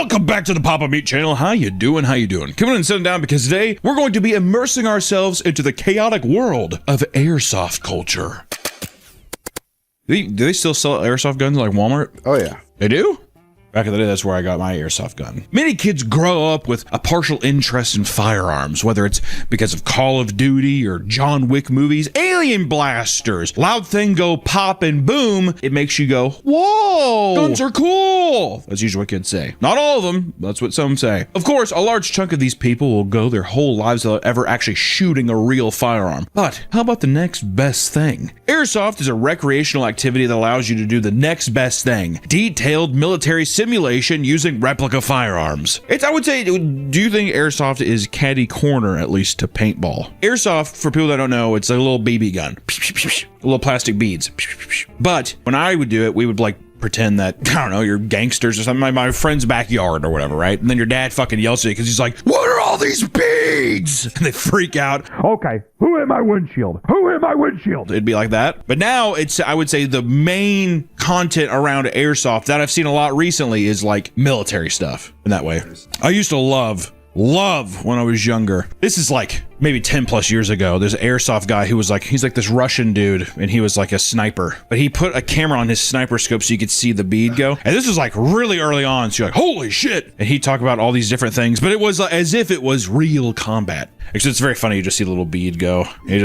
Welcome back to the Papa Meat channel. How you doing? How you doing? Come on and sit down because today we're going to be immersing ourselves into the chaotic world of airsoft culture. Do they still sell airsoft guns like Walmart? Oh yeah. They do? Back in the day, that's where I got my airsoft gun. Many kids grow up with a partial interest in firearms, whether it's because of Call of Duty or John Wick movies, alien blasters, loud thing go pop and boom, it makes you go, whoa, guns are cool. That's usually what kids say. Not all of them, that's what some say. Of course, a large chunk of these people will go their whole lives without ever actually shooting a real firearm. But how about the next best thing? Airsoft is a recreational activity that allows you to do the next best thing. Detailed military simulation using replica firearms. I would say, do you think airsoft is catty corner, at least, to paintball? Airsoft, for people that don't know, it's a little BB gun. Little plastic beads. But when I would do it, we would like pretend that, I don't know, you're gangsters or something, my friend's backyard or whatever, right? And then your dad fucking yells at you because he's like, what are all these beads? And they freak out. Okay, who hit my windshield? Who hit my windshield? It'd be like that. But now it's, I would say the main content around airsoft that I've seen a lot recently is like military stuff in that way. I used to love when I was younger. This is like maybe 10 plus years ago. There's an airsoft guy who was like, he's like this Russian dude and he was like a sniper, but he put a camera on his sniper scope so you could see the bead go. And this was like really early on. So you're like, holy shit. And he talked about all these different things, but it was as if it was real combat. Actually, it's very funny. You just see the little bead go and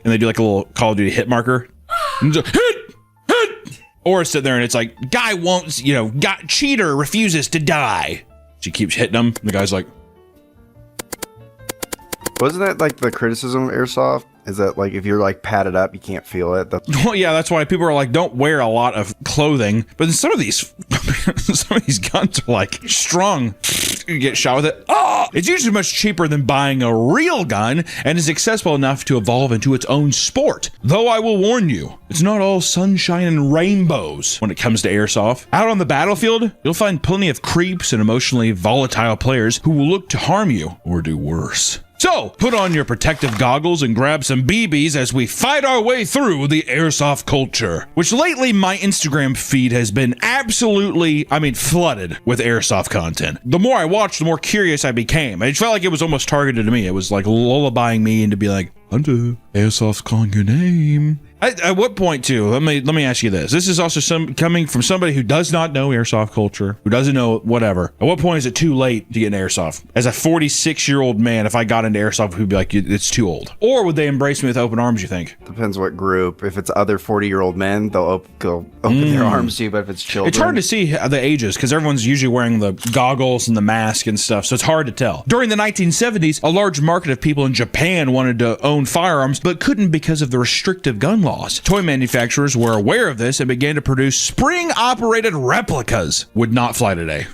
they do like a little Call of Duty hit marker. And just, hit. Or sit there and it's like, guy won't, cheater refuses to die. She keeps hitting him. And the guy's like, wasn't that like the criticism of airsoft? Is that like if you're like padded up, you can't feel it? Well, yeah, that's why people are like, don't wear a lot of clothing. But some of these guns are like strong. You get shot with it. Oh! It's usually much cheaper than buying a real gun and is accessible enough to evolve into its own sport. Though I will warn you, it's not all sunshine and rainbows when it comes to airsoft. Out on the battlefield, you'll find plenty of creeps and emotionally volatile players who will look to harm you or do worse. So, put on your protective goggles and grab some BBs as we fight our way through the airsoft culture, which lately my Instagram feed has been absolutely, flooded with airsoft content. The more I watched, the more curious I became. It felt like it was almost targeted to me. It was like lullabying me into be like, Hunter, airsoft's calling your name. At what point, too? Let me ask you this. This is also coming from somebody who does not know airsoft culture, who doesn't know whatever. At what point is it too late to get into airsoft? As a 46-year-old man, if I got into airsoft, we'd be like, it's too old. Or would they embrace me with open arms, you think? Depends what group. If it's other 40-year-old men, they'll open their arms to you, but if it's children... It's hard to see the ages, because everyone's usually wearing the goggles and the mask and stuff, so it's hard to tell. During the 1970s, a large market of people in Japan wanted to own firearms, but couldn't because of the restrictive gun laws. Toy manufacturers were aware of this and began to produce spring-operated replicas. Would not fly today.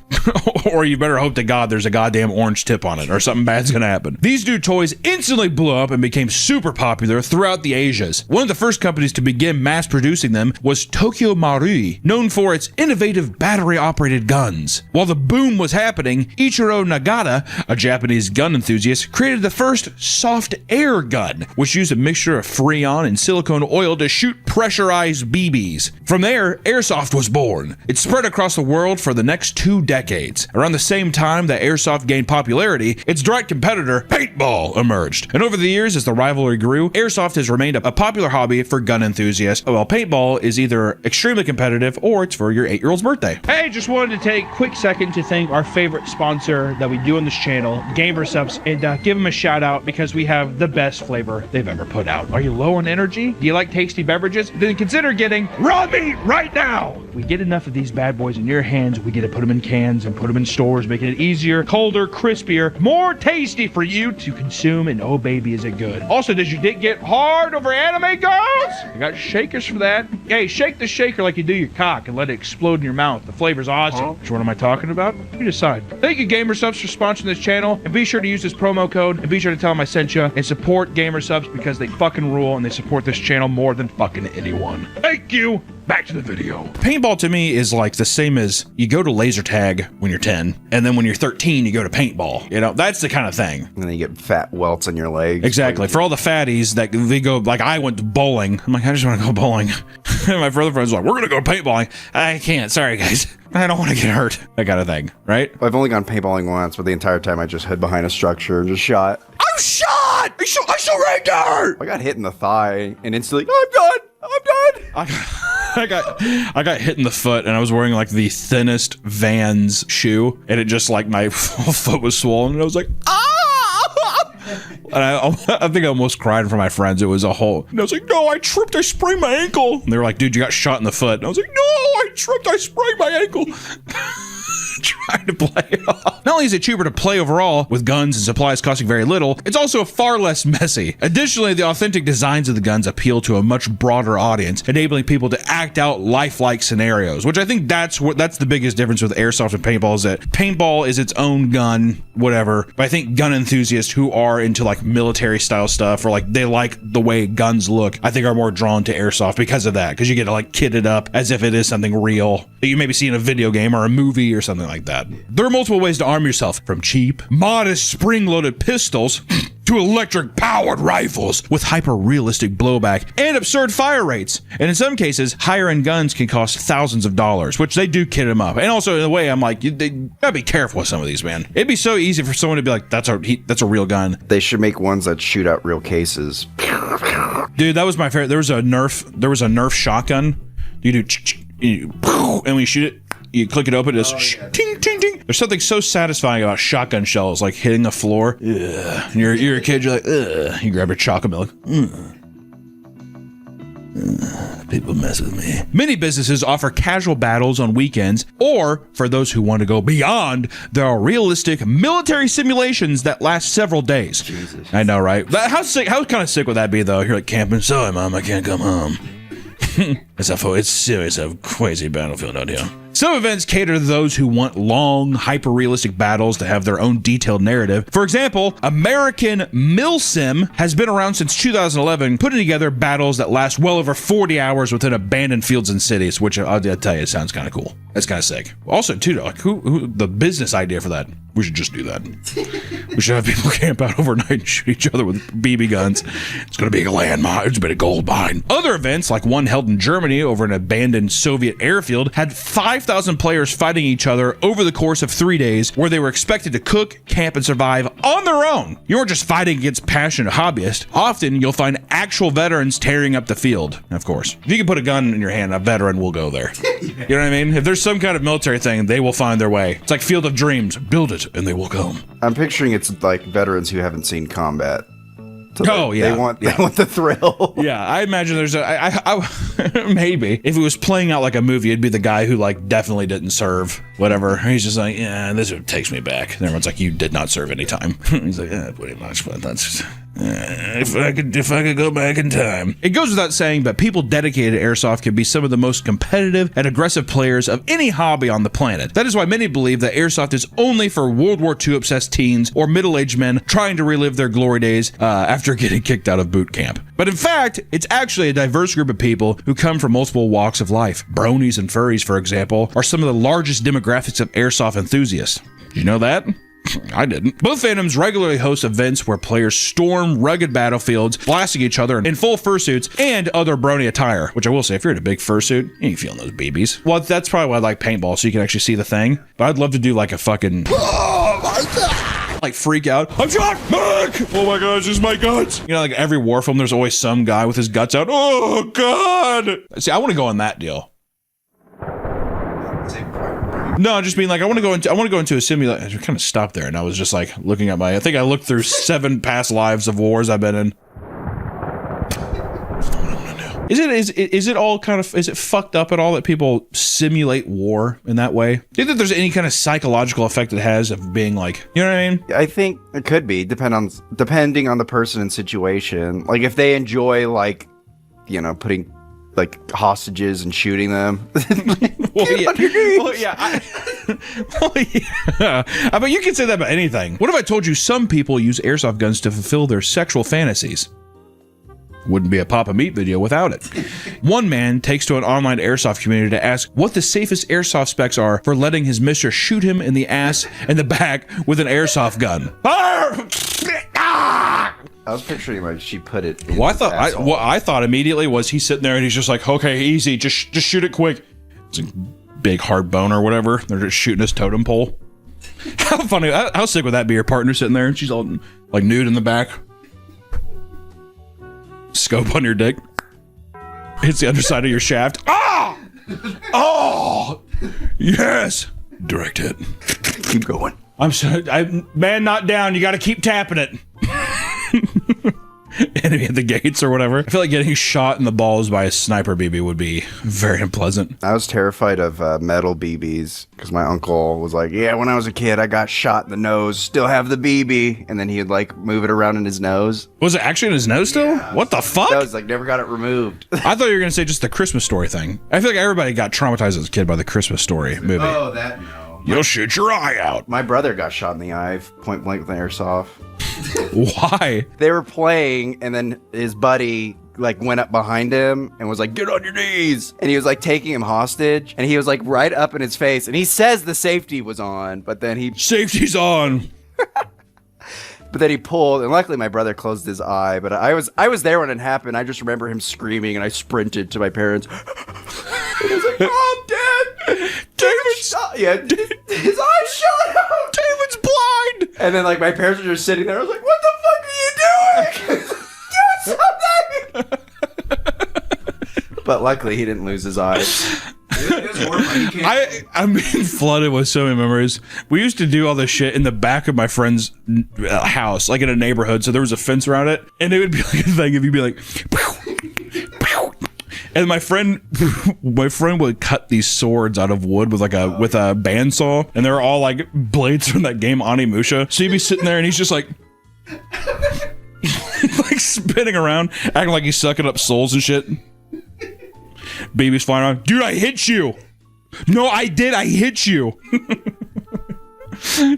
Or you better hope to God there's a goddamn orange tip on it or something bad's gonna happen. These new toys instantly blew up and became super popular throughout the Asias. One of the first companies to begin mass producing them was Tokyo Marui, known for its innovative battery-operated guns. While the boom was happening, Ichiro Nagata, a Japanese gun enthusiast, created the first soft air gun, which used a mixture of Freon and silicone oil to shoot pressurized BBs. From there, airsoft was born. It spread across the world for the next 2 decades. Around the same time that airsoft gained popularity, its direct competitor, paintball, emerged. And over the years, as the rivalry grew, airsoft has remained a popular hobby for gun enthusiasts, while paintball is either extremely competitive or it's for your 8-year-old's birthday. Hey, just wanted to take a quick second to thank our favorite sponsor that we do on this channel, Gamersubs, and give them a shout out because we have the best flavor they've ever put out. Are you low on energy? Do you like tasty beverages? Then consider getting raw meat right now. We get enough of these bad boys in your hands, we get to put them in cans and put them in stores, making it easier, colder, crispier, more tasty for you to consume, and oh baby is it good. Also, does your dick get hard over anime girls? I got shakers for that. Hey, shake the shaker like you do your cock and let it explode in your mouth. The flavor's awesome. Which one am I talking about? You decide. Thank you Gamersubs for sponsoring this channel, and be sure to use this promo code, and be sure to tell them I sent you, and support Gamersubs because they fucking rule and they support this channel more more than fucking anyone. Thank you. Back to the video. Paintball to me is like the same as you go to laser tag when you're 10, and then when you're 13, you go to paintball. You know, that's the kind of thing. And then you get fat welts on your legs. Exactly. For all the fatties that they go, like I went to bowling. I'm like, I just want to go bowling. My brother friend's like, we're going to go paintballing. I can't. Sorry, guys. I don't want to get hurt. That kind of thing, right? I've only gone paintballing once, but the entire time I just hid behind a structure and just shot. I'm shot! I shot right there! I got hit in the thigh and instantly, I'm done! I got hit in the foot, and I was wearing like the thinnest Vans shoe, and it just like my foot was swollen, and I was like, ah! And I think I almost cried for my friends. It was a whole, and I was like, no, I tripped, I sprained my ankle. And they were like, dude, you got shot in the foot. And I was like, no, I tripped, I sprained my ankle. Trying to play it off. Not only is it cheaper to play overall, with guns and supplies costing very little, it's also far less messy. Additionally, the authentic designs of the guns appeal to a much broader audience, enabling people to act out lifelike scenarios, which I think that's the biggest difference with airsoft and paintball, is that paintball is its own gun, whatever, but I think gun enthusiasts who are into like military style stuff, or like they like the way guns look, I think are more drawn to airsoft because of that, because you get to like kit it up as if it is something real that you maybe see in a video game or a movie or something like that. There are multiple ways to arm yourself, from cheap, modest spring-loaded pistols to electric-powered rifles with hyper-realistic blowback and absurd fire rates. And in some cases, higher-end guns can cost thousands of dollars, which they do kit them up. And also, in a way, I'm like, they gotta be careful with some of these, man. It'd be so easy for someone to be like, that's a real gun. They should make ones that shoot out real cases. Dude, that was my favorite. There was a Nerf shotgun. You do, and when you shoot it, you click it open, it does ting, ting, ting. There's something so satisfying about shotgun shells, like hitting the floor. Ugh. And you're a kid, you're like, ugh. You grab your chocolate milk. People mess with me. Many businesses offer casual battles on weekends, or for those who want to go beyond, there are realistic military simulations that last several days. Jesus. I know, right? How kind of sick would that be, though? You're like camping, sorry, Mom, I can't come home. It's serious, a crazy battlefield out here. Some events cater to those who want long, hyper-realistic battles to have their own detailed narrative. For example, American Milsim has been around since 2011, putting together battles that last well over 40 hours within abandoned fields and cities, which I'll tell you, it sounds kind of cool. That's kind of sick. Also, too, like, who the business idea for that? We should just do that. We should have people camp out overnight and shoot each other with BB guns. It's going to be a landmine. It's been a gold mine. Other events, like one held in Germany over an abandoned Soviet airfield, had 5,000 players fighting each other over the course of 3 days, where they were expected to cook, camp, and survive on their own. You weren't just fighting against passionate hobbyists. Often, you'll find actual veterans tearing up the field. Of course, if you can put a gun in your hand, a veteran will go there. You know what I mean? If there's some kind of military thing, they will find their way. It's like Field of Dreams. Build it, and they will come. I'm picturing it's like veterans who haven't seen combat. So yeah. They want the thrill. Yeah, I imagine there's maybe if it was playing out like a movie, it'd be the guy who like definitely didn't serve, whatever. He's just like, yeah, this takes me back. And everyone's like, you did not serve any time. He's like, yeah, pretty much, but that's if I could go back in time. It goes without saying, but people dedicated to airsoft can be some of the most competitive and aggressive players of any hobby on the planet. That is why many believe that airsoft is only for World War II obsessed teens or middle-aged men trying to relive their glory days after getting kicked out of boot camp. But in fact, it's actually a diverse group of people who come from multiple walks of life. Bronies and furries, for example, are some of the largest demographics of airsoft enthusiasts. Did you know that? I didn't. Both fandoms regularly host events where players storm rugged battlefields, blasting each other in full fursuits and other brony attire, which I will say, if you're in a big fursuit, you ain't feeling those BBs. Well, that's probably why I like paintball, so you can actually see the thing. But I'd love to do like a fucking... like freak out. I'm shot! Mark! Oh my gosh, it's my guts! You know, like every war film, there's always some guy with his guts out. Oh God! See, I want to go on that deal. No, just being like, I want to go into a simulator. I kind of stopped there, and I was just like looking at I think I looked through 7 past lives of wars I've been in. Is it all kind of, is it fucked up at all that people simulate war in that way? Do you think there's any kind of psychological effect it has of being like, you know what I mean? I think it could be, depending on the person and situation. Like if they enjoy like, you know, putting like hostages and shooting them. Well, yeah. I mean, you can say that about anything. What if I told you some people use airsoft guns to fulfill their sexual fantasies? Wouldn't be a Papa Meat video without it. One man takes to an online airsoft community to ask what the safest airsoft specs are for letting his mistress shoot him in the ass and the back with an airsoft gun. I was picturing like she put it. In Well, his asshole. what I thought immediately was he's sitting there and he's just like, okay, easy, just shoot it quick. It's a big hard bone or whatever. They're just shooting his totem pole. How funny! How sick would that be? Your partner sitting there and she's all like nude in the back. Scope on your dick. Hits the underside of your shaft. Ah! Oh! Yes! Direct hit. Keep going. Man, not down. You got to keep tapping it. Enemy at the gates or whatever. I feel like getting shot in the balls by a sniper BB would be very unpleasant. I was terrified of metal BBs because my uncle was like, yeah, when I was a kid, I got shot in the nose, still have the BB. And then he'd like move it around in his nose. Was it actually in his nose still? Yeah. What the fuck? That was like, never got it removed. I thought you were going to say just the Christmas Story thing. I feel like everybody got traumatized as a kid by the Christmas Story movie. Oh, that no. You'll shoot your eye out. My brother got shot in the eye, point blank with an airsoft. Why? They were playing, and then his buddy like went up behind him and was like, get on your knees. And he was like taking him hostage, and he was like right up in his face. And he says the safety was on, but then Safety's on. But then he pulled, and luckily my brother closed his eye. But I was there when it happened. I just remember him screaming, and I sprinted to my parents. And I was like, Mom, Dad, David's his eye shot out. David's blind. And then like my parents were just sitting there. I was like, what the fuck are you doing? Do something. But luckily he didn't lose his eyes. I'm being flooded with so many memories. We used to do all this shit in the back of my friend's house, like in a neighborhood. So there was a fence around it, and it would be like a thing if you'd be like, pow, and my friend would cut these swords out of wood with like a bandsaw, and they're all like blades from that game Onimusha. So you'd be sitting there, and he's just like. Like spinning around, acting like he's sucking up souls and shit. Baby's flying around. Dude, I hit you. No, I did. I hit you.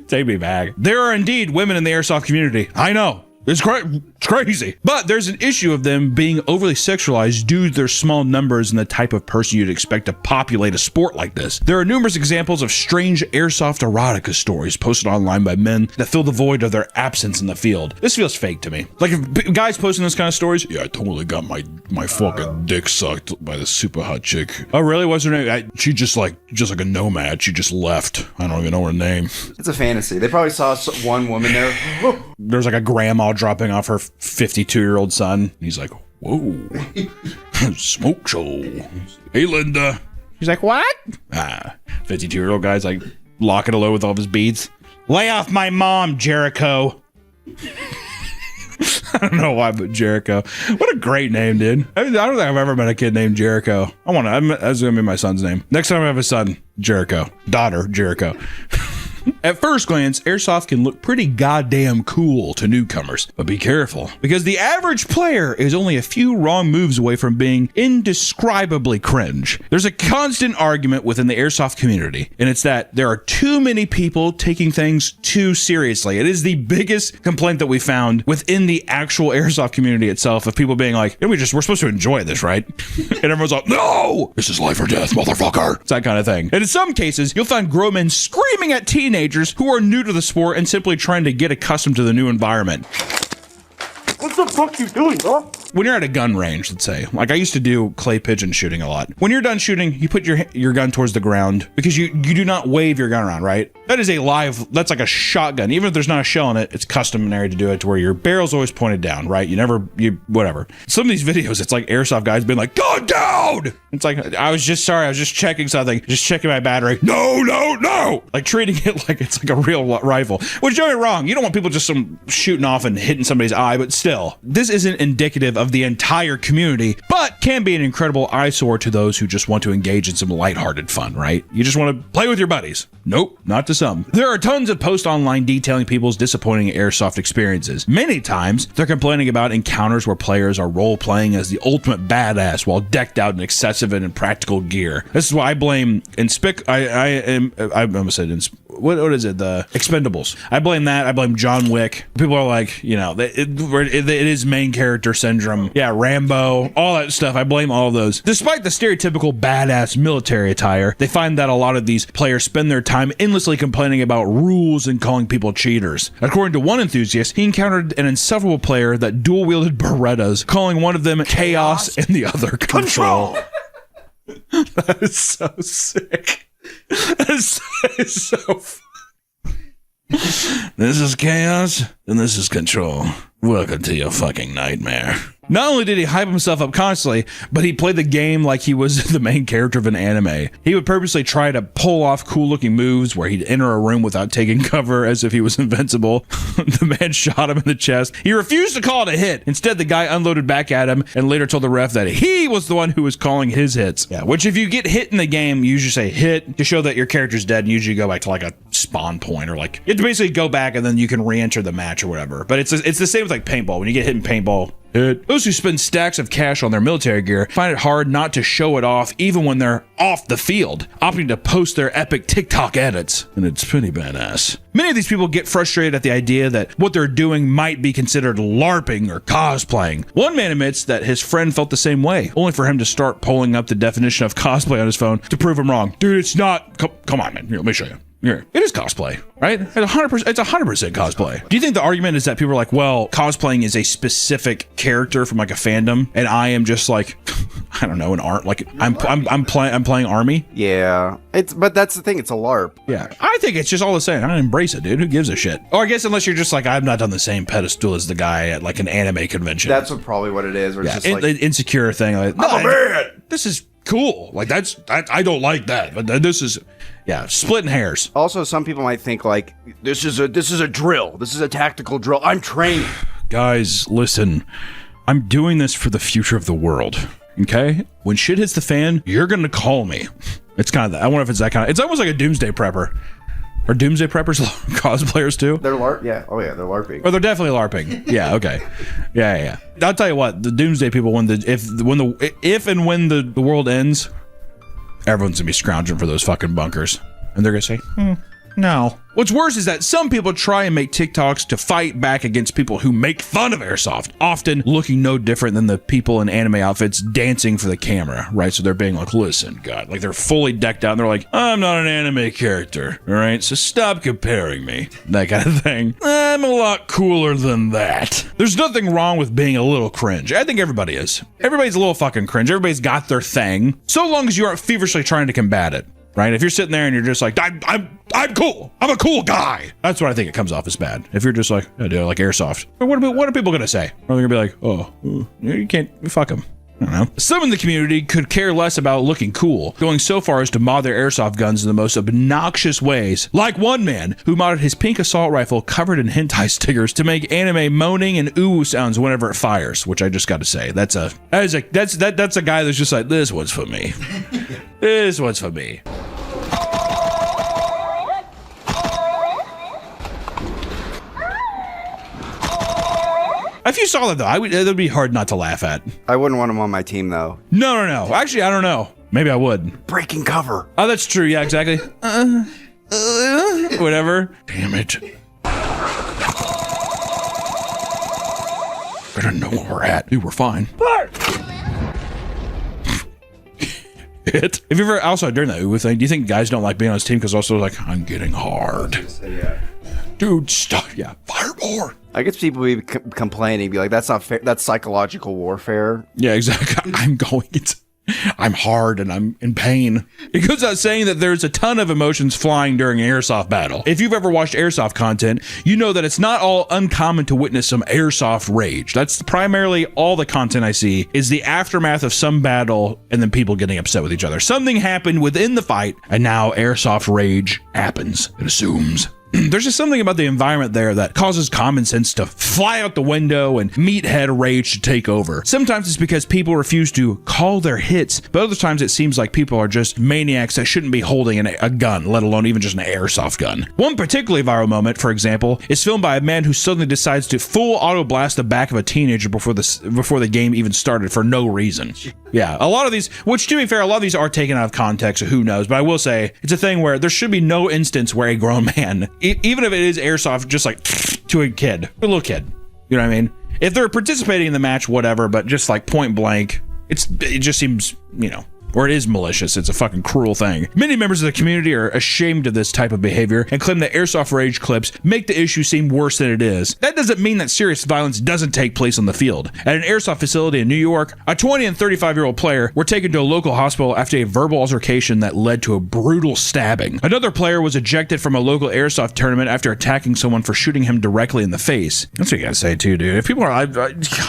Take me back. There are indeed women in the airsoft community. I know. It's crazy. But there's an issue of them being overly sexualized due to their small numbers and the type of person you'd expect to populate a sport like this. There are numerous examples of strange airsoft erotica stories posted online by men that fill the void of their absence in the field. This feels fake to me. Like if guys posting this kind of stories, yeah, I totally got my fucking dick sucked by this super hot chick. Oh, really? What's her name? She just like a nomad. She just left. I don't even know her name. It's a fantasy. They probably saw one woman there. There's like a grandma dropping off her 52-year-old son. He's like, whoa, smoke show. Hey, Linda. He's like, what? 52-year-old guy's like locking hello with all of his beads. Lay off my mom, Jericho. I don't know why, but Jericho. What a great name, dude. I don't think I've ever met a kid named Jericho. That's going to be my son's name. Next time I have a son, Jericho. Daughter, Jericho. At first glance, airsoft can look pretty goddamn cool to newcomers, but be careful, because the average player is only a few wrong moves away from being indescribably cringe. There's a constant argument within the airsoft community, and it's that there are too many people taking things too seriously. It is the biggest complaint that we found within the actual airsoft community itself, of people being like, we're supposed to enjoy this, right? And everyone's like, no, this is life or death, motherfucker. It's that kind of thing. And in some cases, you'll find grown men screaming at teenagers who are new to the sport and simply trying to get accustomed to the new environment. What the fuck you doing, bro? When you're at a gun range, let's say, like I used to do clay pigeon shooting a lot. When you're done shooting, you put your gun towards the ground because you do not wave your gun around, right? That is that's like a shotgun. Even if there's not a shell in it, it's customary to do it to where your barrel's always pointed down, right? Whatever. Some of these videos, it's like airsoft guys being like, go down! It's like, I was just checking something, just checking my battery. No! Like treating it like it's like a real rifle. Which, don't get me wrong, you don't want people just shooting off and hitting somebody's eye, but still, this isn't indicative of the entire community, but can be an incredible eyesore to those who just want to engage in some lighthearted fun, right? You just want to play with your buddies. Nope, not to some. There are tons of posts online detailing people's disappointing airsoft experiences. Many times, they're complaining about encounters where players are role-playing as the ultimate badass while decked out in excessive and impractical gear. This is why I blame what is it? The Expendables. I blame that. I blame John Wick. People are like, you know, it is main character syndrome. Yeah, Rambo, all that stuff. I blame all of those. Despite the stereotypical badass military attire, they find that a lot of these players spend their time endlessly complaining about rules and calling people cheaters. According to one enthusiast, he encountered an insufferable player that dual-wielded Berettas, calling one of them chaos and the other control. That is so sick. That is so fun. This is chaos, and this is control. Welcome to your fucking nightmare. Not only did he hype himself up constantly, but he played the game like he was the main character of an anime. He would purposely try to pull off cool-looking moves where he'd enter a room without taking cover as if he was invincible. The man shot him in the chest. He refused to call it a hit. Instead, the guy unloaded back at him and later told the ref that he was the one who was calling his hits. Yeah, which if you get hit in the game, you usually say hit to show that your character's dead, and usually go back to like a spawn point, or like you have to basically go back and then you can re-enter the match or whatever. But it's the same with like paintball. When you get hit in paintball, those who spend stacks of cash on their military gear find it hard not to show it off even when they're off the field, opting to post their epic TikTok edits. And it's pretty badass. Many of these people get frustrated at the idea that what they're doing might be considered LARPing or cosplaying. One man admits that his friend felt the same way, only for him to start pulling up the definition of cosplay on his phone to prove him wrong. Dude, it's not. Come on, man. Here, let me show you. Here. It is cosplay, right? It's 100%. It's 100% cosplay. Do you think the argument is that people are like, well, cosplaying is a specific character from like a fandom, and I am just like, I don't know, an art like I'm playing Army? Yeah, but that's the thing. It's a LARP. Yeah, I think it's just all the same. I embrace it, dude. Who gives a shit? Or I guess unless you're just like, I'm not on the same pedestal as the guy at like an anime convention. That's probably what it is. Where it's just like an insecure thing. Like, I'm a man. This is cool. Like I don't like that, but this is. Yeah, splitting hairs. Also, some people might think like this is a drill. This is a tactical drill. I'm training. Guys, listen. I'm doing this for the future of the world. Okay? When shit hits the fan, you're gonna call me. It's kind of that. I wonder if it's that kind of. It's almost like a doomsday prepper. Are doomsday preppers cosplayers too? They're LARP. Yeah. Oh yeah, they're LARPing. Oh, they're definitely LARPing. Yeah. Okay. Yeah. I'll tell you what. The doomsday people, if and when the world ends, everyone's gonna be scrounging for those fucking bunkers, and they're gonna say, no. What's worse is that some people try and make TikToks to fight back against people who make fun of airsoft, often looking no different than the people in anime outfits dancing for the camera, right? So they're being like, listen, God, like they're fully decked out, and they're like, I'm not an anime character, all right? So stop comparing me, that kind of thing. I'm a lot cooler than that. There's nothing wrong with being a little cringe. I think everybody is. Everybody's a little fucking cringe. Everybody's got their thing, so long as you aren't feverishly trying to combat it. Right? If you're sitting there and you're just like, I'm cool. I'm a cool guy. That's what I think it comes off as bad. If you're just like, I do like airsoft. What are people going to say? Are they going to be like, oh, you can't, fuck them. I don't know. Some in the community could care less about looking cool, going so far as to mod their airsoft guns in the most obnoxious ways. Like one man who modded his pink assault rifle covered in hentai stickers to make anime moaning and ooh sounds whenever it fires, which I just got to say, that's a guy that's just like, this one's for me. This one's for me. If you saw that though, it would be hard not to laugh at. I wouldn't want him on my team though. No. Actually, I don't know. Maybe I would. Breaking cover. Oh, that's true. Yeah, exactly. Whatever. Damn it. Better know where we're at. Dude, we're fine. If you ever also during that Uwu thing, do you think guys don't like being on his team because also like I'm getting hard? Yeah. Dude, stop. Yeah, fire more. I guess people be complaining, be like, that's not fair. That's psychological warfare. Yeah, exactly. I'm hard and I'm in pain. It goes out saying that there's a ton of emotions flying during an airsoft battle. If you've ever watched airsoft content, you know that it's not all uncommon to witness some airsoft rage. That's primarily all the content I see is the aftermath of some battle and then people getting upset with each other. Something happened within the fight and now airsoft rage happens. It assumes there's just something about the environment there that causes common sense to fly out the window and meathead rage to take over. Sometimes it's because people refuse to call their hits, but other times it seems like people are just maniacs that shouldn't be holding a gun, let alone even just an airsoft gun. One particularly viral moment, for example, is filmed by a man who suddenly decides to full auto blast the back of a teenager before the game even started for no reason. Yeah, a lot of these, which to be fair, a lot of these are taken out of context, so who knows, but I will say it's a thing where there should be no instance where a grown man, even if it is airsoft, just like to a kid, a little kid, you know what I mean? If they're participating in the match, whatever, but just like point blank, it just seems, or it is malicious. It's a fucking cruel thing. Many members of the community are ashamed of this type of behavior and claim that airsoft rage clips make the issue seem worse than it is. That doesn't mean that serious violence doesn't take place on the field. At an airsoft facility in New York, a 20 and 35-year-old player were taken to a local hospital after a verbal altercation that led to a brutal stabbing. Another player was ejected from a local airsoft tournament after attacking someone for shooting him directly in the face. That's what you gotta say too, dude. If people are,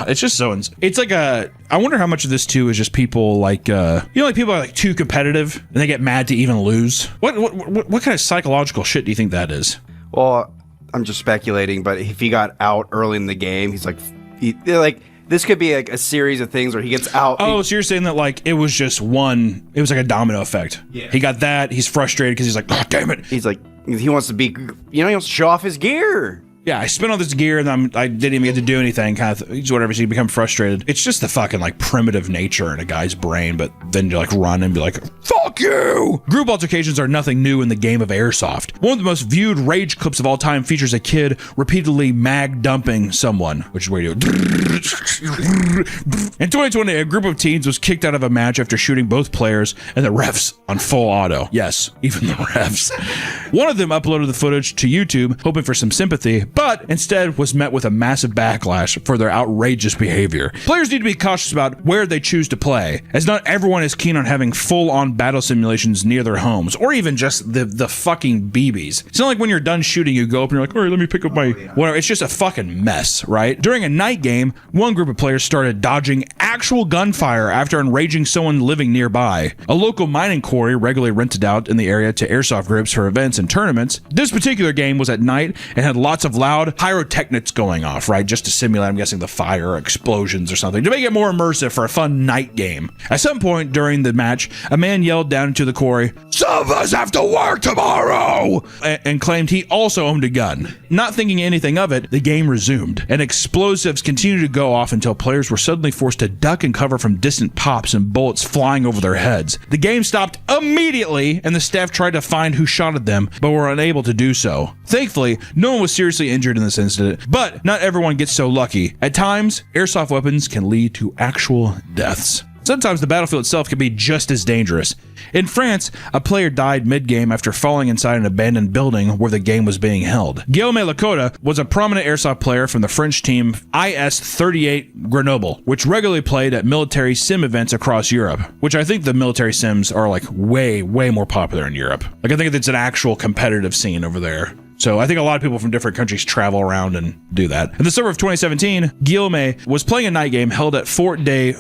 it's just so, it's like I wonder how much of this too is just people like, like people are like too competitive and they get mad to even lose. What kind of psychological shit do you think that is? Well, I'm just speculating, but if he got out early in the game, he's like, this could be like a series of things where he gets out. Oh, so you're saying that like it was just one, it was like a domino effect. Yeah. He got that, he's frustrated because he's like, God damn it. He's like, he wants to be, he wants to show off his gear. Yeah, I spent all this gear and I didn't even get to do anything, kind of whatever, so you become frustrated. It's just the fucking like primitive nature in a guy's brain, but then you like run and be like, fuck you! Group altercations are nothing new in the game of airsoft. One of the most viewed rage clips of all time features a kid repeatedly mag dumping someone, which is where you do. In 2020, a group of teens was kicked out of a match after shooting both players and the refs on full auto. Yes, even the refs. One of them uploaded the footage to YouTube, hoping for some sympathy, but instead was met with a massive backlash for their outrageous behavior. Players need to be cautious about where they choose to play, as not everyone is keen on having full-on battle simulations near their homes, or even just the fucking BBs. It's not like when you're done shooting, you go up and you're like, all right, let me pick up my whatever. It's just a fucking mess, right? During a night game, one group of players started dodging actual gunfire after enraging someone living nearby. A local mining quarry regularly rented out in the area to airsoft groups for events and tournaments. This particular game was at night and had lots of loud pyrotechnics going off, right? Just to simulate, I'm guessing, the fire or explosions or something, to make it more immersive for a fun night game. At some point during the match, a man yelled down into the quarry, "Some of us have to work tomorrow!" and claimed he also owned a gun. Not thinking anything of it, the game resumed, and explosives continued to go off until players were suddenly forced to duck and cover from distant pops and bullets flying over their heads. The game stopped immediately, and the staff tried to find who shot at them, but were unable to do so. Thankfully, no one was seriously injured in this incident, but not everyone gets so lucky. At times, airsoft weapons can lead to actual deaths. Sometimes the battlefield itself can be just as dangerous. In France, a player died mid-game after falling inside an abandoned building where the game was being held. Guillaume Lakota was a prominent airsoft player from the French team IS-38 Grenoble, which regularly played at military sim events across Europe, which I think the military sims are like way more popular in Europe. Like I think it's an actual competitive scene over there. So I think a lot of people from different countries travel around and do that. In the summer of 2017, Guillaume was playing a night game held at Fort de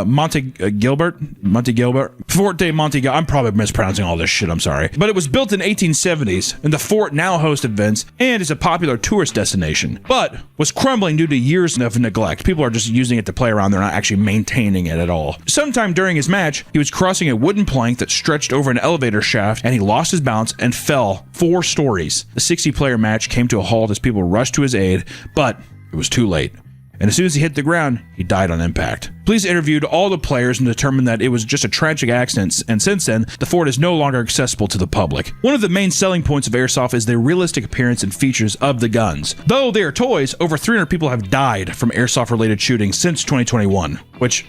Monte Gilbert. I'm probably mispronouncing all this shit, I'm sorry. But it was built in 1870s, and the fort now hosts events and is a popular tourist destination, but was crumbling due to years of neglect. People are just using it to play around. They're not actually maintaining it at all. Sometime during his match, he was crossing a wooden plank that stretched over an elevator shaft, and he lost his balance and fell 4 stories. The 60-player match came to a halt as people rushed to his aid, but it was too late. And as soon as he hit the ground, he died on impact. Police interviewed all the players and determined that it was just a tragic accident, and since then, the fort is no longer accessible to the public. One of the main selling points of airsoft is the realistic appearance and features of the guns. Though they are toys, over 300 people have died from airsoft-related shootings since 2021, which,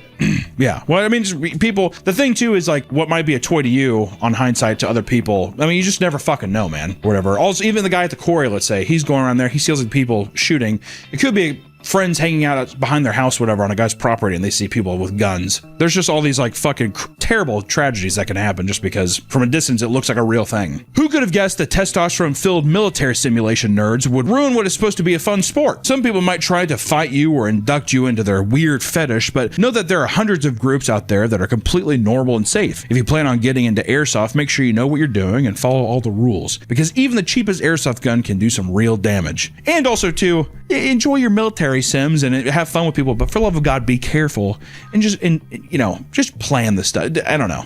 yeah. Well, I mean, just people, the thing too is like, what might be a toy to you, on hindsight, to other people, I mean, you just never fucking know, man. Whatever. Also, even the guy at the quarry, let's say, he's going around there, he sees like people shooting. It could be friends hanging out behind their house, whatever, on a guy's property, and they see people with guns. There's just all these like fucking terrible tragedies that can happen just because from a distance it looks like a real thing. Who could have guessed that testosterone-filled military simulation nerds would ruin what is supposed to be a fun sport? Some people might try to fight you or induct you into their weird fetish, but know that there are hundreds of groups out there that are completely normal and safe. If you plan on getting into airsoft, make sure you know what you're doing and follow all the rules, because even the cheapest airsoft gun can do some real damage. And also too, enjoy your military sims and have fun with people, but for the love of God, be careful and just plan this stuff. I don't know.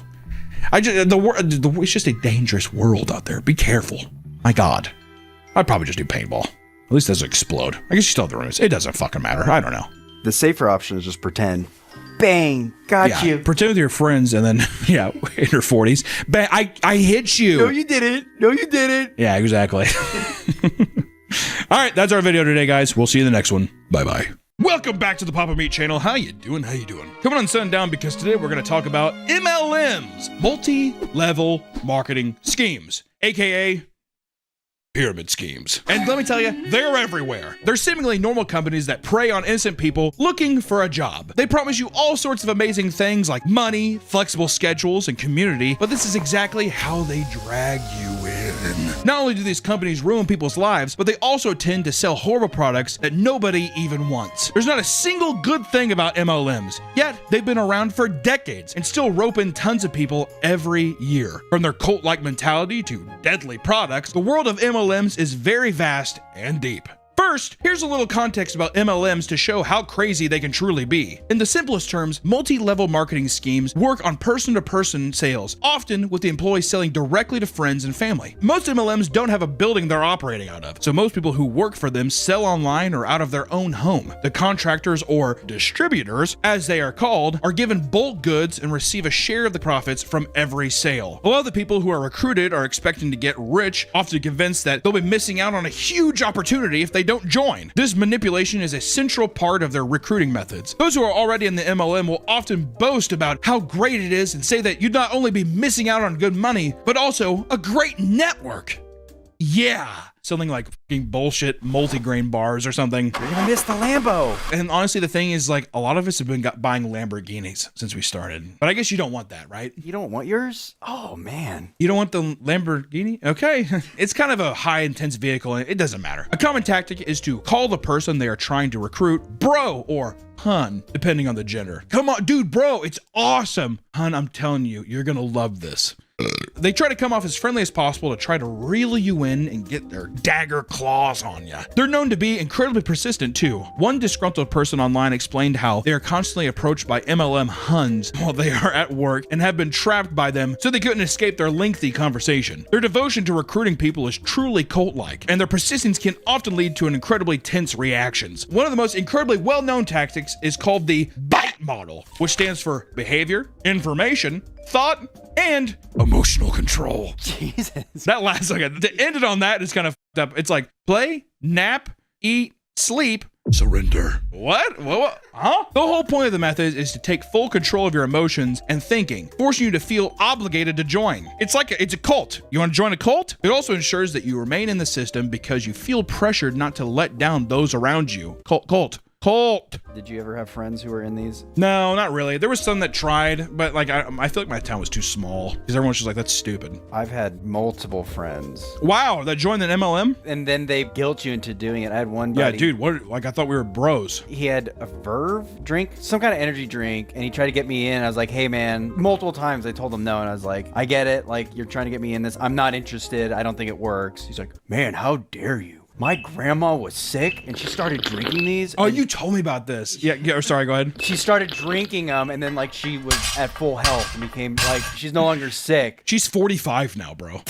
It's just a dangerous world out there. Be careful. My God. I'd probably just do paintball. At least it doesn't explode. I guess you still have the rooms. It doesn't fucking matter. I don't know. The safer option is just pretend. Bang, got you. Pretend with your friends and then, in your 40s. Bang, I hit you. No, you didn't. No, you didn't. Yeah, exactly. All right, that's our video today, guys. We'll see you in the next one. Bye-bye. Welcome back to the Papa Meat channel. How you doing? How you doing? Coming on sundown because today we're going to talk about MLMs, multi-level marketing schemes, aka pyramid schemes. And let me tell you, they're everywhere. They're seemingly normal companies that prey on innocent people looking for a job. They promise you all sorts of amazing things like money, flexible schedules, and community, but this is exactly how they drag you in. Not only do these companies ruin people's lives, but they also tend to sell horrible products that nobody even wants. There's not a single good thing about MLMs, yet they've been around for decades and still rope in tons of people every year. From their cult-like mentality to deadly products, the world of MLMs is very vast and deep. First, here's a little context about MLMs to show how crazy they can truly be. In the simplest terms, multi-level marketing schemes work on person-to-person sales, often with the employees selling directly to friends and family. Most MLMs don't have a building they're operating out of, so most people who work for them sell online or out of their own home. The contractors, or distributors, as they are called, are given bulk goods and receive a share of the profits from every sale. A lot of the people who are recruited are expecting to get rich, often convinced that they'll be missing out on a huge opportunity if they don't join. This manipulation is a central part of their recruiting methods. Those who are already in the MLM will often boast about how great it is and say that you'd not only be missing out on good money, but also a great network. Yeah. Something like fucking bullshit multi-grain bars or something. You're gonna miss the Lambo. And honestly, the thing is, like, a lot of us have been buying Lamborghinis since we started. But I guess you don't want that, right? You don't want yours? Oh, man. You don't want the Lamborghini? Okay. It's kind of a high-intense vehicle, and it doesn't matter. A common tactic is to call the person they are trying to recruit bro or hun, depending on the gender. Come on, dude, bro, it's awesome. Hun, I'm telling you, you're gonna love this. They try to come off as friendly as possible to try to reel you in and get their dagger claws on you. They're known to be incredibly persistent too. One disgruntled person online explained how they are constantly approached by MLM Huns while they are at work and have been trapped by them so they couldn't escape their lengthy conversation. Their devotion to recruiting people is truly cult-like, and their persistence can often lead to an incredibly tense reactions. One of the most incredibly well-known tactics is called the BITE model, which stands for behavior, information, thought, and emotional control. Jesus. That last second, to end it on that is kind of fucked up. It's like play, nap, eat, sleep, surrender. What? Huh? The whole point of the method is to take full control of your emotions and thinking, forcing you to feel obligated to join. It's a cult. You want to join a cult? It also ensures that you remain in the system because you feel pressured not to let down those around you. Cult. Did you ever have friends who were in these? No, not really. There was some that tried, but like I feel like my town was too small because everyone's just like, that's stupid. I've had multiple friends. Wow, that joined an MLM? And then they guilt you into doing it. I had one buddy. Yeah, dude, what? Like I thought we were bros. He had a Verve drink, some kind of energy drink, and he tried to get me in. I was like, hey man, multiple times I told him no, and I was like, I get it. Like, you're trying to get me in this. I'm not interested. I don't think it works. He's like, man, how dare you? My grandma was sick and she started drinking these. Oh, you told me about this. Yeah, sorry, go ahead. She started drinking them and then like she was at full health and became like, she's no longer sick. She's 45 now, bro.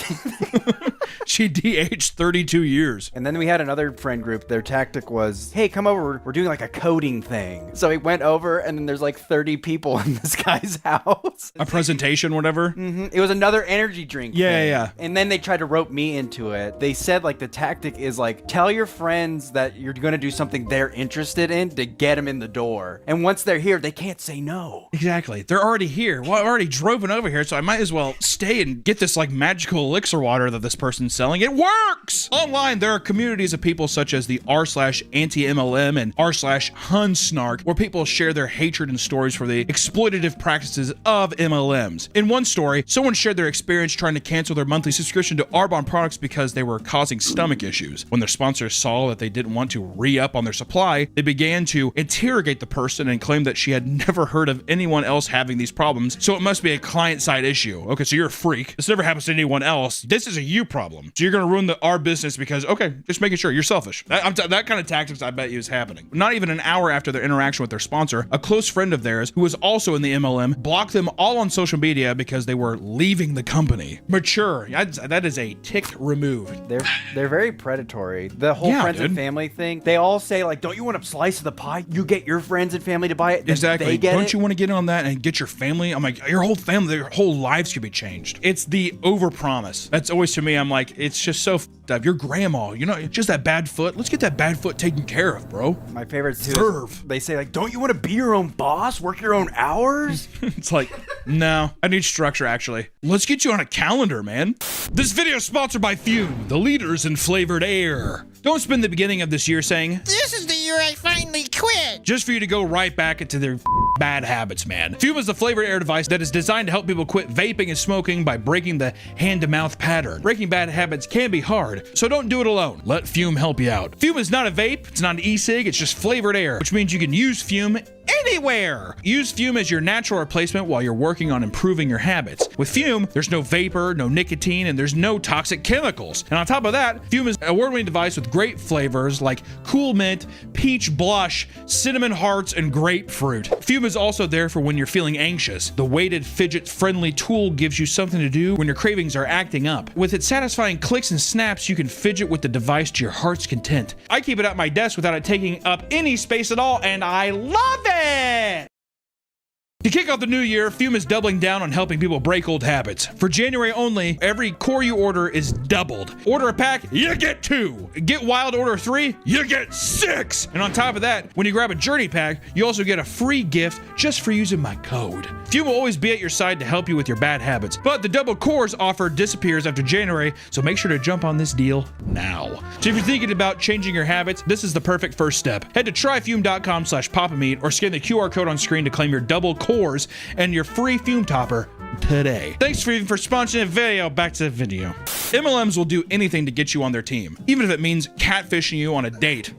She de-aged 32 years. And then we had another friend group. Their tactic was, hey, come over. We're doing like a coding thing. So he went over and then there's like 30 people in this guy's house. A presentation, whatever. Mm-hmm. It was another energy drink thing. Yeah. And then they tried to rope me into it. They said like the tactic is like, tell your friends that you're going to do something they're interested in to get them in the door. And once they're here, they can't say no. Exactly. They're already here. Well, I've already driven over here, so I might as well stay and get this like magical elixir water that this person's person selling. It works! Online, there are communities of people such as the r/anti-MLM and r/hunsnark, where people share their hatred and stories for the exploitative practices of MLMs. In one story, someone shared their experience trying to cancel their monthly subscription to Arbonne products because they were causing stomach issues. When their sponsors saw that they didn't want to re-up on their supply, they began to interrogate the person and claim that she had never heard of anyone else having these problems, so it must be a client-side issue. Okay, so you're a freak. This never happens to anyone else. This is a you problem. So you're gonna ruin our business because, okay, just making sure you're selfish. That kind of tactics I bet you is happening. Not even an hour after their interaction with their sponsor, a close friend of theirs, who was also in the MLM, blocked them all on social media because they were leaving the company. Mature. That is a tick removed. They're very predatory. The whole Yeah, friends dude. and family thing. They all say like, "Don't you want a slice of the pie? You get your friends and family to buy it. Then Exactly. They get Don't it." you want to get on that and get your family? I'm like, your whole family, their whole lives could be changed. It's the overpromise. That's always to me. I'm like, it's just so f***ed up. Your grandma, just that bad foot. Let's get that bad foot taken care of, bro. My favorite too. Serve. They say like, "Don't you want to be your own boss? Work your own hours?" It's like, no, I need structure actually. Let's get you on a calendar, man. This video is sponsored by Fume, the leaders in flavored air. Don't spend the beginning of this year saying, This is the year I finally quit. just for you to go right back into their bad habits, man. Fume is the flavored air device that is designed to help people quit vaping and smoking by breaking the hand-to-mouth pattern. Breaking bad habits can be hard, so don't do it alone. Let Fume help you out. Fume is not a vape, it's not an e-cig, it's just flavored air, which means you can use Fume anywhere. Use Fume as your natural replacement while you're working on improving your habits. With Fume, there's no vapor, no nicotine, and there's no toxic chemicals. And on top of that, Fume is an award-winning device with great flavors like cool mint, peach blush, cinnamon hearts, and grapefruit. Fume is also there for when you're feeling anxious. The weighted, fidget-friendly tool gives you something to do when your cravings are acting up. With its satisfying clicks and snaps, you can fidget with the device to your heart's content. I keep it at my desk without it taking up any space at all, and I love it! To kick off the new year, Fume is doubling down on helping people break old habits. For January only, every core you order is doubled. Order a pack, you get 2. Get Wild, order 3, you get 6. And on top of that, when you grab a Journey pack, you also get a free gift just for using my code. Fume will always be at your side to help you with your bad habits, but the double cores offer disappears after January, so make sure to jump on this deal now. So if you're thinking about changing your habits, this is the perfect first step. Head to tryfume.com/papameat or scan the QR code on screen to claim your double cores and your free Fume topper today. Thanks for sponsoring the video. Back to the video. MLMs will do anything to get you on their team, even if it means catfishing you on a date.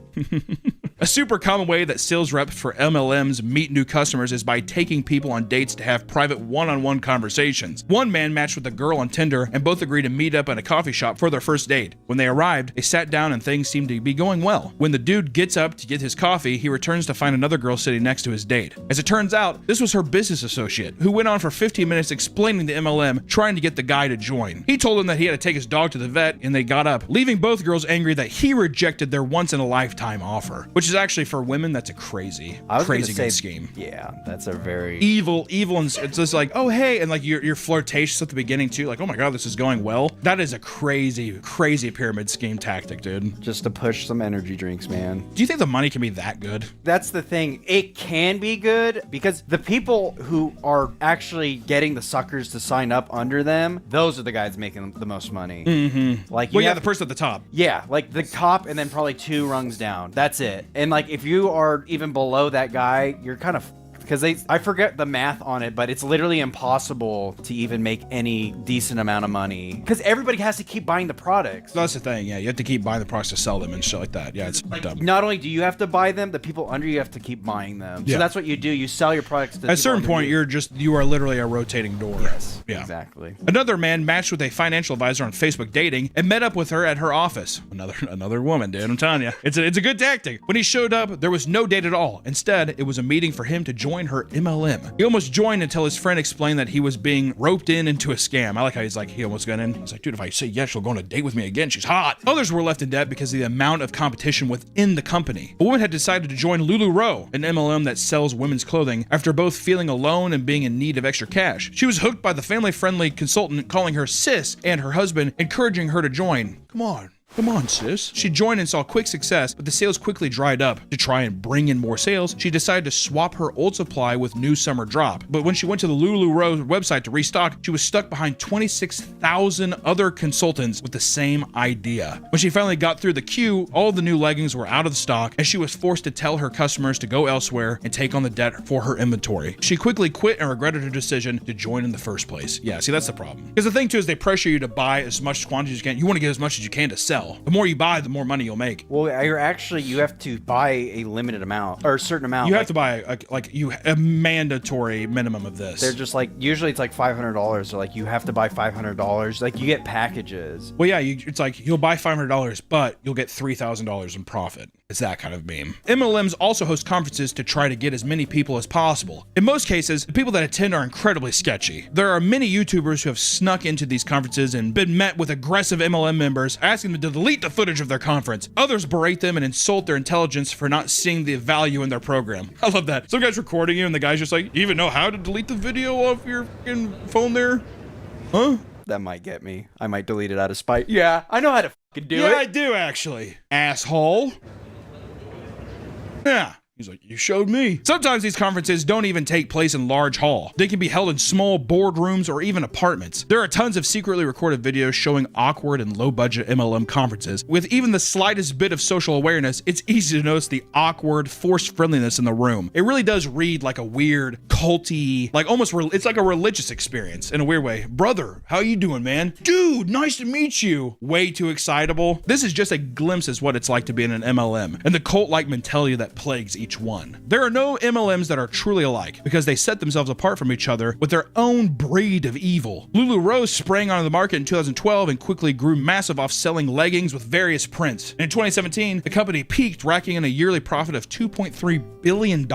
A super common way that sales reps for MLMs meet new customers is by taking people on dates to have private one-on-one conversations. One man matched with a girl on Tinder and both agreed to meet up at a coffee shop for their first date. When they arrived, they sat down and things seemed to be going well. When the dude gets up to get his coffee, he returns to find another girl sitting next to his date. As it turns out, this was her business associate, who went on for 15 minutes explaining the MLM, trying to get the guy to join. He told him that he had to take his dog to the vet, and they got up, leaving both girls angry that he rejected their once-in-a-lifetime offer. Which is actually, for women, that's a crazy good scheme. Yeah, that's a very Evil, and it's just like, oh hey, and like your flirtatious at the beginning too, like, oh my god, this is going well. That is a crazy pyramid scheme tactic, dude. just to push some energy drinks, man. Do you think the money can be that good? That's the thing. It can be good because the people who are actually getting the suckers to sign up under them, those are the guys making the most money. Mm-hmm. Like, Well, yeah, the person at the top. yeah, like the top and then probably 2 rungs down. That's it. And like if you are even below that guy, you're kind of because I forget the math on it, but it's literally impossible to even make any decent amount of money because everybody has to keep buying the products. That's the thing. Yeah, you have to keep buying the products to sell them and shit like that. Yeah, it's dumb. Not only do you have to buy them, the people under you have to keep buying them. Yeah. So that's what you do. You sell your products to At a people certain under point, you. you are literally a rotating door. Yes, Yeah. exactly. Another man matched with a financial advisor on Facebook dating and met up with her at her office. Another woman, dude. I'm telling you, it's a good tactic. When he showed up, there was no date at all. Instead, it was a meeting for him to join her MLM. He almost joined until his friend explained that he was being roped into a scam. I like how he almost got in. He's like, dude, if I say yes, she'll go on a date with me again. She's hot. Others were left in debt because of the amount of competition within the company. A woman had decided to join LuLaRoe, an MLM that sells women's clothing, after both feeling alone and being in need of extra cash. She was hooked by the family-friendly consultant calling her sis and her husband encouraging her to join. Come on. Come on, sis. She joined and saw quick success, but the sales quickly dried up. To try and bring in more sales, she decided to swap her old supply with new summer drop. But when she went to the LuLaRoe website to restock, she was stuck behind 26,000 other consultants with the same idea. When she finally got through the queue, all of the new leggings were out of stock, and she was forced to tell her customers to go elsewhere and take on the debt for her inventory. She quickly quit and regretted her decision to join in the first place. Yeah, see, that's the problem. Because the thing too is they pressure you to buy as much quantity as you can. You want to get as much as you can to sell. The more you buy, the more money you'll make. Well, you have to buy a limited amount or a certain amount. You have to buy a mandatory minimum of this. They're just like, usually it's like $500. So like you have to buy $500. Like you get packages. Well, yeah, it's like you'll buy $500, but you'll get $3,000 in profit. It's that kind of meme. MLMs also host conferences to try to get as many people as possible. In most cases, the people that attend are incredibly sketchy. There are many YouTubers who have snuck into these conferences and been met with aggressive MLM members asking them to delete the footage of their conference. Others berate them and insult their intelligence for not seeing the value in their program. I love that. Some guy's recording you and the guy's just like, you even know how to delete the video off your fucking phone there? Huh? That might get me. I might delete it out of spite. Yeah, I know how to fucking do Yeah, I it. do actually. Asshole. Yeah. He's like, you showed me. Sometimes these conferences don't even take place in large hall. They can be held in small boardrooms or even apartments. There are tons of secretly recorded videos showing awkward and low budget MLM conferences. With even the slightest bit of social awareness, it's easy to notice the awkward, forced friendliness in the room. It really does read like a weird, culty, like almost, it's like a religious experience in a weird way. Brother, how you doing, man? Dude, nice to meet you. Way too excitable. This is just a glimpse as what it's like to be in an MLM and the cult-like mentality that plagues each one. There are no MLMs that are truly alike because they set themselves apart from each other with their own breed of evil. LuLaRoe sprang onto the market in 2012 and quickly grew massive off selling leggings with various prints. In 2017, the company peaked, racking in a yearly profit of $2.3 billion.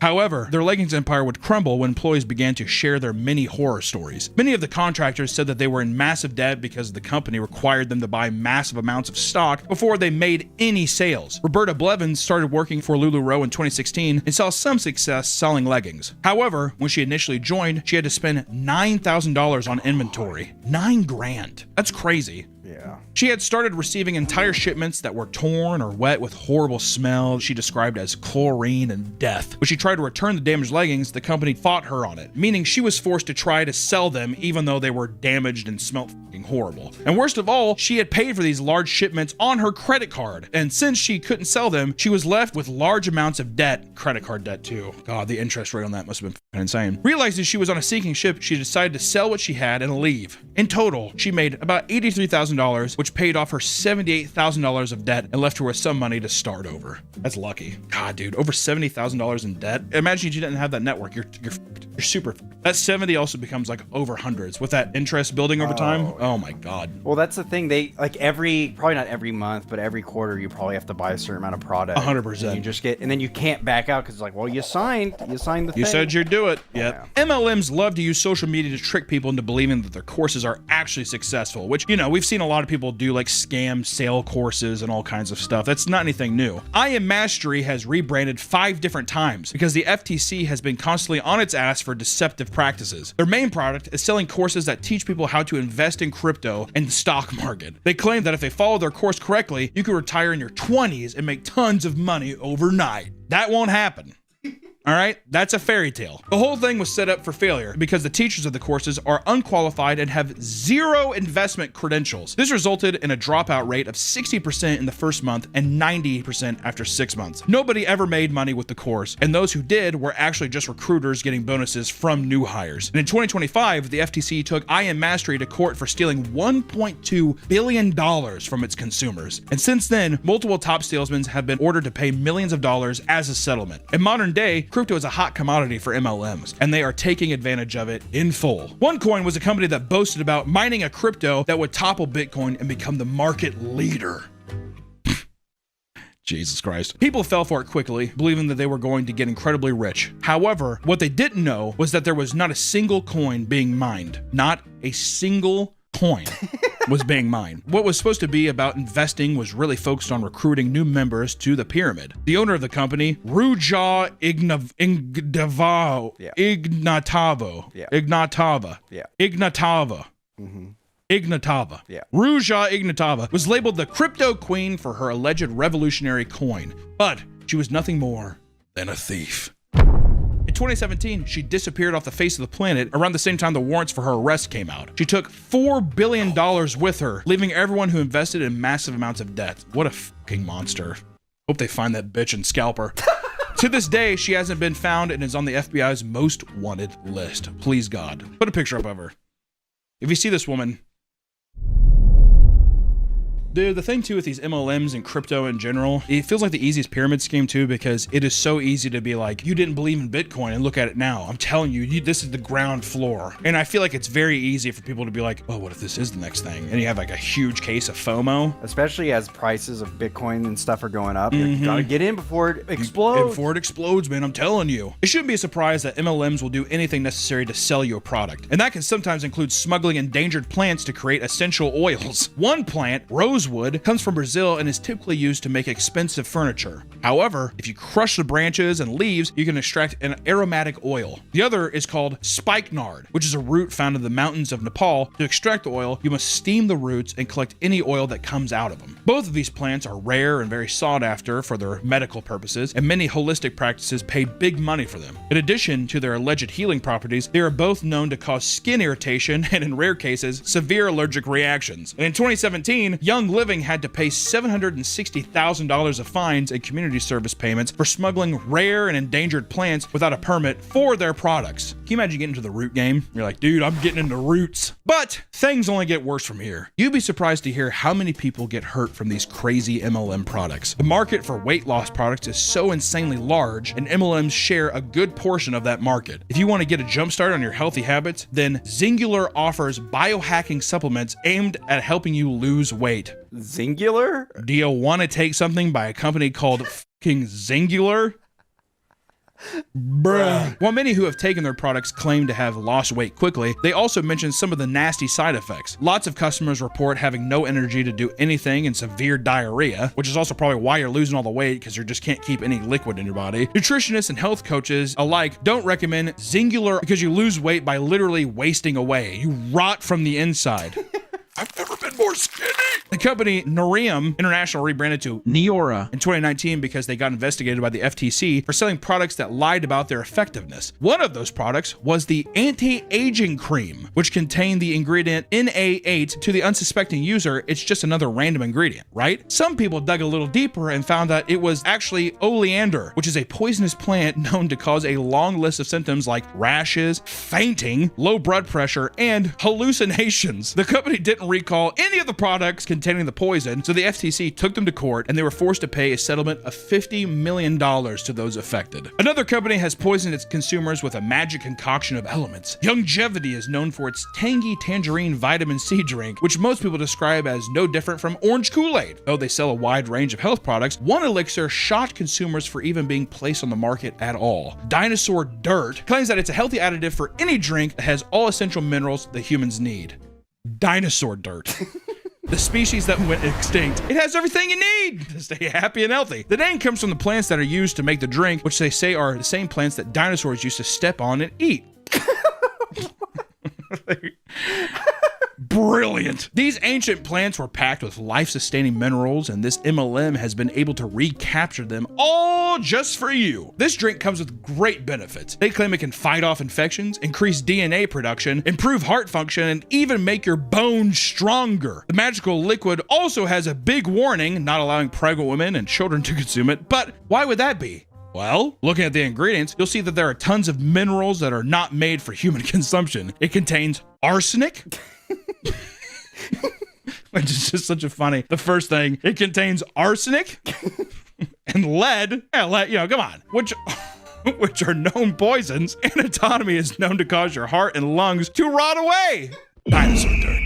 However, their leggings empire would crumble when employees began to share their many horror stories. Many of the contractors said that they were in massive debt because the company required them to buy massive amounts of stock before they made any sales. Roberta Blevins started working for LuLaRoe in 2016 and saw some success selling leggings. However, when she initially joined, she had to spend $9,000 on inventory. $9,000. That's crazy. Yeah. She had started receiving entire shipments that were torn or wet with horrible smell she described as chlorine and death. When she tried to return the damaged leggings, the company fought her on it, meaning she was forced to try to sell them even though they were damaged and smelled fucking horrible. And worst of all, she had paid for these large shipments on her credit card, and since she couldn't sell them, she was left with large amounts of debt, credit card debt too. God, the interest rate on that must have been fucking insane. Realizing she was on a sinking ship, she decided to sell what she had and leave. In total, she made about $83,000, which paid off her $78,000 of debt and left her with some money to start over. That's lucky. God, dude, over $70,000 in debt. Imagine if you didn't have that network. You're super. That 70 also becomes like over hundreds with that interest building over time. Oh my God. Well, that's the thing. They like probably not every month, but every quarter you probably have to buy a certain amount of product. 100%. And you just get, and then you can't back out because it's like, well, you signed the thing. You said you'd do it. Yep. Yeah. MLMs love to use social media to trick people into believing that their courses are actually successful, which, you know, we've seen a lot of people do like scam sale courses and all kinds of stuff. That's not anything new. I Am Mastery has rebranded 5 different times because the FTC has been constantly on its ass for deceptive practices. Their main product is selling courses that teach people how to invest in crypto and the stock market. They claim that if they follow their course correctly, you could retire in your 20s and make tons of money overnight. That won't happen. All right, that's a fairy tale. The whole thing was set up for failure because the teachers of the courses are unqualified and have zero investment credentials. This resulted in a dropout rate of 60% in the first month and 90% after 6 months. Nobody ever made money with the course, and those who did were actually just recruiters getting bonuses from new hires. And in 2025, the FTC took I Am Mastery to court for stealing $1.2 billion from its consumers. And since then, multiple top salesmen have been ordered to pay millions of dollars as a settlement. In modern day, crypto is a hot commodity for MLMs, and they are taking advantage of it in full. OneCoin was a company that boasted about mining a crypto that would topple Bitcoin and become the market leader. Jesus Christ. People fell for it quickly, believing that they were going to get incredibly rich. However, what they didn't know was that there was not a single coin being mined. Not a single coin was being mined. What was supposed to be about investing was really focused on recruiting new members to the pyramid. The owner of the company, Ruja Ignatova. Yeah. Ignatava. Yeah. Ignatava. Yeah. Ignatava. Ignatova. Yeah. Ruja Ignatova was labeled the crypto queen for her alleged revolutionary coin, but she was nothing more than a thief. In 2017, she disappeared off the face of the planet around the same time the warrants for her arrest came out. She took $4 billion with her, leaving everyone who invested in massive amounts of debt. What a fucking monster. Hope they find that bitch and scalp her. To this day, she hasn't been found and is on the FBI's most wanted list. Please God, put a picture up of her. If you see this woman, dude, the thing too with these MLMs and crypto in general, it feels like the easiest pyramid scheme too, because it is so easy to be like, you didn't believe in Bitcoin and look at it now. I'm telling you, this is the ground floor. And I feel like it's very easy for people to be like, oh, what if this is the next thing? And you have like a huge case of FOMO. Especially as prices of Bitcoin and stuff are going up. You gotta get in before it explodes. Before it explodes, man, I'm telling you. It shouldn't be a surprise that MLMs will do anything necessary to sell you a product. And that can sometimes include smuggling endangered plants to create essential oils. One plant, rosewood, comes from Brazil and is typically used to make expensive furniture. However, if you crush the branches and leaves, you can extract an aromatic oil. The other is called spikenard, which is a root found in the mountains of Nepal. To extract the oil, you must steam the roots and collect any oil that comes out of them. Both of these plants are rare and very sought after for their medical purposes, and many holistic practices pay big money for them. In addition to their alleged healing properties, they are both known to cause skin irritation and, in rare cases, severe allergic reactions. And in 2017, Young Living had to pay $760,000 of fines and community service payments for smuggling rare and endangered plants without a permit for their products. Can you imagine getting into the root game? You're like, dude, I'm getting into roots. But things only get worse from here. You'd be surprised to hear how many people get hurt from these crazy MLM products. The market for weight loss products is so insanely large, and MLMs share a good portion of that market. If you want to get a jumpstart on your healthy habits, then Zingular offers biohacking supplements aimed at helping you lose weight. Zingular? Do you want to take something by a company called fucking Zingular? Bruh. While many who have taken their products claim to have lost weight quickly, they also mention some of the nasty side effects. Lots of customers report having no energy to do anything and severe diarrhea, which is also probably why you're losing all the weight, because you just can't keep any liquid in your body. Nutritionists and health coaches alike don't recommend Zingular because you lose weight by literally wasting away. You rot from the inside. I've never been more skinny. The company Norium International rebranded to Neora in 2019 because they got investigated by the FTC for selling products that lied about their effectiveness. One of those products was the anti-aging cream, which contained the ingredient NA8. To the unsuspecting user, it's just another random ingredient, right? Some people dug a little deeper and found that it was actually oleander, which is a poisonous plant known to cause a long list of symptoms like rashes, fainting, low blood pressure, and hallucinations. The company didn't recall any of the products containing the poison, so the FTC took them to court and they were forced to pay a settlement of $50 million to those affected. Another company has poisoned its consumers with a magic concoction of elements. Longevity is known for its tangy tangerine vitamin C drink, which most people describe as no different from orange Kool-Aid. Though they sell a wide range of health products, one elixir shocked consumers for even being placed on the market at all. Dinosaur Dirt claims that it's a healthy additive for any drink that has all essential minerals that humans need. Dinosaur dirt. The species that went extinct. It has everything you need to stay happy and healthy. The name comes from the plants that are used to make the drink, which they say are the same plants that dinosaurs used to step on and eat. Brilliant. These ancient plants were packed with life-sustaining minerals, and this MLM has been able to recapture them all just for you. This drink comes with great benefits. They claim it can fight off infections, increase DNA production, improve heart function, and even make your bones stronger. The magical liquid also has a big warning, not allowing pregnant women and children to consume it. But why would that be? Well, looking at the ingredients, you'll see that there are tons of minerals that are not made for human consumption. It contains arsenic, which is just such a funny. The first thing, it contains arsenic and lead. Yeah, lead, come on. Which are known poisons, and autonomy is known to cause your heart and lungs to rot away. Dinosaur dirt.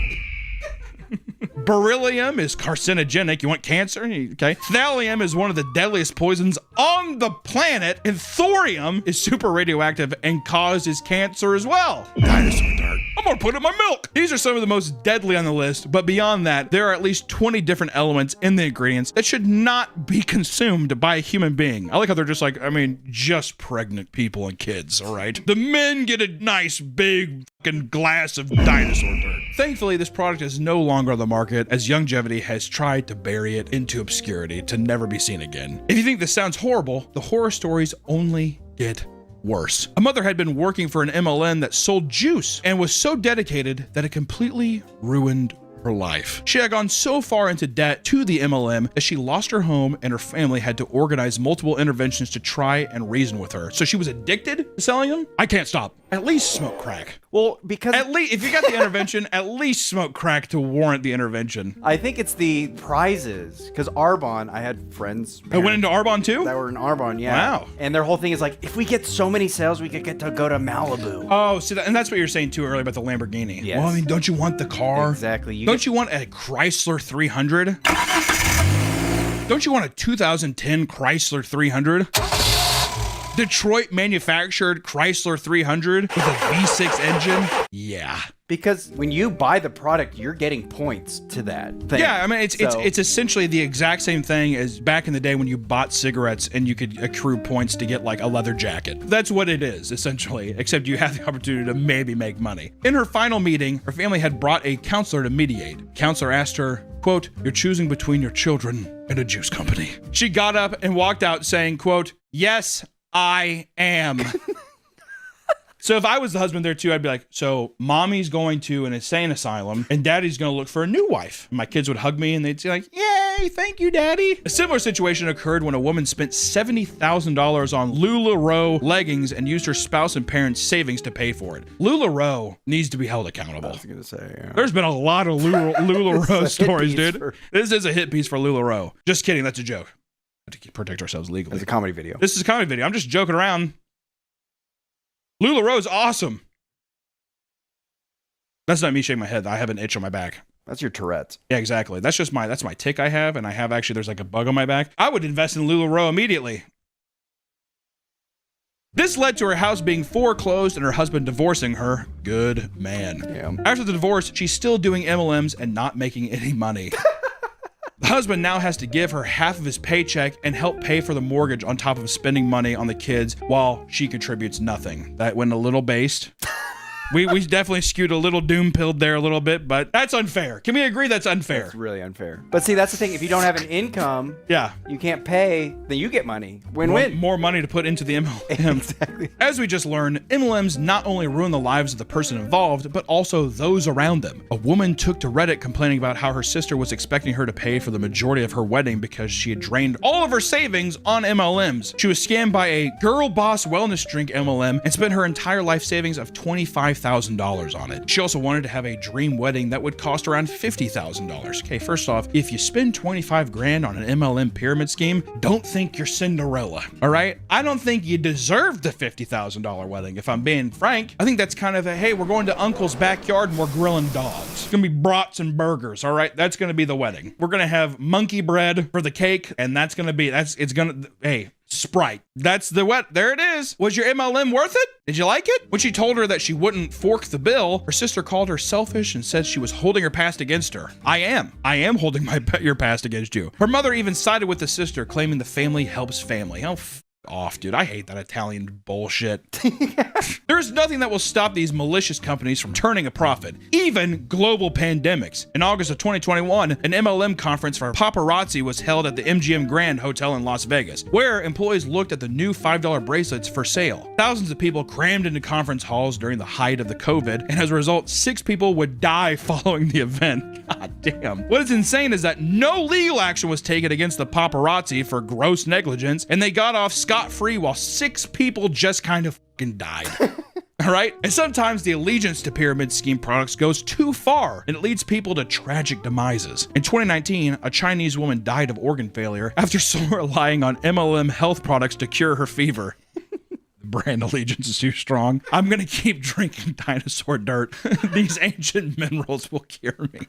Beryllium is carcinogenic. You want cancer? Okay. Thallium is one of the deadliest poisons on the planet, and thorium is super radioactive and causes cancer as well. Dinosaur dirt. I'm gonna put it in my milk. These are some of the most deadly on the list, but beyond that, there are at least 20 different elements in the ingredients that should not be consumed by a human being. I like how they're just like, I mean, just pregnant people and kids, all right? The men get a nice big fucking glass of dinosaur dirt. Thankfully, this product is no longer on the market as Youngevity has tried to bury it into obscurity to never be seen again. If you think this sounds horrible, the horror stories only get worse. A mother had been working for an MLM that sold juice and was so dedicated that it completely ruined her life. She had gone so far into debt to the MLM that she lost her home and her family had to organize multiple interventions to try and reason with her. So she was addicted to selling them? I can't stop. At least smoke crack. Well, because At least, if you got the intervention, at least smoke crack to warrant the intervention. I think it's the prizes. Because Arbonne, I had friends I went into Arbonne too? that were in Arbonne, yeah. Wow. And their whole thing is like, if we get so many sales, we could get to go to Malibu. Oh, see, and that's what you were saying too earlier about the Lamborghini. Yes. Well, I mean, don't you want the car? Exactly. Don't you want a Chrysler 300? Don't you want a 2010 Chrysler 300? Detroit manufactured Chrysler 300 with a V6 engine? Yeah. Because when you buy the product, you're getting points to that thing. Yeah, I mean, it's So- it's essentially the exact same thing as back in the day when you bought cigarettes and you could accrue points to get like a leather jacket. That's what it is, essentially, except you have the opportunity to maybe make money. In her final meeting, her family had brought a counselor to mediate. Counselor asked her, quote, "You're choosing between your children and a juice company." She got up and walked out saying, quote, "Yes, I am." So if I was the husband there too, I'd be like, so mommy's going to an insane asylum and daddy's going to look for a new wife. My kids would hug me and they'd say like, yay, thank you, daddy. A similar situation occurred when a woman spent $70,000 on LuLaRoe leggings and used her spouse and parents' savings to pay for it. LuLaRoe needs to be held accountable. I was going to say, yeah. There's been a lot of LuLaRoe It's a hit stories, piece dude. for- This is a hit piece for LuLaRoe. Just kidding, that's a joke. We have to protect ourselves legally. It's a comedy video. This is a comedy video. I'm just joking around. LuLaRoe's awesome. That's not me shaking my head. I have an itch on my back. That's your Tourette's. Yeah, exactly. That's my tick I have, and I have actually, there's like a bug on my back. I would invest in LuLaRoe immediately. This led to her house being foreclosed and her husband divorcing her. Good man. Yeah. After the divorce, she's still doing MLMs and not making any money. The husband now has to give her half of his paycheck and help pay for the mortgage on top of spending money on the kids while she contributes nothing. That went a little based. We definitely skewed a little doom-pilled there a little bit, but that's unfair. Can we agree that's unfair? It's really unfair. But see, that's the thing. If you don't have an income, Yeah. you can't pay, then you get money. Win-win. More money to put into the MLM. Exactly. As we just learned, MLMs not only ruin the lives of the person involved, but also those around them. A woman took to Reddit complaining about how her sister was expecting her to pay for the majority of her wedding because she had drained all of her savings on MLMs. She was scammed by a Girl Boss wellness drink MLM and spent her entire life savings of $25,000 on it. She also wanted to have a dream wedding that would cost around $50,000. Okay, first off, if you spend 25 grand on an MLM pyramid scheme, don't think you're Cinderella, all right? I don't think you deserve the $50,000 wedding, if I'm being frank. I think that's kind of a, hey, we're going to uncle's backyard and we're grilling dogs. It's gonna be brats and burgers, all right? That's gonna be the wedding. We're gonna have monkey bread for the cake, and that's gonna be, hey, Sprite. That's the what? There it is. Was your MLM worth it? Did you like it? When she told her that she wouldn't fork the bill, her sister called her selfish and said she was holding her past against her. I am holding your past against you. Her mother even sided with the sister, claiming the family helps family. Oh, off, dude. I hate that Italian bullshit. There's nothing that will stop these malicious companies from turning a profit, even global pandemics. In August of 2021, an MLM conference for paparazzi was held at the MGM Grand Hotel in Las Vegas, where employees looked at the new $5 bracelets for sale. Thousands of people crammed into conference halls during the height of the COVID, and as a result, 6 people would die following the event. God damn. What is insane is that no legal action was taken against the paparazzi for gross negligence, and they got off scot-free while 6 people just kind of fucking died. All right? And sometimes the allegiance to pyramid scheme products goes too far, and it leads people to tragic demises. In 2019, a Chinese woman died of organ failure after relying on MLM health products to cure her fever. Brand allegiance is too strong. I'm gonna keep drinking dinosaur dirt. These ancient minerals will cure me.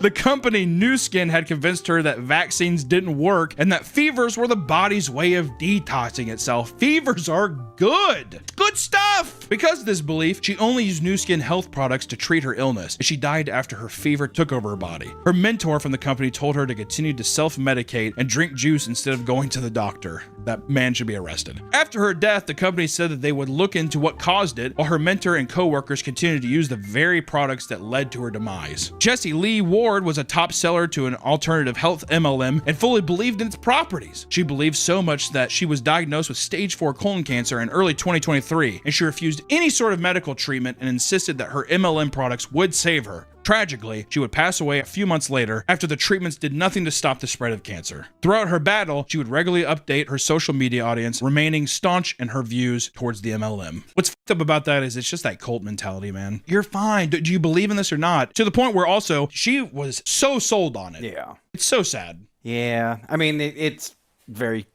The company Nu Skin had convinced her that vaccines didn't work and that fevers were the body's way of detoxing itself. Fevers are good. Good stuff. Because of this belief, she only used Nu Skin health products to treat her illness, and she died after her fever took over her body. Her mentor from the company told her to continue to self-medicate and drink juice instead of going to the doctor. That man should be arrested. After her death, the company said that they would look into what caused it, while her mentor and co-workers continued to use the very products that led to her demise. Jessie Lee Ward was a top seller to an alternative health MLM and fully believed in its properties. She believed so much that she was diagnosed with stage 4 colon cancer in early 2023, and she refused any sort of medical treatment and insisted that her MLM products would save her. Tragically, she would pass away a few months later after the treatments did nothing to stop the spread of cancer. Throughout her battle, she would regularly update her social media audience, remaining staunch in her views towards the MLM. What's fucked up about that is it's just that cult mentality, man. You're fine. Do you believe in this or not? To the point where also she was so sold on it. Yeah. It's so sad. Yeah. I mean, it's very...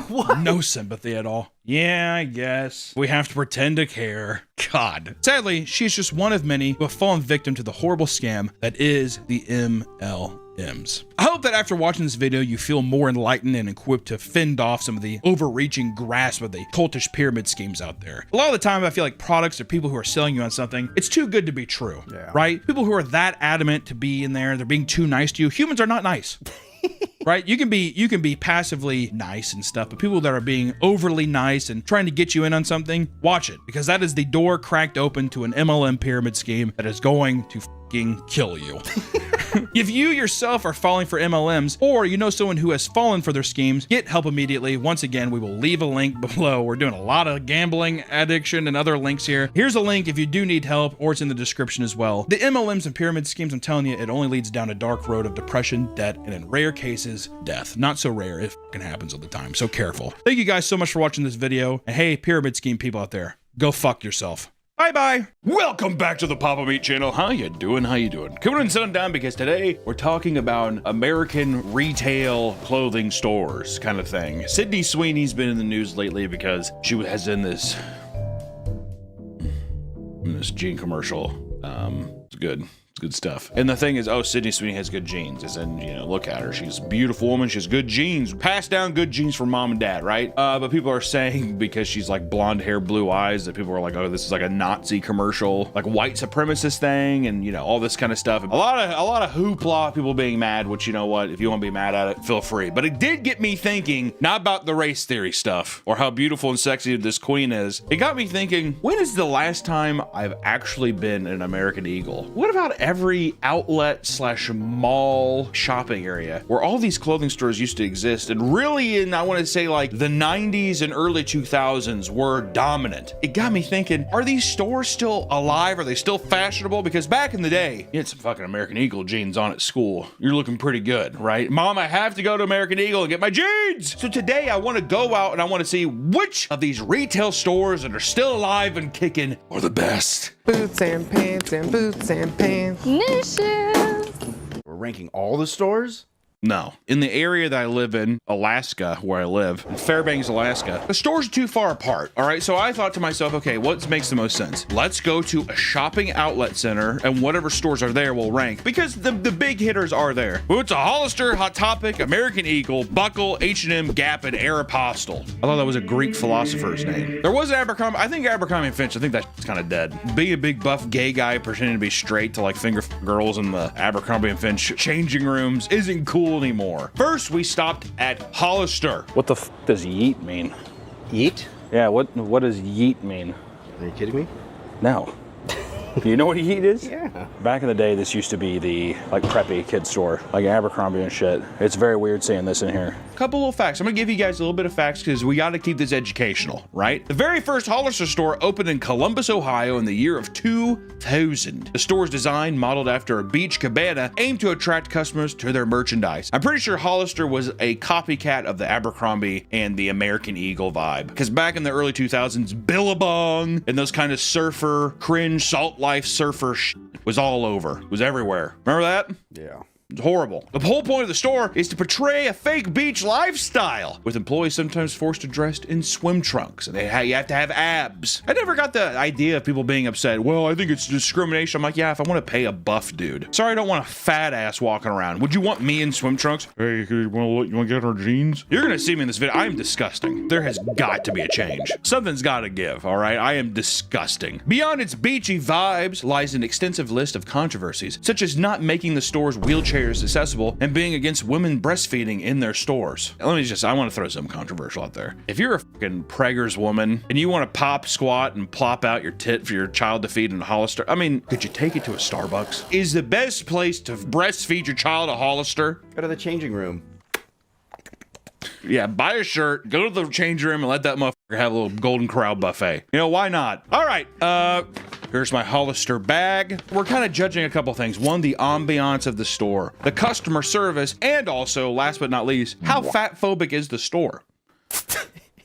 What? No sympathy at all. Yeah, I guess. We have to pretend to care. God. Sadly, she's just one of many who have fallen victim to the horrible scam that is the MLMs. I hope that after watching this video, you feel more enlightened and equipped to fend off some of the overreaching grasp of the cultish pyramid schemes out there. A lot of the time, I feel like products or people who are selling you on something, it's too good to be true, right? People who are that adamant to be in there, they're being too nice to you. Humans are not nice. Right? You can be passively nice and stuff, but people that are being overly nice and trying to get you in on something, watch it, because that is the door cracked open to an MLM pyramid scheme that is going to fucking kill you. If you yourself are falling for MLMs, or you know someone who has fallen for their schemes, get help immediately. Once again, we will leave a link below. We're doing a lot of gambling addiction and other links here. Here's a link if you do need help, or it's in the description as well. The MLMs and pyramid schemes, I'm telling you, it only leads down a dark road of depression, debt, and in rare cases, death. Not so rare, it fucking happens all the time, so careful. Thank you guys so much for watching this video, and hey, pyramid scheme people out there, go fuck yourself. Bye-bye. Welcome back to the Papa Meat channel. How you doing? How you doing? Come on and sit down, because today we're talking about American retail clothing stores kind of thing. Sydney Sweeney's been in the news lately because she has in this jean commercial. It's good. It's good stuff. And the thing is, oh, Sydney Sweeney has good genes. As in, you know, look at her. She's a beautiful woman. She has good genes. Passed down good genes from mom and dad, right? But people are saying because she's like blonde hair, blue eyes, that people are like, oh, this is like a Nazi commercial, like white supremacist thing, and you know, all this kind of stuff. A lot of hoopla, people being mad, which, you know what, if you want to be mad at it, feel free. But it did get me thinking, not about the race theory stuff or how beautiful and sexy this queen is. It got me thinking, when is the last time I've actually been in an American Eagle? What about every outlet slash mall shopping area where all these clothing stores used to exist, and really in, I want to say, like the 90s and early 2000s were dominant? It got me thinking, are these stores still alive? Are they still fashionable? Because back in the day, you had some fucking American Eagle jeans on at school. You're looking pretty good, right? Mom, I have to go to American Eagle and get my jeans. So today I want to go out and I want to see which of these retail stores that are still alive and kicking are the best. Boots and pants and boots and pants. New shoes. We're ranking all the stores? No. In the area that I live in, Alaska, where I live, in Fairbanks, Alaska, the stores are too far apart. All right, so I thought to myself, okay, what makes the most sense? Let's go to a shopping outlet center, and whatever stores are there will rank, because the big hitters are there. Boots, a Hollister, Hot Topic, American Eagle, Buckle, H&M, Gap, and Aeropostale. I thought that was a Greek philosopher's name. There was Abercrombie. I think Abercrombie and Fitch, I think that's kind of dead. Being a big buff gay guy pretending to be straight to like finger girls in the Abercrombie and Fitch changing rooms isn't cool anymore. First, we stopped at Hollister. What the f does yeet mean? Yeet? Yeah, what does yeet mean? Are you kidding me? No. Do you know what yeet is? Yeah. Back in the day, this used to be the like preppy kid store, like Abercrombie and shit. It's very weird seeing this in here. Couple little facts. I'm gonna give you guys a little bit of facts because we got to keep this educational, right? The very first Hollister store opened in Columbus, Ohio in the year of 2000. The store's design, modeled after a beach cabana, aimed to attract customers to their merchandise. I'm pretty sure Hollister was a copycat of the Abercrombie and the American Eagle vibe, because back in the early 2000s, Billabong and those kind of surfer, cringe, salt life surfer was all over. It was everywhere. Remember that? Yeah. It's horrible. The whole point of the store is to portray a fake beach lifestyle, with employees sometimes forced to dress in swim trunks, and you have to have abs. I never got the idea of people being upset. Well, I think it's discrimination. I'm like, yeah, if I want to pay a buff dude. Sorry, I don't want a fat ass walking around. Would you want me in swim trunks? Hey, you want to get our jeans? You're gonna see me in this video. I am disgusting. There has got to be a change. Something's got to give. All right, I am disgusting. Beyond its beachy vibes lies an extensive list of controversies, such as not making the store's wheelchairs accessible and being against women breastfeeding in their stores. I want to throw something controversial out there. If you're a fucking preggers woman and you want to pop, squat, and plop out your tit for your child to feed in a Hollister, I mean, could you take it to a Starbucks? Is the best place to breastfeed your child a Hollister? Go to the changing room. Yeah, buy a shirt, go to the change room, and let that motherfucker have a little Golden Corral buffet. You know, why not? All right, here's my Hollister bag. We're kind of judging a couple things. One, the ambiance of the store, the customer service, and also, last but not least, how fat phobic is the store?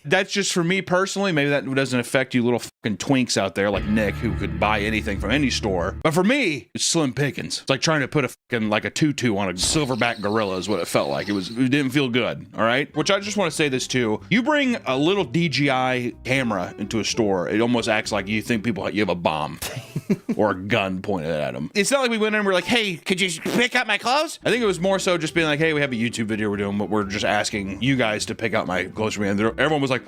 That's just for me personally. Maybe that doesn't affect you little fucking twinks out there like Nick, who could buy anything from any store. But for me, it's slim pickings. It's like trying to put a fucking like a tutu on a silverback gorilla is what it felt like. It didn't feel good. All right. Which I just want to say this too. You bring a little DJI camera into a store, it almost acts like you think you have a bomb or a gun pointed at them. It's not like we went in and we're like, hey, could you pick out my clothes? I think it was more so just being like, hey, we have a YouTube video we're doing, but we're just asking you guys to pick out my clothes for me. And everyone was like,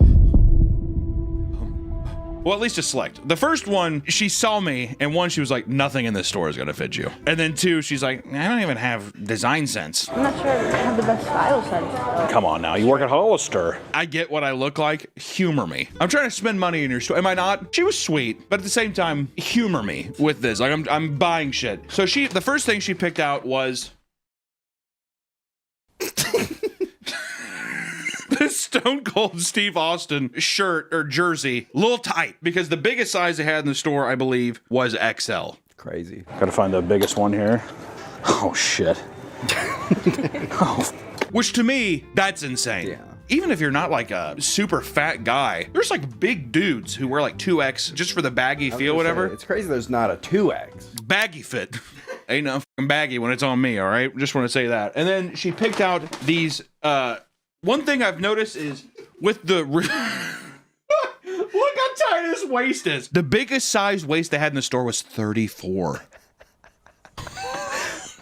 well, at least a select. The first one, she saw me, and one, she was like, nothing in this store is gonna fit you. And then two, she's like, I don't even have design sense. I'm not sure I have the best style sense. Come on now, you work at Hollister. I get what I look like. Humor me. I'm trying to spend money in your store. Am I not? She was sweet, but at the same time, humor me with this. Like, I'm buying shit. So the first thing she picked out was this Stone Cold Steve Austin shirt or jersey, a little tight, because the biggest size they had in the store, I believe, was XL. Crazy. Gotta find the biggest one here. Oh, shit. Which to me, that's insane. Yeah. Even if you're not like a super fat guy, there's like big dudes who wear like 2X just for the baggy feel, whatever. It's crazy there's not a 2X. Baggy fit. Ain't no fucking baggy when it's on me, all right? Just want to say that. And then she picked out these, one thing I've noticed is with the, look how tight his waist is. The biggest size waist they had in the store was 34.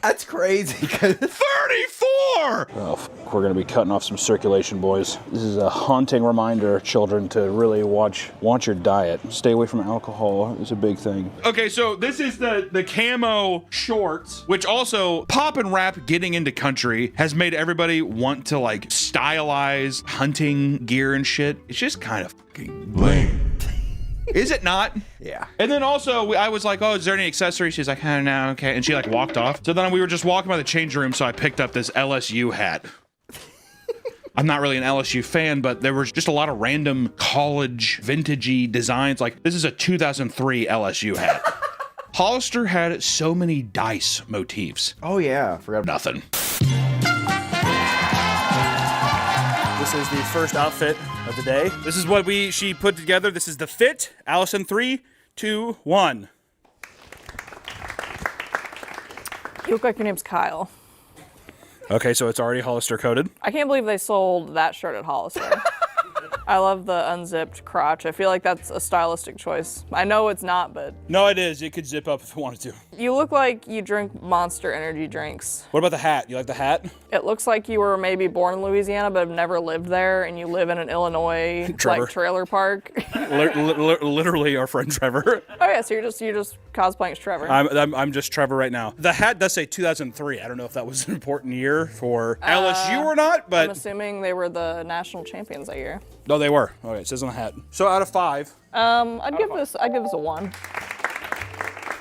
That's crazy. 34! Oh, we're gonna be cutting off some circulation, boys. This is a haunting reminder, children, to really watch your diet. Stay away from alcohol. It's a big thing. Okay, so this is the camo shorts, which also pop and rap getting into country has made everybody want to like stylize hunting gear and shit. It's just kind of fucking lame. Is it not? Yeah. And then also, I was like, oh, is there any accessories? She's like, oh, no, okay. And she like walked off. So then we were just walking by the change room, so I picked up this LSU hat. I'm not really an LSU fan, but there was just a lot of random college vintagey designs. Like, this is a 2003 LSU hat. Hollister had so many dice motifs. Oh, yeah. Forgot about Nothing. This is the first outfit of the day. This is what she put together. This is the fit. Allison, 3, 2, 1. You look like your name's Kyle. Okay, so it's already Hollister coded. I can't believe they sold that shirt at Hollister. I love the unzipped crotch. I feel like that's a stylistic choice. I know it's not, but... No, it is. It could zip up if it wanted to. You look like you drink Monster energy drinks. What about the hat? You like the hat? It looks like you were maybe born in Louisiana but have never lived there, and you live in an Illinois Trevor. like trailer park. Literally our friend Trevor. Oh yeah, so you're just cosplaying as Trevor. I'm just Trevor right now. The hat does say 2003. I don't know if that was an important year for LSU or not, I'm but... assuming they were the national champions that year. No, they were. Okay, it says on the hat. So out of 5. I'd give this a 1.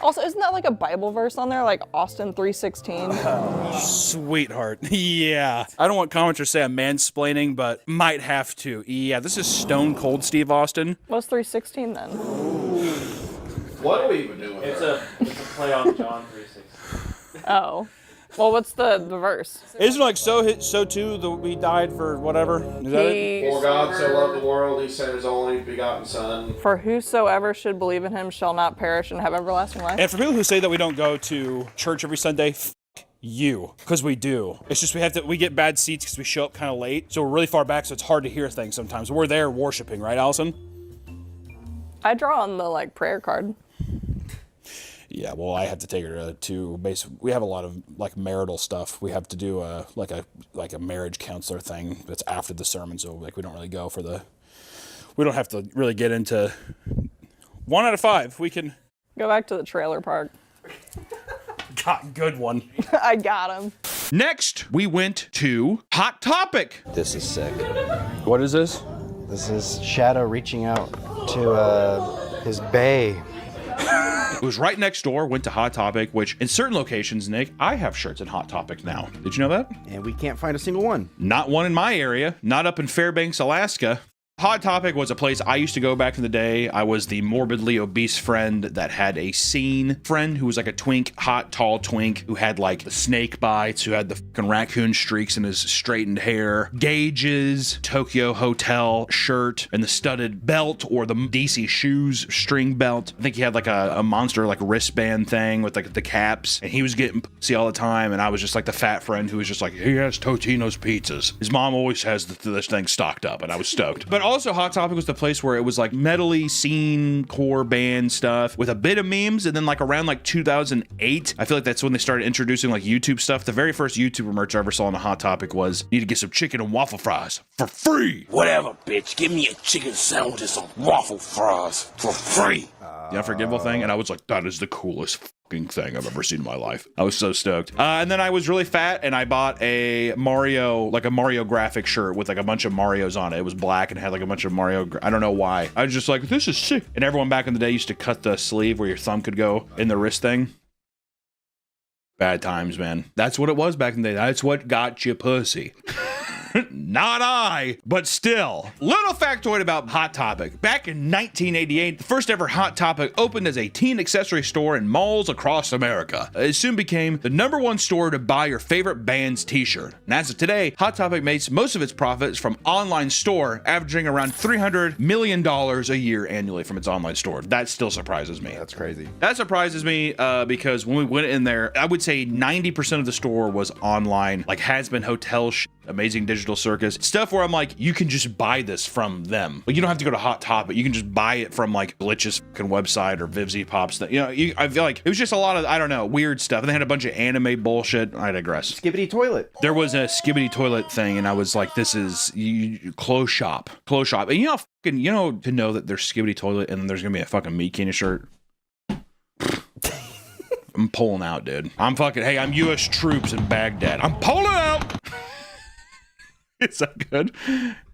Also, isn't that like a Bible verse on there, like Austin 3:16? Sweetheart. Yeah. I don't want commenters to say I'm mansplaining, but might have to. Yeah, this is Stone Cold Steve Austin. What's 3:16 then? What are we even doing? It's a play on John 3:16. Oh. Well, what's the verse? Isn't it like so too that we died for whatever? Is that it? For God so loved the world, he sent his only begotten Son. For whosoever should believe in him shall not perish and have everlasting life. And for people who say that we don't go to church every Sunday, you, because we do. It's just we get bad seats because we show up kind of late, so we're really far back, so it's hard to hear things sometimes. We're there worshiping, right, Allison? I draw on the like prayer card. Yeah, well, I had to take her to we have a lot of like marital stuff. We have to do a marriage counselor thing that's after the sermon, so like we don't really go we don't have to really get into 1 out of 5. We can Go back to the trailer park. good one. I got him. Next, we went to Hot Topic. This is sick. What is this? This is Shadow reaching out to his bae. It was right next door, went to Hot Topic, which in certain locations, Nick, I have shirts at Hot Topic now. Did you know that? And we can't find a single one. Not one in my area, not up in Fairbanks, Alaska. Hot Topic was a place I used to go back in the day. I was the morbidly obese friend that had a scene friend who was like a twink, hot, tall twink, who had like the snake bites, who had the fucking raccoon streaks in his straightened hair, gauges, Tokyo Hotel shirt, and the studded belt or the DC shoes string belt. I think he had like a monster like wristband thing with like the caps, and he was getting pussy all the time, and I was just like the fat friend who was just like, he has Totino's pizzas. His mom always has this thing stocked up, and I was stoked. But also Hot Topic was the place where it was like metally scene core band stuff with a bit of memes, and then like around like 2008, I feel like that's when they started introducing like YouTube stuff. The very first YouTuber merch I ever saw on a Hot Topic was, you need to get some chicken and waffle fries for free. Whatever, bitch. Give me a chicken sandwich and some waffle fries for free. The Unforgivable thing, and I was like, that is the coolest fucking thing I've ever seen in my life. I was so stoked. And then I was really fat, and I bought a Mario graphic shirt with like a bunch of Marios on it. It was black and had like a bunch of Mario. I don't know why. I was just like, this is sick. And everyone back in the day used to cut the sleeve where your thumb could go in the wrist thing. Bad times, man. That's what it was back in the day. That's what got you pussy. Not I, but still. Little factoid about Hot Topic. Back in 1988, the first ever Hot Topic opened as a teen accessory store in malls across America. It soon became the #1 store to buy your favorite band's t-shirt. And as of today, Hot Topic makes most of its profits from online store, averaging around $300 million a year annually from its online store. That still surprises me. That's crazy. That surprises me because when we went in there, I would say 90% of the store was online, like Has-Been Hotel Amazing Digital Circus, stuff where I'm like, you can just buy this from them. Like, you don't have to go to Hot Topic. You can just buy it from like Glitch's fucking website or Vivzy Pops. You know, I feel like it was just a lot of, I don't know, weird stuff. And they had a bunch of anime bullshit. I digress. Skibbity toilet. There was a Skibbity toilet thing, and I was like, this is clothes shop. Clothes shop. And you know how fucking, to know that there's Skibbity toilet and there's gonna be a fucking Meat Keenan shirt. I'm pulling out, dude. I'm U.S. troops in Baghdad. I'm pulling out. Is that good?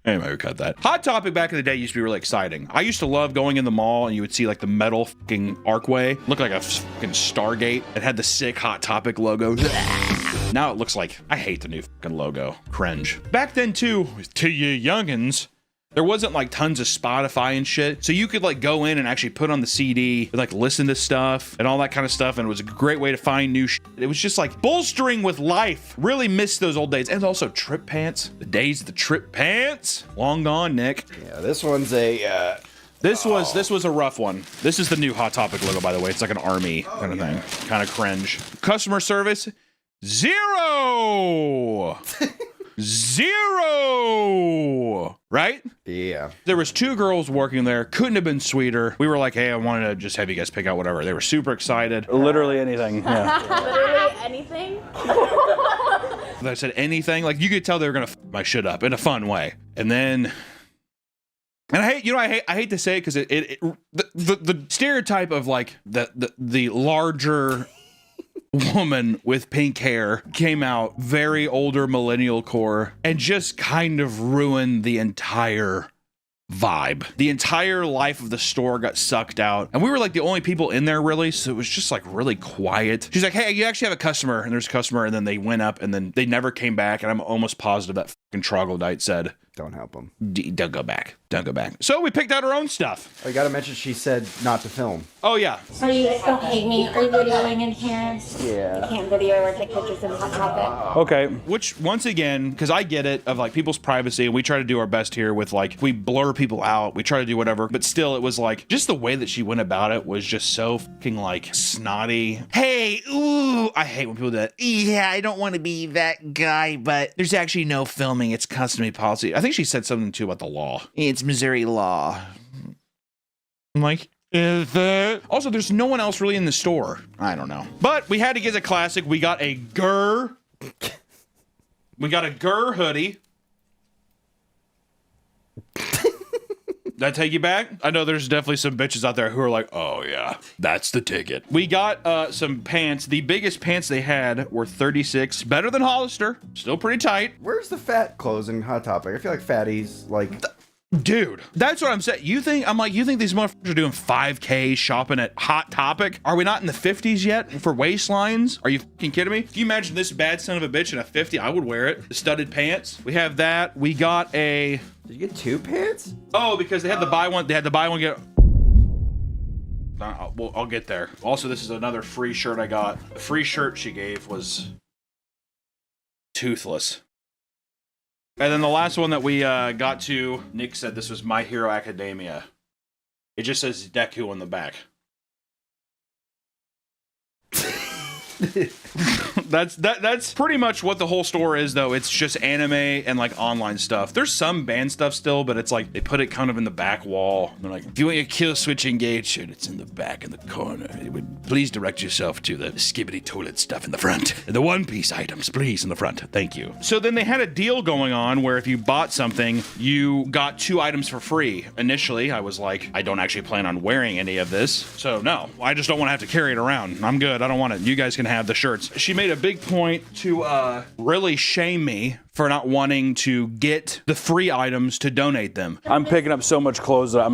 Anyway, we cut that. Hot Topic back in the day used to be really exciting. I used to love going in the mall and you would see like the metal fucking archway. Looked like a fucking Stargate. It had the sick Hot Topic logo. Now it looks like, I hate the new fucking logo. Cringe. Back then too, to you youngins, there wasn't like tons of Spotify and shit. So you could like go in and actually put on the CD and like listen to stuff and all that kind of stuff. And it was a great way to find new shit. It was just like bolstering with life. Really missed those old days. And also Trip Pants. The days of the Trip Pants. Long gone, Nick. Yeah, this one's a... This was a rough one. This is the new Hot Topic logo, by the way. It's like an army kind of thing. Kind of cringe. Customer service, 0. 0. Right? Yeah. There was 2 girls working there. Couldn't have been sweeter. We were like, hey, I wanted to just have you guys pick out whatever. They were super excited. Literally anything. Yeah. Literally anything? I said anything. Like, you could tell they were gonna f my shit up in a fun way. And then, and I hate to say it because the stereotype of like the larger woman with pink hair came out, very older millennial core, and just kind of ruined the entire vibe. The entire life of the store got sucked out, and we were like the only people in there really, so it was just like really quiet. She's like, hey, you actually have a customer, and there's a customer, and then they went up and then they never came back, and I'm almost positive that fucking troglodyte said, Don't help them. Don't go back. Don't go back. So we picked out our own stuff. Oh, you gotta mention she said not to film. Oh, yeah. So you guys don't hate me? Are you videoing in here? Yeah. I can't video or take pictures in Hot Topic. Okay. Which, once again, because I get it, of like people's privacy, and we try to do our best here with like, we blur people out, we try to do whatever, but still, it was like, just the way that she went about it was just so fucking like snotty. Hey, ooh, I hate when people do that. Yeah, I don't want to be that guy, but there's actually no filming. It's customary policy. I think she said something too about the law. It's Missouri law. I'm like, is it? Also, there's no one else really in the store. I don't know. But we had to get a classic. We got a Gurr. We got a Gurr hoodie. That take you back? I know there's definitely some bitches out there who are like, oh yeah, that's the ticket. We got some pants. The biggest pants they had were 36. Better than Hollister. Still pretty tight. Where's the fat clothes in Hot Topic? I feel like fatties, like... Dude, that's what I'm saying. You think these motherfuckers are doing 5K shopping at Hot Topic? Are we not in the 50s yet for waistlines? Are you fucking kidding me? Can you imagine this bad son of a bitch in a 50? I would wear it. The studded pants. We have that. We got a... Did you get 2 pants? Oh, because they had the buy one. They had the buy one get... Well, I'll get there. Also, this is another free shirt I got. The free shirt she gave was toothless. And then the last one that we got to, Nick said this was My Hero Academia. It just says Deku on the back. That's pretty much what the whole store is, though. It's just anime and like online stuff. There's some band stuff still, but it's like they put it kind of in the back wall. They're like, if you want your kill switch engaged, it's in the back in the corner. Please direct yourself to the skibbity toilet stuff in the front. The One Piece items, please, in the front. Thank you. So then they had a deal going on where if you bought something, you got 2 items for free. Initially, I was like, I don't actually plan on wearing any of this. So no, I just don't want to have to carry it around. I'm good. I don't want it. You guys can have the shirts. She made a big point to really shame me for not wanting to get the free items to donate them. I'm picking up so much clothes that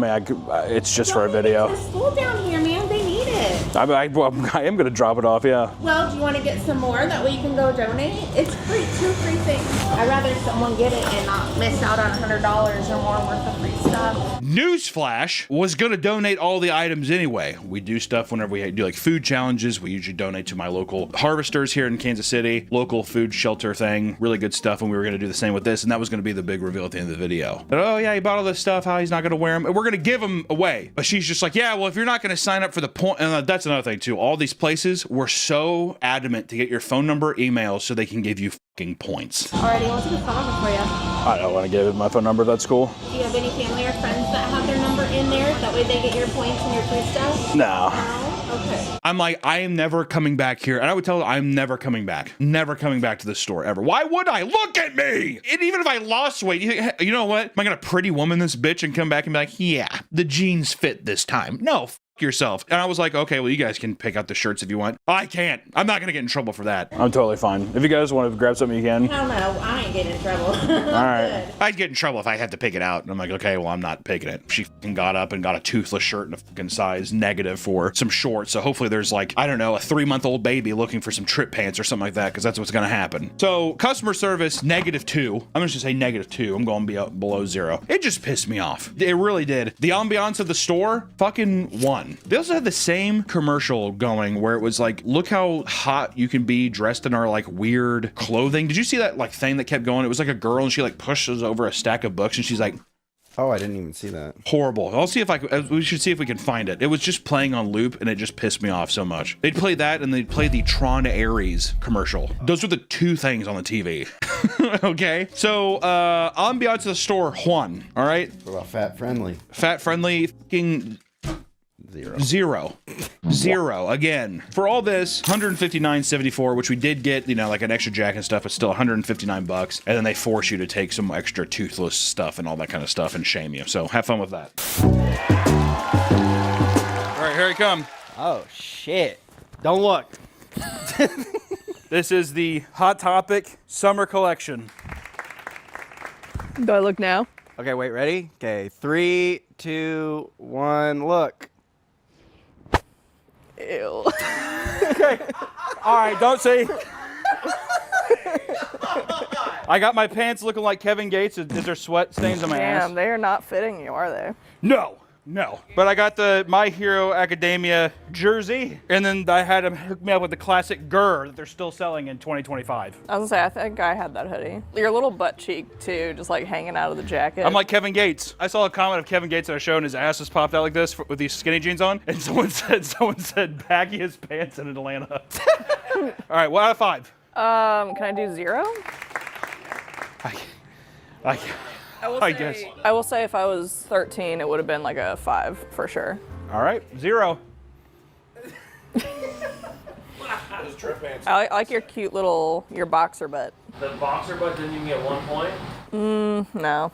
it's just for a video. There's school down here, man. They need it. I am gonna drop it off, yeah. Well, do you want to get some more? That way you can go donate. It's free, 2 free things. I'd rather someone get it and not miss out on $100 or more worth of free stuff. Newsflash, was gonna donate all the items anyway. We do stuff whenever we do like food challenges. We usually donate to my local harvesters here in Kansas City, local food shelter thing. Really good stuff, and we were gonna do the same with this, and that was gonna be the big reveal at the end of the video. But, oh yeah, he bought all this stuff, how he's not gonna wear them, and we're gonna give them away. But she's just like, yeah, well, if you're not gonna sign up for the point, and that's another thing too. All these places were so adamant to get your phone number, email, so they can give you fucking points. Alrighty, what's a good phone number for you? I don't want to give my phone number if that's cool. Do you have any family or friends that have their number in there? That way they get your points and your free stuff? No. Okay. I'm like, I am never coming back here. And I would tell her, I'm never coming back. Never coming back to this store ever. Why would I? Look at me! And even if I lost weight, you know what? Am I gonna pretty woman this bitch and come back and be like, yeah, the jeans fit this time? No, yourself. And I was like, okay, well, you guys can pick out the shirts if you want. I can't. I'm not gonna get in trouble for that. I'm totally fine. If you guys want to grab something, you can. Hell no, I ain't getting in trouble. All right. I'd get in trouble if I had to pick it out. And I'm like, okay, well, I'm not picking it. She fucking got up and got a toothless shirt and a fucking size negative for some shorts. So hopefully there's like, I don't know, a 3-month-old baby looking for some trip pants or something like that, because that's what's gonna happen. So customer service, -2. I'm gonna just say -2. I'm going to be up below 0. It just pissed me off. It really did. The ambiance of the store, fucking 1. They also had the same commercial going where it was like, look how hot you can be dressed in our like weird clothing. Did you see that like thing that kept going? It was like a girl and she like pushes over a stack of books and she's like, oh, I didn't even see that. Horrible. I'll see if we should see if we can find it. It was just playing on loop and it just pissed me off so much. They'd play that and they'd play the Tron Ares commercial. Those were the 2 things on the TV. Okay. So, ambiance of the store, 1. All right. What about fat friendly? Fat friendly, fucking 0. Again, for all this, $159.74, which we did get, you know, like an extra jacket and stuff, but still $159. And then they force you to take some extra toothless stuff and all that kind of stuff and shame you. So have fun with that. All right, here I come. Oh shit! Don't look. This is the Hot Topic Summer Collection. Do I look now? Okay, wait, ready? Okay, 3, 2, 1, look. Ew. Okay. All right, don't say. I got my pants looking like Kevin Gates. Is there sweat stains on my ass? Damn, they are not fitting you, are they? No. But I got the My Hero Academia jersey, and then I had them hook me up with the classic Gurr that they're still selling in 2025. I was gonna say, I think I had that hoodie. Your little butt cheek too, just like hanging out of the jacket. I'm like Kevin Gates. I saw a comment of Kevin Gates at a show, and his ass was popped out like this with these skinny jeans on, and someone said baggiest pants in Atlanta. All right, 1 out of 5. Can I do 0? I guess. I will say if I was 13, it would have been like a 5 for sure. All right, 0. I like your cute little, your boxer butt. The boxer butt didn't even get 1 point? No.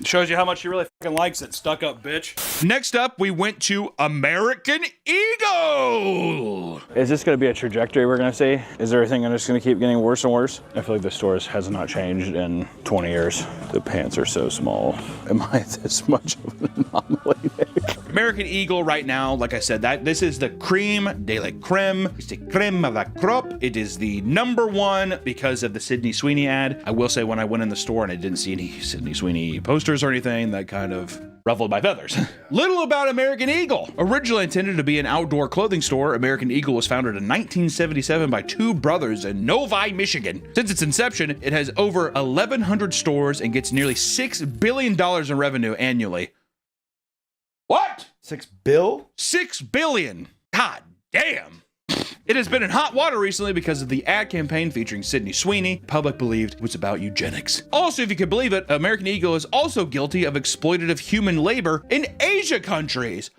Shows you how much she really fucking likes it, stuck up bitch. Next up, we went to American Eagle. Is this going to be a trajectory we're going to see? Is everything just going to keep getting worse and worse? I feel like the store has not changed in 20 years. The pants are so small. Am I this much of an anomaly? American Eagle right now, like I said, this is the creme de la creme. It's the creme de la crop. It is the #1 because of the Sydney Sweeney ad. I will say when I went in the store and I didn't see any Sydney Sweeney posters or anything, that kind of ruffled my feathers. Little about American Eagle. Originally intended to be an outdoor clothing store, American Eagle was founded in 1977 by 2 brothers in Novi, Michigan. Since its inception, it has over 1,100 stores and gets nearly $6 billion in revenue annually. What? $6 billion? $6 billion. God damn. It has been in hot water recently because of the ad campaign featuring Sydney Sweeney. The public believed it was about eugenics. Also, if you can believe it, American Eagle is also guilty of exploitative human labor in Asia countries.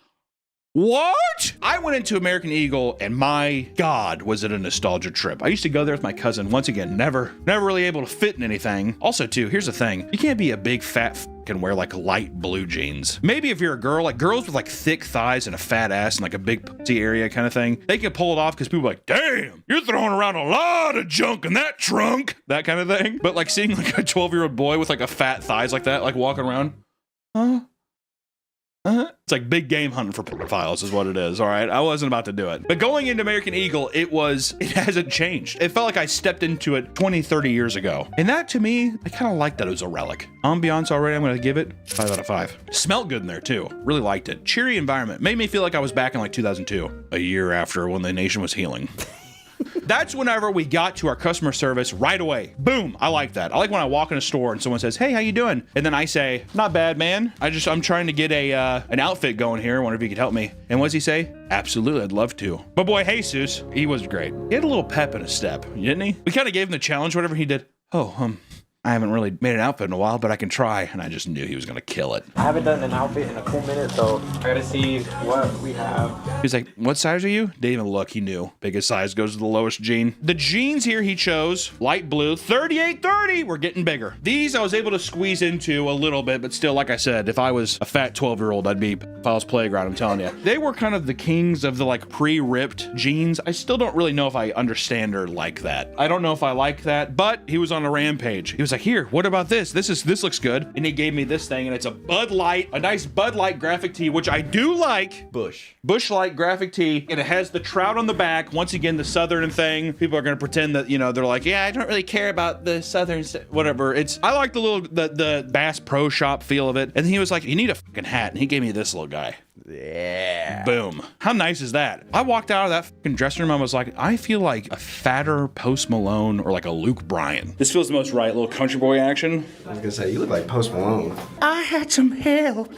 What? I went into American Eagle and my God, was it a nostalgia trip. I used to go there with my cousin. Once again, never really able to fit in anything. Also too, here's the thing. You can't be a big fat can wear like light blue jeans. Maybe if you're a girl, like girls with like thick thighs and a fat ass and like a big pussy area kind of thing, they can pull it off because people are like, damn, you're throwing around a lot of junk in that trunk, that kind of thing. But like seeing like a 12-year-old boy with like a fat thighs like that, like walking around, it's like big game hunting for pedophiles is what it is, all right? I wasn't about to do it. But going into American Eagle, it hasn't changed. It felt like I stepped into it 20, 30 years ago. And that to me, I kind of like that it was a relic. Ambiance already, I'm gonna give it 5 out of 5. Smelled good in there too. Really liked it. Cheery environment. Made me feel like I was back in like 2002, a year after when the nation was healing. That's whenever we got to our customer service right away. Boom, I like that. I like when I walk in a store and someone says, hey, how you doing? And then I say, not bad, man. I'm trying to get an outfit going here. I wonder if you could help me. And what does he say? Absolutely, I'd love to. But boy, Jesus, he was great. He had a little pep in his step, didn't he? We kind of gave him the challenge, whatever he did. I haven't really made an outfit in a while, but I can try. And I just knew he was gonna kill it. I haven't done an outfit in a cool minute, so I gotta see what we have. He's like, what size are you? Didn't even look, he knew. Biggest size goes to the lowest jean. The jeans here he chose, light blue, 3830, we're getting bigger. These I was able to squeeze into a little bit, but still, like I said, if I was a fat 12-year-old, I'd be Files Playground, I'm telling you. They were kind of the kings of the like pre-ripped jeans. I still don't really know if I understand or like that. I don't know if I like that, but he was on a rampage. He was like, here, what about this? This looks good. And he gave me this thing, and it's a Bud Light, a nice Bud Light graphic tee, which I do like. Bush Light graphic tee, and it has the trout on the back. Once again, the Southern thing. People are gonna pretend that, you know, they're like, yeah, I don't really care about the Southern, whatever. I like the Bass Pro Shop feel of it. And then he was like, you need a fucking hat, and he gave me this little guy. Yeah. Boom. How nice is that? I walked out of that fucking dressing room. I was like, I feel like a fatter Post Malone or like a Luke Bryan. This feels the most right. Little country boy action. I was gonna say, you look like Post Malone. I had some help.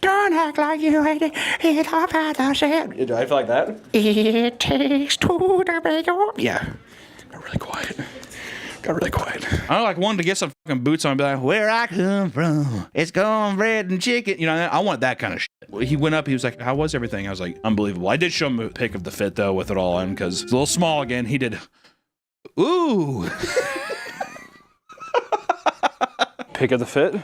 Don't act like you ain't it. Do I feel like that? It takes two to make a... Yeah. Got really quiet. I like wanted to get some fucking boots on and be like, where I come from, it's cornbread and chicken. You know, I want that kind of shit. He went up, he was like, how was everything? I was like, unbelievable. I did show him a pic of the fit though with it all in because it's a little small again. He did, ooh. Pic of the fit?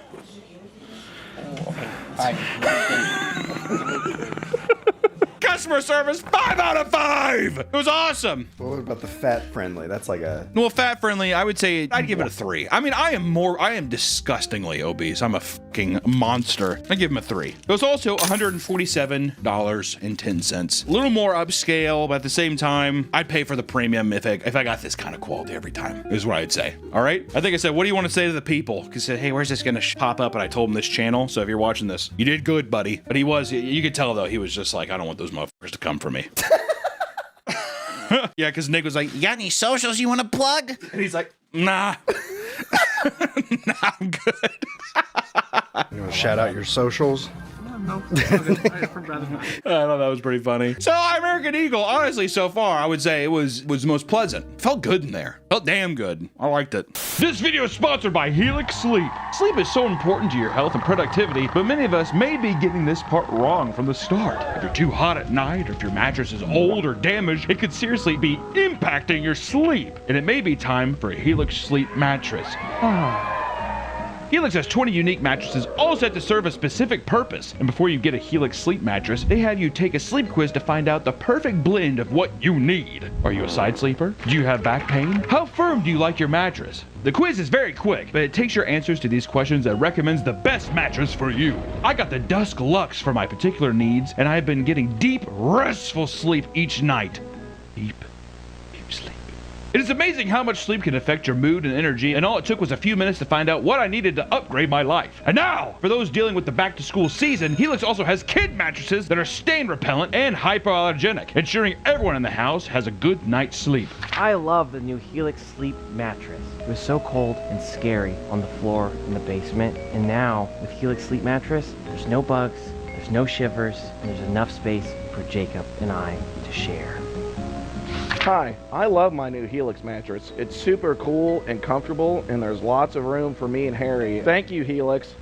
customer service, 5 out of 5. It was awesome. What about the fat friendly? That's like a. Well, fat friendly, I would say I'd give it a 3. I mean, I am disgustingly obese. I'm a fucking monster. I give him a 3. It was also $147.10. A little more upscale, but at the same time, I'd pay for the premium if I got this kind of quality every time, is what I'd say. All right? I think I said, what do you want to say to the people? Because I said, hey, where's this going to pop up? And I told him this channel. So if you're watching this, you did good, buddy. But you could tell, though, he was just like, I don't want those motherfuckers to come for me. Yeah, because Nick was like, you got any socials you want to plug? And he's like, nah. Nah, I'm good. You want to shout out your socials? I thought that was pretty funny. So American Eagle, honestly, so far, I would say it was the most pleasant. Felt good in there. Felt damn good. I liked it. This video is sponsored by Helix Sleep. Sleep is so important to your health and productivity, but many of us may be getting this part wrong from the start. If you're too hot at night, or if your mattress is old or damaged, it could seriously be impacting your sleep. And it may be time for a Helix Sleep mattress. Helix has 20 unique mattresses, all set to serve a specific purpose. And before you get a Helix Sleep mattress, they have you take a sleep quiz to find out the perfect blend of what you need. Are you a side sleeper? Do you have back pain? How firm do you like your mattress? The quiz is very quick, but it takes your answers to these questions that recommends the best mattress for you. I got the Dusk Luxe for my particular needs, and I've been getting deep, restful sleep each night. Deep sleep. It is amazing how much sleep can affect your mood and energy, and all it took was a few minutes to find out what I needed to upgrade my life. And now, for those dealing with the back-to-school season, Helix also has kid mattresses that are stain repellent and hypoallergenic, ensuring everyone in the house has a good night's sleep. I love the new Helix Sleep mattress. It was so cold and scary on the floor in the basement, and now with Helix Sleep mattress, there's no bugs, there's no shivers, and there's enough space for Jacob and I to share. Hi, I love my new Helix mattress. It's super cool and comfortable, and there's lots of room for me and Harry. Thank you, Helix.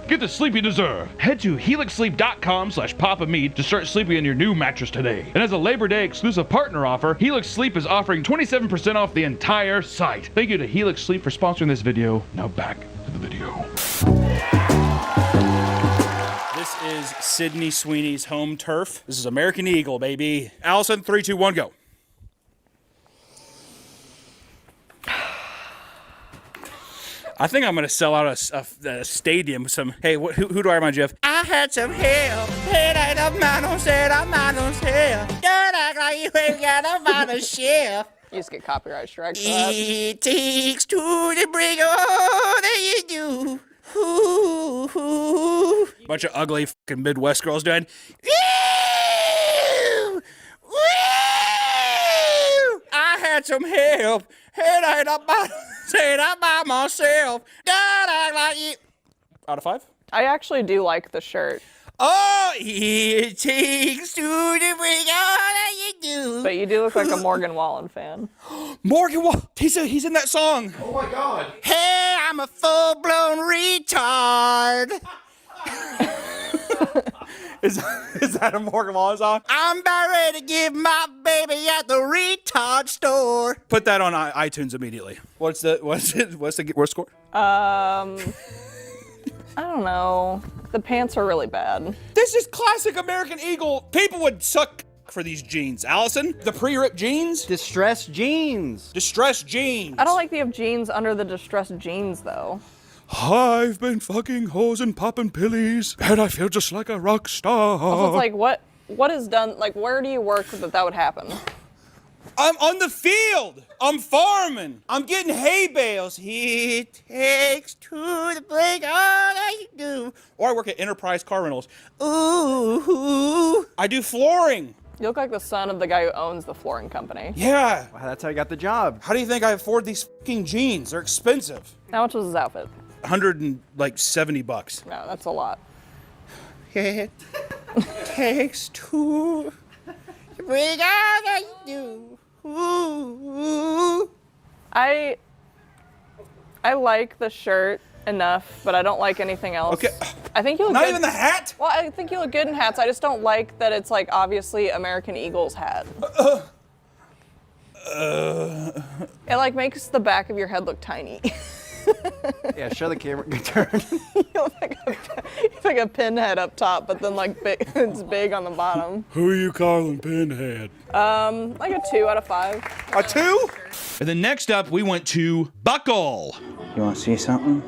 Get the sleep you deserve. Head to helixsleep.com/PapaMeat to start sleeping in your new mattress today. And as a Labor Day exclusive partner offer, Helix Sleep is offering 27% off the entire site. Thank you to Helix Sleep for sponsoring this video. Now back to the video. This is Sydney Sweeney's home turf. This is American Eagle, baby. Allison, 3, 2, 1, go. I think I'm gonna sell out a stadium with some. Hey, who do I remind you of? I had some help. It ain't a man who said I'm not on sale. Don't act like you ain't got a man on shelf. You just get copyright strikes for that. It takes two to bring all that you do. Ooh, ooh. Bunch of ugly fucking Midwest girls doing. Woo! Woo! I had some help. It ain't a man who said I'm by myself. Don't act like you. Out of 5? I actually do like the shirt. Oh, it takes two to bring all that you do. But you do look like a Morgan Wallen fan. Morgan Wallen, he's in that song. Oh my God. Hey, I'm a full-blown retard. Is that a Morgan Wallen song? I'm about ready to give my baby at the retard store. Put that on iTunes immediately. What's the worst score? I don't know. The pants are really bad. This is classic American Eagle. People would suck for these jeans. Allison, the pre-ripped jeans? Distressed jeans. Distressed jeans. I don't like the have jeans under the distressed jeans, though. I've been fucking hoes and popping pillies, and I feel just like a rock star. Also, it's like, what is done? Like, where do you work that would happen? I'm on the field. I'm farming. I'm getting hay bales. It takes two to break all that you do. Or I work at Enterprise Car Rentals. Ooh. I do flooring. You look like the son of the guy who owns the flooring company. Yeah. Wow, that's how I got the job. How do you think I afford these fucking jeans? They're expensive. How much was his outfit? $170. No, that's a lot. It takes two to break all that you do. Ooh. I like the shirt enough, but I don't like anything else. Okay. I think you look Not good. even the hat? Well, I think you look good in hats. I just don't like that it's like obviously American Eagle's hat. It like makes the back of your head look tiny. Yeah, show the camera. Turn. It's like a pinhead up top, but then like it's big on the bottom. Who are you calling Pinhead? Like a 2 out of 5. A 2? And then next up, we went to Buckle. You want to see something?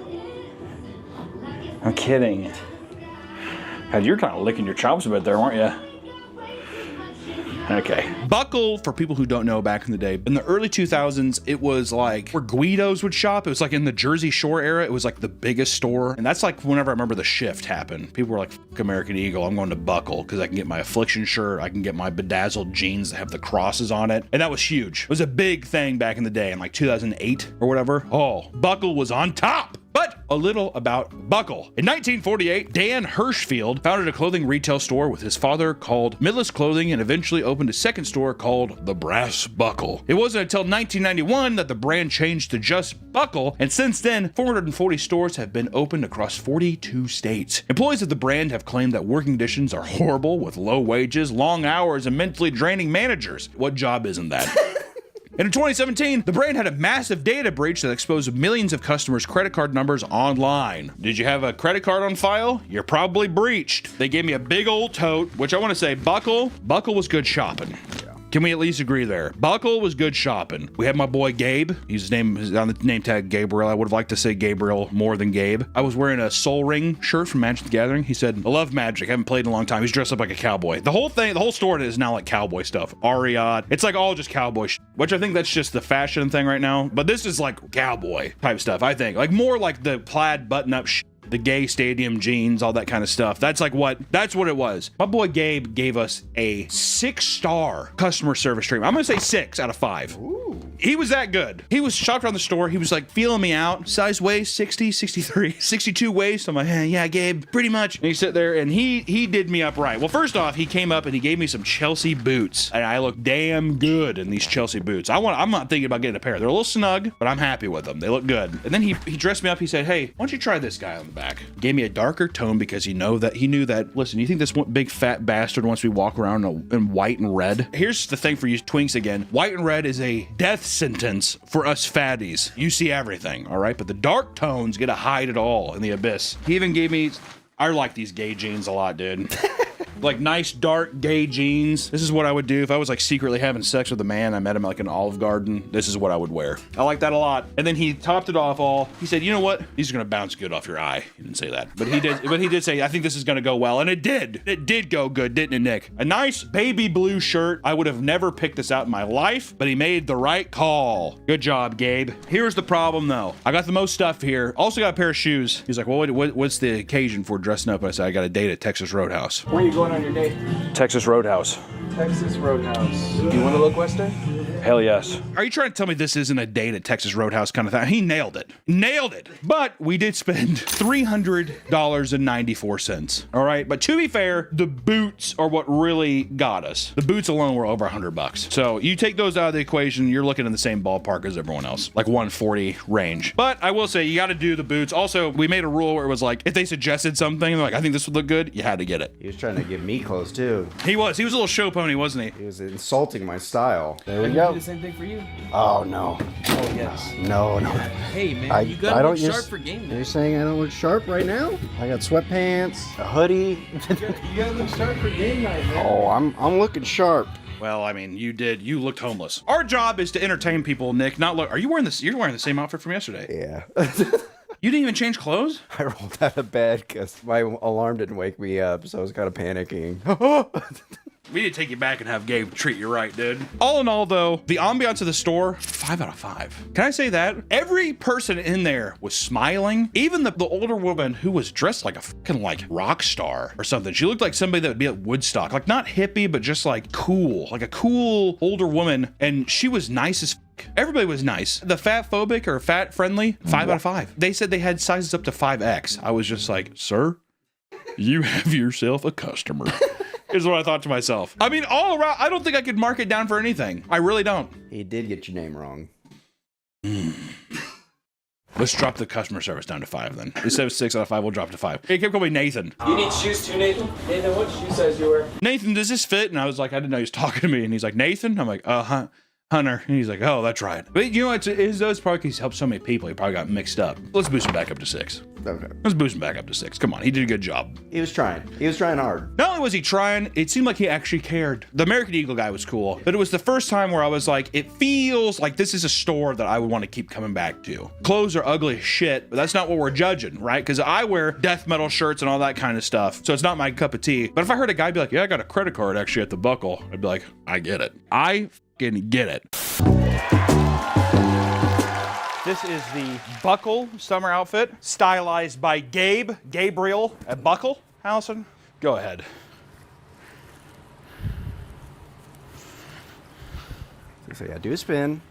I'm kidding. God, you're kind of licking your chops a bit there, weren't you? Okay. Buckle, for people who don't know, back in the day, in the early 2000s, it was like where Guidos would shop. It was like in the Jersey Shore era. It was like the biggest store. And that's like whenever I remember the shift happened. People were like, fuck American Eagle, I'm going to Buckle because I can get my Affliction shirt. I can get my bedazzled jeans that have the crosses on it. And that was huge. It was a big thing back in the day in like 2008 or whatever. Oh, Buckle was on top. But a little about Buckle. In 1948, Dan Hirschfield founded a clothing retail store with his father called Millis Clothing and eventually opened a second store called the Brass Buckle. It wasn't until 1991 that the brand changed to just Buckle, and since then, 440 stores have been opened across 42 states. Employees of the brand have claimed that working conditions are horrible with low wages, long hours, and mentally draining managers. What job isn't that? And in 2017, the brand had a massive data breach that exposed millions of customers' credit card numbers online. Did you have a credit card on file? You're probably breached. They gave me a big old tote, which I want to say, Buckle was good shopping. Can we at least agree there? Buckle was good shopping. We had my boy Gabe. His name is on the name tag Gabriel. I would have liked to say Gabriel more than Gabe. I was wearing a Soul Ring shirt from Magic the Gathering. He said, I love Magic. I haven't played in a long time. He's dressed up like a cowboy. The whole store is now like cowboy stuff. Ariat. It's like all just cowboy shit, which I think that's just the fashion thing right now. But this is like cowboy type stuff, I think. Like more like the plaid button-up shit. The gay stadium jeans, all that kind of stuff. That's what it was. My boy Gabe gave us a 6-star customer service treatment. I'm gonna say 6 out of 5. Ooh. He was that good. He was shopped around the store. He was like feeling me out. Size waist, 60, 63, 62 waist. I'm like, hey, yeah, Gabe, pretty much. And he sat there and he did me up right. Well, first off, he came up and he gave me some Chelsea boots. And I look damn good in these Chelsea boots. I'm not thinking about getting a pair. They're a little snug, but I'm happy with them. They look good. And then he dressed me up. He said, hey, why don't you try this guy on the back? Gave me a darker tone because he knew that, listen, you think this big fat bastard wants me to walk around in white and red? Here's the thing for you twinks again. White and red is a death sentence for us fatties. You see everything, all right? But the dark tones get to hide it all in the abyss. He even gave me, I like these gay jeans a lot, dude. Like nice dark gay jeans. This is what I would do if I was like secretly having sex with a man. I met him at like an Olive Garden. This is what I would wear. I like that a lot. And then he topped it off all. He said, you know what? These are gonna bounce good off your eye. He didn't say that, but he did. But he did say, I think this is gonna go well, and it did. It did go good, didn't it, Nick? A nice baby blue shirt. I would have never picked this out in my life, but he made the right call. Good job, Gabe. Here's the problem though. I got the most stuff here. Also got a pair of shoes. He's like, well, what's the occasion for dressing up? And I said, I got a date at Texas Roadhouse. Where are you going on your date? Texas Roadhouse. Texas Roadhouse. Do you want to look Western? Hell yes. Are you trying to tell me this isn't a date at Texas Roadhouse kind of thing? He nailed it. Nailed it. But we did spend $300.94. All right. But to be fair, the boots are what really got us. The boots alone were over $100. So you take those out of the equation, you're looking in the same ballpark as everyone else, like 140 range. But I will say you got to do the boots. Also, we made a rule where it was like, if they suggested something, they're like, I think this would look good, you had to get it. He was trying to give me clothes too. He was a little show pony, wasn't he? He was insulting my style. There we go. Do the same thing for you? Oh no. Oh yes. No. Hey man, you gotta look sharp for game day. You're saying I don't look sharp right now? I got sweatpants, a hoodie. You gotta look sharp for game night, man. Oh, I'm looking sharp. Well, I mean, you looked homeless. Our job is to entertain people, Nick, not look. Are you wearing this? You're wearing the same outfit from yesterday. Yeah. You didn't even change clothes? I rolled out of bed because my alarm didn't wake me up, so I was kind of panicking. We need to take you back and have Gabe treat you right, dude. All in all, though, the ambiance of the store, 5 out of 5. Can I say that? Every person in there was smiling. Even the older woman who was dressed like a fucking like rock star or something. She looked like somebody that would be at Woodstock. Like not hippie, but just like cool. Like a cool older woman. And she was nice as fuck. Everybody was nice. The fat phobic or fat friendly, 5 out of 5. They said they had sizes up to 5X. I was just like, sir, you have yourself a customer. Is what I thought to myself. I mean, all around, I don't think I could mark it down for anything. I really don't. He did get your name wrong. Let's drop the customer service down to 5 then. Instead of 6 out of 5, we'll drop to 5. He kept calling me Nathan. You need shoes too, Nathan? Nathan, what shoe size do you wear? Nathan, does this fit? And I was like, I didn't know he was talking to me. And he's like, Nathan? I'm like, uh-huh. Hunter. And he's like, oh, that's right. But you know, it's those probably he's helped so many people. He probably got mixed up. Let's boost him back up to 6. Okay. Let's boost him back up to 6. Come on, he did a good job. He was trying. He was trying hard. Not only was he trying, it seemed like he actually cared. The American Eagle guy was cool, but it was the first time where I was like, it feels like this is a store that I would want to keep coming back to. Clothes are ugly as shit, but that's not what we're judging, right? Because I wear death metal shirts and all that kind of stuff, so it's not my cup of tea. But if I heard a guy be like, yeah, I got a credit card actually at the Buckle, I'd be like, I get it. I fucking get it. This is the Buckle summer outfit, stylized by Gabriel at Buckle. Allison, go ahead. So yeah, do a spin.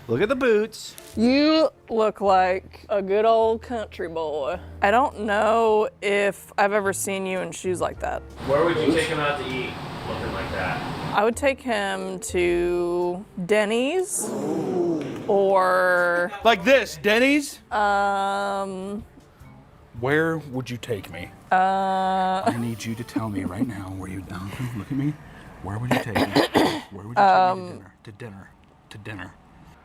Look at the boots. You look like a good old country boy. I don't know if I've ever seen you in shoes like that. Where would you take him out to eat looking like that? I would take him to Denny's or like this, Denny's? Where would you take me? I need you to tell me right now where you look at me. Where would you take me? Where would you take me to dinner?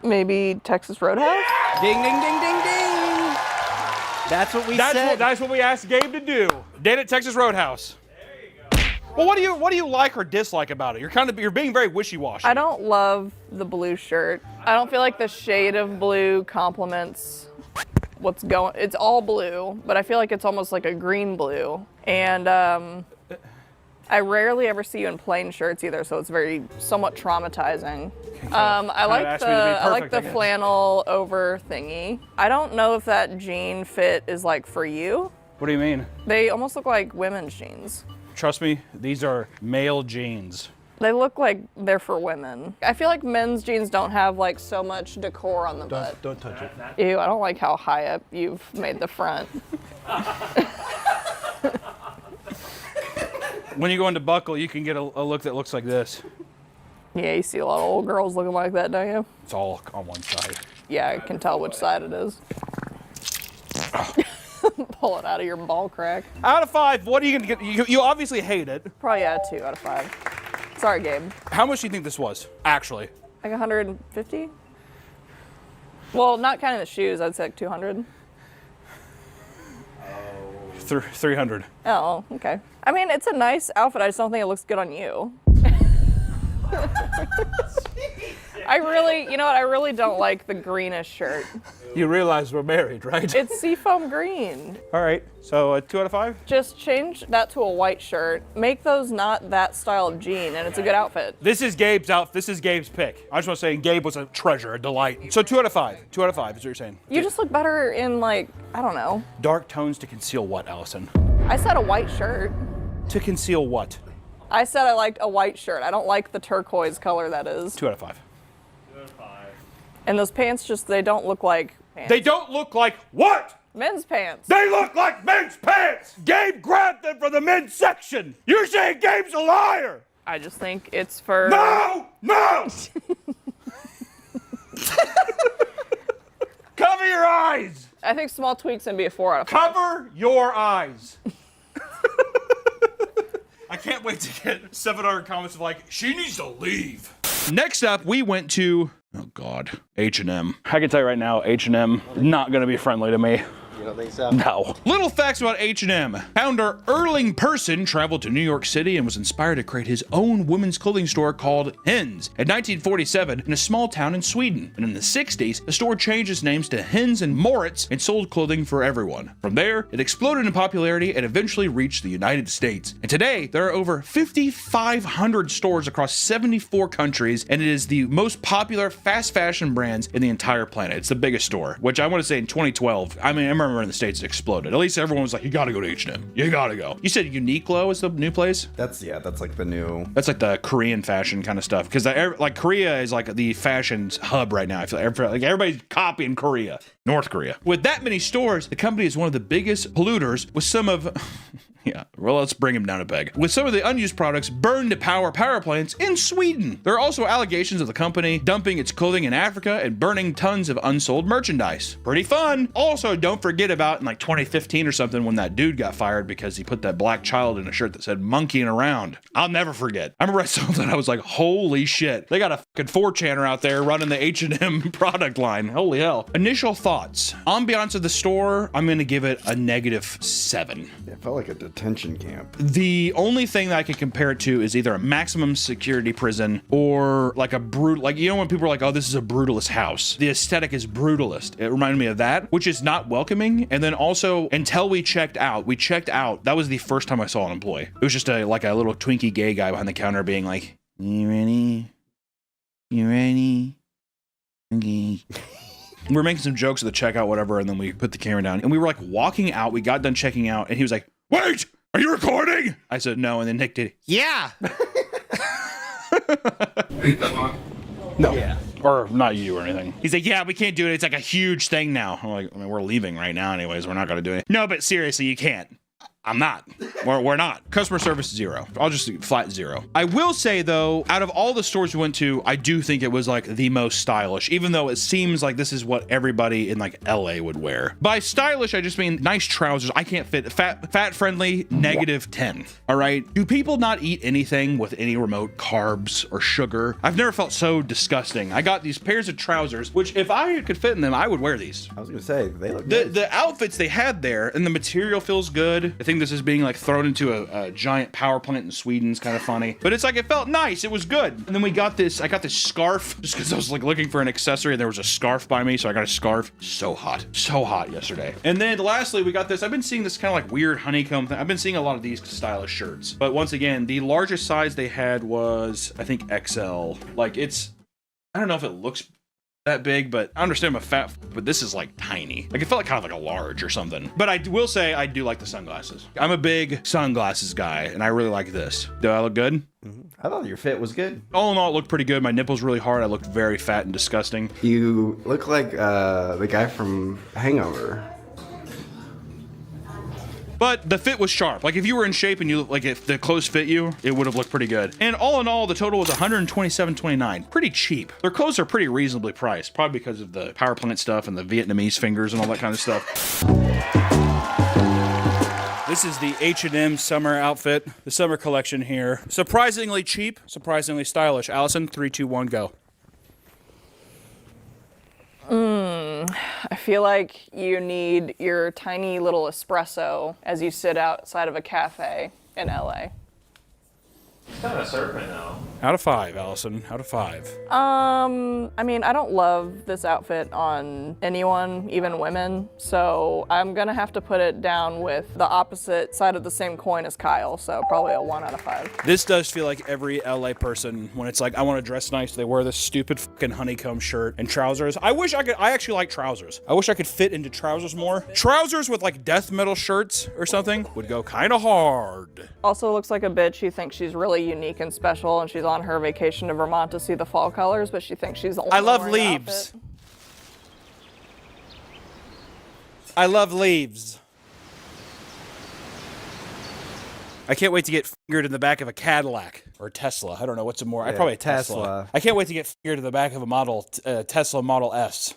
Maybe Texas Roadhouse? Ding, ding, ding, ding, ding. That's what we said. That's what we asked Gabe to do. Date at Texas Roadhouse. Well, what do you like or dislike about it? You're being very wishy-washy. I don't love the blue shirt. I don't feel like the shade of blue complements what's going. It's all blue, but I feel like it's almost like a green blue. And I rarely ever see you in plain shirts either, so it's very somewhat traumatizing. I like the flannel over thingy. I don't know if that jean fit is like for you. What do you mean? They almost look like women's jeans. Trust me, these are male jeans. They look like they're for women. I feel like men's jeans don't have like so much decor on the butt. Don't touch it. Ew, I don't like how high up you've made the front. When you go into Buckle, you can get a look that looks like this. Yeah, you see a lot of old girls looking like that, don't you? It's all on one side. Yeah, I can tell which side it is. Pull it out of your ball crack. Out of 5, what are you gonna get? You obviously hate it. Probably a 2 out of 5. Sorry, Gabe. How much do you think this was, actually? Like 150? Well, not counting the shoes, I'd say like 200. 300. Oh, okay. I mean, it's a nice outfit. I just don't think it looks good on you. I really don't like the greenish shirt. You realize we're married, right? It's seafoam green. All right, so a 2 out of 5? Just change that to a white shirt. Make those not that style of jean, and it's a good outfit. This is Gabe's outfit. This is Gabe's pick. I just want to say Gabe was a treasure, a delight. So 2 out of 5. 2 out of 5 is what you're saying. You just look better in like, I don't know. Dark tones to conceal what, Allison? I said a white shirt. To conceal what? I said I liked a white shirt. I don't like the turquoise color that is. 2 out of 5. And those pants they don't look like pants. They don't look like what? Men's pants. They look like men's pants! Gabe grabbed them from the men's section! You're saying Gabe's a liar! I just think it's for... No! Cover your eyes! I think small tweaks and be a 4 out of 5. Cover your eyes! I can't wait to get 700 comments of like, she needs to leave. Next up, we went to, oh God, H&M. I can tell you right now, H&M not gonna be friendly to me. You don't think so? No. Little facts about H&M. Founder Erling Persson traveled to New York City and was inspired to create his own women's clothing store called Hens in 1947 in a small town in Sweden. And in the 60s, the store changed its names to Hens and Moritz and sold clothing for everyone. From there, it exploded in popularity and eventually reached the United States. And today, there are over 5,500 stores across 74 countries, and it is the most popular fast fashion brands in the entire planet. It's the biggest store, which I want to say in 2012, I remember in the States it exploded. At least everyone was like, you gotta go to H&M. You gotta go. You said Uniqlo is the new place? That's like the new... That's like the Korean fashion kind of stuff. Because like Korea is like the fashion hub right now. I feel like everybody's copying Korea. North Korea. With that many stores, the company is one of the biggest polluters with some of... Yeah, well, let's bring him down a peg. With some of the unused products burned to power plants in Sweden. There are also allegations of the company dumping its clothing in Africa and burning tons of unsold merchandise. Pretty fun. Also, don't forget about in like 2015 or something when that dude got fired because he put that black child in a shirt that said monkeying around. I'll never forget. I remember I saw that, I was like, holy shit. They got a fucking 4chaner out there running the H&M product line. Holy hell. Initial thoughts. Ambiance of the store, I'm gonna give it a -7. It felt like a detention camp. The only thing that I could compare it to is either a maximum security prison or like a brutal, like, you know, when people are like, oh, this is a brutalist house. The aesthetic is brutalist. It reminded me of that, which is not welcoming. And then also, until we checked out, that was the first time I saw an employee. It was just like a little twinkie gay guy behind the counter being like, you ready? You ready? Okay. We were making some jokes at the checkout, whatever, and then we put the camera down. And we were like walking out. We got done checking out, and he was like, wait, are you recording? I said no, and then Nick did, yeah. No. Yeah. Or not you or anything. He's like, yeah, we can't do it. It's like a huge thing now. I'm like, I mean, we're leaving right now anyways. We're not going to do it. No, but seriously, you can't. I'm not. We're not. Customer service 0. I'll just flat 0. I will say though, out of all the stores we went to, I do think it was like the most stylish, even though it seems like this is what everybody in like LA would wear. By stylish, I just mean nice trousers. I can't fit. Fat friendly, -10. All right. Do people not eat anything with any remote carbs or sugar? I've never felt so disgusting. I got these pairs of trousers, which if I could fit in them, I would wear these. I was gonna say, they look the nice. The outfits they had there, and the material feels good. I think this is being like thrown into a giant power plant in Sweden is kind of funny, but it's like it felt nice. It was good. And then we got this. I got this scarf just because I was like looking for an accessory, and there was a scarf by me, so I got a scarf. So hot yesterday. And then lastly, we got this. I've been seeing this kind of like weird honeycomb thing. I've been seeing a lot of these stylish shirts, but once again, the largest size they had was I think XL. Like it's, I don't know if it looks that big, but I understand I'm a fat, but this is like tiny. Like it felt like kind of like a large or something. But I will say I do like the sunglasses. I'm a big sunglasses guy, and I really like this. Do I look good? I thought your fit was good. All in all, it looked pretty good. My nipples really hard. I looked very fat and disgusting. You look like the guy from Hangover. But the fit was sharp. Like if you were in shape and you like if the clothes fit you, it would have looked pretty good. And all in all, the total was $127.29. Pretty cheap. Their clothes are pretty reasonably priced, probably because of the power plant stuff and the Vietnamese fingers and all that kind of stuff. This is the H&M summer outfit, the summer collection here. Surprisingly cheap, surprisingly stylish. Allison, 3, 2, 1, go. I feel like you need your tiny little espresso as you sit outside of a cafe in LA. It's kind of surfing though. Out of 5, Allison. Out of 5. I mean, I don't love this outfit on anyone, even women, so I'm gonna have to put it down with the opposite side of the same coin as Kyle, so probably a 1 out of 5. This does feel like every LA person, when it's like, I want to dress nice, they wear this stupid fucking honeycomb shirt and trousers. I actually like trousers. I wish I could fit into trousers more. Trousers with like death metal shirts or something would go kind of hard. Also looks like a bitch. She thinks she's really unique and special, and she's on her vacation to Vermont to see the fall colors, but she thinks she's the only I love one wearing the leaves. outfit. I love leaves. I can't wait to get fingered in the back of a Cadillac or Tesla. I don't know what's more. I probably a Tesla. I can't wait to get fingered in the back of a Tesla Model S.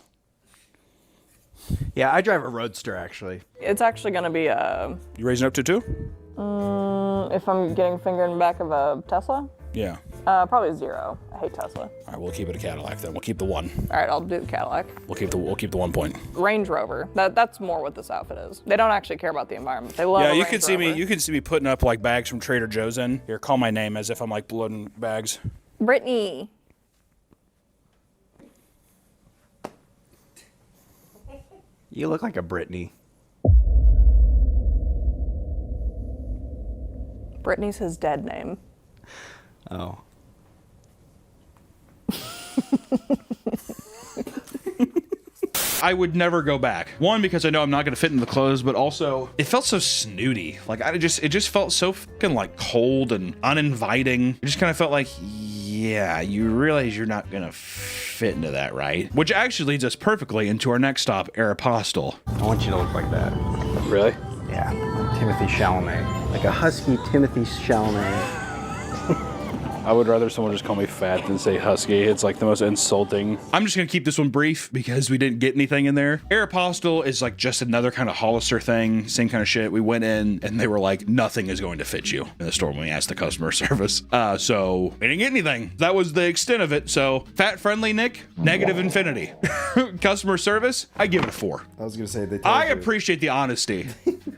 Yeah, I drive a Roadster actually. It's actually gonna be a. You raising up to 2? If I'm getting fingered in the back of a Tesla? Yeah. Probably 0. I hate Tesla. All right, we'll keep it a Cadillac then. We'll keep the 1. All right, I'll do the Cadillac. We'll keep the 1 point. Range Rover. That's more what this outfit is. They don't actually care about the environment. They love. Yeah, a you Range can see Rover. me. You can see me putting up like bags from Trader Joe's in. Here, call my name as if I'm like loading bags. Brittany. You look like a Brittany. Brittany's his dead name. Oh. I would never go back. 1, because I know I'm not gonna fit in the clothes, but also it felt so snooty. Like it just felt so fucking like cold and uninviting. It just kind of felt like, yeah, you realize you're not gonna fit into that, right? Which actually leads us perfectly into our next stop, Aeropostale. I want you to look like that. Really? Yeah, Timothy Chalamet. Like a husky Timothy Chalamet. I would rather someone just call me fat than say husky. It's like the most insulting. I'm just gonna keep this one brief because we didn't get anything in there. Aeropostale is like just another kind of Hollister thing, same kind of shit. We went in and they were like, nothing is going to fit you in the store when we asked the customer service. So we didn't get anything. That was the extent of it. So fat friendly Nick, negative infinity. Customer service, I give it a 4. I was gonna say they. I appreciate the honesty.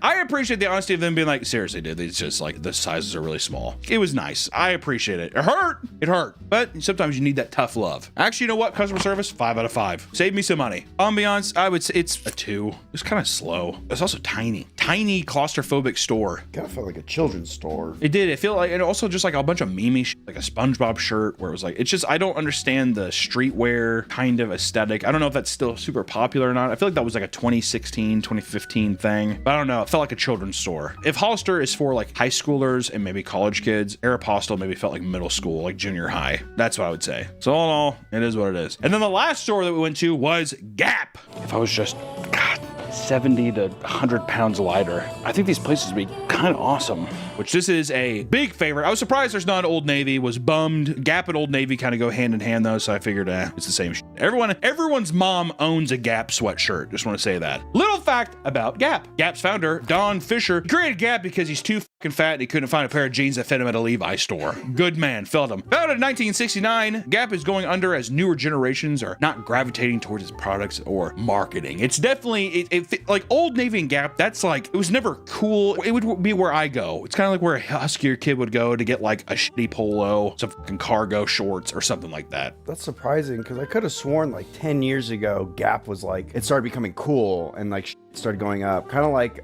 I appreciate the honesty of them being like, seriously, dude, it's just like the sizes are really small. It was nice. I appreciate it. It hurt. It hurt. But sometimes you need that tough love. Actually, you know what? Customer service, 5 out of 5. Save me some money. Ambiance, I would say it's a 2. It's kind of slow. It's also tiny. Tiny claustrophobic store. Kind of felt like a children's store. It did. It felt like, and also just like a bunch of meme shit, like a SpongeBob shirt where it was like, it's just, I don't understand the streetwear kind of aesthetic. I don't know if that's still super popular or not. I feel like that was like a 2016, 2015 thing. But I don't know. It felt like a children's store. If Hollister is for like high schoolers and maybe college kids, Aeropostale maybe felt like middle school, like junior high. That's what I would say. So all in all, it is what it is. And then the last store that we went to was Gap. If I was just, God, 70 to 100 pounds lighter, I think these places would be kind of awesome. Which this is a big favorite. I was surprised there's not Old Navy. Was bummed. Gap and Old Navy kind of go hand in hand though, so I figured it's the same shit. Everyone's mom owns a Gap sweatshirt. Just want to say that. Little fact about Gap. Gap's founder, Don Fisher, created Gap because he's too fucking fat and he couldn't find a pair of jeans that fit him at a Levi's store. Good man, felt him. Founded in 1969, Gap is going under as newer generations are not gravitating towards its products or marketing. It's definitely, like Old Navy and Gap, that's like, it was never cool. It would be where I go. It's kind of like where a huskier kid would go to get like a shitty polo, some fucking cargo shorts or something like that. That's surprising because I could have sworn like 10 years ago, Gap was like, it started becoming cool and like started going up. Kind of like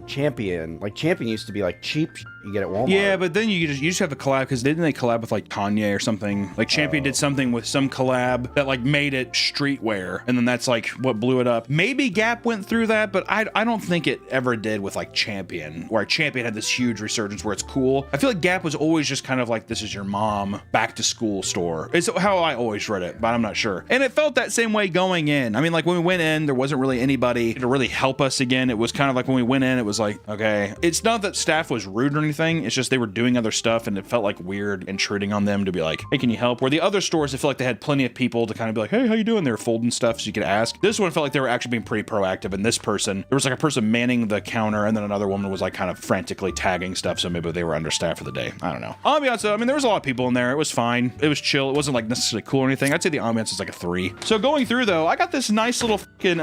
Champion. Like Champion used to be like cheap you get at Walmart. Yeah, but then you just have to collab because didn't they collab with like Kanye or something? Like Champion did something with some collab that like made it streetwear, and then that's like what blew it up. Maybe Gap went through that, but I don't think it ever did with like Champion, where Champion had this huge resurgence where it's cool. I feel like Gap was always just kind of like, this is your mom back to school store. It's how I always read it, but I'm not sure. And it felt that same way going in. I mean, like when we went in, there wasn't really anybody to really help us again. It was kind of like when we went in, it was like, okay, it's not that staff was rude or anything. It's just they were doing other stuff and it felt like weird intruding on them to be like, hey, can you help? Where the other stores, I feel like they had plenty of people to kind of be like, hey, how you doing? They were folding stuff so you could ask. This one felt like they were actually being pretty proactive. And this person, there was like a person manning the counter and then another woman was like kind of frantically tagging stuff. So maybe they were understaffed for the day. I don't know. Ambiance, I mean, there was a lot of people in there. It was fine. It was chill. It wasn't like necessarily cool or anything. I'd say the ambiance is like a 3. So going through though, I got this nice little fucking,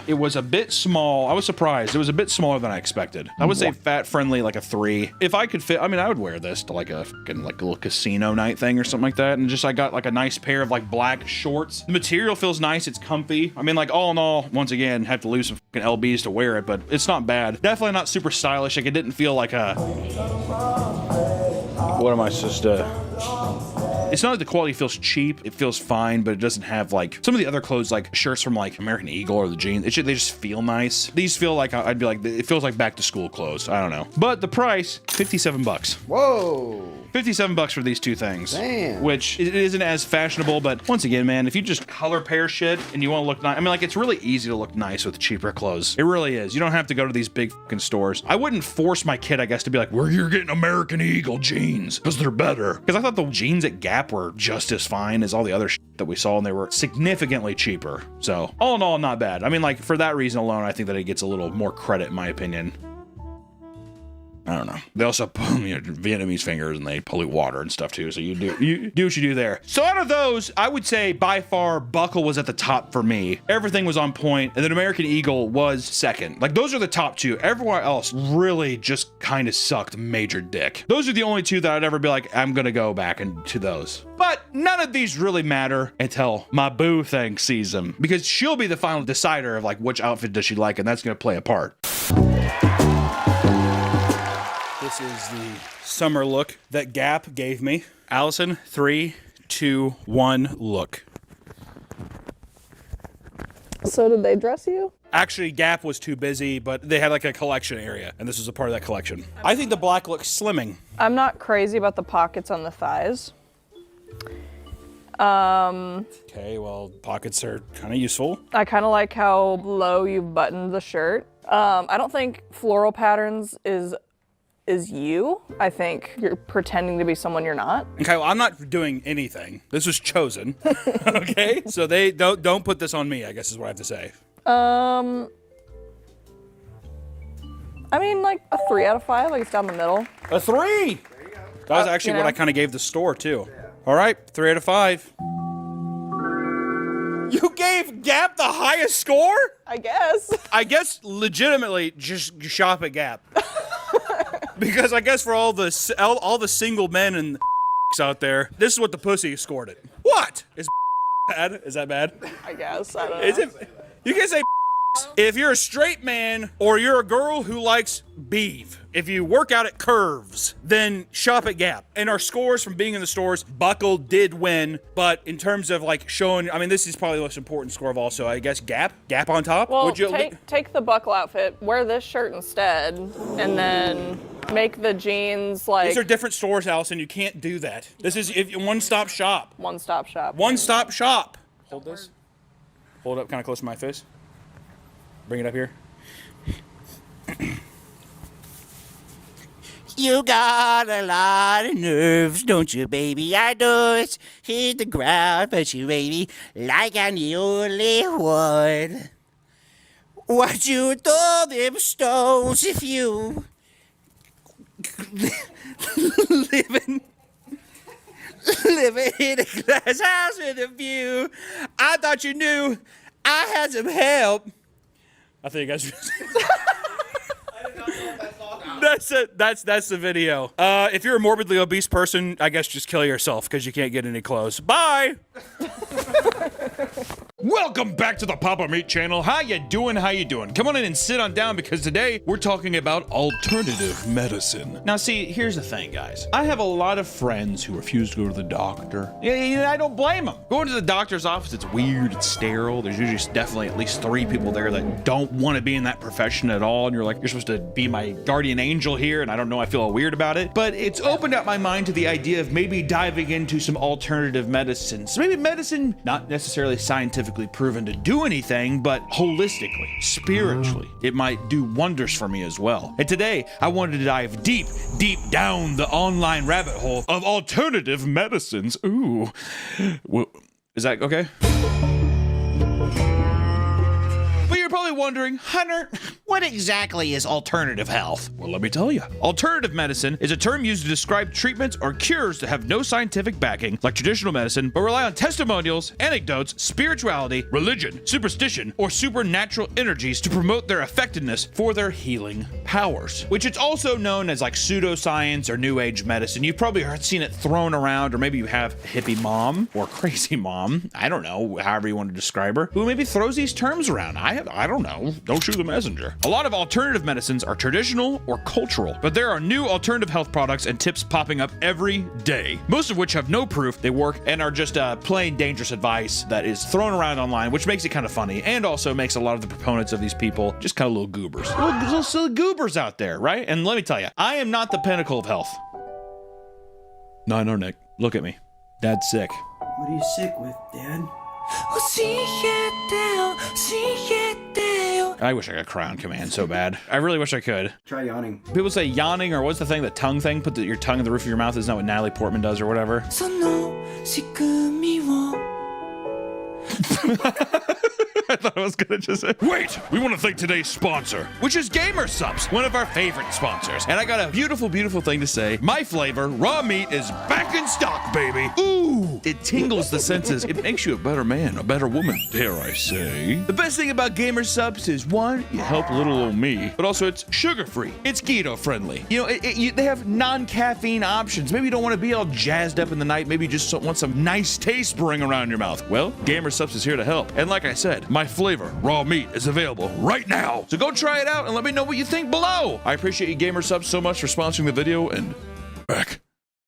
it was a bit small. I was surprised. It was a bit smaller than I expected. I would say fat friendly, like a 3. If I could fit, I mean, I would wear this to like a fucking like a little casino night thing or something like that. And just I got like a nice pair of like black shorts. The material feels nice. It's comfy. I mean, like all in all, once again, have to lose some fucking LBs to wear it, but it's not bad. Definitely not super stylish. Like it didn't feel like a. What am I supposed to? It's not like the quality feels cheap. It feels fine, but it doesn't have like some of the other clothes, like shirts from like American Eagle or the jeans. They just feel nice. These feel like I'd be like, it feels like back to school clothes. I don't know. But the price, $57. Whoa. $57 for these two things. Damn. Which it isn't as fashionable, but once again, man, if you just color pair shit and you want to look nice, I mean, like it's really easy to look nice with cheaper clothes. It really is. You don't have to go to these big fucking stores. I wouldn't force my kid, I guess, to be like, where you're getting American Eagle jeans because they're better. Because I thought the jeans at Gap were just as fine as all the other shit that we saw, and they were significantly cheaper. So all in all, not bad. I mean, like for that reason alone, I think that it gets a little more credit in my opinion. I don't know. They also put Vietnamese fingers and they pollute water and stuff too. So you do what you do there. So out of those, I would say by far Buckle was at the top for me. Everything was on point, and then American Eagle was second. Like those are the top 2. Everyone else really just kind of sucked major dick. Those are the only 2 that I'd ever be like, I'm gonna go back to those. But none of these really matter until my boo thing sees them, because she'll be the final decider of like which outfit does she like, and that's gonna play a part. This is the summer look that Gap gave me. Allison, 3, 2, 1, look. So did they dress you? Actually, Gap was too busy, but they had like a collection area, and this was a part of that collection. I think the black looks slimming. I'm not crazy about the pockets on the thighs. Okay, well, pockets are kind of useful. I kind of like how low you buttoned the shirt. I don't think floral patterns is is you. I think you're pretending to be someone you're not. Okay, well, I'm not doing anything. This was chosen. Okay? So they don't put this on me, I guess is what I have to say. I mean, like a 3 out of 5. Like it's down the middle. A 3! There you go. That was actually what I kind of gave the store, too. All right, 3 out of 5. You gave Gap the highest score? I guess. I guess legitimately just shop at Gap. Because I guess for all the single men and out there, this is what the pussy scored it. What? Is bad? Is that bad? I guess. I don't know. Is it? You can say if you're a straight man or you're a girl who likes beef, if you work out at Curves, then shop at Gap. And our scores from being in the stores, Buckle did win, but in terms of like showing, I mean, this is probably the most important score of all, so I guess Gap on top. Well, Would you take the Buckle outfit, wear this shirt instead, and then make the jeans like... These are different stores, Allison. You can't do that. This is one-stop shop. One-stop shop. One-stop shop. Hold this. Hold it up kind of close to my face. Bring it up here. You got a lot of nerves, don't you, baby? I know it's hit the ground, but you baby, like I'm the only one. What you throw them stones if you living in a glass house with a view? I thought you knew I had some help. I think you guys. That's it. That's the video. If you're a morbidly obese person, I guess just kill yourself because you can't get any clothes. Bye. Welcome back to the Papa Meat channel. How you doing? How you doing? Come on in and sit on down because today we're talking about alternative medicine. Now see, here's the thing, guys. I have a lot of friends who refuse to go to the doctor. Yeah, I don't blame them. Going to the doctor's office, it's weird, it's sterile. There's usually definitely at least 3 people there that don't want to be in that profession at all. And you're like, you're supposed to be my guardian angel here, and I don't know, I feel weird about it. But it's opened up my mind to the idea of maybe diving into some alternative medicines. Maybe medicine, not necessarily scientifically proven to do anything, but holistically, spiritually, it might do wonders for me as well. And today, I wanted to dive deep down the online rabbit hole of alternative medicines. Ooh. Well, is that okay? But you're probably wondering, Hunter, what exactly is alternative health? Well, let me tell you. Alternative medicine is a term used to describe treatments or cures that have no scientific backing, like traditional medicine, but rely on testimonials, anecdotes, spirituality, religion, superstition, or supernatural energies to promote their effectiveness for their healing powers. Which it's also known as like pseudoscience or new age medicine. You've probably seen it thrown around, or maybe you have hippie mom or crazy mom, I don't know, however you want to describe her, who maybe throws these terms around. I don't know. Don't shoot the messenger. A lot of alternative medicines are traditional or cultural, but there are new alternative health products and tips popping up every day, most of which have no proof they work and are just plain dangerous advice that is thrown around online, which makes it kind of funny and also makes a lot of the proponents of these people just kind of little goobers. Little silly goobers out there, right? And let me tell you, I am not the pinnacle of health. No, Nick. Look at me. Dad's sick. What are you sick with, Dad? I wish I could crown command so bad. I really wish I could. Try yawning. People say yawning, or what's the thing, the tongue thing? Put your tongue in the roof of your mouth. Isn't that what Natalie Portman does or whatever? I thought I was gonna just say, wait, we want to thank today's sponsor, which is GamerSupps, one of our favorite sponsors. And I got a beautiful thing to say. My flavor, raw meat, is back in stock, baby. Ooh, it tingles the senses. It makes you a better man, a better woman, dare I say. The best thing about GamerSupps is, one, you help little old me, but also it's sugar-free. It's keto-friendly. You know, they have non-caffeine options. Maybe you don't want to be all jazzed up in the night. Maybe you just want some nice taste brewing around your mouth. Well, GamerSupps is here to help. And like I said, my flavor, raw meat, is available right now. So go try it out and let me know what you think below. I appreciate you GamerSupps so much for sponsoring the video, and back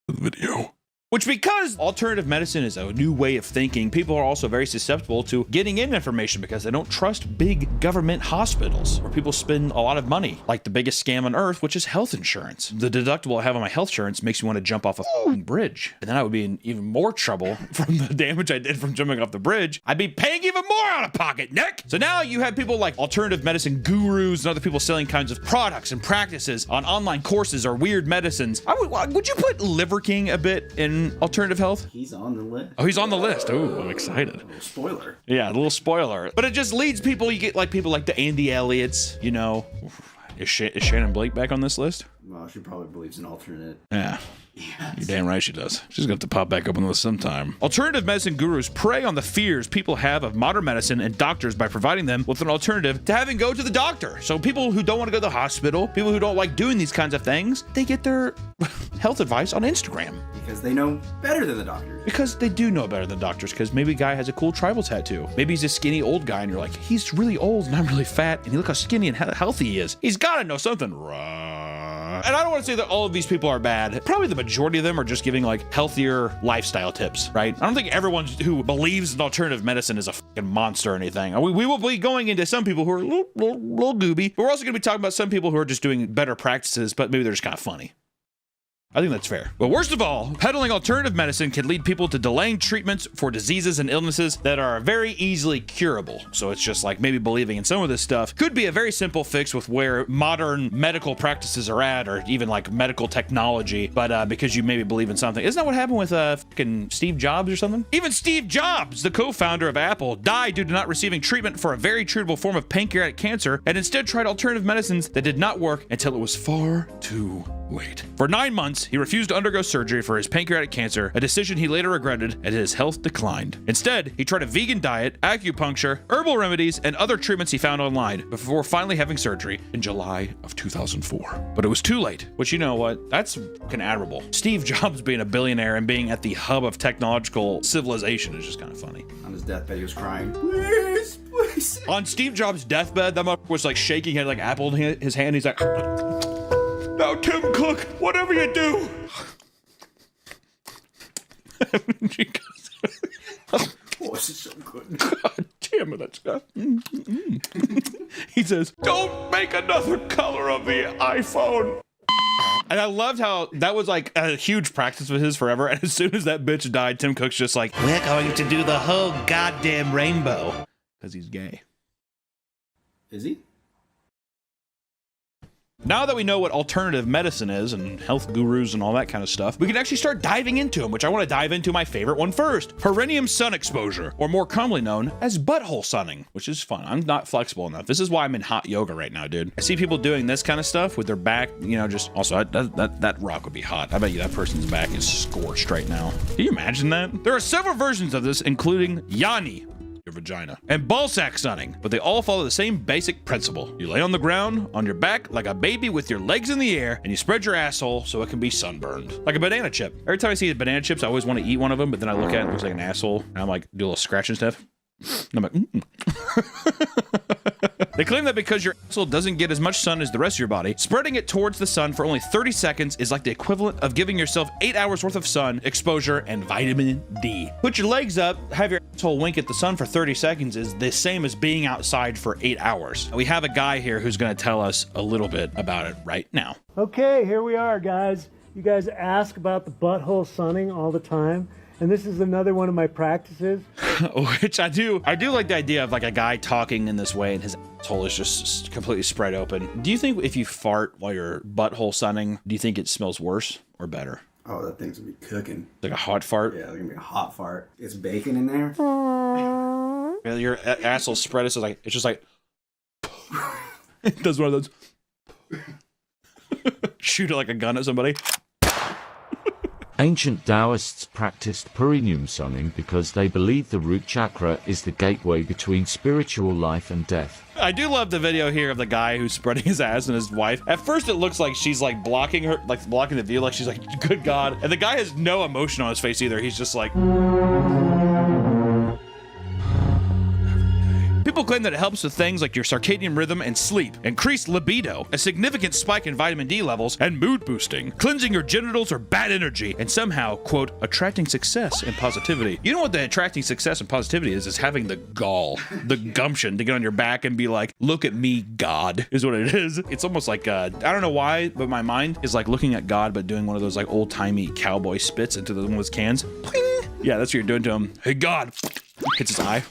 to the video. Which, because alternative medicine is a new way of thinking, people are also very susceptible to getting in information because they don't trust big government hospitals where people spend a lot of money, like the biggest scam on earth, which is health insurance. The deductible I have on my health insurance makes me want to jump off a f***ing bridge. And then I would be in even more trouble from the damage I did from jumping off the bridge. I'd be paying even more out of pocket, Nick. So now you have people like alternative medicine gurus and other people selling kinds of products and practices on online courses or weird medicines. Would you put Liver King a bit in alternative health? He's on the list. Oh, he's on the list. Oh, I'm excited. Spoiler. Yeah, a little spoiler. But it just leads people, you get like people like the Andy Elliots, you know. Is Shannon Blake back on this list? Well, she probably believes in alternate. Yeah. You're damn right she does. She's going to have to pop back up on the list sometime. Alternative medicine gurus prey on the fears people have of modern medicine and doctors by providing them with an alternative to having go to the doctor. So people who don't want to go to the hospital, people who don't like doing these kinds of things, they get their health advice on Instagram. Because they know better than the doctors. Because they do know better than doctors, because maybe a guy has a cool tribal tattoo. Maybe he's a skinny old guy and you're like, he's really old and I'm really fat and look how skinny and healthy he is. He's got to know something, right? And I don't want to say that all of these people are bad. Probably the majority of them are just giving like healthier lifestyle tips, right? I don't think everyone who believes in alternative medicine is a fucking monster or anything. We will be going into some people who are a little gooby, but we're also going to be talking about some people who are just doing better practices, but maybe they're just kind of funny. I think that's fair. But worst of all, peddling alternative medicine can lead people to delaying treatments for diseases and illnesses that are very easily curable. So it's just like maybe believing in some of this stuff could be a very simple fix with where modern medical practices are at, or even like medical technology, but because you maybe believe in something. Isn't that what happened with fucking Steve Jobs or something? Even Steve Jobs, the co-founder of Apple, died due to not receiving treatment for a very treatable form of pancreatic cancer and instead tried alternative medicines that did not work until it was far too late. For 9 months, he refused to undergo surgery for his pancreatic cancer, a decision he later regretted as his health declined. Instead, he tried a vegan diet, acupuncture, herbal remedies, and other treatments he found online before finally having surgery in July of 2004. But it was too late, which, you know what, that's fucking admirable. Steve Jobs being a billionaire and being at the hub of technological civilization is just kind of funny. On his deathbed, he was crying. Please, please. On Steve Jobs' deathbed, that motherfucker was like shaking, he had like apple in his hand, he's like, now, Tim Cook, whatever you do. Oh, this is so good. God damn it, that's good. He says, don't make another color of the iPhone. And I loved how that was like a huge practice with his forever. And as soon as that bitch died, Tim Cook's just like, we're going to do the whole goddamn rainbow. Because he's gay. Is he? Now that we know what alternative medicine is and health gurus and all that kind of stuff, we can actually start diving into them, which I want to dive into my favorite one first. Perineum sun exposure, or more commonly known as butthole sunning, which is fun. I'm not flexible enough. This is why I'm in hot yoga right now, dude. I see people doing this kind of stuff with their back, you know, just also that rock would be hot. I bet you that person's back is scorched right now. Can you imagine that? There are several versions of this, including Yanni, your vagina, and ball sack sunning, but they all follow the same basic principle. You lay on the ground, on your back, like a baby with your legs in the air, and you spread your asshole so it can be sunburned. Like a banana chip. Every time I see banana chips, I always want to eat one of them, but then I look at it, it looks like an asshole, and I'm like, do a little scratch and stuff. And I'm like, They claim that because your asshole doesn't get as much sun as the rest of your body, spreading it towards the sun for only 30 seconds is like the equivalent of giving yourself 8 hours worth of sun exposure and vitamin D. Put your legs up, have your asshole wink at the sun for 30 seconds is the same as being outside for 8 hours. We have a guy here who's going to tell us a little bit about it right now. Okay, here we are, guys. You guys ask about the butthole sunning all the time. And this is another one of my practices. Which I do like the idea of like a guy talking in this way and his asshole is just completely spread open. Do you think if you fart while you're butthole sunning, do you think it smells worse or better? Oh, that thing's gonna be cooking. Like a hot fart? Yeah, it's gonna be a hot fart. It's bacon in there. Your asshole spread is like, it's just like, it does one of those, shoot it like a gun at somebody. Ancient Taoists practiced perineum sunning because they believed the root chakra is the gateway between spiritual life and death. I do love the video here of the guy who's spreading his ass and his wife. At first it looks like she's like blocking her, like blocking the view, like she's like, good God. And the guy has no emotion on his face either. He's just like... People People claim that it helps with things like your circadian rhythm and sleep, increased libido, a significant spike in vitamin D levels, and mood boosting, cleansing your genitals or bad energy, and somehow, quote, attracting success and positivity. You know what the attracting success and positivity is having the gall, the gumption to get on your back and be like, look at me, God, is what it is. It's almost like, I don't know why, but my mind is like looking at God, but doing one of those like old-timey cowboy spits into one of those cans. Yeah, that's what you're doing to him. Hey, God. Hits his eye.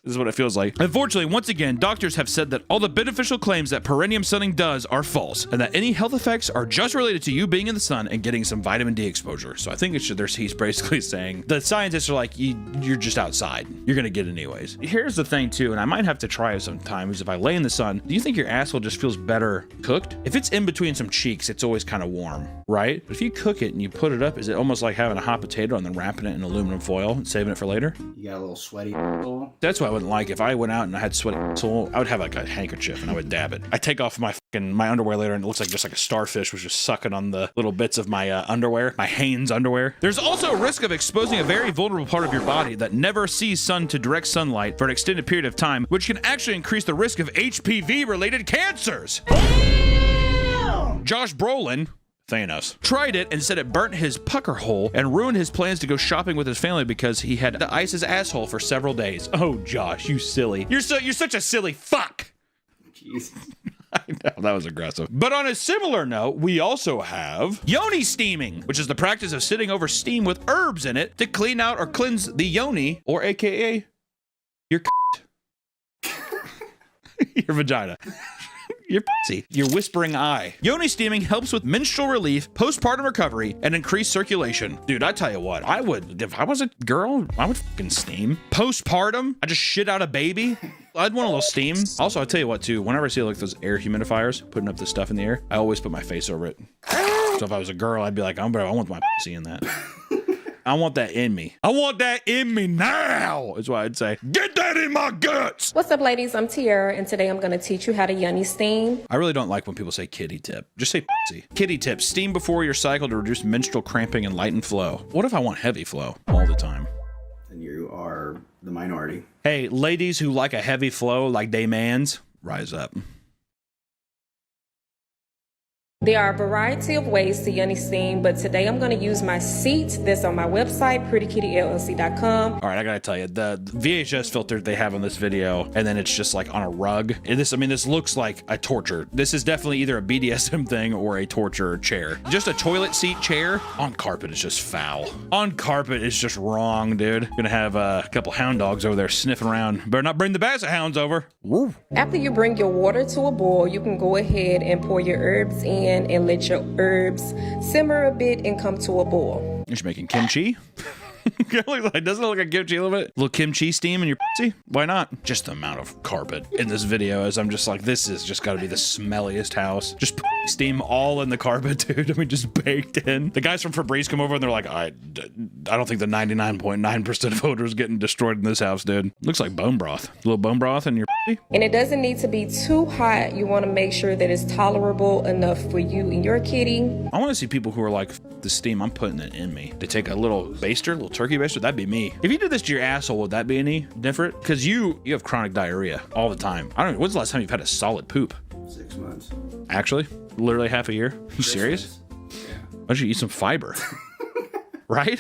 This is what it feels like. Unfortunately, once again, doctors have said that all the beneficial claims that perineum sunning does are false, and that any health effects are just related to you being in the sun and getting some vitamin D exposure. So I think he's basically saying the scientists are like, you're just outside. You're gonna get it anyways. Here's the thing too, and I might have to try it sometime, is if I lay in the sun, do you think your asshole just feels better cooked? If it's in between some cheeks, it's always kind of warm, right? But if you cook it and you put it up, is it almost like having a hot potato and then wrapping it in aluminum foil and saving it for later? You got a little sweaty. That's what I wouldn't like. If I went out and I had sweaty soul, I would have like a handkerchief and I would dab it. I take off my underwear later and it looks like just like a starfish was just sucking on the little bits of my underwear, my Hanes underwear. There's also a risk of exposing a very vulnerable part of your body that never sees sun to direct sunlight for an extended period of time, which can actually increase the risk of HPV-related cancers. Josh Brolin, Thanos, tried it and said it burnt his pucker hole and ruined his plans to go shopping with his family because he had to ice his asshole for several days. Oh, Josh, you silly. You're such a silly fuck. Jeez. I know, that was aggressive. But on a similar note, we also have yoni steaming, which is the practice of sitting over steam with herbs in it to clean out or cleanse the yoni, or AKA your your vagina. Your pussy, your whispering eye. Yoni steaming helps with menstrual relief, postpartum recovery, and increased circulation. Dude, I tell you what, I would, if I was a girl, I would fucking steam. Postpartum, I just shit out a baby. I'd want a little steam. Also, I'll tell you what too, whenever I see like those air humidifiers putting up this stuff in the air, I always put my face over it. So if I was a girl, I'd be like, I want my pussy in that. I want that in me. I want that in me now, is what I'd say. Get that in my guts! What's up, ladies? I'm Tiara, and today I'm going to teach you how to yoni steam. I really don't like when people say kitty tip. Just say pussy. Kitty tip, steam before your cycle to reduce menstrual cramping and lighten flow. What if I want heavy flow all the time? Then you are the minority. Hey, ladies who like a heavy flow like they mans, rise up. There are a variety of ways to yoni steam, but today I'm going to use my seat that's on my website, prettykittyllc.com. All right, I gotta tell you, the VHS filter they have on this video, and then it's just like on a rug. And this looks like a torture. This is definitely either a BDSM thing or a torture chair. Just a toilet seat chair on carpet is just foul. On carpet is just wrong, dude. Gonna have a couple hound dogs over there sniffing around. Better not bring the basset hounds over. Woo. After you bring your water to a boil, you can go ahead and pour your herbs in and let your herbs simmer a bit and come to a boil. You're making kimchi? Doesn't it look like kimchi a little bit? A little kimchi steam in your pussy? Why not? Just the amount of carpet in this video as I'm just like, this is just gotta be the smelliest house. Just steam all in the carpet, dude. I mean, just baked in. The guys from Febreze come over and they're like, I don't think the 99.9% of odors getting destroyed in this house, dude. Looks like bone broth. A little bone broth in your pussy. And it doesn't need to be too hot. You want to make sure that it's tolerable enough for you and your kitty. I want to see people who are like, the steam, I'm putting it in me. They take a little baster, a little turkey baster, that'd be me. If you did this to your asshole, would that be any different? Because you have chronic diarrhea all the time. I don't know, when's the last time you've had a solid poop? 6 months. Actually? Literally half a year? You serious? Yeah. Why don't you eat some fiber? Right?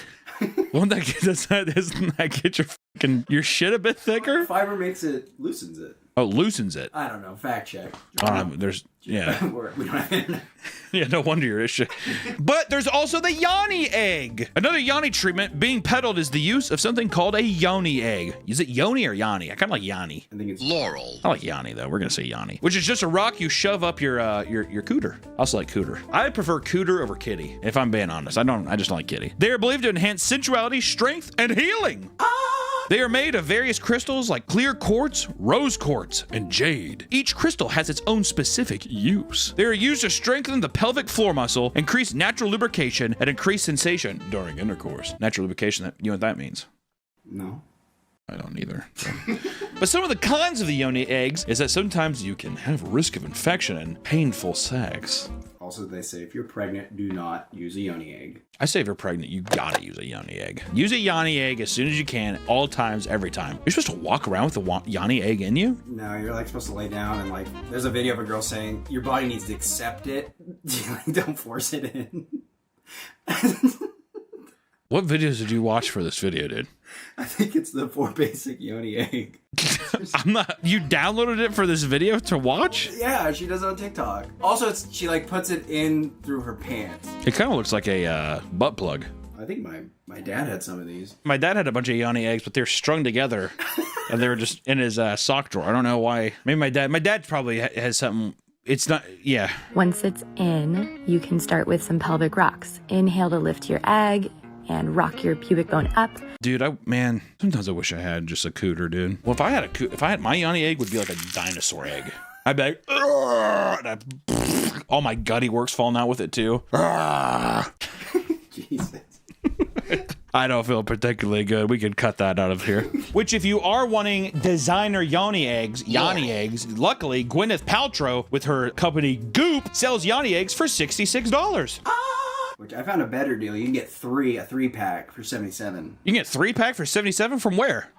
Won't doesn't that get your shit a bit thicker? Fiber loosens it. Oh, loosens it. I don't know. Fact check. Yeah. We don't have internet. Yeah, no wonder you're issue. But there's also the yoni egg. Another yoni treatment being peddled is the use of something called a yoni egg. Is it yoni or yanni? I kind of like yanni. I think it's Laurel. I like yanni though. We're gonna say yanni, which is just a rock you shove up your cooter. I also like cooter. I prefer cooter over kitty. If I'm being honest, I just don't like kitty. They are believed to enhance sensuality, strength, and healing. They are made of various crystals like clear quartz, rose quartz, and jade. Each crystal has its own specific use. They are used to strengthen the pelvic floor muscle, increase natural lubrication, and increase sensation during intercourse. Natural lubrication, you know what that means? No. I don't either. But some of the cons of the yoni eggs is that sometimes you can have risk of infection and painful sex. Also, they say if you're pregnant, do not use a yoni egg. I say if you're pregnant, you gotta use a yoni egg. Use a yoni egg as soon as you can, all times, every time. You're supposed to walk around with a yoni egg in you? No, you're like supposed to lay down and like, there's a video of a girl saying your body needs to accept it. Don't force it in. What videos did you watch for this video, dude? I think it's the 4 basic yoni egg. You downloaded it for this video to watch? Yeah, she does it on TikTok. Also, she like puts it in through her pants. It kind of looks like a butt plug. I think my dad had some of these. My dad had a bunch of yoni eggs, but they're strung together, and they were just in his sock drawer. I don't know why. Maybe my dad probably has something. It's not, yeah. Once it's in, you can start with some pelvic rocks. Inhale to lift your egg and rock your pubic bone up. Dude, sometimes I wish I had just a cooter, dude. Well, if I had my yoni egg would be like a dinosaur egg. I'd be like, and all my gutty works falling out with it too. Jesus. I don't feel particularly good. We could cut that out of here. Which, if you are wanting designer yoni eggs, luckily Gwyneth Paltrow with her company Goop sells yoni eggs for $66. Which I found a better deal. You can get a 3-pack for $77. You can get 3-pack for $77 from where?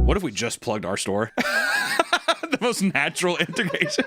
What if we just plugged our store? The most natural integration.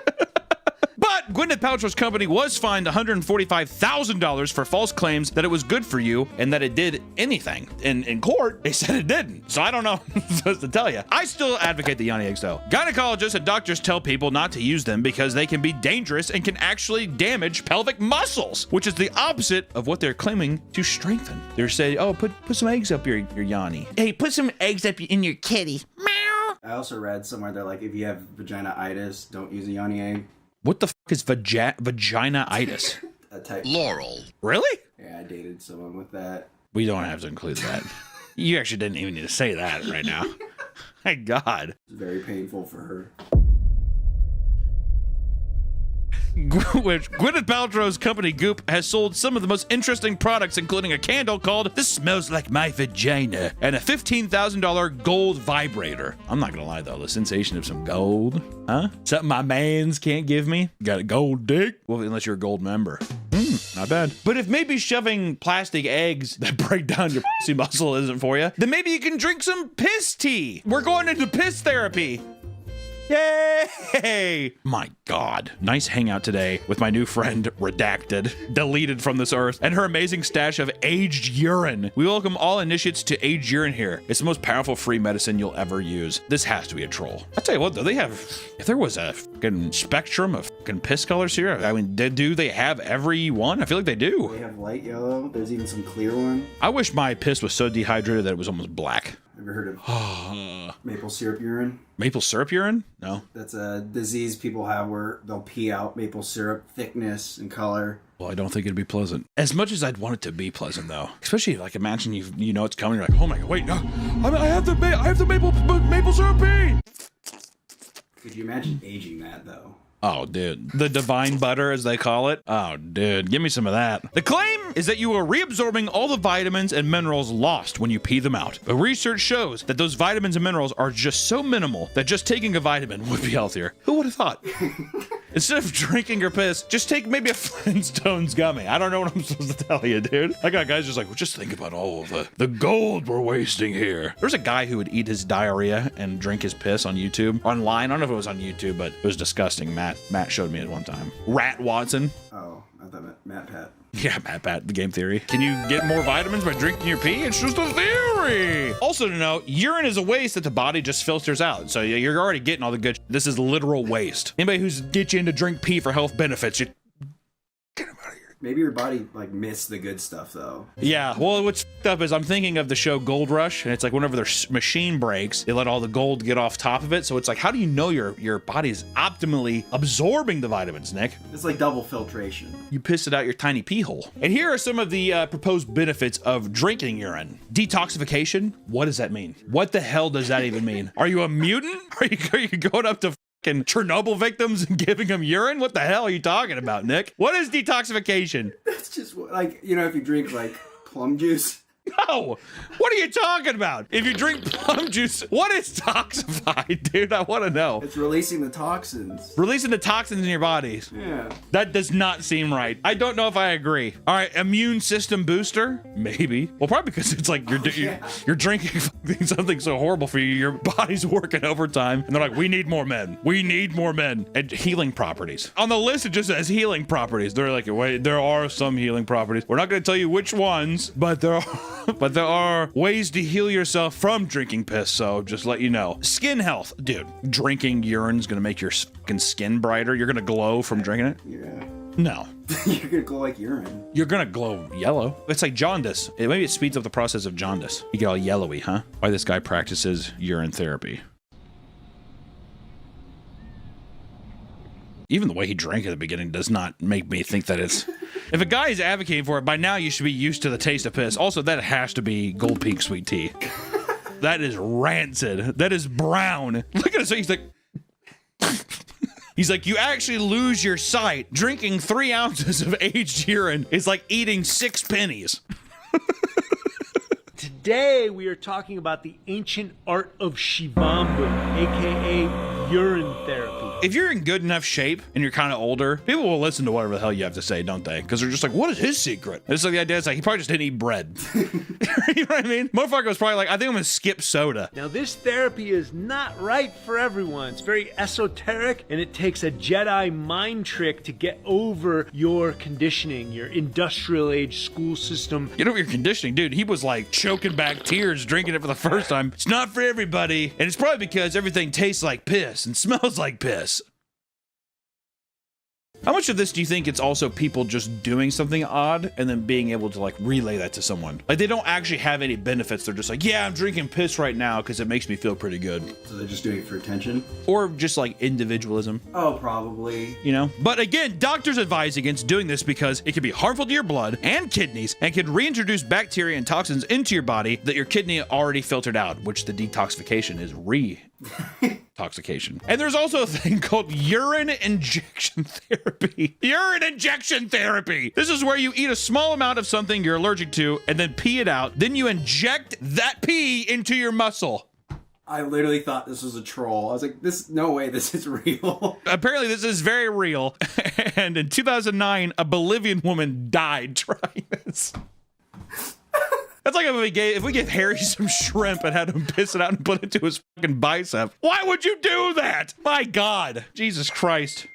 But Gwyneth Paltrow's company was fined $145,000 for false claims that it was good for you and that it did anything. In court, they said it didn't. So I don't know what I'm supposed to tell you. I still advocate the yoni eggs though. Gynecologists and doctors tell people not to use them because they can be dangerous and can actually damage pelvic muscles, which is the opposite of what they're claiming to strengthen. They're saying, oh, put some eggs up your yoni. Hey, put some eggs up in your kitty. Meow. I also read somewhere that like if you have vagina-itis, don't use a yoni egg. What the fuck is vagina-itis? A type. Laurel. Really? Yeah, I dated someone with that. We don't have to include that. You actually didn't even need to say that right now. My God. It's very painful for her. Which Gwyneth Paltrow's company Goop has sold some of the most interesting products, including a candle called "This Smells Like My Vagina" and a $15,000 gold vibrator. I'm not gonna lie though, the sensation of some gold, huh? Something my mans can't give me. Got a gold dick? Well, unless you're a gold member. Not bad. But if maybe shoving plastic eggs that break down your pussy muscle isn't for you, then maybe you can drink some piss tea. We're going into piss therapy. Yay! My God. Nice hangout today with my new friend, Redacted, deleted from this earth, and her amazing stash of aged urine. We welcome all initiates to aged urine here. It's the most powerful free medicine you'll ever use. This has to be a troll. I'll tell you what, though, they have, if there was a fucking spectrum of fucking piss colors here, I mean, do they have every one? I feel like they do. They have light yellow. There's even some clear one. I wish my piss was so dehydrated that it was almost black. Ever heard of maple syrup urine? Maple syrup urine? No. That's a disease people have where they'll pee out maple syrup thickness and color. Well, I don't think it'd be pleasant. As much as I'd want it to be pleasant, though. Especially, like, imagine you know it's coming. You're like, oh my God, wait, no, I have the maple syrup pee. Could you imagine aging that though? Oh, dude. The divine butter, as they call it. Oh, dude. Give me some of that. The claim is that you are reabsorbing all the vitamins and minerals lost when you pee them out. But research shows that those vitamins and minerals are just so minimal that just taking a vitamin would be healthier. Who would have thought? Instead of drinking your piss, just take maybe a Flintstones gummy. I don't know what I'm supposed to tell you, dude. I got guys just like, well, just think about all of the gold we're wasting here. There's a guy who would eat his diarrhea and drink his piss on YouTube. Online. I don't know if it was on YouTube, but it was disgusting. Matt showed me it one time. Rat Watson. Oh, I thought Matt Pat. Yeah, Matt Pat, the game theory. Can you get more vitamins by drinking your pee? It's just a theory. Also to know, urine is a waste that the body just filters out. So you're already getting all the good. This is literal waste. Anybody who's get you in to drink pee for health benefits, you get him out of here. Maybe your body like missed the good stuff though. Yeah, well, what's f***ed up is I'm thinking of the show Gold Rush, and it's like whenever their machine breaks, they let all the gold get off top of it. So it's like, how do you know your body is optimally absorbing the vitamins, Nick? It's like double filtration. You piss it out your tiny pee hole. And here are some of the proposed benefits of drinking urine. Detoxification. What does that mean? What the hell does that even mean? Are you a mutant? Are you going up to fucking Chernobyl victims and giving them urine? What the hell are you talking about, Nick? What is detoxification? That's just like, you know, if you drink like plum juice No! What are you talking about? If you drink plum juice, what is toxified, dude? I want to know. It's releasing the toxins. Releasing the toxins in your bodies. Yeah. That does not seem right. I don't know if I agree. All right, immune system booster? Maybe. Well, probably because it's like you're drinking something so horrible for you, your body's working overtime, and they're like, we need more men. We need more men. And healing properties. On the list, it just says healing properties. They're like, wait, there are some healing properties. We're not going to tell you which ones, but there are ways to heal yourself from drinking piss, so just let you know. Skin health. Dude, drinking urine's going to make your fucking skin brighter. You're going to glow from drinking it? Yeah. No. You're gonna glow like urine. You're gonna glow yellow. It's like jaundice. Maybe it speeds up the process of jaundice. You get all yellowy, huh? Why this guy practices urine therapy. Even the way he drank at the beginning does not make me think that it's... If a guy is advocating for it, by now you should be used to the taste of piss. Also, that has to be Gold Peak sweet tea. That is rancid. That is brown. Look at his face. He's like... He's like, you actually lose your sight. Drinking 3 ounces of aged urine is like eating 6 pennies. Today we are talking about the ancient art of Shivambu, aka urine therapy. If you're in good enough shape and you're kind of older, people will listen to whatever the hell you have to say, don't they? Because they're just like, what is his secret? It's like the idea is like, he probably just didn't eat bread. You know what I mean? Motherfucker was probably like, I think I'm gonna skip soda. Now this therapy is not right for everyone. It's very esoteric and it takes a Jedi mind trick to get over your conditioning, your industrial age school system. Get over your conditioning, dude. He was like choking back tears drinking it for the first time. It's not for everybody. And it's probably because everything tastes like piss and smells like piss. How much of this do you think it's also people just doing something odd and then being able to like relay that to someone? Like they don't actually have any benefits. They're just like, yeah, I'm drinking piss right now because it makes me feel pretty good. So they're just doing it for attention? Or just like individualism. Oh, probably. You know? But again, doctors advise against doing this because it can be harmful to your blood and kidneys and can reintroduce bacteria and toxins into your body that your kidney already filtered out, which the detoxification is intoxication. And there's also a thing called urine injection therapy. Urine injection therapy. This is where you eat a small amount of something you're allergic to and then pee it out. Then you inject that pee into your muscle. I literally thought this was a troll. I was like, no way, this is real. Apparently this is very real. And in 2009, a Bolivian woman died trying this. That's like if we gave Harry some shrimp and had him piss it out and put it to his fucking bicep. Why would you do that? My God. Jesus Christ.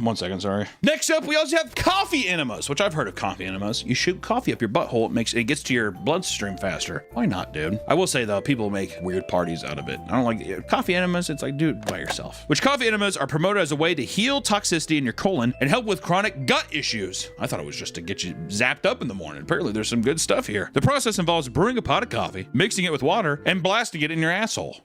1 second, sorry. Next up, we also have coffee enemas, which I've heard of coffee enemas. You shoot coffee up your butthole, it gets to your bloodstream faster. Why not, dude? I will say though, people make weird parties out of it. I don't like coffee enemas. It's like, do it by yourself. Which coffee enemas are promoted as a way to heal toxicity in your colon and help with chronic gut issues. I thought it was just to get you zapped up in the morning. Apparently there's some good stuff here. The process involves brewing a pot of coffee, mixing it with water, and blasting it in your asshole.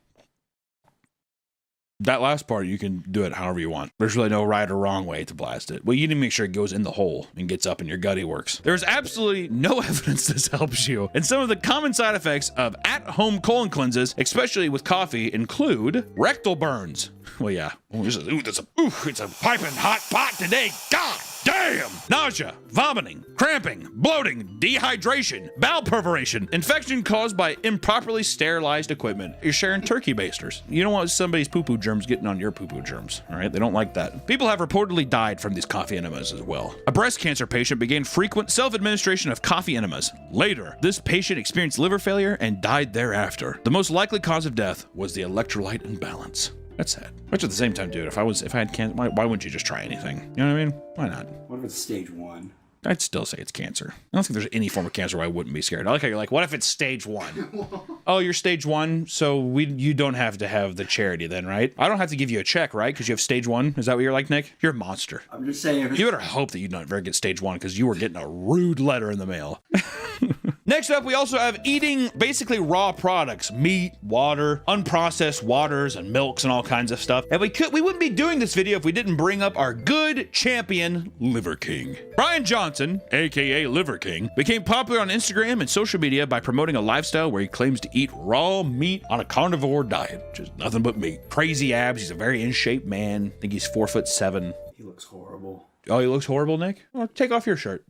That last part, you can do it however you want. There's really no right or wrong way to blast it. Well, you need to make sure it goes in the hole and gets up in your gutty works. There's absolutely no evidence this helps you. And some of the common side effects of at-home colon cleanses, especially with coffee, include rectal burns. Well, yeah. It's a piping hot pot today. God damn! Nausea, vomiting, cramping, bloating, dehydration, bowel perforation, infection caused by improperly sterilized equipment. You're sharing turkey basters. You don't want somebody's poo-poo germs getting on your poo-poo germs, all right? They don't like that. People have reportedly died from these coffee enemas as well. A breast cancer patient began frequent self-administration of coffee enemas. Later, this patient experienced liver failure and died thereafter. The most likely cause of death was the electrolyte imbalance. That's sad. Which at the same time, dude, if I had cancer, why wouldn't you just try anything? You know what I mean? Why not? What if it's stage 1? I'd still say it's cancer. I don't think there's any form of cancer where I wouldn't be scared. I like how you're like, what if it's stage 1? Oh, you're stage 1, so you don't have to have the charity then, right? I don't have to give you a check, right? Because you have stage 1. Is that what you're like, Nick? You're a monster. I'm just saying. You better hope that you don't ever get stage 1 because you were getting a rude letter in the mail. Next up, we also have eating basically raw products, meat, water, unprocessed waters and milks and all kinds of stuff. And we wouldn't be doing this video if we didn't bring up our good champion, Liver King. Brian Johnson, aka Liver King, became popular on Instagram and social media by promoting a lifestyle where he claims to eat raw meat on a carnivore diet, which is nothing but meat. Crazy abs, he's a very in-shape man. I think he's 4'7". He looks horrible. Oh, he looks horrible, Nick? Well, take off your shirt.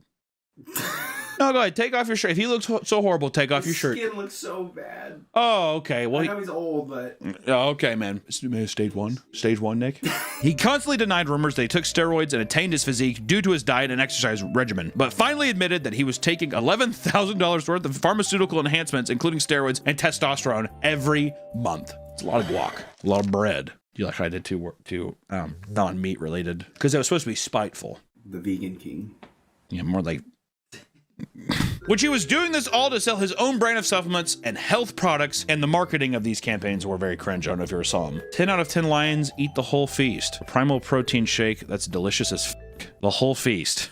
No, go ahead. Take off your shirt. If he looks so horrible, take off your shirt. His skin looks so bad. Oh, okay. Well, I know he's old, but oh, okay, man. Stage one, Nick. He constantly denied rumors that he took steroids and attained his physique due to his diet and exercise regimen, but finally admitted that he was taking $11,000 worth of pharmaceutical enhancements, including steroids and testosterone, every month. It's a lot of guac, a lot of bread. You like how I did two non-meat related, because it was supposed to be spiteful. The vegan king. Yeah, more like. Which he was doing this all to sell his own brand of supplements and health products, and the marketing of these campaigns were very cringe. I don't know if you ever saw them. 10 out of 10 lions eat the whole feast. A primal protein shake that's delicious as f***. The whole feast.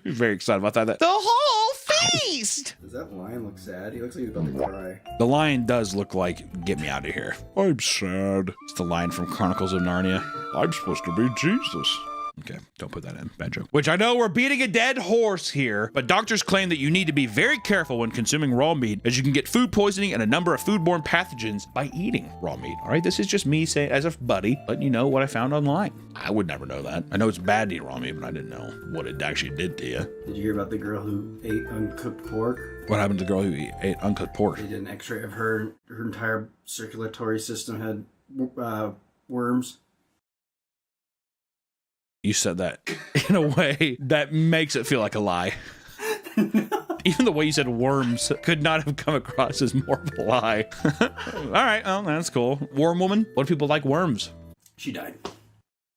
Very excited about that. The whole feast! Does that lion look sad? He looks like he's about to cry. The lion does look like, get me out of here. I'm sad. It's the lion from Chronicles of Narnia. I'm supposed to be Jesus. Okay, don't put that in. Bad joke. Which I know we're beating a dead horse here, but doctors claim that you need to be very careful when consuming raw meat, as you can get food poisoning and a number of foodborne pathogens by eating raw meat. All right, this is just me saying, as a buddy, letting you know what I found online. I would never know that. I know it's bad to eat raw meat, but I didn't know what it actually did to you. Did you hear about the girl who ate uncooked pork? What happened to the girl who ate uncooked pork? They did an x-ray of her entire circulatory system had worms. You said that in a way that makes it feel like a lie. Even the way you said worms could not have come across as more of a lie. All right, well, that's cool. Worm woman? What do people like worms? She died.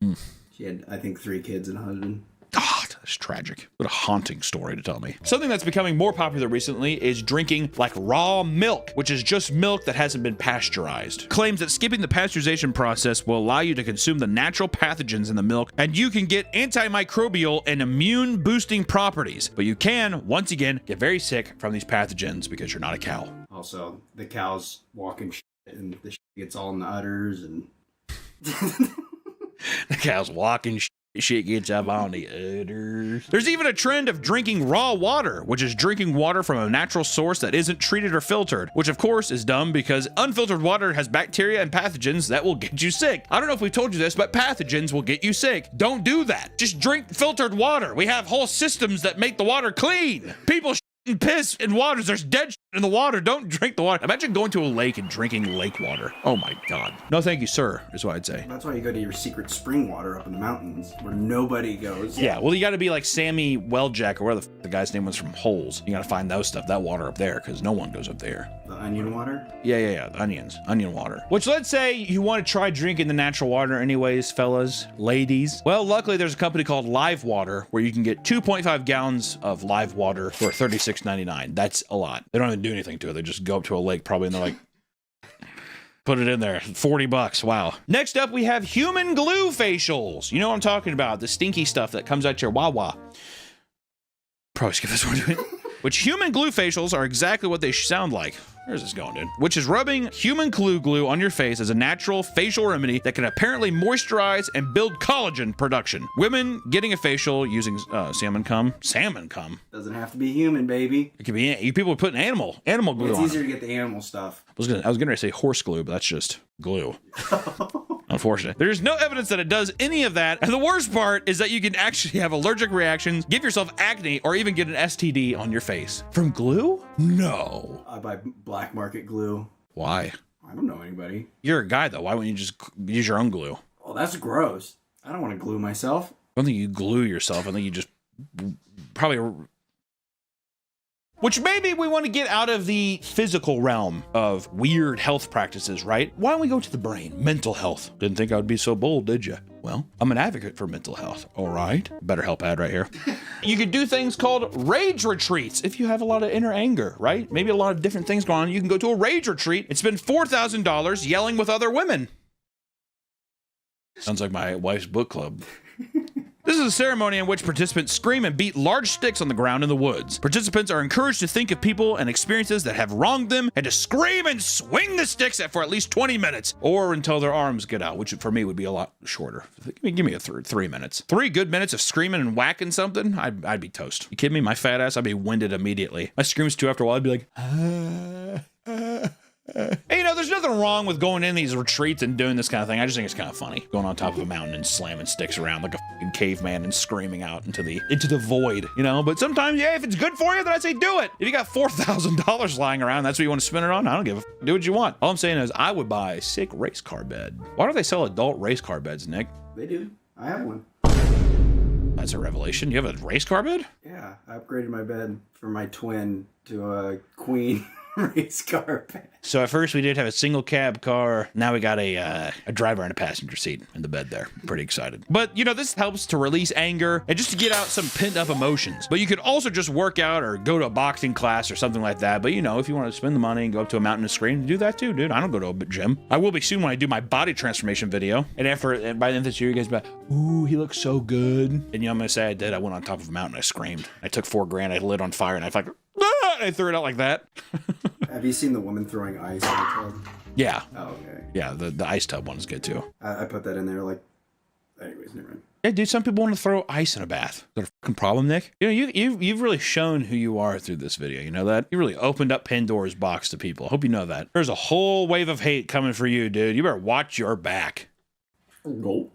Mm. She had, I think, 3 kids and a husband. Oh, that's tragic. What a haunting story to tell me. Something that's becoming more popular recently is drinking like raw milk, which is just milk that hasn't been pasteurized. Claims that skipping the pasteurization process will allow you to consume the natural pathogens in the milk, and you can get antimicrobial and immune boosting properties. But you can, once again, get very sick from these pathogens because you're not a cow. Also, the cows walking shit and the shit gets all in the udders and... The cow's walking shit gets up on the udders. There's even a trend of drinking raw water, which is drinking water from a natural source that isn't treated or filtered, which of course is dumb because unfiltered water has bacteria and pathogens that will get you sick. I don't know if we told you this, but pathogens will get you sick. Don't do that. Just drink filtered water. We have whole systems that make the water clean. People and piss in waters. There's dead shit in the water. Don't drink the water. Imagine going to a lake and drinking lake water. Oh my God. No, thank you, sir, is what I'd say. That's why you go to your secret spring water up in the mountains where nobody goes. Yeah, well, you got to be like Sammy Welljack or whatever the guy's name was from Holes. You got to find those stuff, that water up there, because no one goes up there. The onion water? Yeah, the onion water. Which, let's say you want to try drinking the natural water anyways, fellas, ladies. Well, luckily there's a company called Live Water where you can get 2.5 gallons of live water for $36.99. That's a lot. They don't even do anything to it. They just go up to a lake probably and they're like, put it in there. $40. Wow. Next up, we have human glue facials. You know what I'm talking about. The stinky stuff that comes out your wah-wah. Probably skip this one. Which human glue facials are exactly what they sound like. Where's this going, dude? Which is rubbing human glue on your face as a natural facial remedy that can apparently moisturize and build collagen production. Women getting a facial using salmon cum. Salmon cum? Doesn't have to be human, baby. It could be, you people are putting animal glue on. It's easier to get the animal stuff. I was gonna say horse glue, but that's just glue. Unfortunate. There's no evidence that it does any of that. And the worst part is that you can actually have allergic reactions, give yourself acne, or even get an STD on your face. From glue? No. I buy black market glue. Why? I don't know anybody. You're a guy, though. Why wouldn't you just use your own glue? Oh, that's gross. I don't want to glue myself. I don't think you glue yourself. I think you just probably... Which maybe we want to get out of the physical realm of weird health practices, right? Why don't we go to the brain? Mental health. Didn't think I would be so bold, did you? Well, I'm an advocate for mental health. All right. BetterHelp ad right here. You could do things called rage retreats if you have a lot of inner anger, right? Maybe a lot of different things going on. You can go to a rage retreat and spend $4,000 yelling with other women. Sounds like my wife's book club. This is a ceremony in which participants scream and beat large sticks on the ground in the woods. Participants are encouraged to think of people and experiences that have wronged them and to scream and swing the sticks for at least 20 minutes or until their arms get out, which for me would be a lot shorter. Give me a 3 minutes. 3 good minutes of screaming and whacking something, I'd be toast. You kidding me? My fat ass, I'd be winded immediately. My screams too after a while, I'd be like, Hey, you know, there's nothing wrong with going in these retreats and doing this kind of thing. I just think it's kind of funny. Going on top of a mountain and slamming sticks around like a fucking caveman and screaming out into the void, you know? But sometimes, yeah, if it's good for you, then I say do it. If you got $4,000 lying around, that's what you want to spend it on, I don't give a fuck. Do what you want. All I'm saying is I would buy a sick race car bed. Why don't they sell adult race car beds, Nick? They do. I have one. That's a revelation. You have a race car bed? Yeah, I upgraded my bed from my twin to a queen race car bed. So at first we did have a single cab car. Now we got a driver and a passenger seat in the bed there. Pretty excited. But, you know, this helps to release anger and just to get out some pent up emotions. But you could also just work out or go to a boxing class or something like that. But, you know, if you want to spend the money and go up to a mountain and scream, do that too, dude. I don't go to a gym. I will be soon when I do my body transformation video. And by the end of this year, you guys be like, ooh, he looks so good. And, you know, I'm going to say I did. I went on top of a mountain. I screamed. I took $4,000. I lit on fire and I like, ah! And I threw it out like that. Have you seen the woman throwing ice in the tub? Yeah. Oh, okay. Yeah, the ice tub one is good too. I put that in there like, anyways, never mind. Yeah, dude, some people want to throw ice in a bath. Is that a fucking problem, Nick? You know, you've really shown who you are through this video. You know that? You really opened up Pandora's box to people. I hope you know that. There's a whole wave of hate coming for you, dude. You better watch your back. Go.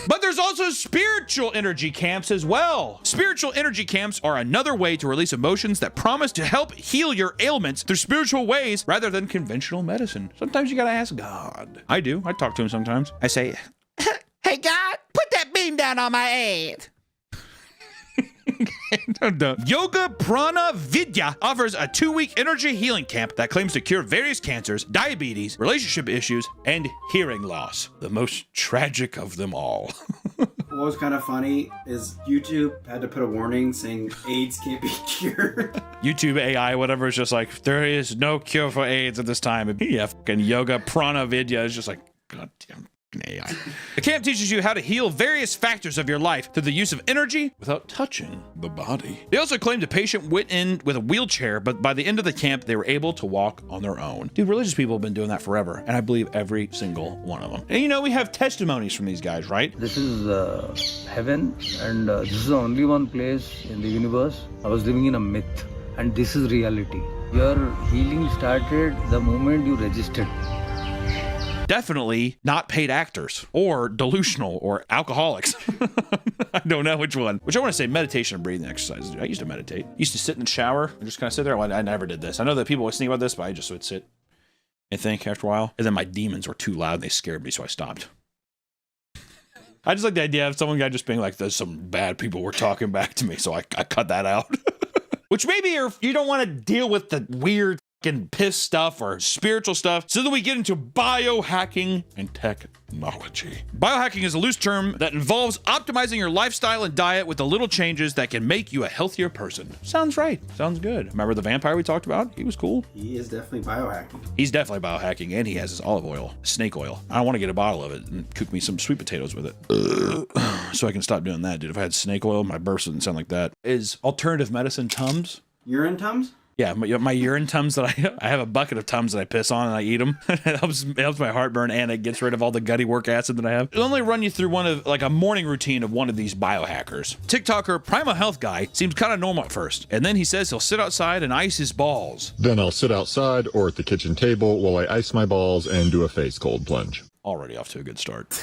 But there's also spiritual energy camps as well. Spiritual energy camps are another way to release emotions that promise to help heal your ailments through spiritual ways rather than conventional medicine. Sometimes you gotta ask God. I do. I talk to him sometimes. I say, Hey, God, put that beam down on my head. Yoga Prana Vidya offers a 2-week energy healing camp that claims to cure various cancers, diabetes, relationship issues, and hearing loss. The most tragic of them all. What was kind of funny is YouTube had to put a warning saying AIDS can't be cured. YouTube AI, whatever, is just like, there is no cure for AIDS at this time. Yeah, fucking Yoga Prana Vidya is just like, God damn. AI. The camp teaches you how to heal various factors of your life through the use of energy without touching the body. They also claimed a patient went in with a wheelchair, but by the end of the camp, they were able to walk on their own. Dude, religious people have been doing that forever, and I believe every single one of them. And you know, we have testimonies from these guys, right? This is heaven, and this is the only one place in the universe. I was living in a myth, and this is reality. Your healing started the moment you registered. Definitely not paid actors or delusional or alcoholics. I don't know which one. Which I want to say meditation and breathing exercises. I used to meditate. Used to sit in the shower and just kind of sit there. Well, I never did this. I know that people always think about this, but I just would sit and think after a while. And then my demons were too loud and they scared me, so I stopped. I just like the idea of some guy just being like, there's some bad people were talking back to me, so I cut that out. Which maybe you don't want to deal with the weird piss stuff or spiritual stuff, so then we get into biohacking and technology. Biohacking is a loose term that involves optimizing your lifestyle and diet with the little changes that can make you a healthier person. Sounds right. Sounds good. Remember the vampire we talked about? He was cool. He is definitely biohacking. He's definitely biohacking, and he has his olive oil, snake oil. I want to get a bottle of it and cook me some sweet potatoes with it. So I can stop doing that, dude. If I had snake oil, my burst wouldn't sound like that. Is alternative medicine Tums? Urine Tums? Yeah, my urine Tums that I have a bucket of Tums that I piss on and I eat them. It helps my heartburn and it gets rid of all the gutty work acid that I have. It'll only run you through a morning routine of one of these biohackers. TikToker Primal Health Guy seems kind of normal at first, and then he says he'll sit outside and ice his balls. Then I'll sit outside or at the kitchen table while I ice my balls and do a face cold plunge. Already off to a good start.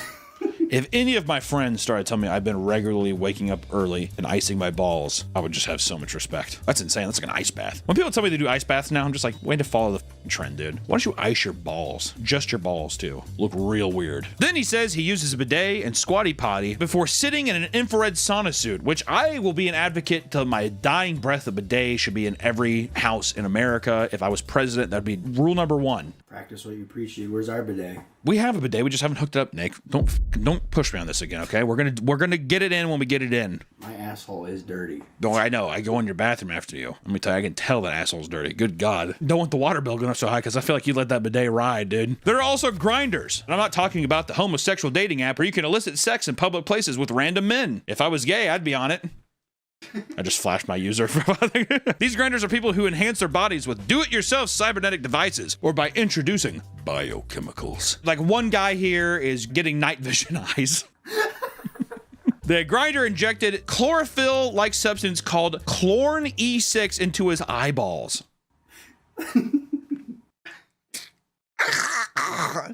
If any of my friends started telling me I've been regularly waking up early and icing my balls, I would just have so much respect. That's insane. That's like an ice bath. When people tell me they do ice baths now, I'm just like, way to follow the trend, dude. Why don't you ice your balls? Just your balls, too. Look real weird. Then he says he uses a bidet and squatty potty before sitting in an infrared sauna suit, which I will be an advocate till my dying breath. A bidet should be in every house in America. If I was president, that'd be rule number 1. Practice what you preach, dude. Where's our bidet? We have a bidet. We just haven't hooked it up, Nick. Don't push me on this again, okay? We're gonna get it in when we get it in. My asshole is dirty. No, I know. I go in your bathroom after you. Let me tell you, I can tell that asshole's dirty. Good God. Don't want the water bill going up so high because I feel like you let that bidet ride, dude. There are also grinders. And I'm not talking about the homosexual dating app where you can elicit sex in public places with random men. If I was gay, I'd be on it. I just flashed my user. These grinders are people who enhance their bodies with do-it-yourself cybernetic devices or by introducing biochemicals. Like one guy here is getting night vision eyes. The grinder injected chlorophyll-like substance called Chlorn E6 into his eyeballs.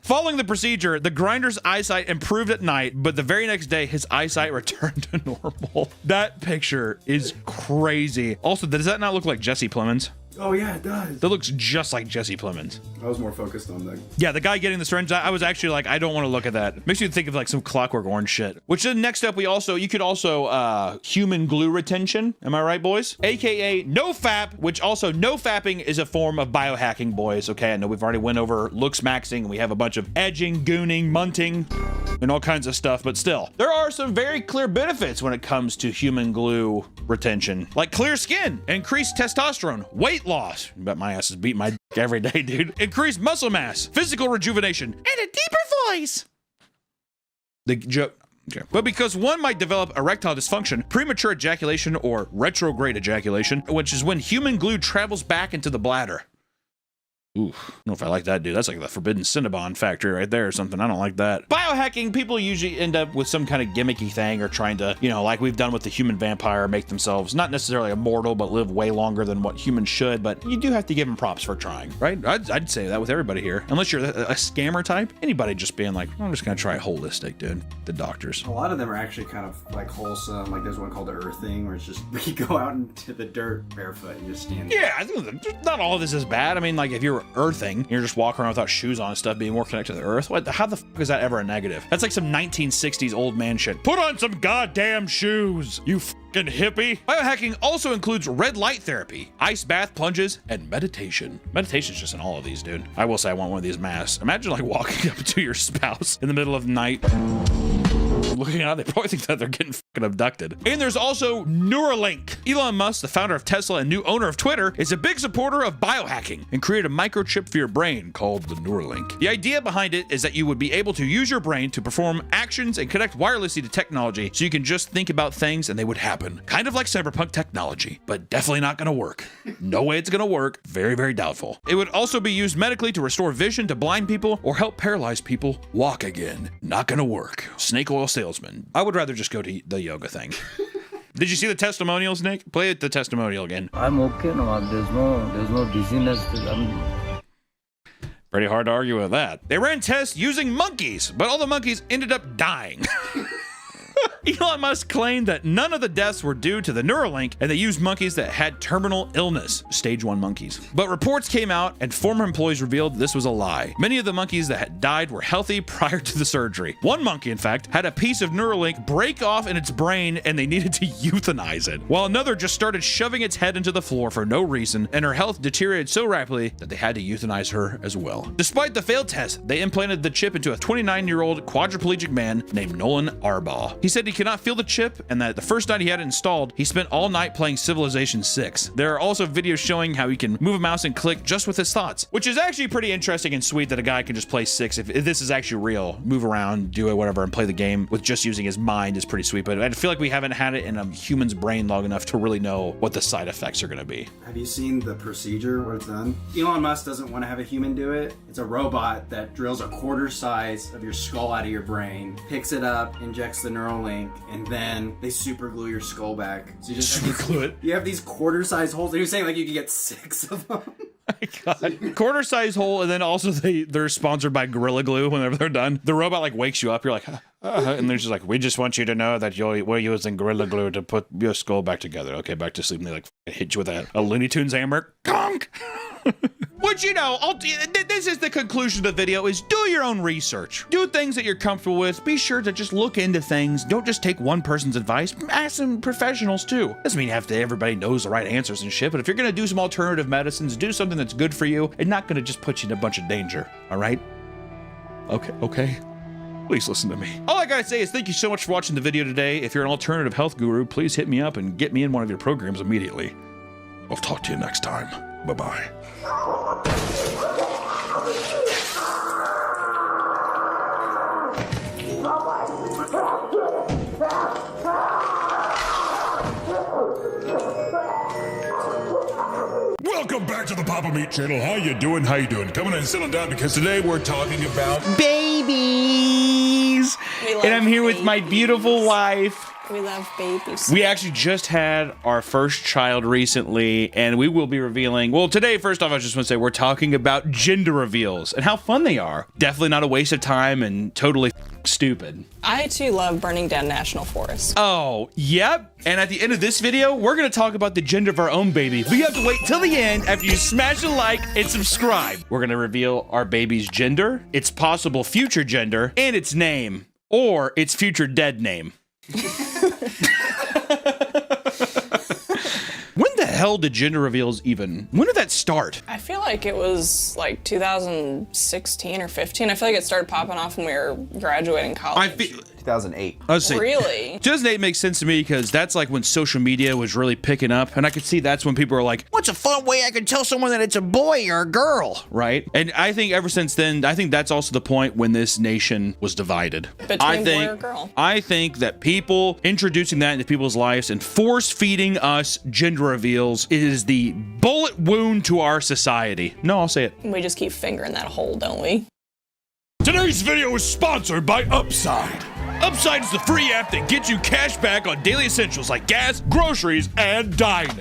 Following the procedure, the grinder's eyesight improved at night, but the very next day, his eyesight returned to normal. That picture is crazy. Also, does that not look like Jesse Plemons? Oh yeah, it does. That looks just like Jesse Plemons. I was more focused on the... Yeah, the guy getting the syringe, I was actually like, I don't want to look at that. Makes you think of like some Clockwork Orange shit. Which then next up, you could also human glue retention. Am I right, boys? AKA NoFap, which also NoFapping is a form of biohacking, boys. Okay, I know we've already went over looks maxing, and we have a bunch of edging, gooning, munting, and all kinds of stuff, but still, there are some very clear benefits when it comes to human glue retention, like clear skin, increased testosterone, weight loss. I bet my ass is beating my dick every day, dude. Increased muscle mass, physical rejuvenation, and a deeper voice. The joke. Okay. But because one might develop erectile dysfunction, premature ejaculation, or retrograde ejaculation, which is when human glue travels back into the bladder. Ooh, I don't know if I like that, dude. That's like the forbidden Cinnabon factory right there or something. I don't like that. Biohacking, people usually end up with some kind of gimmicky thing or trying to, you know, like we've done with the human vampire, make themselves not necessarily immortal, but live way longer than what humans should. But you do have to give them props for trying, right? I'd say that with everybody here. Unless you're a scammer type. Anybody just being like, I'm just going to try holistic, dude. The doctors. A lot of them are actually kind of like wholesome. Like there's one called the Earthing, where it's just you go out into the dirt barefoot and just stand there. Yeah, I think not all of this is bad. I mean, like if you're earthing, you're just walking around without shoes on and stuff, being more connected to the earth. How the fuck is that ever a negative? That's like some 1960s old man shit. Put on some goddamn shoes, you fucking hippie. Biohacking also includes red light therapy, ice bath plunges, and meditation. Meditation's just in all of these, dude. I will say I want one of these masks. Imagine like walking up to your spouse in the middle of the night, looking out, they probably think that they're getting fucking abducted. And there's also Neuralink. Elon Musk, the founder of Tesla and new owner of Twitter, is a big supporter of biohacking and created a microchip for your brain called the Neuralink. The idea behind it is that you would be able to use your brain to perform actions and connect wirelessly to technology, so you can just think about things and they would happen. Kind of like cyberpunk technology, but definitely not gonna work. No way it's gonna work. Very, very doubtful. It would also be used medically to restore vision to blind people or help paralyzed people walk again. Not gonna work. Snake oil salesman. I would rather just go to the yoga thing. Did you see the testimonials, Nick? Play the testimonial again. I'm okay now. There's no dizziness. Pretty hard to argue with that. They ran tests using monkeys, but all the monkeys ended up dying. Elon Musk claimed that none of the deaths were due to the Neuralink, and they used monkeys that had terminal illness, stage 1 monkeys. But reports came out and former employees revealed this was a lie. Many of the monkeys that had died were healthy prior to the surgery. One monkey, in fact, had a piece of Neuralink break off in its brain and they needed to euthanize it, while another just started shoving its head into the floor for no reason, and her health deteriorated so rapidly that they had to euthanize her as well. Despite the failed test, they implanted the chip into a 29-year-old quadriplegic man named Nolan Arbaugh. He said he could not feel the chip, and that the first night he had it installed, he spent all night playing Civilization 6. There are also videos showing how he can move a mouse and click just with his thoughts, which is actually pretty interesting and sweet that a guy can just play 6 if this is actually real. Move around, do it, whatever, and play the game with just using his mind is pretty sweet, but I feel like we haven't had it in a human's brain long enough to really know what the side effects are going to be. Have you seen the procedure, what it's done? Elon Musk doesn't want to have a human do it. It's a robot that drills a quarter size of your skull out of your brain, picks it up, injects the Neuralink, and then they super glue your skull back. So you just super glue it. You have these quarter size holes. And you're saying like you could get 6 of them? God. Quarter size hole, and then also they're sponsored by Gorilla Glue whenever they're done. The robot like wakes you up, you're like, and they're just like, we just want you to know that we're using Gorilla Glue to put your skull back together. Okay, back to sleep. And they like hit you with a Looney Tunes hammer. Conk! Which, you know, this is the conclusion of the video, is do your own research. Do things that you're comfortable with. Be sure to just look into things. Don't just take one person's advice. Ask some professionals too. Doesn't mean everybody knows the right answers and shit, but if you're gonna do some alternative medicines, do something that's good for you and not gonna just put you in a bunch of danger, all right? Okay. Please listen to me. All I gotta say is thank you so much for watching the video today. If you're an alternative health guru, please hit me up and get me in one of your programs immediately. I'll talk to you next time. Bye-bye. Welcome back to the Papa Meat channel. How you doing? Coming in and settling down because today we're talking about babies. And I'm here with my beautiful wife. We love babies. We actually just had our first child recently, and we will be revealing. Well, today, first off, I just want to say we're talking about gender reveals and how fun they are. Definitely not a waste of time and totally stupid. I too love burning down national forests. Oh, yep. And at the end of this video, we're going to talk about the gender of our own baby. But you have to wait till the end after you smash a like and subscribe. We're going to reveal our baby's gender, its possible future gender, and its name, or its future dead name. When the hell did gender reveals when did that start? I feel like it was like 2016 or 15. I feel like it started popping off when we were graduating college. 2008. I was saying, Really? 2008 makes sense to me because that's like when social media was really picking up, and I could see that's when people were like, what's a fun way I can tell someone that it's a boy or a girl, right? And I think ever since then, I think that's also the point when this nation was divided. Between boy or girl. I think that people introducing that into people's lives and force feeding us gender reveals is the bullet wound to our society. No, I'll say it. We just keep fingering that hole, don't we? Today's video is sponsored by Upside. Upside is the free app that gets you cash back on daily essentials like gas, groceries, and dining.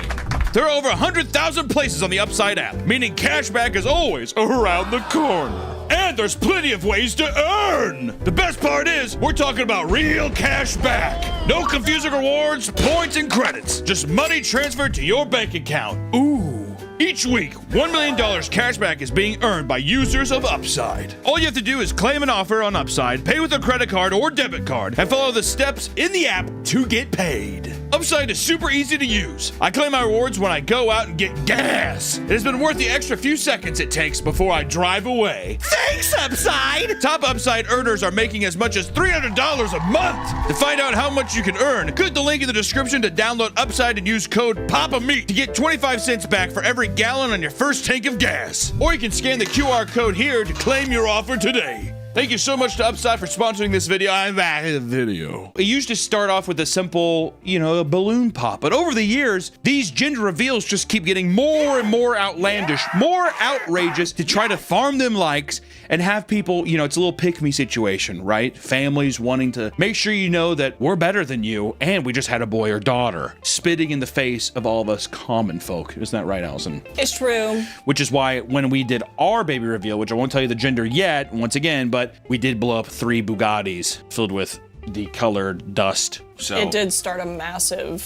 There are over 100,000 places on the Upside app, meaning cash back is always around the corner. And there's plenty of ways to earn. The best part is, we're talking about real cash back. No confusing rewards, points, and credits. Just money transferred to your bank account. Ooh. Each week, $1 million cashback is being earned by users of Upside. All you have to do is claim an offer on Upside, pay with a credit card or debit card, and follow the steps in the app to get paid. Upside is super easy to use. I claim my rewards when I go out and get gas. It has been worth the extra few seconds it takes before I drive away. Thanks, Upside! Top Upside earners are making as much as $300 a month. To find out how much you can earn, click the link in the description to download Upside and use code PAPAMEAT to get 25 cents back for every gallon on your first tank of gas. Or you can scan the QR code here to claim your offer today. Thank you so much to Upside for sponsoring this video. I'm back in the video. It used to start off with a simple, a balloon pop. But over the years, these gender reveals just keep getting more and more outlandish, more outrageous to try to farm them likes and have people, it's a little pick-me situation, right? Families wanting to make sure you know that we're better than you and we just had a boy or daughter. Spitting in the face of all of us common folk. Isn't that right, Allison? It's true. Which is why when we did our baby reveal, which I won't tell you the gender yet, once again, but we did blow up 3 Bugattis filled with the colored dust. So it did start a massive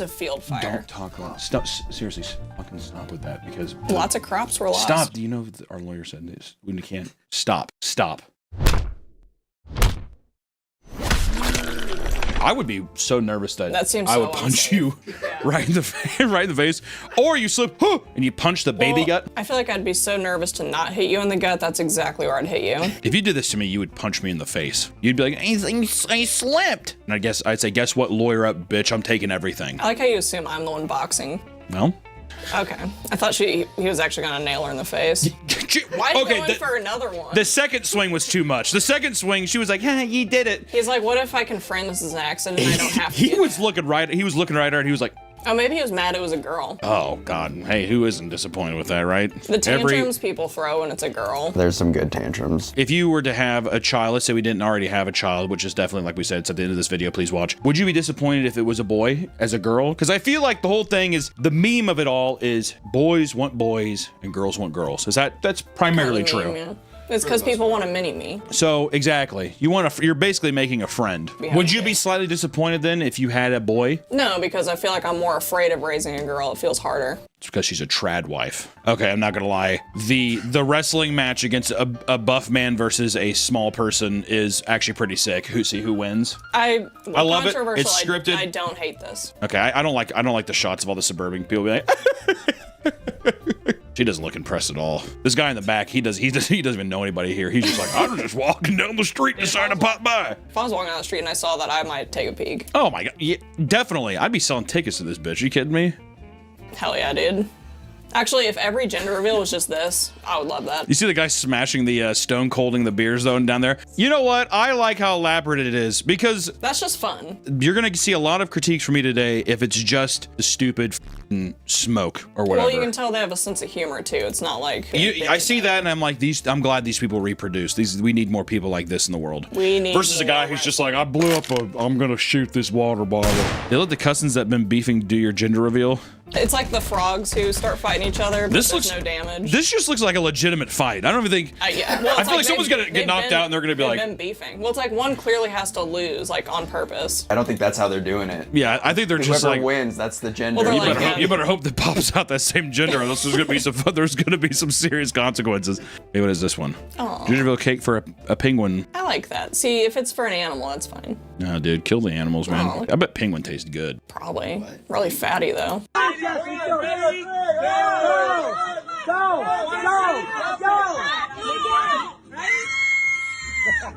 field fire. Don't talk about stop. Seriously, fucking stop with that because lots of crops were lost. Stop. Do you know our lawyer said this? We can't. Stop. I would be so nervous that I would punch you right in the face, or you slip and you punch the baby gut. I feel like I'd be so nervous to not hit you in the gut. That's exactly where I'd hit you. If you did this to me, you would punch me in the face. You'd be like, I slipped. And I'd say, guess what, lawyer up, bitch, I'm taking everything. I like how you assume I'm the one boxing. Well. Okay. I thought he was actually gonna nail her in the face. Why are you going for another one? The second swing was too much. The second swing, she was like, you did it. He's like, what if I can frame this as an accident and I don't have to? He was looking right at her and he was like, oh, maybe he was mad it was a girl. Oh, God. Hey, who isn't disappointed with that, right? The tantrums people throw when it's a girl. There's some good tantrums. If you were to have a child, let's say we didn't already have a child, which is definitely, like we said, it's at the end of this video, please watch. Would you be disappointed if it was a boy as a girl? Because I feel like the whole thing is, the meme of it all is boys want boys and girls want girls. That's primarily true. Yeah. It's because people want a mini-me. So, exactly. You're basically making a friend. Would you be slightly disappointed then if you had a boy? No, because I feel like I'm more afraid of raising a girl. It feels harder. It's because she's a trad wife. Okay, I'm not gonna lie. The wrestling match against a buff man versus a small person is actually pretty sick. Who wins? I love it. It's scripted. I don't hate this. Okay, I don't like the shots of all the suburban people being like. She doesn't look impressed at all. This guy in the back, he doesn't even know anybody here. He's just like, I'm just walking down the street and decided to pop by. If I was walking down the street and I saw that, I might take a peek. Oh my God, yeah, definitely. I'd be selling tickets to this bitch. Are you kidding me? Hell yeah, dude. Actually, if every gender reveal was just this, I would love that. You see the guy smashing the stone colding the beers though down there? You know what? I like how elaborate it is because That's just fun. you're gonna see a lot of critiques from me today if it's just stupid smoke or whatever. Well, you can tell they have a sense of humor too. It's not like I see that and I'm like, I'm glad these people reproduce. We need more people like this in the world. We need versus a guy who's just like, I blew up I'm gonna shoot this water bottle. They let the cousins that have been beefing do your gender reveal. It's like the frogs who start fighting each other, but there's no damage. This just looks like a legitimate fight. I don't even think. Yeah. Well, I feel like someone's gonna get knocked out and they're gonna be like. They've been beefing. Well, it's like one clearly has to lose, like on purpose. I don't think that's how they're doing it. Yeah, I think they're just Whoever like wins. That's the gender. Well, you better hope that pops out that same gender, or else there's gonna be some serious consequences. Hey, what is this one? Aw. Gingerville cake for a penguin. I like that. See, if it's for an animal, that's fine. No, dude, kill the animals, man. Oh. I bet penguin tastes good. Probably. Really fatty though.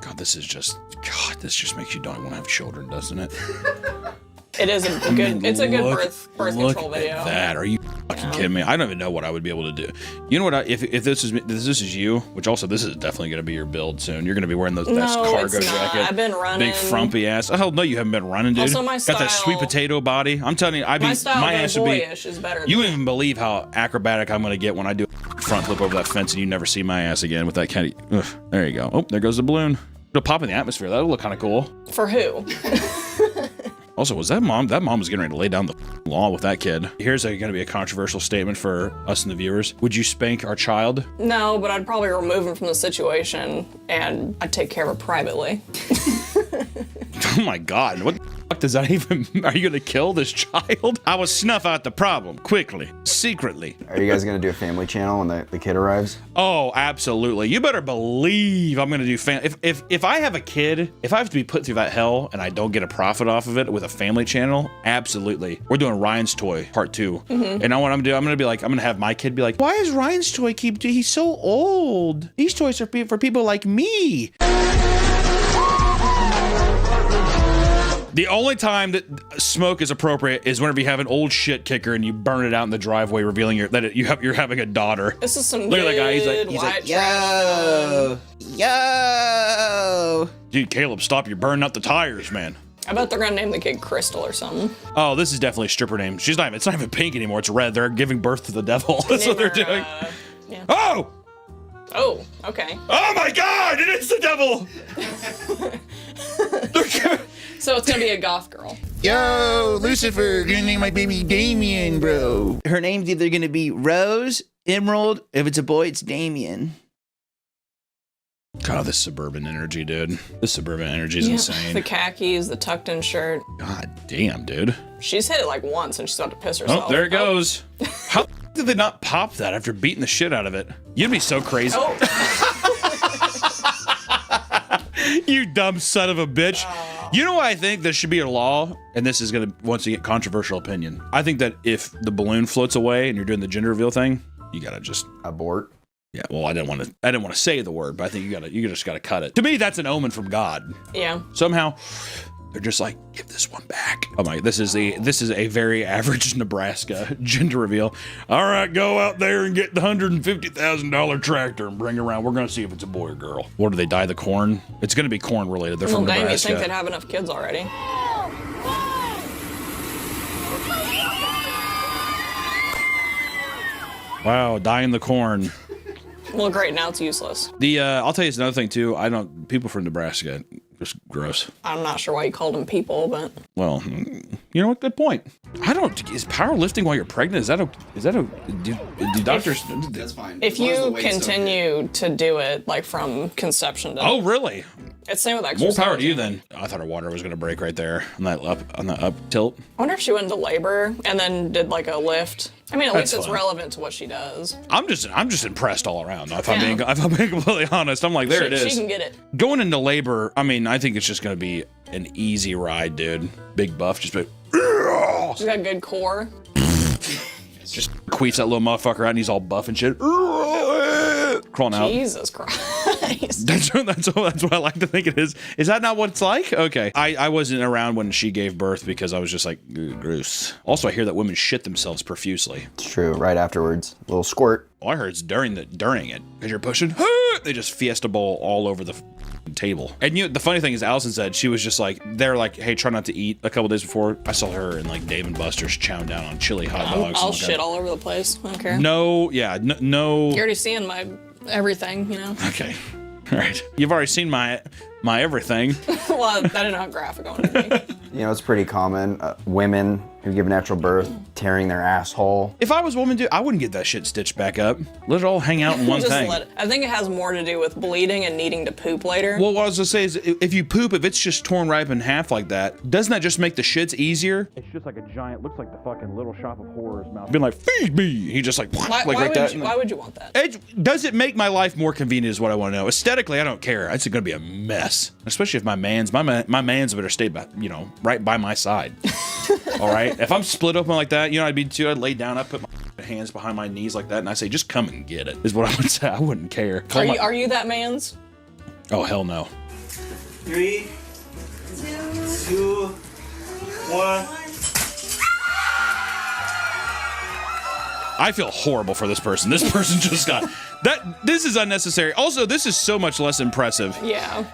God, this just makes you don't want to have children, doesn't it? It is a good. It's a good birth control Look video. at that. Are you fucking kidding me? I don't even know what I would be able to do. You know what? If this is you, which also this is definitely going to be your build soon. You're going to be wearing that cargo it's not. jacket. I've been running. Big frumpy ass. Oh, hell no, you haven't been running, dude. Also, my Got that style- sweet potato body. I'm telling you, My style my being ass would be. boyish is better You than wouldn't even believe how acrobatic I'm going to get when I do a front flip over that fence and you never see my ass again with that kind of. Ugh, there you go. Oh, there goes the balloon. It'll pop in the atmosphere. That'll look kind of cool. For who? Also, was that mom? That mom was getting ready to lay down the law with that kid. Here's going to be a controversial statement for us and the viewers. Would you spank our child? No, but I'd probably remove him from the situation and I'd take care of it privately. Oh my God, what the fuck does that even, are you gonna kill this child? I will snuff out the problem, quickly, secretly. Are you guys gonna do a family channel when the kid arrives? Oh, absolutely. You better believe I'm gonna do if I have a kid, if I have to be put through that hell and I don't get a profit off of it with a family channel, absolutely. We're doing Ryan's Toy Part 2. Mm-hmm. And what I'm gonna have my kid be like, why is Ryan's Toy he's so old? These toys are for people like me. The only time that smoke is appropriate is whenever you have an old shit kicker and you burn it out in the driveway, revealing you're having a daughter. This is some Look at good that guy. He's like, Yo! Dude, Caleb, stop! You're burning out the tires, man. I bet they're gonna name the kid Crystal or something. Oh, this is definitely a stripper name. It's not even pink anymore. It's red. They're giving birth to the devil. That's what they're doing. Yeah. Oh! Oh, okay. Oh my God! It is the devil! So it's gonna be a goth girl. Yo, Lucifer, gonna name my baby Damien, bro. Her name's either gonna be Rose, Emerald. If it's a boy, it's Damien. God, this suburban energy, dude. This suburban energy is Yeah, insane. The khakis, the tucked in shirt. God damn, dude. She's hit it like once and she's about to piss herself. Oh, there it goes. How did they not pop that after beating the shit out of it? You'd be so crazy. You dumb son of a bitch. You know what I think? There should be a law, and this is going to, once again, controversial opinion. I think that if the balloon floats away and you're doing the gender reveal thing, you got to just abort. Yeah, well, I didn't want to say the word, but I think you just got to cut it. To me, that's an omen from God. Yeah. Somehow, they're just like, give this one back. Oh my, this is a very average Nebraska gender reveal. All right, go out there and get the $150,000 tractor and bring it around. We're gonna see if it's a boy or girl. What do they dye the corn? It's gonna be corn related. They're from Dang, you Nebraska. think they'd have enough kids already? Wow, dyeing the corn. Well, great. Now it's useless. I'll tell you another thing too. People from Nebraska, just gross. I'm not sure why you called them people, but Well, you know what? Good point. Is powerlifting while you're pregnant? Is that a? Do doctors? That's fine. if you continue to do it like from conception to Oh, really? it's same with More exercise. power to you then. I thought her water was gonna break right there on that up tilt. I wonder if she went into labor and then did like a lift. I mean, at That's least it's fun. relevant to what she does. I'm just impressed all around. If I'm being completely honest, I'm like, there it is. She can get it. Going into labor, I mean, I think it's just gonna be an easy ride, dude. Big buff, just be, She's got good core. just queefs that little motherfucker out, and he's all buff and shit. Crawling out. Jesus Christ. Nice. That's what I like to think it is. Is that not what it's like? Okay. I wasn't around when she gave birth because I was just like, gross. Also, I hear that women shit themselves profusely. It's true. Right afterwards, a little squirt. Well, I heard it's during it because you're pushing. They just Fiesta Bowl all over the table. And the funny thing is, Allison said she was just like, they're like, hey, try not to eat. A couple days before, I saw her and like Dave and Buster's chowing down on chili hot dogs. I'll shit all over the place. I don't care. No, yeah, no. You're already seeing my everything, you know. Okay, all right. You've already seen my everything. Well, I didn't know how graphic I wanted to be. You know, it's pretty common. Women who give natural birth tearing their asshole. If I was a woman, dude, I wouldn't get that shit stitched back up. Let it all hang out in one Just thing. let it. I think it has more to do with bleeding and needing to poop later. Well, what I was gonna say is, if you poop, if it's just torn right up in half like that, doesn't that just make the shits easier? It's just like a giant, looks like the fucking Little Shop of Horrors mouth. Being like, feed me. He just like, why like that. Why would you want that? Does it make my life more convenient is what I want to know. Aesthetically, I don't care. It's gonna be a mess. Especially if my man's better stay by, right by my side. All right. If I'm split open like that, I'd be too. I'd lay down. I'd put my hands behind my knees like that, and I say, just come and get it. Is what I would say. I wouldn't care. Are you that man's? Oh hell no. 3, 2, 1. I feel horrible for this person. This person just got that. This is unnecessary. Also, this is so much less impressive. Yeah.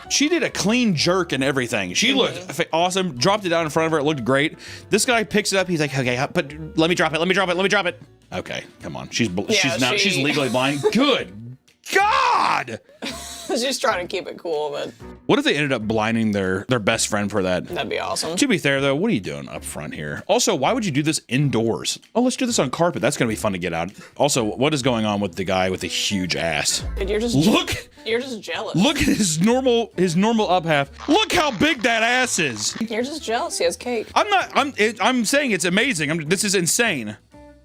She did a clean jerk and everything. She looked awesome. Dropped it down in front of her. It looked great. This guy picks it up. He's like, okay, but let me drop it. Let me drop it. Let me drop it. Okay, come on. She's legally blind. Good God. She's trying to keep it cool, but what if they ended up blinding their best friend for that? That'd be awesome. To be fair, though, what are you doing up front here? Also, why would you do this indoors? Oh, let's do this on carpet. That's going to be fun to get out. Also, what is going on with the guy with the huge ass? Dude, you're just jealous. Look at his normal up half. Look how big that ass is. You're just jealous. He has cake. I'm saying it's amazing. This is insane.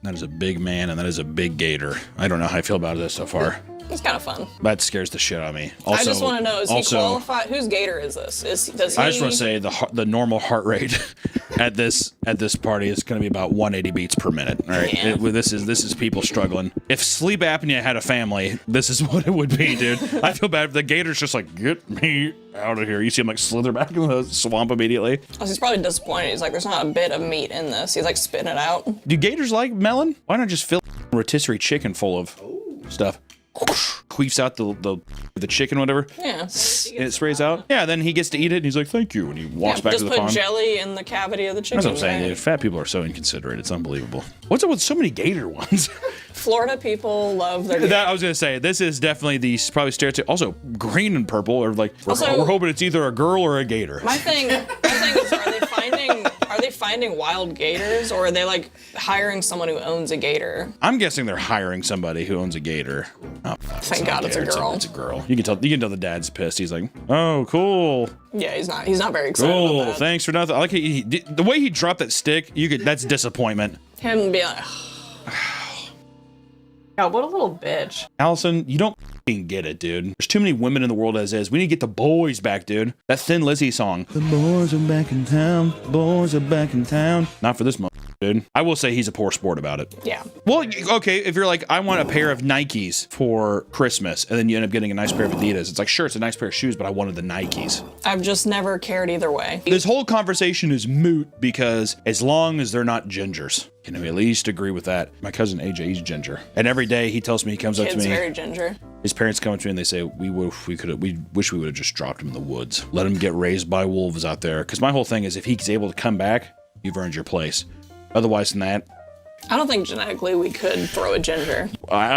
That is a big man, and that is a big gator. I don't know how I feel about this so far. It's kind of fun. That scares the shit out of me. Also, I just want to know, is he qualified? Whose gator is this? Does he? I just want to say the normal heart rate at this party is going to be about 180 beats per minute. All right, Yeah. This is people struggling. If sleep apnea had a family, this is what it would be, dude. I feel bad if the gator's just like, get me out of here. You see him like slither back in the swamp immediately. Oh, he's probably disappointed. He's like, there's not a bit of meat in this. He's like spitting it out. Do gators like melon? Why not just fill a rotisserie chicken full of stuff? Queefs out the chicken, whatever. Yeah. And it sprays out. Yeah, then he gets to eat it, and he's like, thank you, and he walks back to the pond. Just put jelly in the cavity of the chicken. That's what I'm saying, dude. Fat people are so inconsiderate. It's unbelievable. What's up with so many gator ones? Florida people love their That I was going to say, this is definitely the probably stereotype. Also, green and purple are like, we're hoping it's either a girl or a gator. My thing is, are they finding wild gators, or are they like hiring someone who owns a gator? I'm guessing they're hiring somebody who owns a gator. Oh, Thank God it's a girl. It's a girl. You can tell the dad's pissed. He's like, oh, cool. Yeah, he's not very excited Cool. about that. Thanks for nothing. I like the way he dropped that stick. That's disappointment. Him being like, God, what a little bitch. Allison, you don't f***ing get it, dude. There's too many women in the world as is. We need to get the boys back, dude. That Thin Lizzy song. The boys are back in town. Boys are back in town. Not for this month, dude. I will say he's a poor sport about it. Yeah. Well, okay, if you're like, I want a pair of Nikes for Christmas, and then you end up getting a nice pair of Adidas. It's like, sure, it's a nice pair of shoes, but I wanted the Nikes. I've just never cared either way. This whole conversation is moot because as long as they're not gingers, can we at least agree with that? My cousin AJ, he's ginger, and every day he tells me, he comes up to me. Kid's very ginger. His parents come up to me and they say, we wish we would have just dropped him in the woods, let him get raised by wolves out there. Because my whole thing is, if he's able to come back, you've earned your place. Otherwise than that, I don't think genetically we could throw a ginger.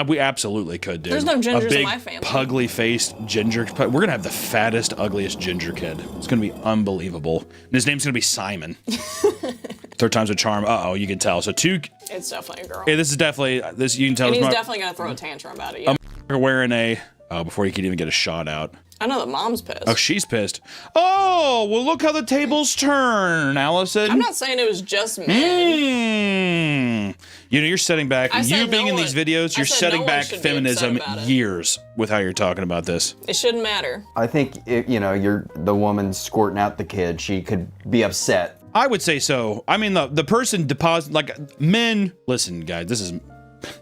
We absolutely could, dude. There's no gingers a big, in my family. Pugly-faced ginger. We're gonna have the fattest, ugliest ginger kid. It's gonna be unbelievable. And his name's gonna be Simon. Third time's a charm. Uh-oh, you can tell. So two. It's definitely a girl. Yeah, this is definitely this. You can tell. And he's definitely gonna throw a tantrum about it. Yeah. Wearing a before he could even get a shot out. I know that mom's pissed. Oh, she's pissed. Oh, well, look how the tables turn, Allison. I'm not saying it was just men. You're setting back. You being in these videos, you're setting back feminism years with how you're talking about this. It shouldn't matter. I think, you're the woman squirting out the kid. She could be upset. I would say so. I mean, the person deposit, like men, listen, guys, this is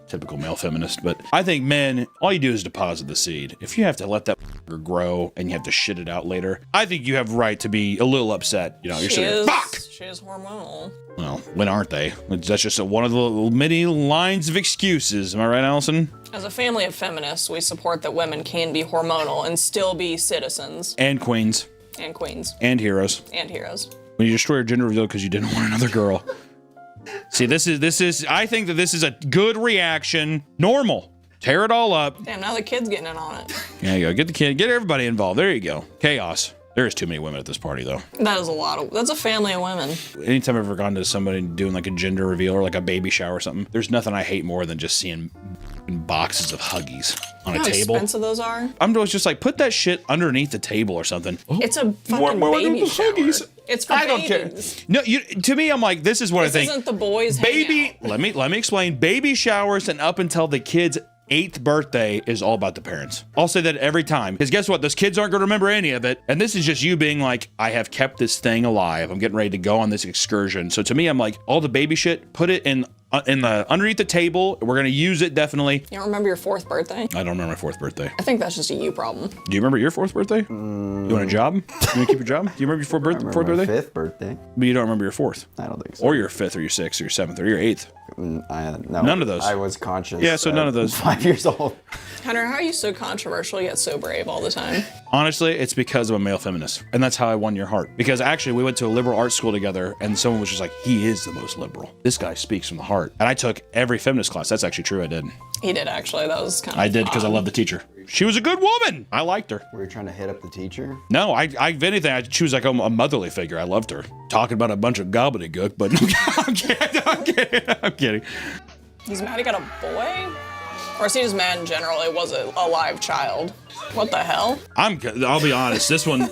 Typical male feminist. But I think men, all you do is deposit the seed. If you have to let that grow and you have to shit it out later, I think you have right to be a little upset. You know, you're sitting there, fuck! She is hormonal. Well, when aren't they? That's just one of the many lines of excuses. Am I right, Allison? As a family of feminists, we support that women can be hormonal and still be citizens. And queens. And queens. And heroes. And heroes. When you destroy your gender reveal because you didn't want another girl. See, this is, I think that this is a good reaction. Normal. Tear it all up. Damn, now the kid's getting in on it. There you go. Get the kid, get everybody involved. There you go. Chaos. There is too many women at this party, though. That is a lot of, that's a family of women. Anytime I've ever gone to somebody doing like a gender reveal or like a baby shower or something, there's nothing I hate more than just seeing boxes of Huggies on a How table. expensive those are? I'm always just like, put that shit underneath the table or something. It's a fucking baby shower. It's for I don't care. babies. No, to me, I'm like, this is what I think. This isn't the boys' baby. Let me explain. Baby showers and up until the kid's 8th birthday is all about the parents. I'll say that every time. Because guess what? Those kids aren't going to remember any of it. And this is just you being like, I have kept this thing alive. I'm getting ready to go on this excursion. So to me, I'm like, all the baby shit, put it in the underneath the table. We're going to use it definitely. You don't remember your 4th birthday? I don't remember my 4th birthday. I think that's just a you problem. Do you remember your 4th birthday? You want a job? You want to keep your job? Do you remember your 4th birthday? 5th birthday. But you don't remember your 4th? I don't think so. Or your 5th or your 6th or your 7th or your 8th? No, none of those. I was conscious. Yeah, so none of those. 5 years old. Hunter, how are you so controversial yet so brave all the time? Honestly, it's because I'm a male feminist. And that's how I won your heart. Because actually, we went to a liberal arts school together, and someone was just like, he is the most liberal. This guy speaks from the heart. And I took every feminist class. That's actually true, I did. He did, actually. That was kind of I did, because I love the teacher. She was a good woman. I liked her. Were you trying to hit up the teacher? No, if anything, she was like a motherly figure. I loved her. Talking about a bunch of gobbledygook, but I'm kidding. He's mad he got a boy? Or is he just mad in general it was a live child? What the hell? I'll be honest. This one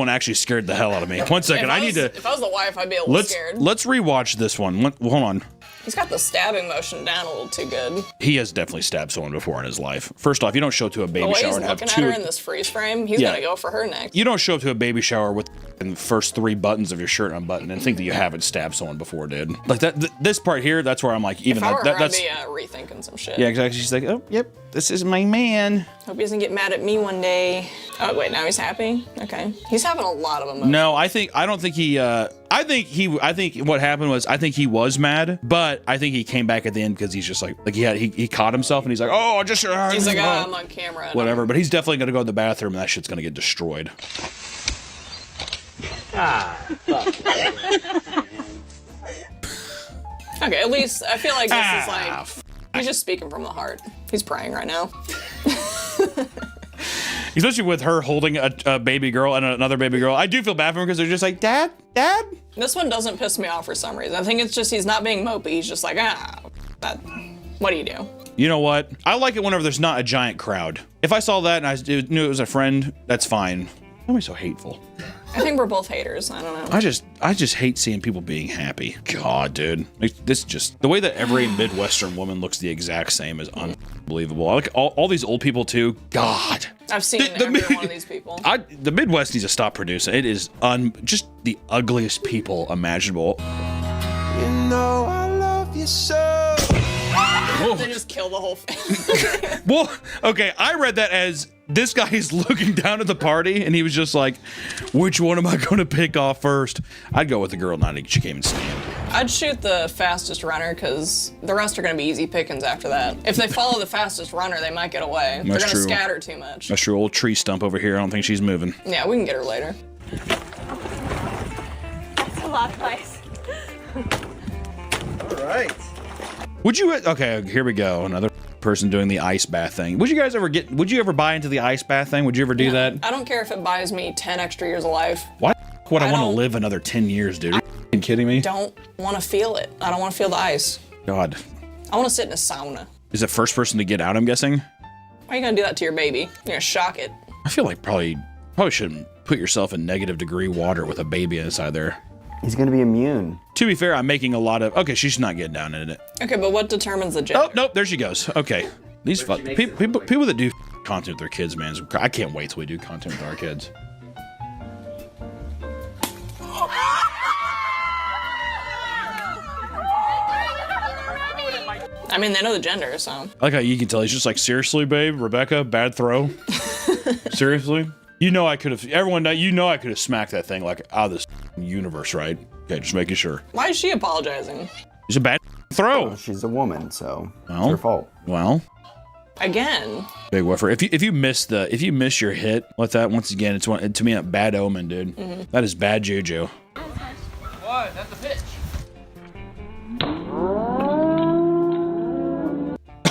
actually scared the hell out of me. 1 second. If I was the wife, I'd be a little scared. Let's rewatch this one. Hold on. He's got the stabbing motion down a little too good. He has definitely stabbed someone before in his life. First off, you don't show up to a baby shower and have he's two. looking at her in this freeze frame. He's gonna go for her next. You don't show up to a baby shower with the first 3 buttons of your shirt unbuttoned and think that you haven't stabbed someone before, dude. Like that. This part here, that's where I'm like, even if I were her, that's. I'd be rethinking some shit. Yeah, exactly. She's like, oh, yep, this is my man. Hope he doesn't get mad at me one day. Oh wait, now he's happy. Okay, he's having a lot of emotions. No, I think he. I think what happened was I think he was mad, but I think he came back at the end because he's just like he caught himself and he's like, oh, just. He's like, oh, I'm on camera. Whatever, but he's definitely gonna go to the bathroom and that shit's gonna get destroyed. Fuck. Okay, at least I feel like this is like he's just speaking from the heart. He's praying right now. Especially with her holding a baby girl and another baby girl. I do feel bad for him because they're just like, Dad? This one doesn't piss me off for some reason. I think it's just he's not being mopey. He's just like, what do you do? You know what? I like it whenever there's not a giant crowd. If I saw that and I knew it was a friend, that's fine. Why am I so hateful? I think we're both haters. I don't know. I just hate seeing people being happy. God, dude. This just, the way that every Midwestern woman looks the exact same is unbelievable. I like all these old people too. God. I've seen every one of these people. The Midwest needs to stop producing. It is just the ugliest people imaginable. You know I love you so. They just kill the whole thing. Well, okay, I read that as this guy is looking down at the party and he was just like, which one am I going to pick off first? I'd go with the girl, not she came and stand. I'd shoot the fastest runner because the rest are going to be easy pickings after that. If they follow the fastest runner, they might get away. They're going to scatter too much. That's true. Old tree stump over here. I don't think she's moving. Yeah, we can get her later. That's a lot of ice. All right. Okay, here we go. Another person doing the ice bath thing. Would you ever buy into the ice bath thing? Would you ever do that? I don't care if it buys me 10 extra years of life. Why would I want to live another 10 years, dude? Are you kidding me? I don't want to feel it. I don't want to feel the ice. God. I want to sit in a sauna. Is it first person to get out, I'm guessing? Why are you going to do that to your baby? You're going to shock it. I feel like probably shouldn't put yourself in -degree water with a baby inside there. He's going to be immune. To be fair, I'm making a lot of... Okay, she's not getting down in it. Okay, but what determines the gender? Oh, nope, there she goes. Okay. These people that do content with their kids, man. I can't wait till we do content with our kids. I mean, they know the gender, so. I like how you can tell he's just like, seriously, babe, Rebecca, bad throw. Seriously? You know I could have, everyone, you know I could have smacked that thing like out of this universe, right? Okay, just making sure. Why is she apologizing? It's a bad throw. Well, she's a woman, so Well, it's her fault. Well. Again. Big woofer. If you miss your hit like that, once again, it's one, to me a bad omen, dude. That is bad juju. What? That's the pitch.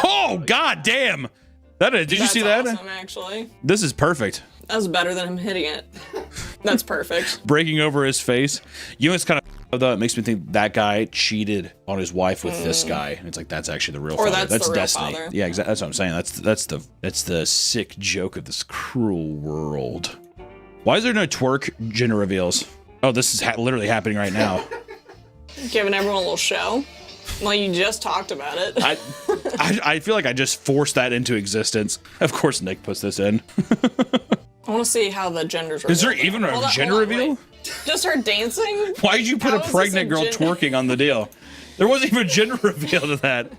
Oh god damn! Did you see that? That's awesome, actually. This is perfect. That's better than him hitting it. That's perfect. Breaking over his face. You know what's kind of though? It makes me think that guy cheated on his wife with this guy. And it's like that's actually the real Or father. that's the real destiny. father. Yeah, exactly. That's what I'm saying. That's the sick joke of this cruel world. Why is there no twerk gender reveals? Oh, this is literally happening right now. Giving everyone a little show. Well, you just talked about it. I feel like I just forced that into existence. Of course, Nick puts this in. I want to see how the genders are. Is there even a gender reveal? Wait. Just her dancing? Why did you put a pregnant girl twerking on the deal? There wasn't even a gender reveal to that.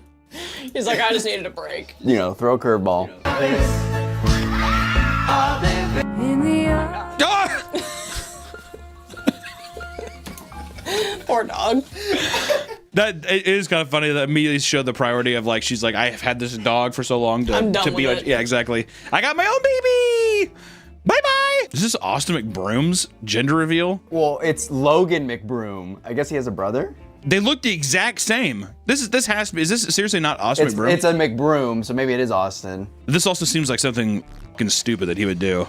He's like, I just needed a break. You know, throw a curveball. Poor dog. That it is kind of funny that immediately showed the priority of like she's like I've had this dog for so long I'm done to be with like it. yeah exactly I got my own baby bye bye. Is this Austin McBroom's gender reveal? Well, it's Logan McBroom. I guess he has a brother. They look the exact same. This has to be. Is this seriously not Austin McBroom? It's a McBroom, so maybe it is Austin. This also seems like something fucking stupid that he would do.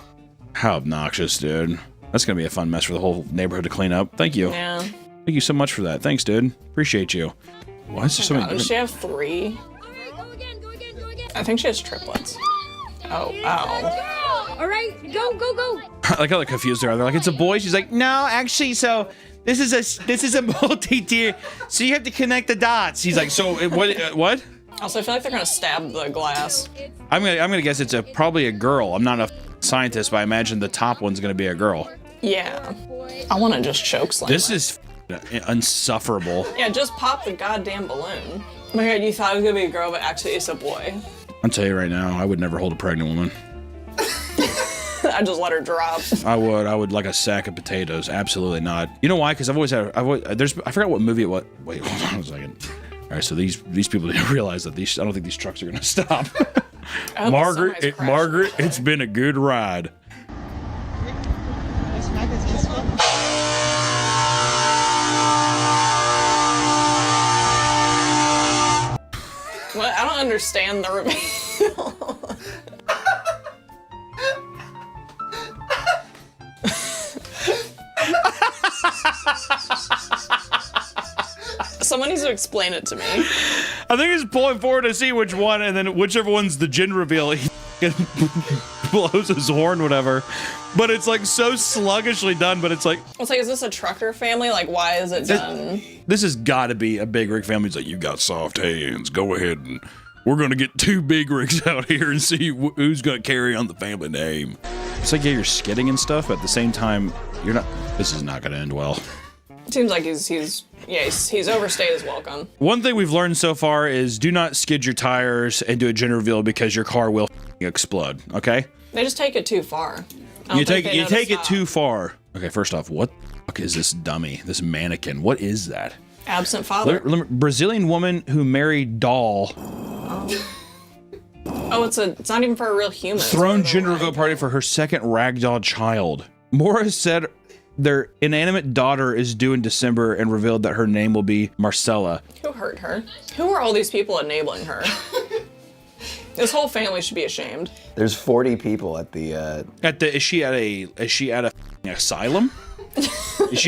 How obnoxious, dude. That's gonna be a fun mess for the whole neighborhood to clean up. Thank you. Yeah. Thank you so much for that. Thanks, dude. Appreciate you. Why is there so many? Does she have 3? I think she has triplets. Oh, ow. All right, go. I like how they're confused there. They're like, it's a boy. She's like, no, actually, so this is a multi-tier. So you have to connect the dots. He's like, so what? Also, I feel like they're gonna stab the glass. I'm gonna guess it's probably a girl. I'm not a scientist, but I imagine the top one's gonna be a girl. Yeah. I want to just choke slam. This is insufferable. Yeah, just pop the goddamn balloon. Oh my god, you thought it was gonna be a girl, but actually it's a boy. I'll tell you right now, I would never hold a pregnant woman. I just let her drop. I would like a sack of potatoes. Absolutely not. You know why? Because I forgot what movie it was. Wait, hold on a second. All right, so these people didn't realize that I don't think these trucks are gonna stop. Margaret, it's been a good ride. What? I don't understand the reveal. Someone needs to explain it to me. I think he's pulling forward to see which one, and then whichever one's the gender reveal, he blows his horn, whatever. But it's like so sluggishly done, but it's like... It's like, is this a trucker family? Like, why is it done? This has got to be a Big Rig family. It's like, you got soft hands. Go ahead and we're going to get 2 Big Rigs out here and see who's going to carry on the family name. It's like, yeah, you're skidding and stuff, but at the same time, you're not... This is not going to end well. It seems like he's overstayed his welcome. One thing we've learned so far is do not skid your tires and do a gender reveal because your car will explode, okay? They just take it too far. You take it too far. Okay, first off, what the fuck is this dummy, this mannequin? What is that? Absent father. Brazilian woman who married doll. Oh, it's not even for a real human. Thrown gender reveal party for her second ragdoll child. Morris said their inanimate daughter is due in December and revealed that her name will be Marcella. Who hurt her? Who are all these people enabling her? This whole family should be ashamed. There's 40 people at the. Is she at a asylum? Is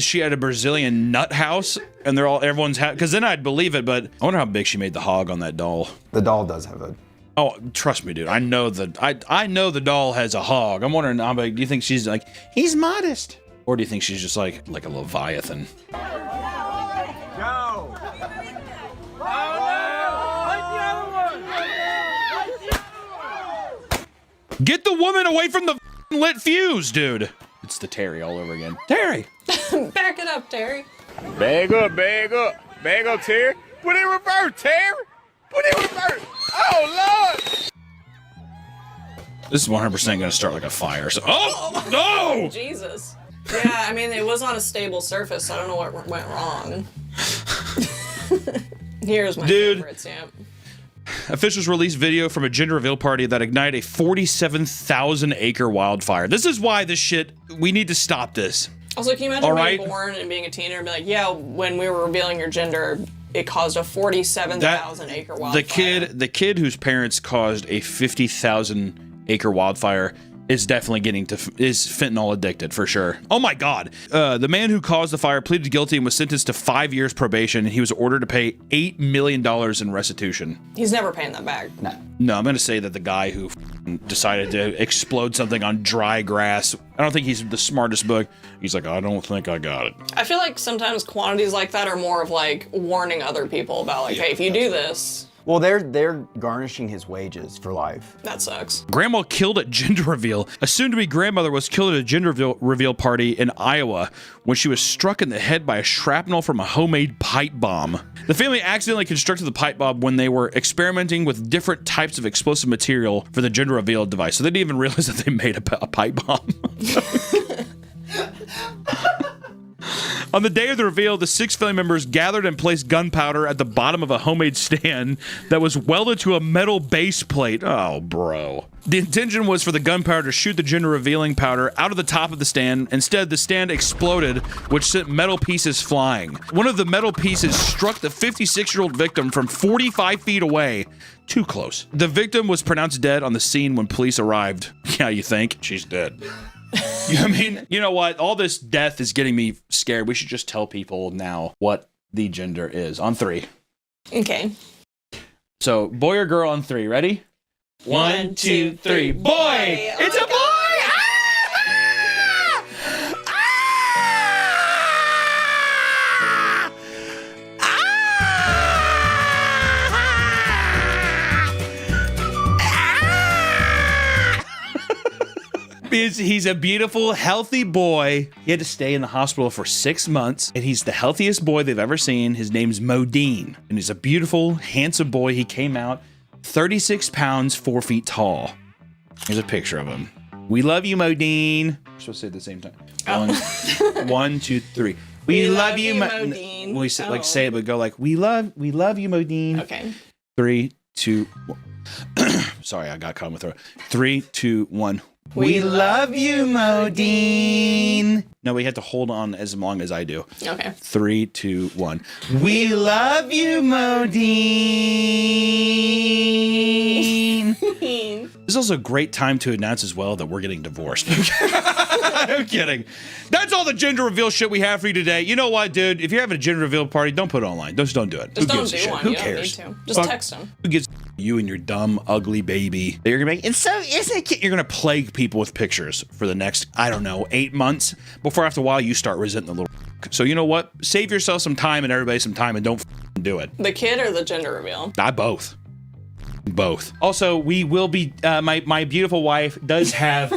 she at a Brazilian nut house? And everyone's because then I'd believe it. But I wonder how big she made the hog on that doll. The doll does have a. Oh, trust me, dude. I know I know the doll has a hog. I'm wondering. I'm like, do you think she's like he's modest, or do you think she's just like a leviathan? Go! Get the woman away from the lit fuse, dude. It's the Terry all over again. Terry! Back it up, Terry. Bag up, Terry. Put it in reverse, Terry. Oh, Lord! This is 100% going to start like a fire. So, oh, no! Jesus. Yeah, I mean, it was on a stable surface, so I don't know what went wrong. Here's my favorite stamp. Officials released video from a gender reveal party that ignited a 47,000 acre wildfire. This is why this shit, we need to stop this. Also, can you imagine being born and being a teenager and be like, yeah, when we were revealing your gender, it caused a 47,000 acre wildfire. The kid whose parents caused a 50,000 acre wildfire is definitely is fentanyl addicted for sure. Oh my God. The man who caused the fire pleaded guilty and was sentenced to 5 years probation, and he was ordered to pay $8 million in restitution. He's never paying that back. No, I'm going to say that the guy who decided to explode something on dry grass, I don't think he's the smartest book. He's like, I don't think I got it. I feel like sometimes quantities like that are more of like warning other people about like, hey, if you do this. Well, they're garnishing his wages for life. That sucks. Grandma killed at gender reveal. A soon-to-be grandmother was killed at a gender reveal party in Iowa when she was struck in the head by a shrapnel from a homemade pipe bomb. The family accidentally constructed the pipe bomb when they were experimenting with different types of explosive material for the gender reveal device. So they didn't even realize that they made a pipe bomb. On the day of the reveal, the 6 family members gathered and placed gunpowder at the bottom of a homemade stand that was welded to a metal base plate. Oh, bro. The intention was for the gunpowder to shoot the gender revealing powder out of the top of the stand. Instead, the stand exploded, which sent metal pieces flying. One of the metal pieces struck the 56-year-old victim from 45 feet away. Too close. The victim was pronounced dead on the scene when police arrived. Yeah, you think? She's dead. I mean, you know what? All this death is getting me scared. We should just tell people now what the gender is. On 3. Okay. So, boy or girl on 3. Ready? 1, 2, 3. Boy! It's a boy! He's a beautiful, healthy boy. He had to stay in the hospital for 6 months, and he's the healthiest boy they've ever seen. His name's Modine, and he's a beautiful, handsome boy. He came out 36 pounds, 4 feet tall. Here's a picture of him. We love you, Modine. We're supposed to say it at the same time. 1, 2, 3. We love you, Modine. We say, say it, but go like, we love you, Modine. Okay. 3, 2, 1. Sorry, I got caught in my throat. 3, 2, 1. We love you, Modine. No, we have to hold on as long as I do. Okay. 3, 2, 1. We love you, Modine. This is also a great time to announce as well that we're getting divorced. I'm kidding. That's all the gender reveal shit we have for you today. You know what, dude? If you're having a gender reveal party, don't put it online. Just don't do it. Just don't do one. Who cares? Don't need to. Just text them. Who gives you and your dumb, ugly baby that you're gonna make? And so isn't it cute? You're gonna plague people with pictures for the next, I don't know, 8 months before after a while you start resenting the little. So you know what? Save yourself some time and everybody some time and don't do it. The kid or the gender reveal? Both. Both. Also, we will be. My beautiful wife does have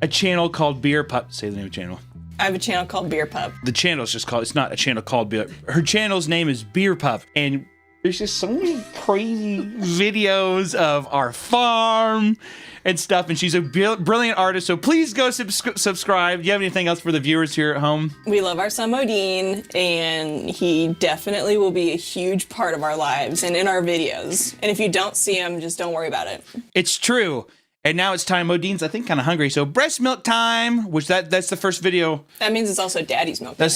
a channel called Beer Pup. Say the name of the channel. I have a channel called Beer Pup. The channel is just called. It's not a channel called Beer. Her channel's name is Beer Pup, and there's just so many crazy videos of our farm and stuff. And she's a brilliant artist. So please go subscribe. Do you have anything else for the viewers here at home? We love our son Modine, and he definitely will be a huge part of our lives and in our videos. And if you don't see him, just don't worry about it. It's true. And now it's time. Modine's, I think, kind of hungry. So breast milk time, which that's the first video. That means it's also daddy's milk time.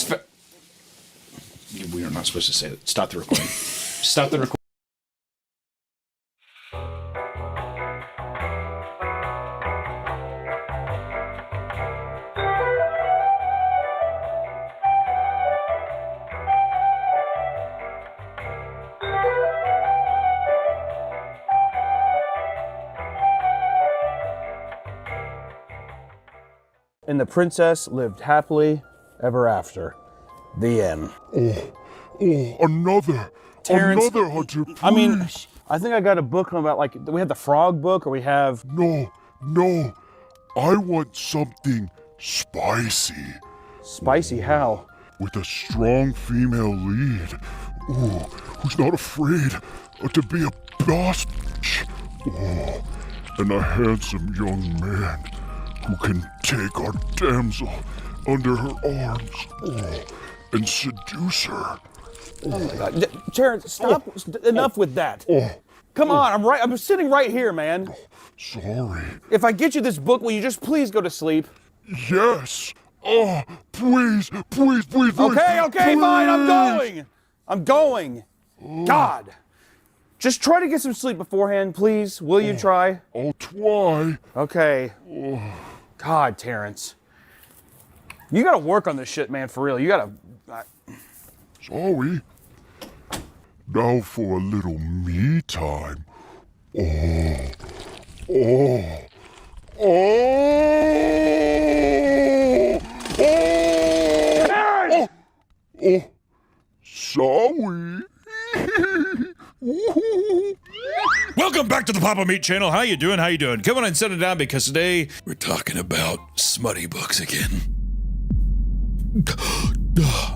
We are not supposed to say that. Stop the recording. Stop the recording. And the princess lived happily ever after. The end. Another Terrence, Hunter, please. I mean, I think I got a book about, like, we have the frog book, or we have... No. I want something spicy. Spicy how? With a strong female lead. who's not afraid to be a boss bitch. Oh, and a handsome young man who can take our damsel under her arms and seduce her. Oh my God, Terrence, stop! Enough with that. Come on, I'm sitting right here, man. Sorry. If I get you this book, will you just please go to sleep? Yes. Oh, please. Okay, fine, I'm going. God. Just try to get some sleep beforehand, please. Will you try? I'll try. Okay. God, Terrence. You gotta work on this shit, man, for real. You gotta... Sorry. Now for a little me time. Sorry. Welcome back to the Papa Meat channel. How you doing? Come on and sit it down because today we're talking about smutty books again.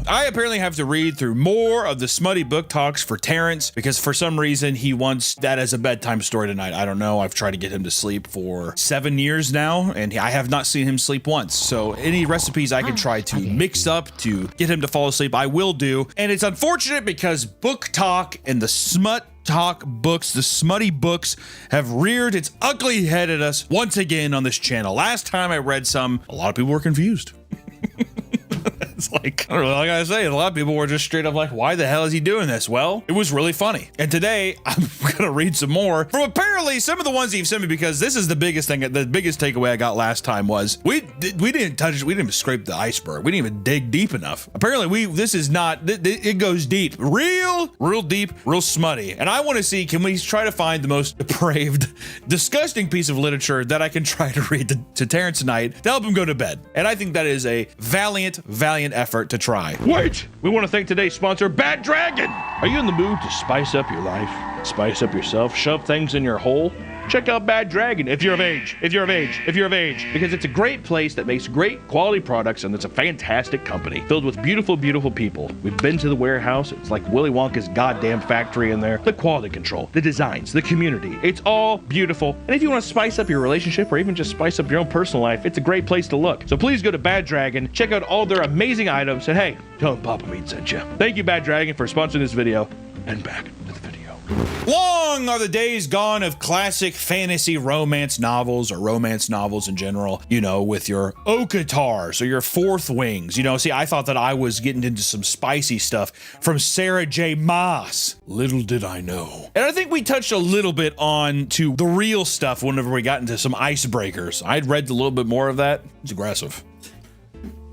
I apparently have to read through more of the smutty book talks for Terrence because for some reason he wants that as a bedtime story tonight. I don't know. I've tried to get him to sleep for 7 years now and I have not seen him sleep once. So any recipes I can try to mix up to get him to fall asleep, I will do. And it's unfortunate because book talk and the smut talk books, the smutty books have reared its ugly head at us once again on this channel. Last time I read some, a lot of people were confused. It's like, I don't know, like I say, a lot of people were just straight up like, why the hell is he doing this? Well, it was really funny. And today I'm gonna read some more from apparently some of the ones that you've sent me because this is the biggest thing, the biggest takeaway I got last time was we didn't touch, we didn't even scrape the iceberg. We didn't even dig deep enough. Apparently this is not, it goes deep, real deep, real smutty. And I want to see, can we try to find the most depraved, disgusting piece of literature that I can try to read to Terrence tonight to help him go to bed. And I think that is a valiant effort to try. Wait! We want to thank today's sponsor, Bad Dragon! Are you in the mood to spice up your life? Spice up yourself? Shove things in your hole? Check out Bad Dragon if you're of age, because it's a great place that makes great quality products and it's a fantastic company filled with beautiful people. We've been to the warehouse. It's like Willy Wonka's goddamn factory in there. The quality control, the designs, the community, it's all beautiful. And if you want to spice up your relationship or even just spice up your own personal life, it's a great place to look. So please go to Bad Dragon, check out all their amazing items, and hey, tell them Papa Meat sent you. Thank you, Bad Dragon, for sponsoring this video, and back to the video. Long are the days gone of classic fantasy romance novels or romance novels in general, you know, with your Okatars or your Fourth Wings. You know, see, I thought that I was getting into some spicy stuff from Sarah J. Maas. Little did I know. And I think we touched a little bit on to the real stuff whenever we got into some icebreakers. I'd read a little bit more of that. It's aggressive.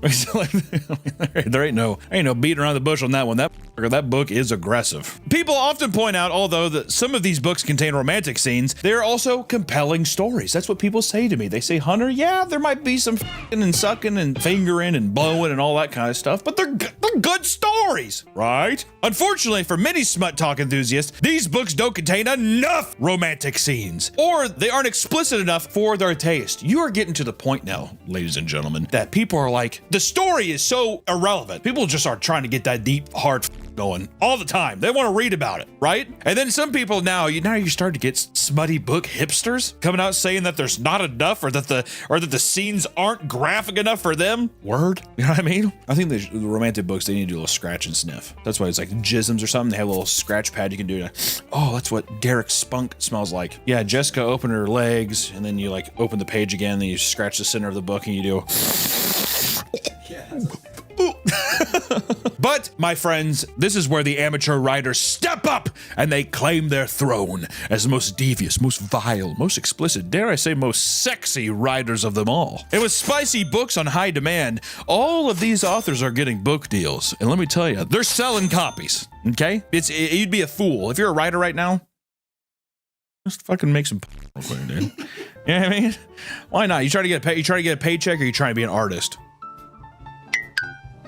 There ain't no beating around the bush on that one. That book is aggressive. People often point out, although that some of these books contain romantic scenes, they're also compelling stories. That's what people say to me. They say, Hunter, yeah, there might be some f***ing and sucking and fingering and blowing and all that kind of stuff, but they're good stories, right? Unfortunately, for many smut talk enthusiasts, these books don't contain enough romantic scenes, or they aren't explicit enough for their taste. You are getting to the point now, ladies and gentlemen, that people are like, the story is so irrelevant. People just are trying to get that deep, hard going all the time. They want to read about it, right? And then some people now you start to get smutty book hipsters coming out saying that there's not enough or that the scenes aren't graphic enough for them. Word? You know what I mean? I think the romantic books, they need to do a little scratch and sniff. That's why it's like jisms or something. They have a little scratch pad you can do. Oh, that's what Derek Spunk smells like. Yeah, Jessica opened her legs and then you like open the page again and then you scratch the center of the book and you do But, my friends, this is where the amateur writers step up and they claim their throne as the most devious, most vile, most explicit, dare I say most sexy writers of them all. And with spicy books on high demand, all of these authors are getting book deals. And let me tell you, they're selling copies, okay? You'd be a fool. If you're a writer right now, just fucking make some real quick, dude. You know what I mean? Why not? You try to get a paycheck or you trying to be an artist?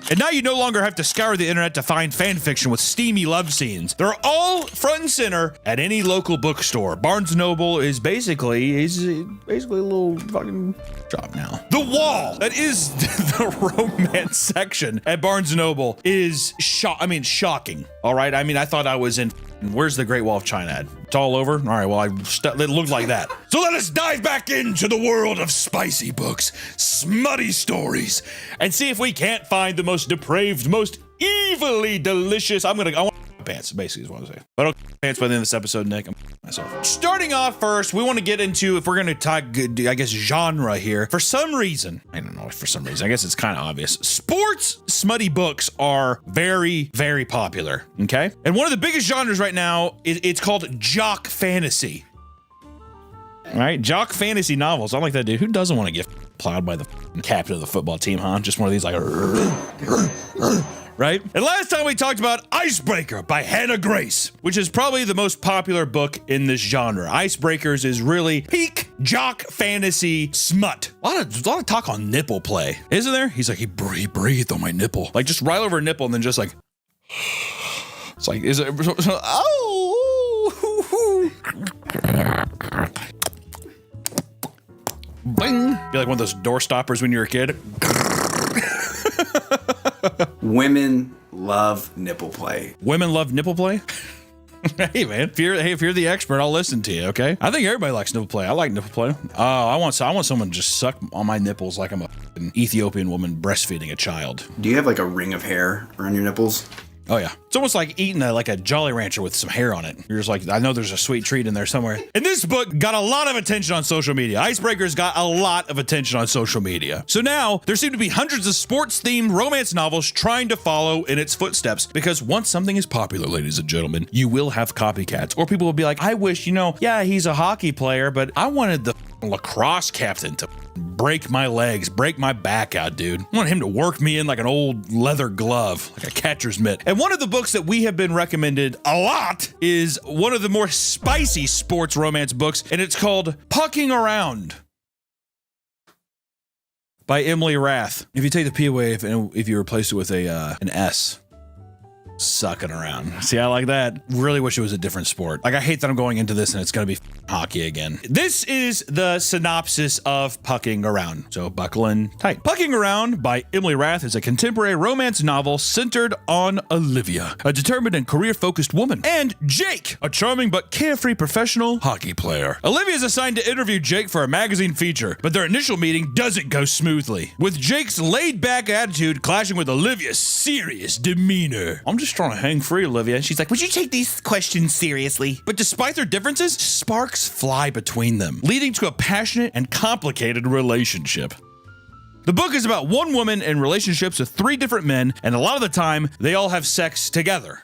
And now you no longer have to scour the internet to find fan fiction with steamy love scenes. They're all front and center at any local bookstore. Barnes & Noble is basically a little fucking shop now. The wall that is the romance section at Barnes & Noble is shocking. All right. I mean, I thought I was in, where's the Great Wall of China at? It's all over. All right. Well, it looked like that. So let us dive back into the world of spicy books, smutty stories, and see if we can't find the most depraved, most evilly delicious. I want pants, basically is what I'm saying. But I'll pants by the end of this episode, Nick. I'm myself. Starting off first, we want to get into, if we're going to talk, I guess, genre here. For some reason, I don't know if for some reason, I guess it's kind of obvious. Sports smutty books are very, very popular, okay? And one of the biggest genres right now, it's called jock fantasy. All right, jock fantasy novels. I like that, dude. Who doesn't want to get plowed by the captain of the football team, huh? Just one of these like... right? And last time we talked about Icebreaker by Hannah Grace, which is probably the most popular book in this genre. Icebreakers is really peak jock fantasy smut. A lot of talk on nipple play, isn't there? He's like, he breathed on my nipple. Like just right over a nipple and then just like, it's like, is it, oh, bing. Be like one of those door stoppers when you were a kid. Women love nipple play. Women love nipple play? Hey man, if you're the expert, I'll listen to you, okay? I think everybody likes nipple play. I like nipple play. I want someone to just suck on my nipples like I'm an Ethiopian woman breastfeeding a child. Do you have like a ring of hair around your nipples? Oh yeah. It's almost like eating like a Jolly Rancher with some hair on it. You're just like, I know there's a sweet treat in there somewhere. And this book got a lot of attention on social media. Icebreakers got a lot of attention on social media. So now there seem to be hundreds of sports themed romance novels trying to follow in its footsteps, because once something is popular, ladies and gentlemen, you will have copycats, or people will be like, I wish, yeah, he's a hockey player, but I wanted the lacrosse captain to break my legs, break my back out, dude. I want him to work me in like an old leather glove, like a catcher's mitt. And one of the books that we have been recommended a lot is one of the more spicy sports romance books, and it's called Pucking Around by Emily Rath. If you take the P away, if you replace it with an S, sucking around. See, I like that. Really wish it was a different sport. Like, I hate that I'm going into this and it's gonna be hockey again. This is the synopsis of Pucking Around, so buckle in tight. Pucking Around by Emily Rath is a contemporary romance novel centered on Olivia, a determined and career-focused woman, and Jake, a charming but carefree professional hockey player. Olivia is assigned to interview Jake for a magazine feature, but their initial meeting doesn't go smoothly, with Jake's laid-back attitude clashing with Olivia's serious demeanor. I'm just trying to hang free, Olivia. And she's like, would you take these questions seriously? But despite their differences, sparks fly between them, leading to a passionate and complicated relationship. The book is about one woman in relationships with 3 different men, and a lot of the time, they all have sex together.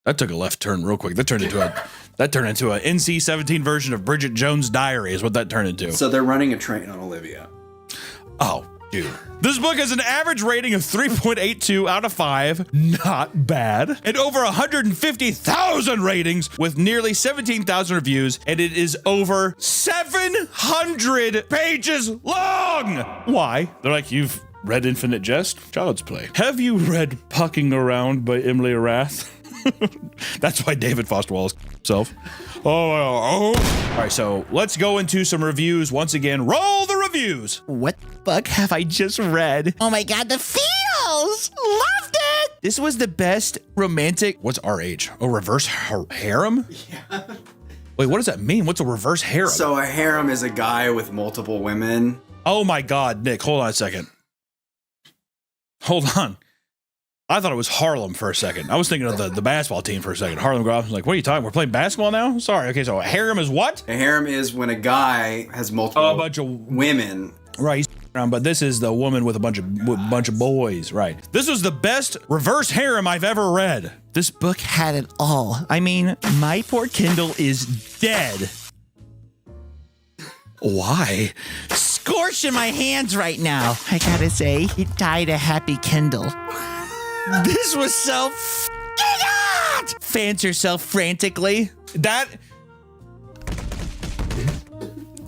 That took a left turn real quick. That turned into a NC-17 version of Bridget Jones' Diary is what that turned into. So they're running a train on Olivia. Oh, dude. This book has an average rating of 3.82 out of 5. Not bad. And over 150,000 ratings with nearly 17,000 reviews. And it is over 700 pages long. Why? They're like, you've read Infinite Jest? Child's Play. Have you read Pucking Around by Emily Rath? That's why David Foster Wallace himself. Oh. All right, so let's go into some reviews once again. Roll the reviews. What book have I just read? Oh my god, the feels! Loved it! This was the best romantic. What's RH? Oh, reverse harem? Yeah. Wait, what does that mean? What's a reverse harem? So a harem is a guy with multiple women. Oh my god, Nick, hold on a second. Hold on. I thought it was Harlem for a second. I was thinking of the basketball team for a second. Harlem Globetrotters. I was like, what are you talking? We're playing basketball now? Sorry. Okay, so a harem is what? A harem is when a guy has multiple bunch of women. Right, he's around, but this is the woman with a bunch of boys, right? This was the best reverse harem I've ever read. This book had it all. I mean, my poor Kindle is dead. Why? Scorching my hands right now. I gotta say, it died a happy Kindle. This was so hot! Fans herself frantically.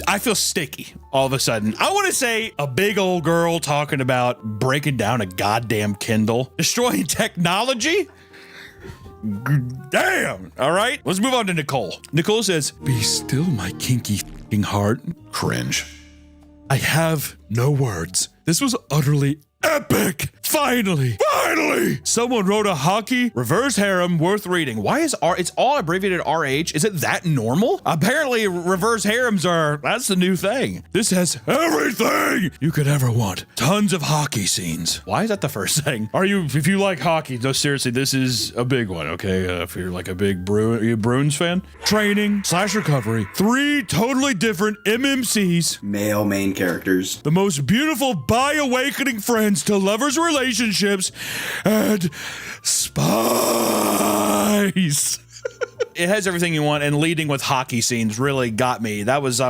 I feel sticky all of a sudden. I want to say a big old girl talking about breaking down a goddamn Kindle, destroying technology. Damn. All right, let's move on to Nicole. Nicole says, be still, my kinky heart. Cringe. I have no words. This was utterly epic. Finally, someone wrote a hockey reverse harem worth reading. Why is it's all abbreviated RH? Is it that normal? Apparently reverse harems that's the new thing. This has everything you could ever want. Tons of hockey scenes. Why is that the first thing? If you like hockey, no, seriously, this is a big one, okay? If you're like a big Bruins fan. Training / recovery. 3 totally different MMCs. Male main characters. The most beautiful bi-awakening friends to lovers' relationships and spice. It has everything you want, and leading with hockey scenes really got me. That was,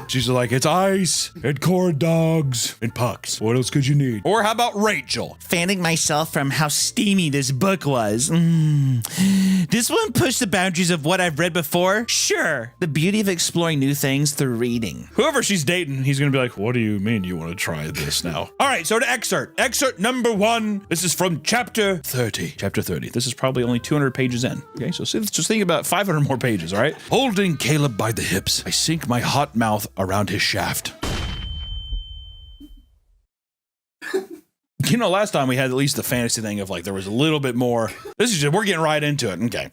she's like, it's ice and corn dogs and pucks. What else could you need? Or how about Rachel? Fanning myself from how steamy this book was. This one pushed the boundaries of what I've read before. Sure, the beauty of exploring new things through reading. Whoever she's dating, he's gonna be like, what do you mean you want to try this now? All right, so to excerpt. Excerpt number 1. This is from chapter 30. Chapter 30. This is probably only 200 pages in. Okay, so just think about 500 more pages, all right? Holding Caleb by the hips, I sink my hot mouth around his shaft. Last time we had at least the fantasy thing of like there was a little bit more. This is just, we're getting right into it. Okay.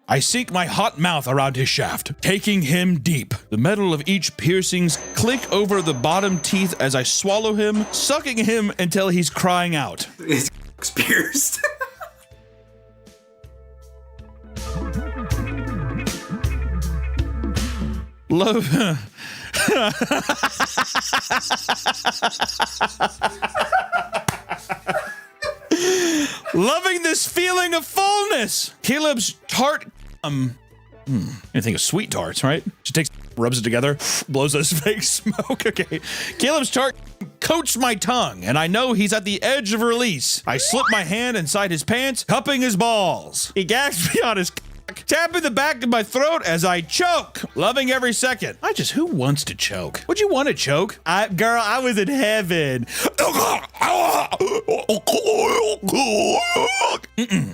I sink my hot mouth around his shaft, taking him deep. The metal of each piercings click over the bottom teeth as I swallow him, sucking him until he's crying out. His pierced. Love. Loving this feeling of fullness. Caleb's tart. I think of sweet tarts, right? She takes, rubs it together, blows out his fake smoke. Okay. Caleb's tart coats my tongue, and I know he's at the edge of release. I slip my hand inside his pants, cupping his balls. He gags me on his tapping the back of my throat as I choke, loving every second. Who wants to choke? Would you want to choke? Girl, I was in heaven.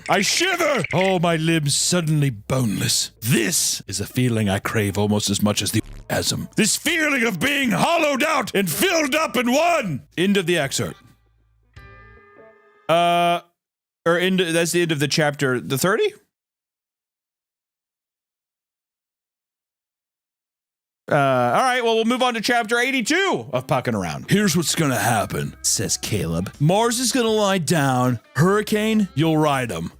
I shiver. Oh, my limbs suddenly boneless. This is a feeling I crave almost as much as the orgasm. This feeling of being hollowed out and filled up in one. End of the excerpt. That's the end of the chapter. The 30? All right, well, we'll move on to chapter 82 of Pucking Around. Here's what's gonna happen, says Caleb. Mars is gonna lie down. Hurricane, you'll ride him.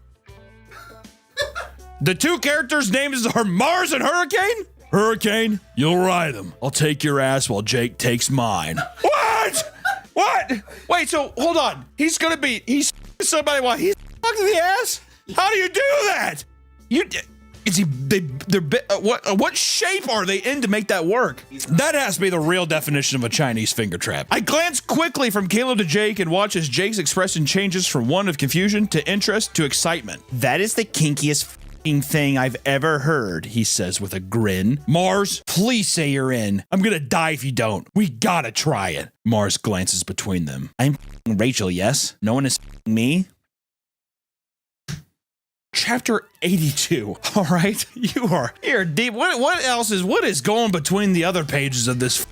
The 2 characters' names are Mars and Hurricane? Hurricane, you'll ride him. I'll take your ass while Jake takes mine. What? What? Wait, so hold on. He's somebody while he's fucking the ass? How do you do that? What shape are they in to make that work? That has to be the real definition of a Chinese finger trap. I glance quickly from Caleb to Jake and watch as Jake's expression changes from one of confusion to interest to excitement. That is the kinkiest f***ing thing I've ever heard, he says with a grin. Mars, please say you're in. I'm gonna die if you don't. We gotta try it. Mars glances between them. I'm f***ing Rachel, yes? No one is f***ing me? Chapter 82. All right, you're deep. What is going between the other pages of this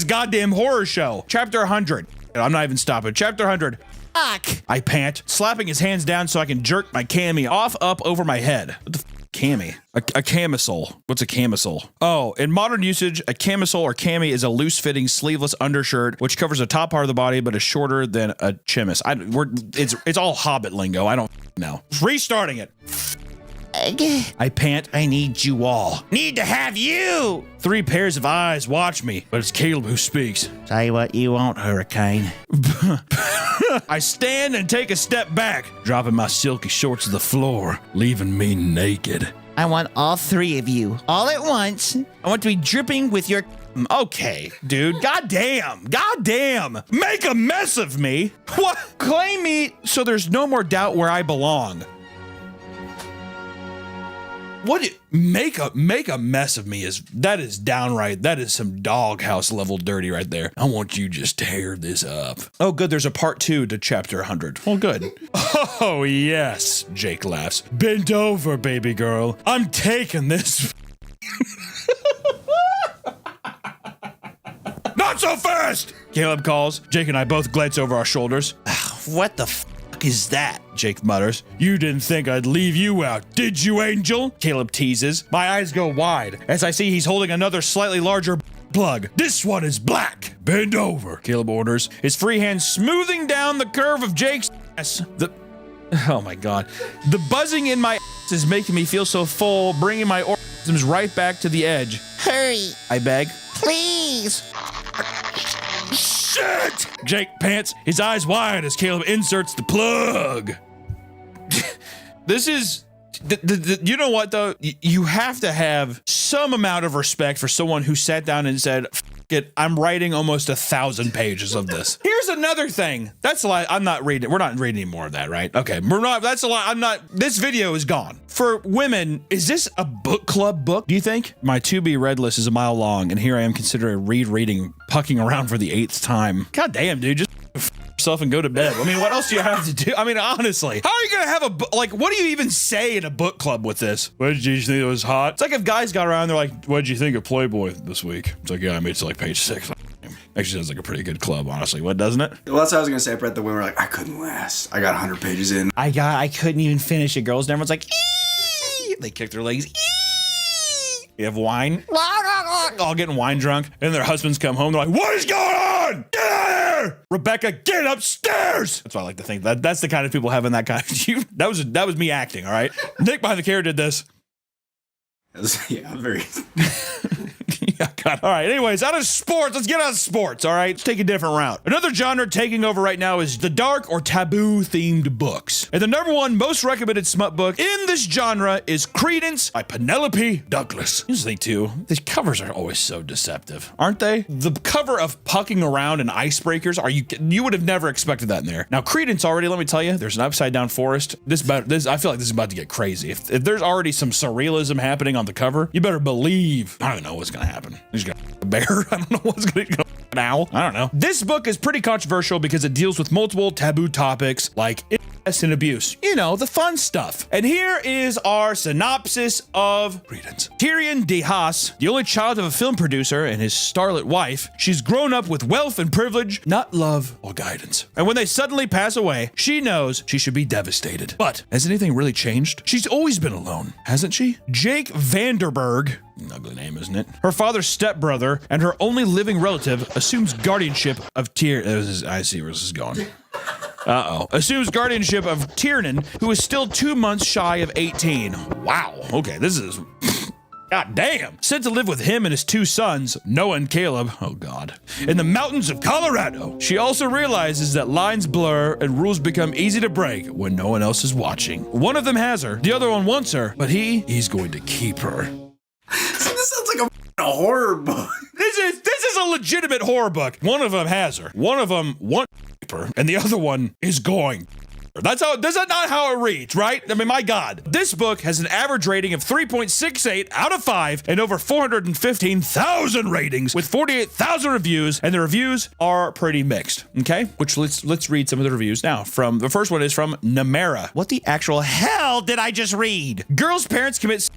goddamn horror show? Chapter 100. I'm not even stopping. Chapter 100. Fuck! I pant, slapping his hands down so I can jerk my cami up over my head. What the f***? Cami. A camisole. What's a camisole? Oh, in modern usage, a camisole or cami is a loose-fitting, sleeveless undershirt which covers the top part of the body but is shorter than a chemise. It's all Hobbit lingo. I don't know. Restarting it. I pant. I need you all. Need to have you. 3 pairs of eyes watch me, but it's Caleb who speaks. Say what you want, Hurricane. I stand and take a step back, dropping my silky shorts to the floor, leaving me naked. I want all 3 of you, all at once. I want to be dripping with your... Okay, dude. Goddamn. Make a mess of me. What? Claim me so there's no more doubt where I belong. Make a mess of me is downright, that is some doghouse level dirty right there. I want you just tear this up. Oh good, there's a part 2 to chapter 100. Well good. Oh yes, Jake laughs. Bend over, baby girl. I'm taking this Not so fast! Caleb calls. Jake and I both glance over our shoulders. What the f is that? Jake mutters. You didn't think I'd leave you out, did you, Angel? Caleb teases. My eyes go wide as I see he's holding another slightly larger plug. This one is black. Bend over, Caleb orders, his free hand smoothing down the curve of Jake's ass. Oh my God. The buzzing in my ass is making me feel so full, bringing my organisms right back to the edge. Hurry, I beg. please. Shit! Jake pants, his eyes wide as Caleb inserts the plug. This is... you know what, though? You have to have some amount of respect for someone who sat down and said, F it, I'm writing almost 1,000 pages of this. Here's another thing. That's a lie. I'm not reading. We're not reading any more of that, right? Okay. We're not. That's a lie. I'm not. This video is gone. For women, is this a book club book, do you think? My to-be read list is a mile long, and here I am considering rereading Pucking Around for the 8th time. God damn, dude. Just yourself and go to bed. I mean, what else do you have to do? I mean, honestly, how are you gonna have a like? What do you even say in a book club with this? What did you think it was hot? It's like if guys got around, they're like, "What did you think of Playboy this week?" It's like, "Yeah, I made it to like page 6." Actually, sounds like a pretty good club, honestly. What, doesn't it? Well, that's what I was gonna say. Brett, the women were like, I couldn't last. I got 100 pages in. I couldn't even finish it, girls. And everyone's like, ee! They kick their legs. Ee! You have wine, all getting wine drunk, and their husbands come home. They're like, "What is going on? Get out of here, Rebecca! Get upstairs!" That's what I like to think. That's the kind of people having that kind of. That was me acting. All right, Nick behind the camera did this. Yeah, very. Yeah, God. All right, anyways, out of sports, let's get out of sports, all right? Let's take a different route. Another genre taking over right now is the dark or taboo-themed books. And the #1 most recommended smut book in this genre is Credence by Penelope Douglas. Here's the thing, too. These covers are always so deceptive, aren't they? The cover of Pucking Around and Icebreakers, you would have never expected that in there. Now, Credence already, let me tell you, there's an upside-down forest. I feel like this is about to get crazy. If there's already some surrealism happening on the cover, you better believe. I don't know what's gonna happen. He's got a bear. I don't know what's gonna go now. I don't know. This book is pretty controversial because it deals with multiple taboo topics like incest and abuse. You know, the fun stuff. And here is our synopsis of Credence. Tyrion de Haas, the only child of a film producer and his starlet wife, she's grown up with wealth and privilege, not love or guidance. And when they suddenly pass away, she knows she should be devastated. But has anything really changed? She's always been alone, hasn't she? Jake Vanderberg, an ugly name, isn't it? Her father's stepbrother and her only living relative assumes guardianship of Tyrion. I see where this is going. Assumes guardianship of Tiernan, who is still 2 months shy of 18. Wow. Okay, this is... God damn. Sent to live with him and his 2 sons, Noah and Caleb, oh God, in the mountains of Colorado. She also realizes that lines blur and rules become easy to break when no one else is watching. One of them has her, the other one wants her, but he's going to keep her. This sounds like a horror book. This is a legitimate horror book. One of them has her. One of them wants her, and the other one is going. That's not how it reads, right? I mean, my God. This book has an average rating of 3.68 out of 5 and over 415,000 ratings with 48,000 reviews, and the reviews are pretty mixed, okay? Which let's read some of the reviews now. The first one is from Namera. What the actual hell did I just read? Girls' parents commit...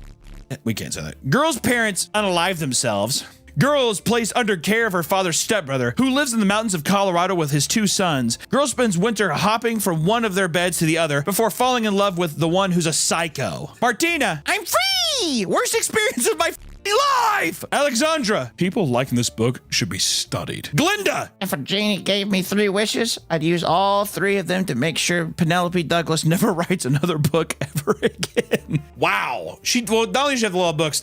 We can't say that. Girls' parents unalive themselves. Girl is placed under care of her father's stepbrother, who lives in the mountains of Colorado with his 2 sons. Girl spends winter hopping from one of their beds to the other before falling in love with the one who's a psycho. Martina, I'm free! Worst experience of my life! Alexandra, people liking this book should be studied. Glinda! If a genie gave me 3 wishes, I'd use all 3 of them to make sure Penelope Douglas never writes another book ever again. Wow. Not only does she have a lot of books,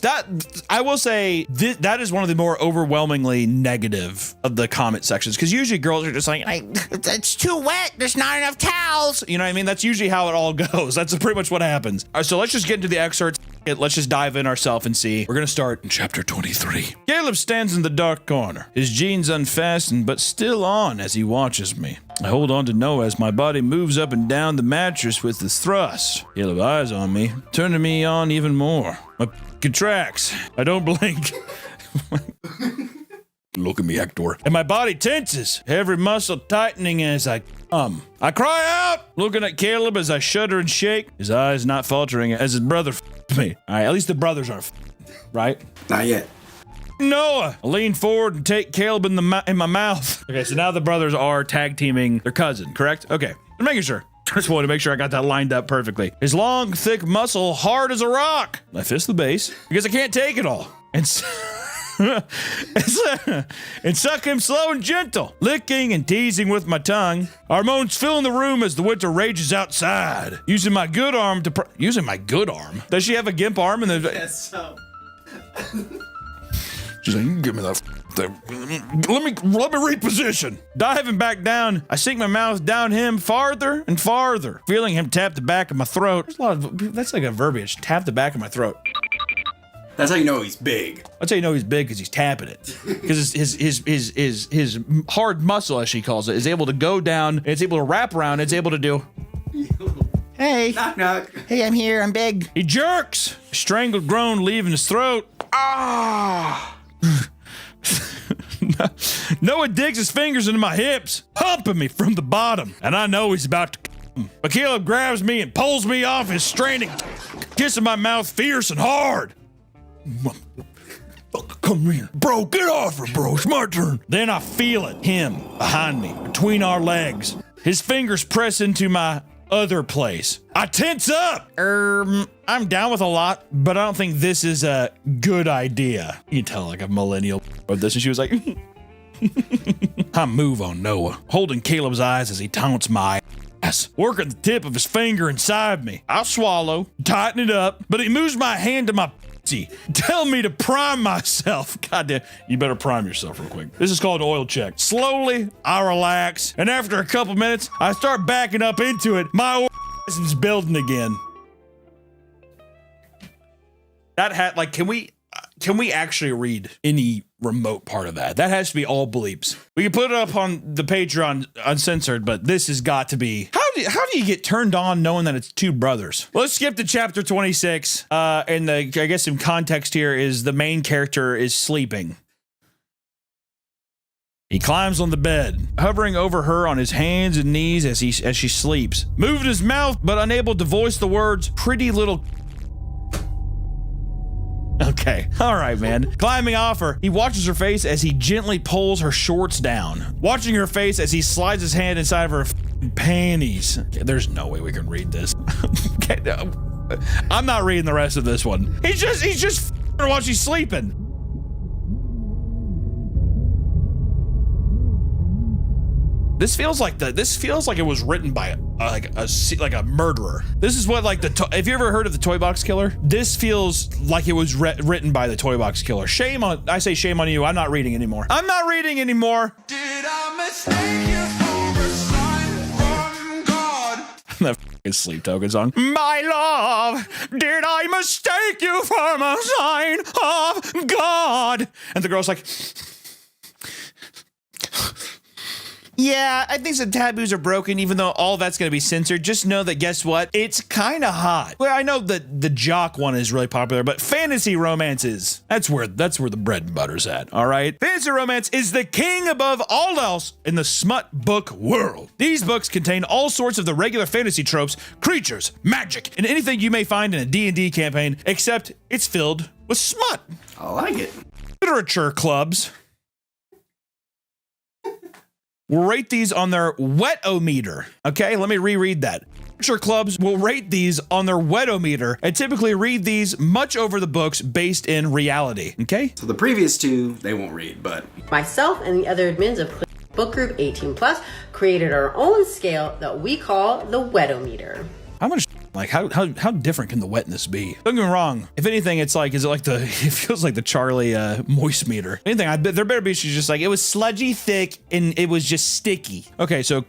I will say that is one of the more overwhelmingly negative of the comment sections, because usually girls are just like, it's too wet, there's not enough towels. You know what I mean? That's usually how it all goes. That's pretty much what happens. All right, so let's just get into the excerpts. Let's just dive in ourselves and see. We're gonna start in chapter 23. Caleb stands in the dark corner, his jeans unfastened but still on as he watches me. I hold on to Noah as my body moves up and down the mattress with the thrust. Caleb eyes on me, turning me on even more. My contracts. I don't blink. Look at me, Hector. And my body tenses, every muscle tightening as I come. I cry out, looking at Caleb as I shudder and shake, his eyes not faltering as his brother me. All right, at least the brothers aren't right? Not yet. Noah. I lean forward and take Caleb in my mouth. Okay, so now the brothers are tag teaming their cousin, correct? Okay, I'm making sure. Just wanted to make sure I got that lined up perfectly. His long, thick muscle, hard as a rock. I fist the base because I can't take it all. And suck him slow and gentle, licking and teasing with my tongue. Our moans fill in the room as the winter rages outside. Using my good arm. Does she have a gimp arm? Yes, so. She's like, you can give me that. Let me reposition. Diving back down, I sink my mouth down him farther and farther, feeling him tap the back of my throat. There's a lot of that's like a verbiage. Tap the back of my throat. That's how you know he's big. That's how you know he's big because he's tapping it. Because his hard muscle, as she calls it, is able to go down. It's able to wrap around. It's able to do. Hey. Knock, knock. Hey, I'm here. I'm big. He jerks. A strangled groan leaving his throat. Ah. Noah digs his fingers into my hips, humping me from the bottom, and I know he's about to come. But Caleb grabs me and pulls me off his straining, kissing my mouth fierce and hard. Come here. Bro, get off her, bro. It's my turn. Then I feel it, him, behind me, between our legs. His fingers press into my other place. I tense up. I'm down with a lot, but I don't think this is a good idea. You can tell like a millennial of this, and she was like, I move on Noah, holding Caleb's eyes as he taunts my ass, working the tip of his finger inside me. I'll swallow, tighten it up, but he moves my hand to my tell me to prime myself. Goddamn, you better prime yourself real quick. This is called oil check. Slowly, I relax, and after a couple minutes, I start backing up into it. My is building again. That hat, like, can we actually read any remote part of that? That has to be all bleeps. We can put it up on the Patreon uncensored, but this has got to be. How do you get turned on knowing that it's two brothers? Well, let's skip to chapter 26. And I guess some context here is the main character is sleeping. He climbs on the bed, hovering over her on his hands and knees as she sleeps, moving his mouth but unable to voice the words "pretty little." Okay, all right, man. Climbing off her, he watches her face as he gently pulls her shorts down, watching her face as he slides his hand inside of her panties. Okay, there's no way we can read this. Okay, no. I'm not reading the rest of this one. He's just her while she's sleeping. This feels like it was written by a murderer. This is what have you ever heard of the Toy Box Killer? This feels like it was written by the Toy Box Killer. Shame on you. I'm not reading anymore. Did I mistake you for a sign from God? That fucking Sleep Token song. My love, did I mistake you for a sign of God? And the girl's like, yeah, I think some taboos are broken, even though all that's going to be censored. Just know that, guess what? It's kind of hot. Well, I know that the jock one is really popular, but fantasy romances, that's where the bread and butter's at, all right? Fantasy romance is the king above all else in the smut book world. These books contain all sorts of the regular fantasy tropes, creatures, magic, and anything you may find in a D&D campaign, except it's filled with smut. I like it. Literature clubs will rate these on their wet-o-meter. Okay, let me reread that. Literature clubs will rate these on their wet-o-meter and typically read these much over the books based in reality. Okay? So the previous two, they won't read, but myself and the other admins of Book Group 18 Plus created our own scale that we call the wet-o-meter. How much, how different can the wetness be? Don't get me wrong. If anything, it feels like the Charlie moist meter. Anything, there better be, she's just like, it was sludgy, thick, and it was just sticky. Okay, so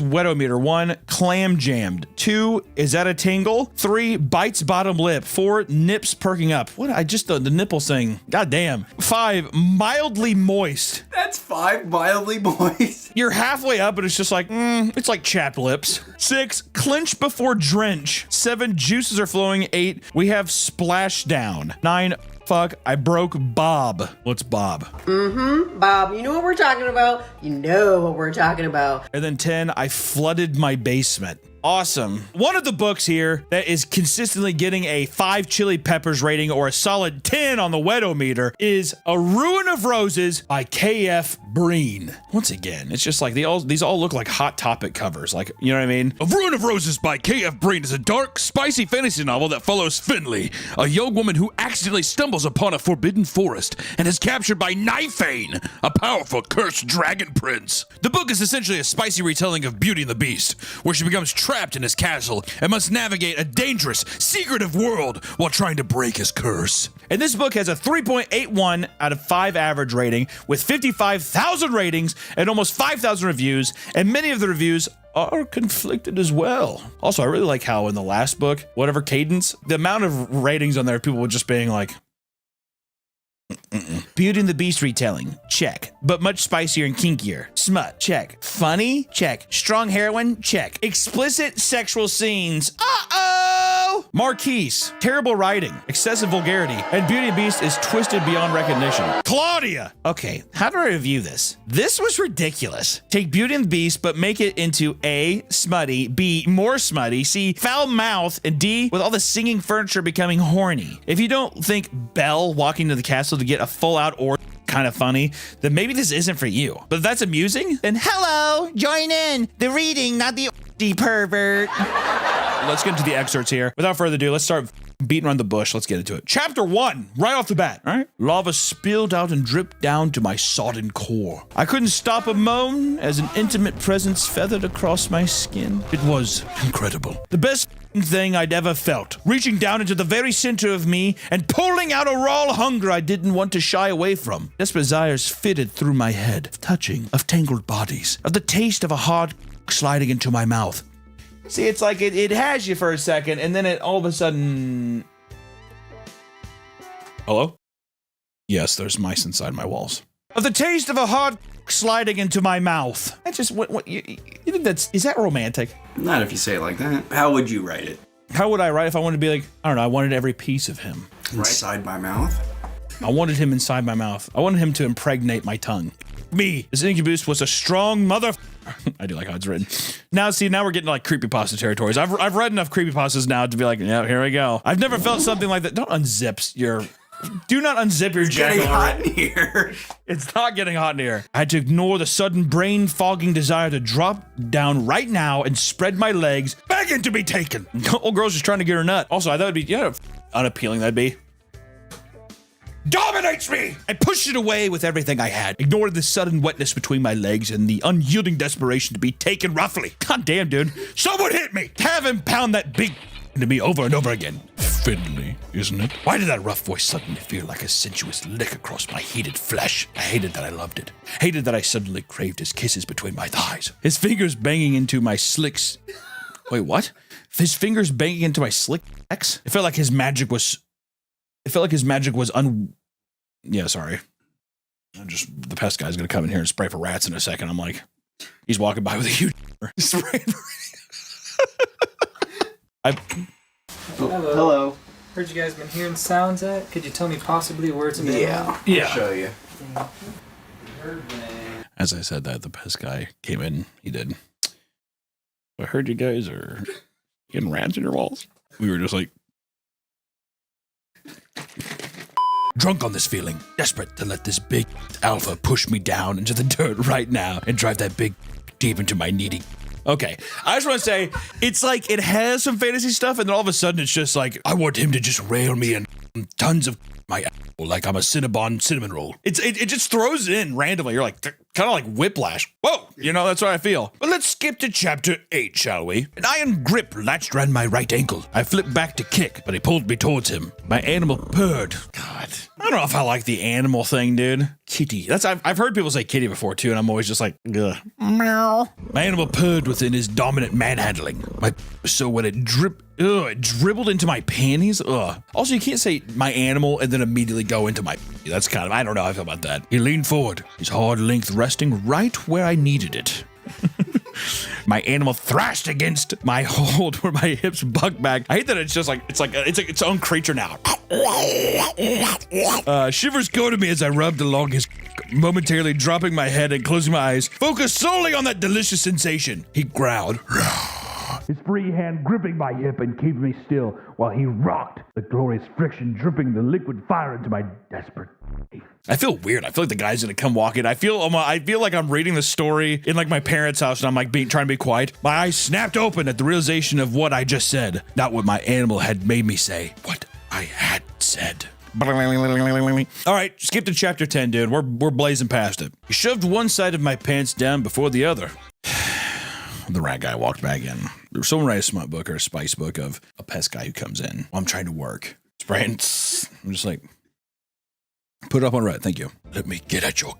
wet-o-meter. 1, clam jammed. 2, is that a tingle? 3, bites bottom lip. 4, nips perking up. What? The nipple thing. God damn. 5, mildly moist. That's 5 mildly moist. You're halfway up and it's just like, it's like chapped lips. 6, clench before drench. 7, juices are flowing. 8, we have splash down. 9, fuck, I broke Bob. What's Bob? Bob, you know what we're talking about. You know what we're talking about. And then 10, I flooded my basement. awesome. One of the books here that is consistently getting a 5 chili peppers rating or a solid 10 on the Wedometer is A Ruin of Roses by K.F. Breen. Once again, it's just like these all look like Hot Topic covers. Like, you know what I mean? A Ruin of Roses by K.F. Breen is a dark, spicy fantasy novel that follows Finley, a young woman who accidentally stumbles upon a forbidden forest and is captured by Nifane, a powerful cursed dragon prince. The book is essentially a spicy retelling of Beauty and the Beast, where she becomes trapped in his castle and must navigate a dangerous, secretive world while trying to break his curse. And this book has a 3.81 out of 5 average rating with 55,000 ratings and almost 5,000 reviews, and many of the reviews are conflicted as well. Also, I really like how in the last book, whatever Cadence, the amount of ratings on there, people were just being like, Beauty and the Beast retelling, check, but much spicier and kinkier. Smut, check. Funny, check. Strong heroine, check. Explicit sexual scenes, Marquise, terrible writing, excessive vulgarity, and Beauty and the Beast is twisted beyond recognition. Claudia! Okay, how do I review this? This was ridiculous. Take Beauty and the Beast, but make it into A, smutty, B, more smutty, C, foul mouth, and D, with all the singing furniture becoming horny. If you don't think Belle walking to the castle to get a full-out or kind of funny, then maybe this isn't for you. But if that's amusing, then hello, join in. The reading, not the pervert. Let's get into the excerpts here. Without further ado, let's start beating around the bush. Let's get into it. Chapter 1, right off the bat. All right. Lava spilled out and dripped down to my sodden core. I couldn't stop a moan as an intimate presence feathered across my skin. It was incredible. The best thing I'd ever felt. Reaching down into the very center of me and pulling out a raw hunger I didn't want to shy away from. Desperate desires fitted through my head. Of touching, of tangled bodies, of the taste of a hard sliding into my mouth. See, it's like it has you for a second, and then it all of a sudden... Hello? Yes, there's mice inside my walls. Of the taste of a hard sliding into my mouth. I just, what you think is that romantic? Not if you say it like that. How would you write it? How would I write if I wanted to be like, I don't know, I wanted every piece of him. Inside my mouth? I wanted him inside my mouth. I wanted him to impregnate my tongue. Me, this incubus was a strong mother... I do like how it's written. Now, see, now we're getting to like creepypasta territories. I've read enough creepypastas now to be like, yeah, here we go. I've never felt something like that. Don't unzip your... Do not unzip your jacket. It's getting hot in here. It's not getting hot in here. I had to ignore the sudden brain-fogging desire to drop down right now and spread my legs, begging to be taken. Old girl's just trying to get her nut. Also, I thought it'd be, yeah, unappealing that'd be. Dominates me! I pushed it away with everything I had, ignored the sudden wetness between my legs and the unyielding desperation to be taken roughly. God damn, dude. Someone hit me! Have him pound that big into me over and over again. Finley, isn't it? Why did that rough voice suddenly feel like a sensuous lick across my heated flesh? I hated that I loved it. Hated that I suddenly craved his kisses between my thighs. His fingers banging into my slicks. Wait, what? His fingers banging into my slick X? It felt like his magic was... Yeah, sorry. The pest guy's gonna come in here and spray for rats in a second. I'm like, he's walking by with a huge spray. Hello. Heard you guys been hearing sounds at? Could you tell me possibly where it's been? Yeah. Yeah. I'll show you. As I said that, the pest guy came in. He did. I heard you guys are getting rats in your walls. We were just like, drunk on this feeling, desperate to let this big alpha push me down into the dirt right now and drive that big deep into my needy. Okay, I just want to say, it's like it has some fantasy stuff, and then all of a sudden it's just like, I want him to just rail me and tons of my apple like I'm a Cinnabon cinnamon roll. It just throws it in randomly. You're like, kind of like whiplash. Whoa, you know, that's what I feel. But let's skip to chapter 8, shall we? An iron grip latched around my right ankle. I flipped back to kick, but he pulled me towards him. My animal purred. God, I don't know if I like the animal thing, dude. Kitty. I've heard people say kitty before too, and I'm always just like, ugh. Meow. My animal purred within his dominant manhandling. So when it dribbled into my panties. Ugh. Also, you can't say my animal and then immediately go into my. That's kind of, I don't know how I feel about that. He leaned forward, his hard length resting right where I needed it. My animal thrashed against my hold where my hips bucked back. I hate that it's just like it's like its own creature now. Shivers go to me as I rubbed along his, momentarily dropping my head and closing my eyes, focused solely on that delicious sensation. He growled his free hand gripping my hip and keeping me still while he rocked, the glorious friction dripping the liquid fire into my desperate. I feel weird. I feel like the guy's gonna come walk in. I feel like I'm reading the story in like my parents' house, and I'm like trying to be quiet. My eyes snapped open at the realization of what I just said, not what my animal had made me say. What I had said. All right, skip to chapter 10, dude. We're blazing past it. He shoved one side of my pants down before the other. The rat guy walked back in. Someone write a smut book or a spice book of a pest guy who comes in. I'm trying to work. Spraying. I'm just like, put it up on red. Thank you. Let me get at your.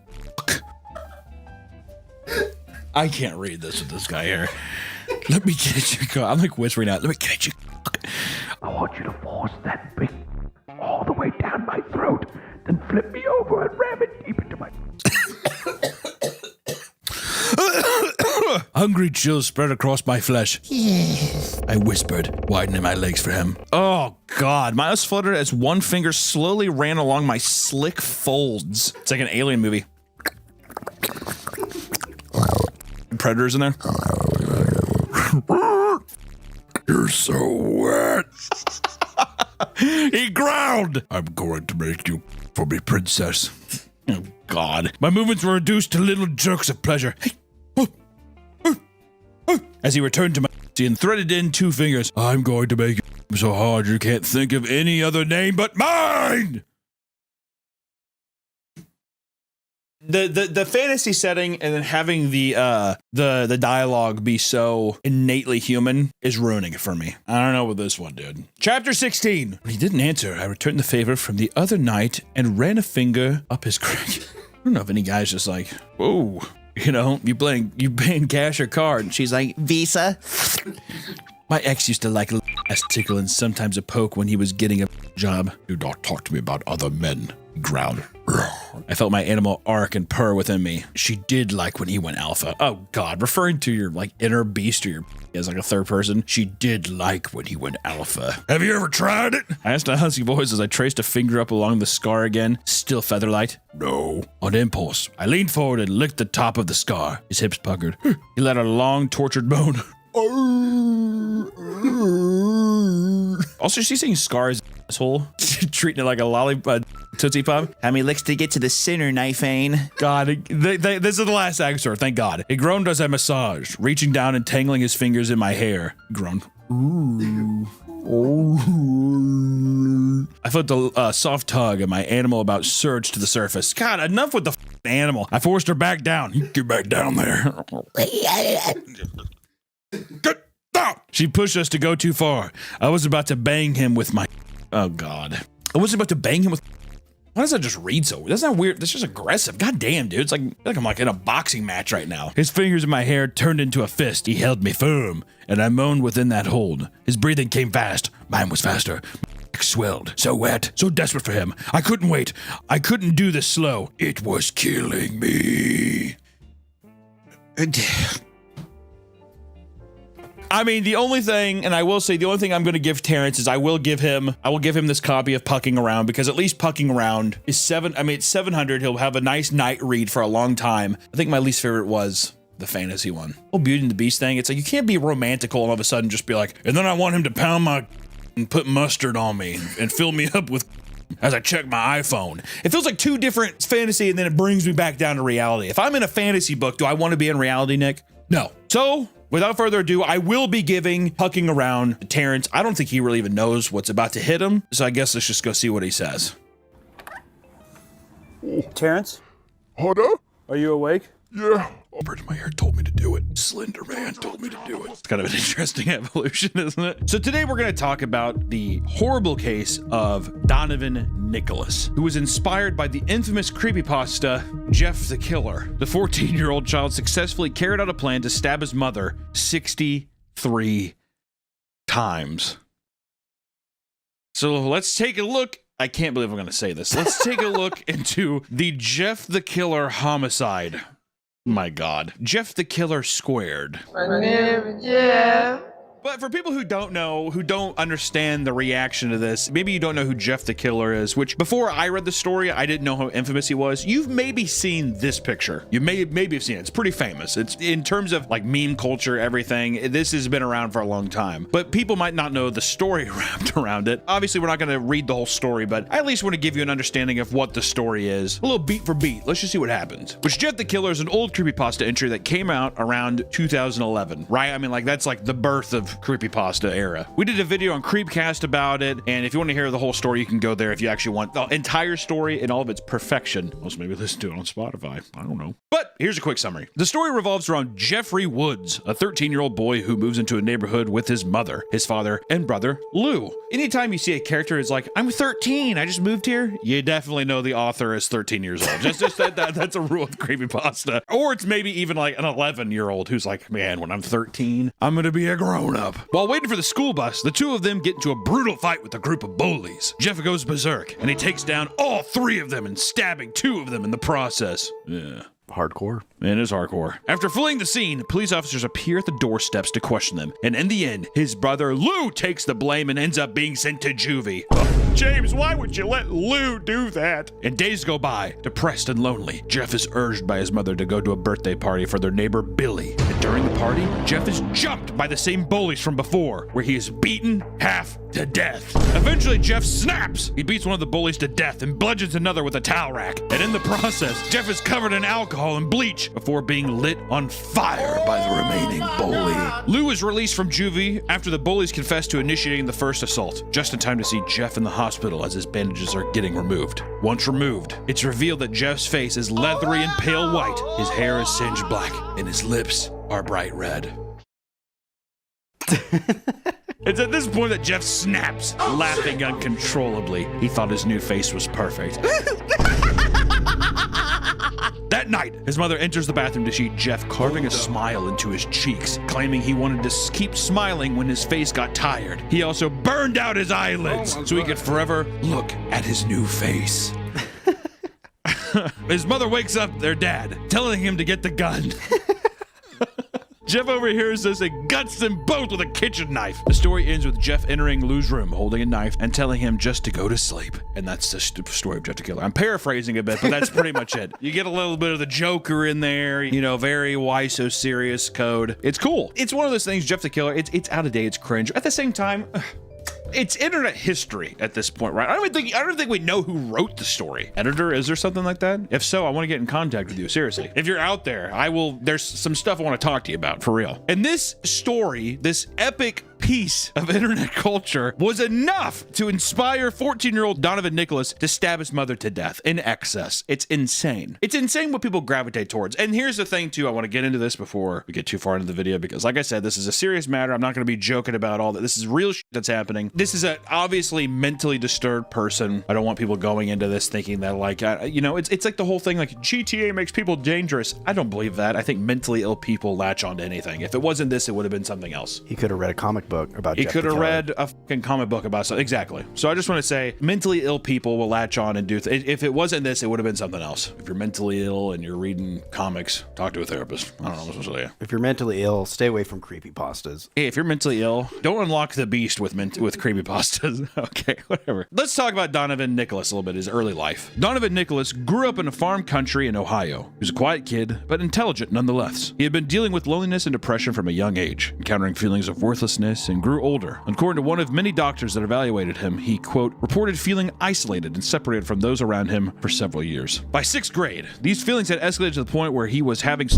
I can't read this with this guy here. Let me get at your. I'm like whispering out. Let me get at your. I want you to force that big all the way down my throat, then flip me over and ram it deep into my. Hungry chills spread across my flesh. Yes. I whispered, widening my legs for him. Oh, God. My eyes fluttered as one finger slowly ran along my slick folds. It's like an alien movie. Predators in there. You're so wet. He growled. I'm going to make you for me, princess. Oh, God. My movements were reduced to little jerks of pleasure. As he returned to my and threaded in 2 fingers. I'm going to make you so hard you can't think of any other name but mine! The fantasy setting and then having the dialogue be so innately human is ruining it for me. I don't know with this one, dude. Chapter 16. When he didn't answer, I returned the favor from the other night and ran a finger up his crack. I don't know if any guy's just like, whoa, you know, you paying cash or card? And she's like, Visa. My ex used to like a ass tickle and sometimes a poke when he was getting a job. Do not talk to me about other men, he growled. I felt my animal arc and purr within me. She did like when he went alpha. Oh, God, referring to your like inner beast or your as like a third person. She did like when he went alpha. Have you ever tried it? I asked a husky voice as I traced a finger up along the scar again, still featherlight. No. On impulse, I leaned forward and licked the top of the scar. His hips puckered. He let out a long, tortured moan. Also, she's saying scars, asshole. Treating it like a lollipop, Tootsie Pop. How many licks to get to the center, Knifeane? God, this is the last actor, thank God. He groaned as I massaged, reaching down and tangling his fingers in my hair. He groaned. Ooh. I felt a soft tug and my animal about surged to the surface. God, enough with the animal. I forced her back down. Get back down there. Get down. She pushed us to go too far. I was about to bang him with my... Oh, God. I was about to bang him with... Why does that just read so? That's not weird. That's just aggressive. God damn, dude. It's like I'm like in a boxing match right now. His fingers in my hair turned into a fist. He held me firm, and I moaned within that hold. His breathing came fast. Mine was faster. My neck swelled. So wet. So desperate for him. I couldn't wait. I couldn't do this slow. It was killing me. I mean, the only thing, and I will say the only thing I'm going to give Terrence is I will give him this copy of Pucking Around, because at least Pucking Around is it's 700. He'll have a nice night read for a long time. I think my least favorite was the fantasy one. Oh, Beauty and the Beast thing. It's like, you can't be romantical and all of a sudden just be like, and then I want him to pound my and put mustard on me and fill me up with as I check my iPhone. It feels like 2 different fantasy and then it brings me back down to reality. If I'm in a fantasy book, do I want to be in reality, Nick? No. So, without further ado, I will be giving Pucking Around to Terrence. I don't think he really even knows what's about to hit him, so I guess let's just go see what he says. Terrence? Hunter? Are you awake? Yeah. A bird in my ear told me to do it. Slender Man told me to do it. It's kind of an interesting evolution, isn't it? So today we're going to talk about the horrible case of Donovan Nicholas, who was inspired by the infamous creepypasta Jeff the Killer. The 14-year-old child successfully carried out a plan to stab his mother 63 times. So let's take a look. I can't believe I'm going to say this. Let's take a look into the Jeff the Killer homicide. My God. Jeff the Killer squared. My name is Jeff. But for people who don't know, who don't understand the reaction to this, maybe you don't know who Jeff the Killer is, which before I read the story, I didn't know how infamous he was. You've maybe seen this picture. You maybe have seen it. It's pretty famous. It's in terms of like meme culture, everything. This has been around for a long time, but people might not know the story wrapped around it. Obviously, we're not going to read the whole story, but I at least want to give you an understanding of what the story is. A little beat for beat. Let's just see what happens. Which Jeff the Killer is an old creepypasta entry that came out around 2011, right? I mean, like that's like the birth of creepypasta era. We did a video on Creepcast about it, and if you want to hear the whole story, you can go there if you actually want the entire story in all of its perfection. Also, maybe listen to it on Spotify. I don't know. But here's a quick summary. The story revolves around Jeffrey Woods, a 13-year-old boy who moves into a neighborhood with his mother, his father, and brother, Lou. Anytime you see a character who's like, I'm 13, I just moved here, you definitely know the author is 13 years old. Just that's a rule of creepypasta. Or it's maybe even like an 11-year-old who's like, man, when I'm 13, I'm gonna be a grown-up. While waiting for the school bus, the two of them get into a brutal fight with a group of bullies. Jeff goes berserk, and he takes down all three of them and stabbing two of them in the process. Yeah. Hardcore. It is hardcore. After fleeing the scene, police officers appear at the doorsteps to question them, and in the end, his brother Lou takes the blame and ends up being sent to juvie. James, why would you let Lou do that? And days go by, depressed and lonely. Jeff is urged by his mother to go to a birthday party for their neighbor Billy. And during the party, Jeff is jumped by the same bullies from before, where he is beaten half to death. Eventually, Jeff snaps. He beats one of the bullies to death and bludgeons another with a towel rack. And in the process, Jeff is covered in alcohol and bleach before being lit on fire by the remaining bully. Lou is released from juvie after the bullies confess to initiating the first assault, just in time to see Jeff in the hospital as his bandages are getting removed. Once removed, it's revealed that Jeff's face is leathery and pale white, his hair is singed black, and his lips are bright red. It's at this point that Jeff snaps, laughing uncontrollably. He thought his new face was perfect. That night, his mother enters the bathroom to see Jeff carving a smile into his cheeks, claiming he wanted to keep smiling when his face got tired. He also burned out his eyelids so he could forever look at his new face. His mother wakes up their dad, telling him to get the gun. Jeff overhears this and guts them both with a kitchen knife. The story ends with Jeff entering Lou's room holding a knife and telling him just to go to sleep. And that's the story of Jeff the Killer. I'm paraphrasing a bit, but that's pretty much it. You get a little bit of the Joker in there, you know, very why so serious code. It's cool. It's one of those things, Jeff the Killer, it's out of date, it's cringe. At the same time, it's internet history at this point, right? I don't think we know who wrote the story. Editor, is there something like that? If so, I want to get in contact with you, seriously. If you're out there, there's some stuff I want to talk to you about, for real. And this story, this epic piece of internet culture was enough to inspire 14-year-old Donovan Nicholas to stab his mother to death in excess. It's insane. It's insane what people gravitate towards. And here's the thing too, I want to get into this before we get too far into the video, because like I said, this is a serious matter. I'm not going to be joking about all that. This is real shit that's happening. This is a obviously mentally disturbed person. I don't want people going into this thinking that like, you know, it's like the whole thing like GTA makes people dangerous. I don't believe that. I think mentally ill people latch onto anything. If it wasn't this, it would have been something else. He could have read a comic book about He Jeff could the have Killer. read a fucking comic book about something. Exactly. So I just want to say, mentally ill people will latch on and do. If it wasn't this, it would have been something else. If you're mentally ill and you're reading comics, talk to a therapist. I don't know what I'm supposed to tell you. If you're mentally ill, stay away from creepypastas. Hey, if you're mentally ill, don't unlock the beast with creepypastas. Okay, whatever. Let's talk about Donovan Nicholas a little bit, his early life. Donovan Nicholas grew up in a farm country in Ohio. He was a quiet kid, but intelligent nonetheless. He had been dealing with loneliness and depression from a young age, encountering feelings of worthlessness, and grew older. According to one of many doctors that evaluated him, he, quote, reported feeling isolated and separated from those around him for several years. By 6th grade, these feelings had escalated to the point where he was having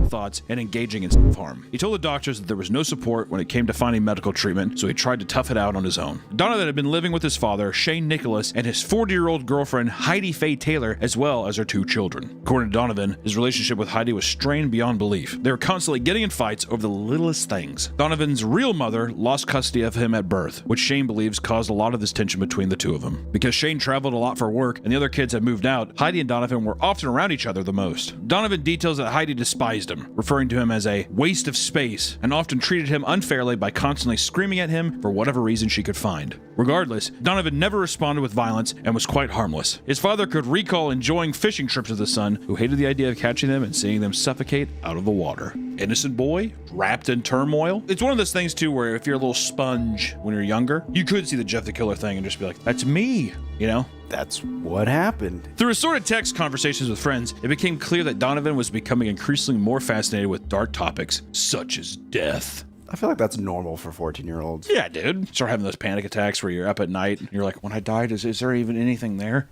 thoughts and engaging in self-harm. He told the doctors that there was no support when it came to finding medical treatment, so he tried to tough it out on his own. Donovan had been living with his father, Shane Nicholas, and his 40-year-old girlfriend, Heidi Faye Taylor, as well as their 2 children. According to Donovan, his relationship with Heidi was strained beyond belief. They were constantly getting in fights over the littlest things. Donovan's real mother lost custody of him at birth, which Shane believes caused a lot of this tension between the two of them. Because Shane traveled a lot for work and the other kids had moved out, Heidi and Donovan were often around each other the most. Donovan details that Heidi despised him, referring to him as a waste of space, and often treated him unfairly by constantly screaming at him for whatever reason she could find. Regardless, Donovan never responded with violence and was quite harmless. His father could recall enjoying fishing trips with his son, who hated the idea of catching them and seeing them suffocate out of the water. innocent boy wrapped in turmoil. It's one of those things too where if you're a little sponge when you're younger, you could see the Jeff the Killer thing and just be like, that's me, you know? That's what happened. Through assorted text conversations with friends, it became clear that Donovan was becoming increasingly more fascinated with dark topics such as death. I feel like that's normal for 14-year-olds. Yeah, dude. Start having those panic attacks where you're up at night and you're like, when I died, is there even anything there?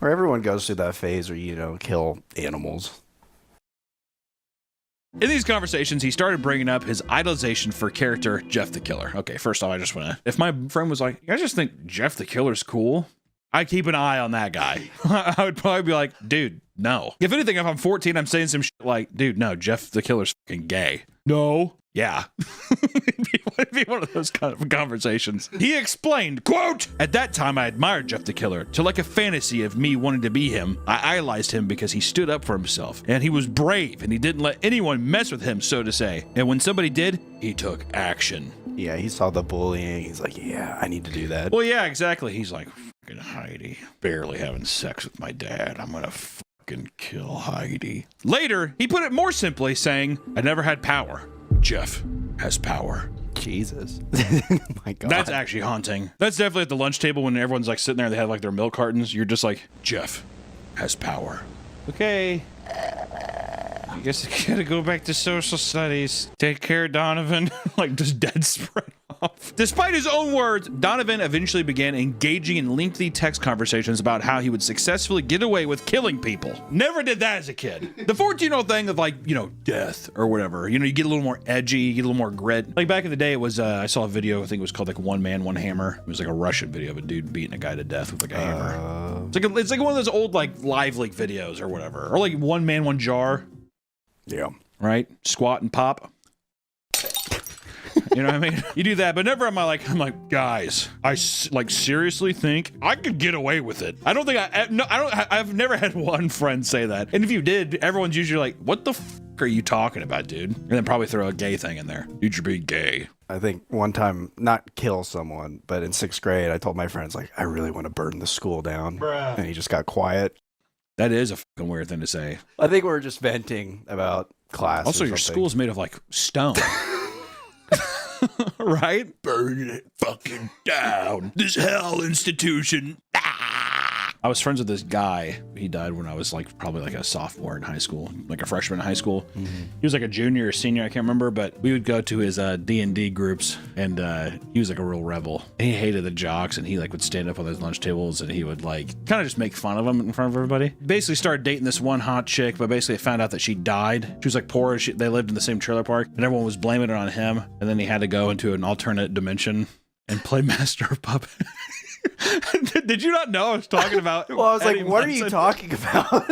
Or everyone goes through that phase where you kill animals. In these conversations, he started bringing up his idolization for character Jeff the Killer. Okay, first off, I just want to... If my friend was like, you guys just think Jeff the Killer's cool? I keep an eye on that guy. I would probably be like, dude, no. If anything, if I'm 14, I'm saying some shit like, dude, no, Jeff the Killer's fucking gay. No. Yeah. It'd be one of those kind of conversations. He explained, quote, at that time I admired Jeff the Killer to like a fantasy of me wanting to be him. I idolized him because he stood up for himself and he was brave and he didn't let anyone mess with him, so to say. And when somebody did, he took action. Yeah, he saw the bullying. He's like, yeah, I need to do that. Well, yeah, exactly. He's like, fucking Heidi, barely having sex with my dad. I'm gonna fucking kill Heidi. Later, he put it more simply, saying, I never had power. Jeff has power. Jesus. My God. That's actually haunting. That's definitely at the lunch table when everyone's like sitting there, they have like their milk cartons. You're just like, Jeff has power. Okay. I guess I gotta go back to social studies. Take care, Donovan. Like just dead spread off. Despite his own words, Donovan eventually began engaging in lengthy text conversations about how he would successfully get away with killing people. Never did that as a kid. The 14-year-old thing of like, death or whatever. You get a little more edgy, you get a little more grit. Like back in the day, it was, I saw a video, I think it was called like One Man, One Hammer. It was like a Russian video of a dude beating a guy to death with like a hammer. It's like one of those old like live leak videos or whatever. Or like One Man, One Jar. Yeah. Right? Squat and pop. You know what I mean? You do that, but never am I like, guys, I seriously think I could get away with it. I don't think I've never had one friend say that. And if you did, everyone's usually like, what the f are you talking about, dude? And then probably throw a gay thing in there. Dude, you're being gay. I think one time, not kill someone, but in 6th grade, I told my friends, like, I really want to burn the school down. Bruh. And he just got quiet. That is a fucking weird thing to say. I think we were just venting about class. Also, your school's made of like stone. Right? Burn it fucking down. This hell institution. I was friends with this guy. He died when I was like probably like a sophomore in high school, like a freshman in high school. Mm-hmm. He was like a junior or senior, I can't remember, but we would go to his D&D groups, and he was like a real rebel. He hated the jocks, and he like would stand up on those lunch tables, and he would like kind of just make fun of them in front of everybody. Basically started dating this one hot chick, but basically found out that she died. She was like poor. They lived in the same trailer park, and everyone was blaming it on him. And then he had to go into an alternate dimension and play Master of Puppets. Did you not know I was talking about? Well, I was like, what are you talking about?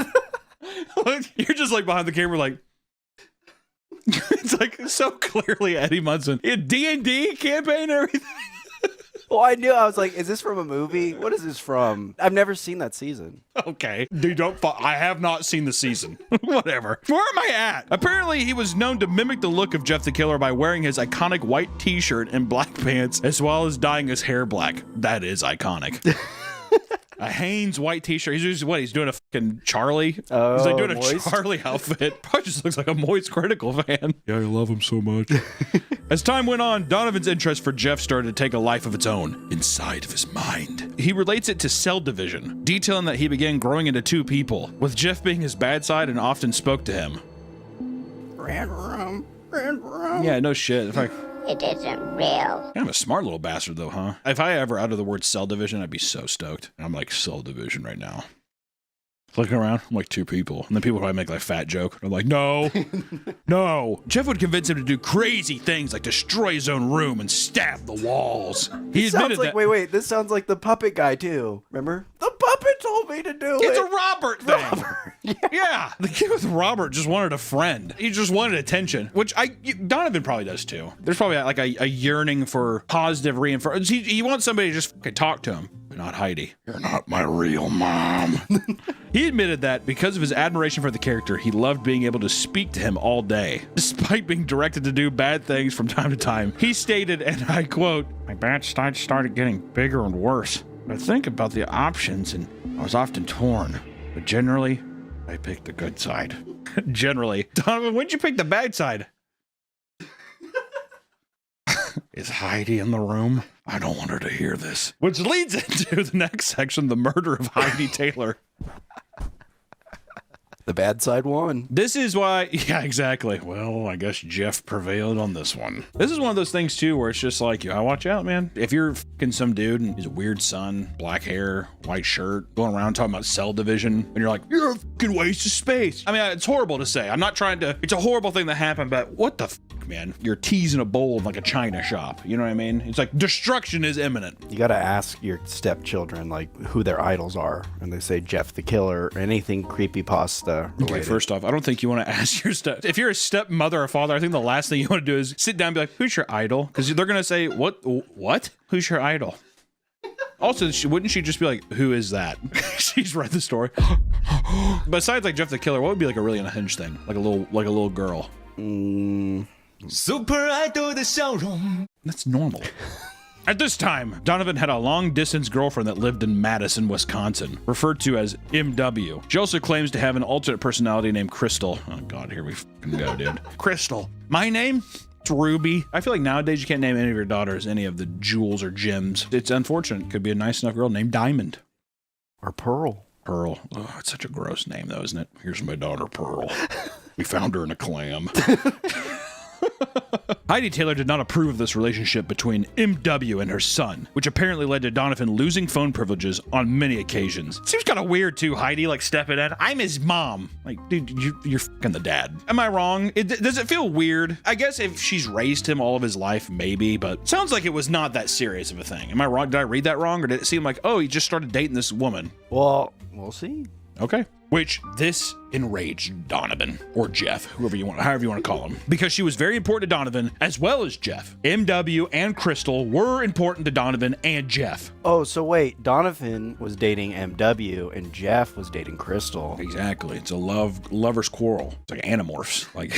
You're just like behind the camera, like it's like so clearly Eddie Munson. He had D&D campaign and everything. Well, I knew. I was like, is this from a movie? What is this from? I've never seen that season. Okay. Dude, I have not seen the season. Whatever. Where am I at? Apparently, he was known to mimic the look of Jeff the Killer by wearing his iconic white t-shirt and black pants, as well as dyeing his hair black. That is iconic. A Hanes white t-shirt. He's doing a fucking Charlie. Oh, he's like doing Moist? a Charlie outfit. Probably just looks like a Moist Critical fan. Yeah, I love him so much. As time went on, Donovan's interest for Jeff started to take a life of its own inside of his mind. He relates it to cell division, detailing that he began growing into two people, with Jeff being his bad side and often spoke to him. Yeah, no shit. In fact, it isn't real. Kind of a smart little bastard, though, huh? If I ever uttered the word cell division, I'd be so stoked. I'm like, cell division right now. Looking around, I'm like, two people. And then people probably make like a fat joke. I'm like, no, no. Jeff would convince him to do crazy things like destroy his own room and stab the walls. He admitted that. Wait, this sounds like the puppet guy, too. Remember? The puppet told me to do it. It's a Robert thing. Yeah. The kid with Robert just wanted a friend. He just wanted attention, which Donovan probably does too. There's probably like a yearning for positive reinforcement. He wants somebody to just fucking talk to him. But not Heidi. You're not my real mom. He admitted that because of his admiration for the character, he loved being able to speak to him all day. Despite being directed to do bad things from time to time, he stated, and I quote, "My bad side started getting bigger and worse. I think about the options and I was often torn, but generally, I picked the good side." Generally. Donovan, when'd you pick the bad side? Is Heidi in the room? I don't want her to hear this. Which leads into the next section, the murder of Heidi Taylor. The bad side won. This is why, yeah, exactly. Well, I guess Jeff prevailed on this one. This is one of those things, too, where it's just like, you gotta watch out, man. If you're fucking some dude and he's a weird son, black hair, white shirt, going around talking about cell division, and you're like, you're a fucking waste of space. I mean, it's horrible to say. I'm not trying to, it's a horrible thing that happened, but what the fuck, man? You're teasing a bowl in like a china shop. You know what I mean? It's like destruction is imminent. You gotta ask your stepchildren, like, who their idols are. And they say Jeff the Killer, or anything creepypasta related. Okay, first off, I don't think you want to ask your step. If you're a stepmother or father, I think the last thing you want to do is sit down and be like, who's your idol? Because they're going to say, what? Who's your idol? Also, wouldn't she just be like, who is that? She's read the story. Besides like Jeff the Killer, what would be like a really unhinged thing? Like a little girl. Super Idol 的笑容. That's normal. At this time, Donovan had a long-distance girlfriend that lived in Madison, Wisconsin, referred to as MW. She also claims to have an alternate personality named Crystal. Oh god, here we fucking go, dude. Crystal. My name? It's Ruby. I feel like nowadays you can't name any of your daughters any of the jewels or gems. It's unfortunate. Could be a nice enough girl named Diamond. Or Pearl. Pearl. Oh, it's such a gross name though, isn't it? Here's my daughter, Pearl. We found her in a clam. Heidi Taylor did not approve of this relationship between MW and her son, which apparently led to Donovan losing phone privileges on many occasions. Seems kind of weird too, Heidi like stepping in. I'm his mom. Like, dude, you're fucking the dad. Am I wrong? Does it feel weird? I guess if she's raised him all of his life, maybe, but sounds like it was not that serious of a thing. Am I wrong? Did I read that wrong? Or did it seem like, oh, he just started dating this woman? Well, we'll see. Okay. Which this enraged Donovan, or Jeff, however you want to call him, because she was very important to Donovan as well as Jeff. MW and Crystal were important to Donovan and Jeff. Oh, so wait, Donovan was dating MW and Jeff was dating Crystal. Exactly. It's a lover's quarrel. It's like Animorphs, like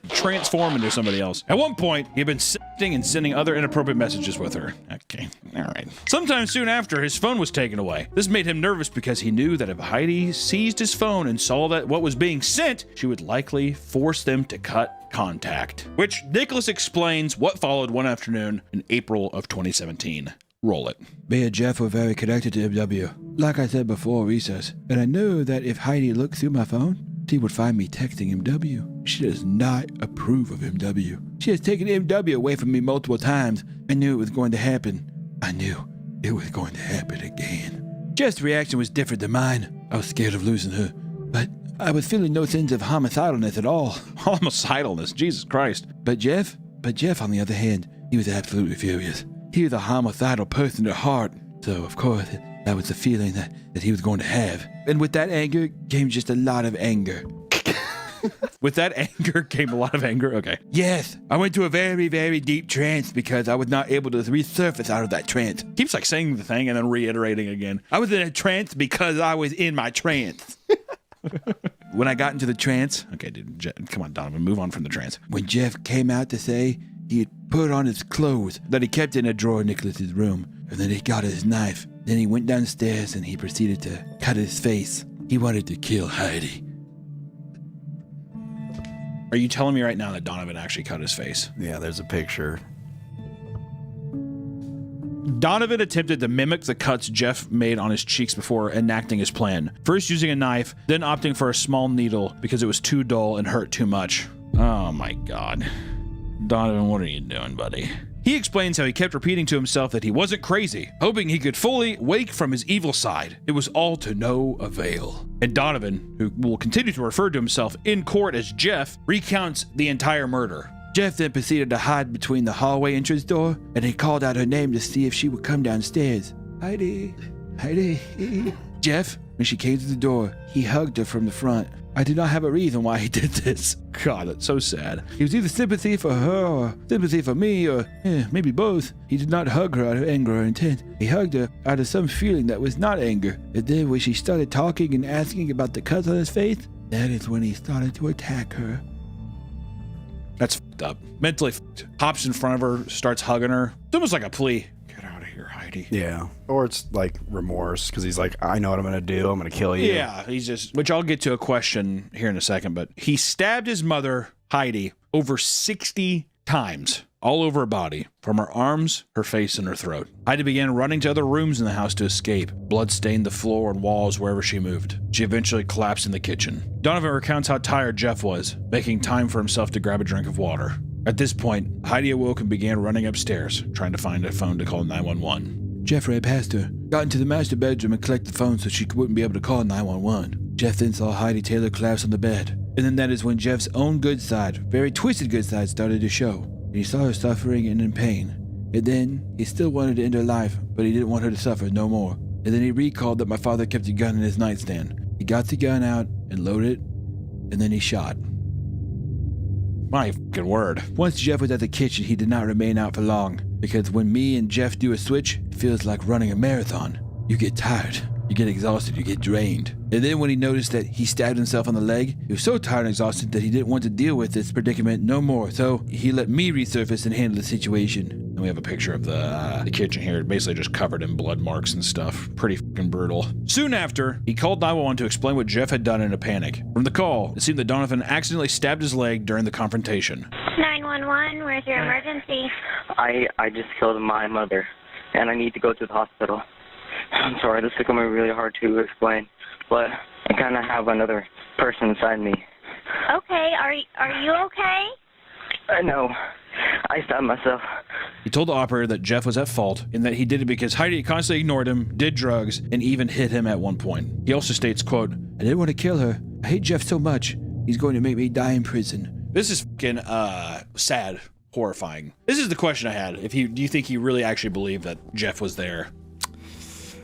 transform into somebody else. At one point, he had been sexting and sending other inappropriate messages with her. Okay, all right. Sometime soon after, his phone was taken away. This made him nervous because he knew that if Heidi seized his phone and saw that what was being sent, she would likely force them to cut contact. Which Nicholas explains what followed one afternoon in April of 2017. Roll it. Me and Jeff were very connected to MW. Like I said before recess, and I knew that if Heidi looked through my phone, she would find me texting MW. She does not approve of MW. She has taken MW away from me multiple times. I knew it was going to happen. I knew it was going to happen again. Jeff's reaction was different than mine. I was scared of losing her, but I was feeling no sense of homicidalness at all. Homicidalness? Jesus Christ. But Jeff, on the other hand, he was absolutely furious. He was a homicidal person at heart, so of course, that was the feeling that he was going to have. And with that anger came just a lot of anger. With that anger came a lot of anger? Okay. Yes, I went to a very, very deep trance because I was not able to resurface out of that trance. Keeps like saying the thing and then reiterating again. I was in a trance because I was in my trance. When I got into the trance... Okay, dude, come on, Donovan, move on from the trance. When Jeff came out to say he had put on his clothes that he kept in a drawer in Nicholas's room, and then he got his knife. Then he went downstairs and he proceeded to cut his face. He wanted to kill Heidi. Are you telling me right now that Donovan actually cut his face? Yeah, there's a picture. Donovan attempted to mimic the cuts Jeff made on his cheeks before enacting his plan. First using a knife, then opting for a small needle because it was too dull and hurt too much. Oh my god. Donovan, what are you doing, buddy? He explains how he kept repeating to himself that he wasn't crazy, hoping he could fully wake from his evil side. It was all to no avail. And Donovan, who will continue to refer to himself in court as Jeff, recounts the entire murder. Jeff then proceeded to hide between the hallway entrance door, and he called out her name to see if she would come downstairs. Heidi, Heidi. Jeff, when she came to the door, he hugged her from the front. I did not have a reason why he did this. God, that's so sad. It was either sympathy for her or sympathy for me, or maybe both. He did not hug her out of anger or intent. He hugged her out of some feeling that was not anger. And then when she started talking and asking about the cuts on his face, that is when he started to attack her. That's fucked up. Mentally fucked. Hops in front of her, starts hugging her. It's almost like a plea. Get out of here. here, Heidi. Yeah. Or it's like remorse because he's like, I know what I'm going to do. I'm going to kill you. Yeah, he's just, which I'll get to a question here in a second, but he stabbed his mother, Heidi, over 60 times, all over her body, from her arms, her face, and her throat. Heidi began running to other rooms in the house to escape. Blood stained the floor and walls wherever she moved. She eventually collapsed in the kitchen. Donovan recounts how tired Jeff was, making time for himself to grab a drink of water. At this point, Heidi awoke and began running upstairs, trying to find a phone to call 911. Jeff ran past her, got into the master bedroom and collected the phone so she wouldn't be able to call 911. Jeff then saw Heidi Taylor collapse on the bed. And then that is when Jeff's own good side, very twisted good side, started to show. And he saw her suffering and in pain. And then he still wanted to end her life, but he didn't want her to suffer no more. And then he recalled that my father kept a gun in his nightstand. He got the gun out and loaded it, and then he shot. My fucking word. Once Jeff was at the kitchen, he did not remain out for long, because when me and Jeff do a switch, it feels like running a marathon. You get tired, you get exhausted, you get drained. And then when he noticed that he stabbed himself on the leg, he was so tired and exhausted that he didn't want to deal with this predicament no more, so he let me resurface and handle the situation. And we have a picture of the kitchen here, basically just covered in blood marks and stuff. Pretty fucking brutal. Soon after, he called 911 to explain what Jeff had done in a panic. From the call, it seemed that Donovan accidentally stabbed his leg during the confrontation. 911, where's your emergency? I just killed my mother, and I need to go to the hospital. I'm sorry, this is going to be really hard to explain, but I kind of have another person inside me. Okay, are you okay? I know. I stabbed myself. He told the operator that Jeff was at fault and that he did it because Heidi constantly ignored him, did drugs, and even hit him at one point. He also states, quote, I didn't want to kill her. I hate Jeff so much. He's going to make me die in prison. This is fucking sad, horrifying. This is the question I had. Do you think he really actually believed that Jeff was there?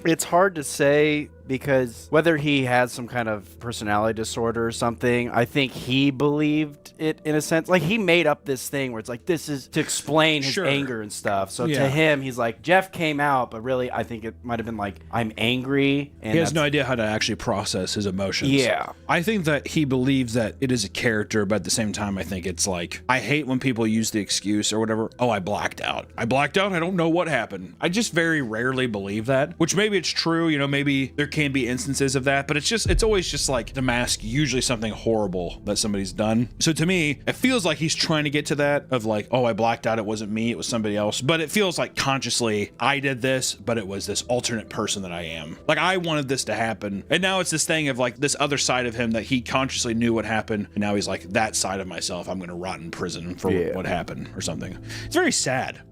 It's hard to say because whether he has some kind of personality disorder or something, I think he believed it in a sense. Like, he made up this thing where it's like, this is to explain his anger and stuff. So to him, he's like, Jeff came out, but really, I think it might have been like, I'm angry. And he has no idea how to actually process his emotions. Yeah. I think that he believes that it is a character, but at the same time, I think it's like, I hate when people use the excuse or whatever, oh, I blacked out. I blacked out, I don't know what happened. I just very rarely believe that, which maybe it's true, you know, maybe there can be instances of that, but it's always just like to mask usually something horrible that somebody's done. So to me, it feels like he's trying to get to that of like, oh, I blacked out, it wasn't me, it was somebody else. But it feels like consciously I did this, but it was this alternate person that I am. Like, I wanted this to happen. And now it's this thing of like this other side of him that he consciously knew what happened. And now he's like, that side of myself, I'm going to rot in prison for what happened or something. It's very sad.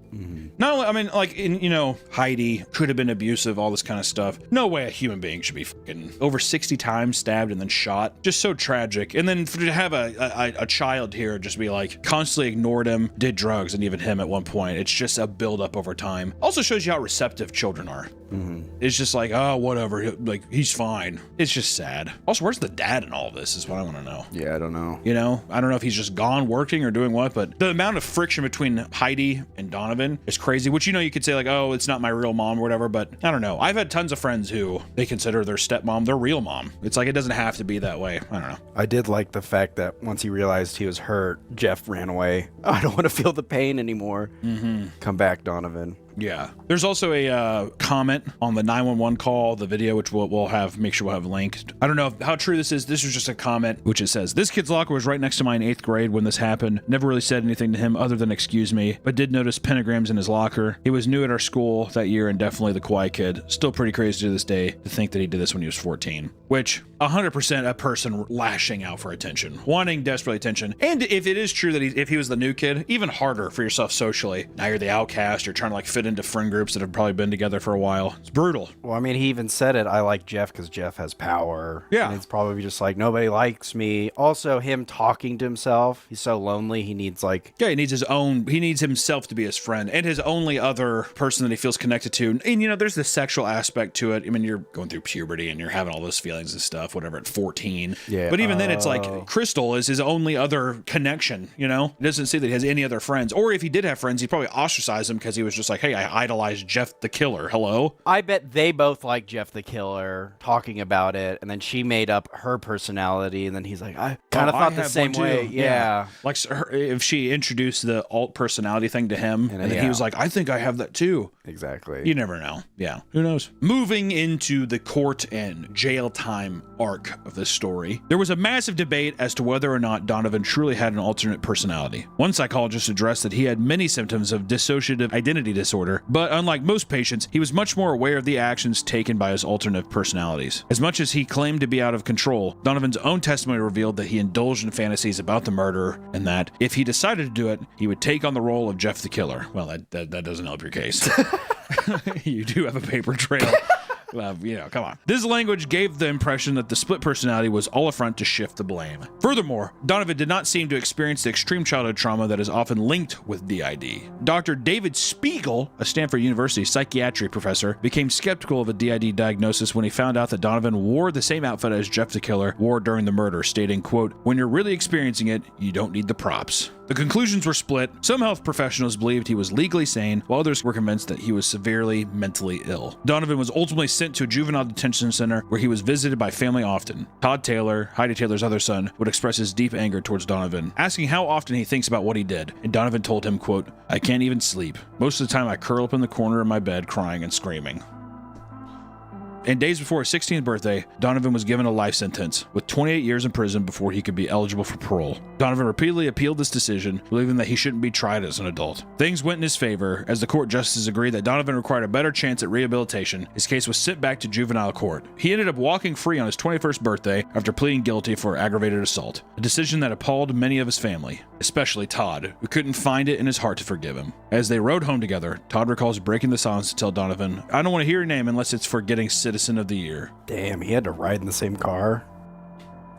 Not only, I mean, like, you know, Heidi could have been abusive, all this kind of stuff. No way a human being should be fucking over 60 times stabbed and then shot. Just so tragic. And then to have a child here just be like, constantly ignored him, did drugs, and even him at one point. It's just a buildup over time. Also shows you how receptive children are. It's just like, oh, whatever, like, he's fine. It's just sad. Also, where's the dad in all this is what I want to know. Yeah, I don't know. You know, I don't know if he's just gone working or doing what, but the amount of friction between Heidi and Donovan is crazy, which, you know, you could say like, oh, it's not my real mom or whatever, but I don't know. I've had tons of friends who they consider their stepmom their real mom. It's like, it doesn't have to be that way. I don't know. I did like the fact that once he realized he was hurt, Jeff ran away. I don't want to feel the pain anymore. Come back, Donovan. Yeah. There's also a comment on the 911 call, the video, which we'll have, make sure we'll have linked. I don't know how true this is. This was just a comment, which it says, this kid's locker was right next to mine in 8th grade when this happened. Never really said anything to him other than excuse me, but did notice pentagrams in his locker. He was new at our school that year and definitely the quiet kid. Still pretty crazy to this day to think that he did this when he was 14, which 100% a person lashing out for attention, wanting desperately attention. And if it is true that if he was the new kid, even harder for yourself socially. Now you're the outcast, you're trying to like fit into friend groups that have probably been together for a while. It's brutal. Well, I mean, he even said it, I like Jeff because Jeff has power. Yeah. And it's probably just like, nobody likes me. Also, him talking to himself, he's so lonely, he needs like... Yeah, he needs himself to be his friend and his only other person that he feels connected to. And, you know, there's this sexual aspect to it. I mean, you're going through puberty and you're having all those feelings and stuff, whatever, at 14. Yeah. But even then, it's like Crystal is his only other connection, you know? He doesn't see that he has any other friends. Or if he did have friends, he'd probably ostracize them because he was just like, hey, I idolize Jeff the Killer. Hello? I bet they both like Jeff the Killer talking about it, and then she made up her personality, and then he's like, I kind of thought the same way. Yeah. Like if she introduced the alt personality thing to him, and then he was like, I think I have that too. Exactly. You never know. Yeah. Who knows? Moving into the court and jail time arc of this story, there was a massive debate as to whether or not Donovan truly had an alternate personality. One psychologist addressed that he had many symptoms of dissociative identity disorder, but unlike most patients, he was much more aware of the actions taken by his alternate personalities. As much as he claimed to be out of control, Donovan's own testimony revealed that he indulged in fantasies about the murder, and that if he decided to do it, he would take on the role of Jeff the Killer. Well, that doesn't help your case. You do have a paper trail. Come on. This language gave the impression that the split personality was all a front to shift the blame. Furthermore, Donovan did not seem to experience the extreme childhood trauma that is often linked with DID. Dr. David Spiegel, a Stanford University psychiatry professor, became skeptical of a DID diagnosis when he found out that Donovan wore the same outfit as Jeff the Killer wore during the murder, stating, quote, "When you're really experiencing it, you don't need the props." The conclusions were split. Some health professionals believed he was legally sane, while others were convinced that he was severely mentally ill. Donovan was ultimately sent to a juvenile detention center where he was visited by family often. Todd Taylor, Heidi Taylor's other son, would express his deep anger towards Donovan, asking how often he thinks about what he did, and Donovan told him, quote, "I can't even sleep. Most of the time I curl up in the corner of my bed crying and screaming." And days before his 16th birthday, Donovan was given a life sentence, with 28 years in prison before he could be eligible for parole. Donovan repeatedly appealed this decision, believing that he shouldn't be tried as an adult. Things went in his favor, as the court justices agreed that Donovan required a better chance at rehabilitation. His case was sent back to juvenile court. He ended up walking free on his 21st birthday after pleading guilty for aggravated assault, a decision that appalled many of his family, especially Todd, who couldn't find it in his heart to forgive him. As they rode home together, Todd recalls breaking the silence to tell Donovan, "I don't want to hear your name unless it's for getting Citizen of the Year." Damn, he had to ride in the same car.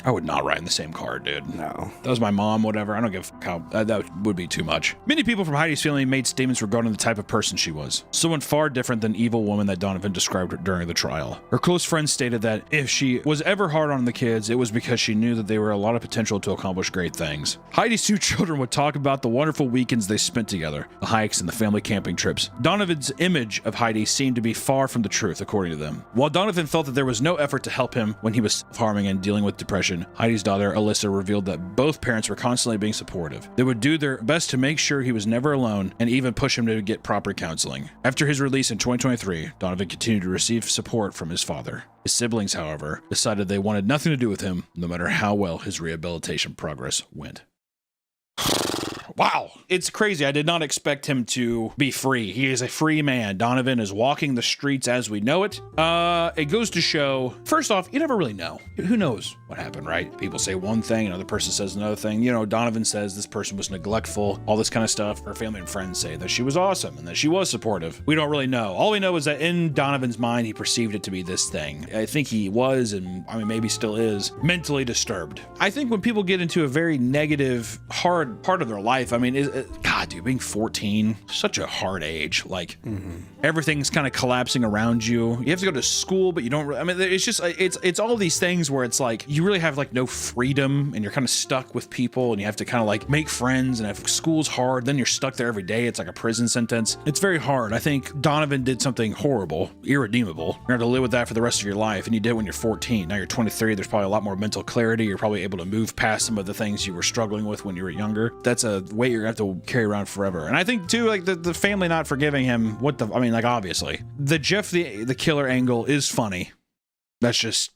I would not ride in the same car, dude. No. That was my mom, whatever. I don't give a fuck how that would be too much. Many people from Heidi's family made statements regarding the type of person she was. Someone far different than evil woman that Donovan described during the trial. Her close friends stated that if she was ever hard on the kids, it was because she knew that they were a lot of potential to accomplish great things. Heidi's two children would talk about the wonderful weekends they spent together, the hikes and the family camping trips. Donovan's image of Heidi seemed to be far from the truth, according to them. While Donovan felt that there was no effort to help him when he was self-harming and dealing with depression, Heidi's daughter, Alyssa, revealed that both parents were constantly being supportive. They would do their best to make sure he was never alone and even push him to get proper counseling. After his release in 2023, Donovan continued to receive support from his father. His siblings, however, decided they wanted nothing to do with him, no matter how well his rehabilitation progress went. Wow, it's crazy. I did not expect him to be free. He is a free man. Donovan is walking the streets as we know it. It goes to show, first off, you never really know. Who knows what happened, right? People say one thing, another person says another thing. You know, Donovan says this person was neglectful, all this kind of stuff. Her family and friends say that she was awesome and that she was supportive. We don't really know. All we know is that in Donovan's mind, he perceived it to be this thing. I think he was, and I mean, maybe still is, mentally disturbed. I think when people get into a very negative, hard part of their life, I mean, God, dude, being 14, such a hard age. Like, everything's kind of collapsing around you. You have to go to school, but you don't really, I mean, it's just, it's all these things where it's like, you really have like no freedom and you're kind of stuck with people and you have to kind of like make friends, and if school's hard, then you're stuck there every day. It's like a prison sentence. It's very hard. I think Donovan did something horrible, irredeemable. You're gonna have to live with that for the rest of your life, and you did when you're 14. Now you're 23. There's probably a lot more mental clarity. You're probably able to move past some of the things you were struggling with when you were younger. That's a weight you're gonna have to carry around forever. And I think too, like the family not forgiving him, I mean, like, obviously the Jeff the Killer angle is funny. That's just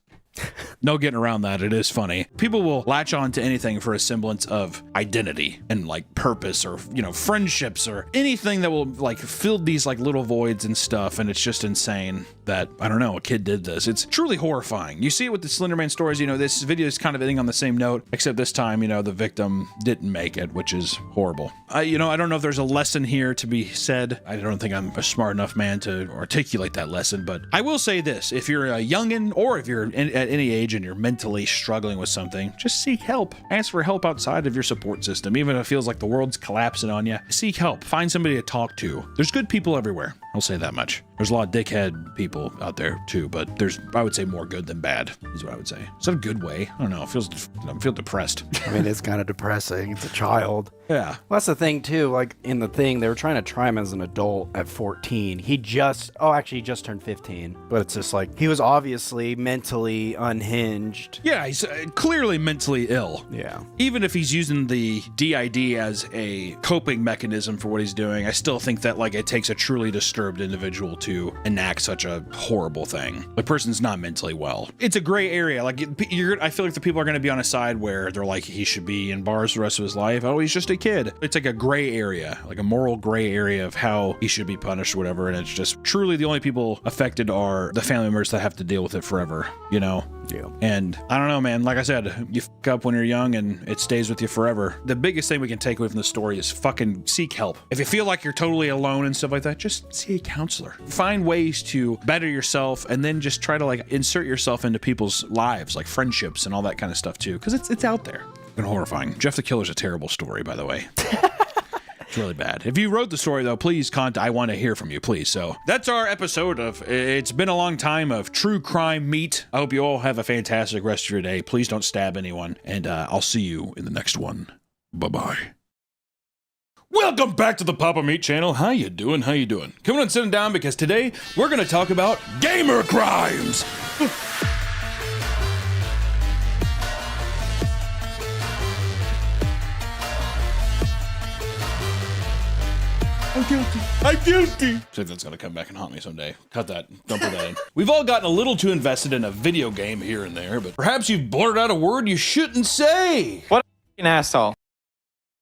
no getting around that. It is funny. People will latch on to anything for a semblance of identity and like purpose, or, you know, friendships, or anything that will like fill these like little voids and stuff. And it's just insane that, I don't know, a kid did this. It's truly horrifying. You see it with the Slenderman stories. You know, this video is kind of ending on the same note, except this time, you know, the victim didn't make it, which is horrible. You know, I don't know if there's a lesson here to be said. I don't think I'm a smart enough man to articulate that lesson, but I will say this: if you're a youngin', or if you're at at any age and you're mentally struggling with something, just seek help. Ask for help outside of your support system. Even if it feels like the world's collapsing on you, seek help. Find somebody to talk to. There's good people everywhere. I'll say that much. There's a lot of dickhead people out there too, but there's, I would say, more good than bad is what I would say. Is that a good way? I don't know. I feel depressed. I mean, it's kind of depressing. It's a child. Yeah. Well, that's the thing too. Like in the thing, they were trying to try him as an adult at 14. He just turned 15. But it's just like he was obviously mentally unhinged. Yeah, he's clearly mentally ill. Yeah. Even if he's using the DID as a coping mechanism for what he's doing, I still think that like it takes a truly disturbed individual to enact such a horrible thing. The person's not mentally well. It's a gray area. Like I feel like the people are going to be on a side where they're like he should be in bars the rest of his life. Oh, he's just a kid. It's like a gray area, like a moral gray area of how he should be punished or whatever. And it's just truly the only people affected are the family members that have to deal with it forever, you know? Yeah. And I don't know, man. Like I said, you fuck up when you're young and it stays with you forever. The biggest thing we can take away from the story is fucking seek help. If you feel like you're totally alone and stuff like that, just see a counselor. Find ways to better yourself and then just try to like insert yourself into people's lives, like friendships and all that kind of stuff too, because it's out there. And horrifying. Jeff the Killer's a terrible story, by the way. It's really bad. If you wrote the story, though, please contact. I want to hear from you, please. So that's our episode of It's Been a Long Time of True Crime Meat. I hope you all have a fantastic rest of your day. Please don't stab anyone. And I'll see you in the next one. Bye-bye. Welcome back to the Papa Meat channel. How you doing? How you doing? Coming and sitting down because today we're going to talk about gamer crimes. I'm guilty. I'm guilty. So that's gonna come back and haunt me someday. Cut that. Don't put that in. We've all gotten a little too invested in a video game here and there, but perhaps you've blurted out a word you shouldn't say. What an asshole.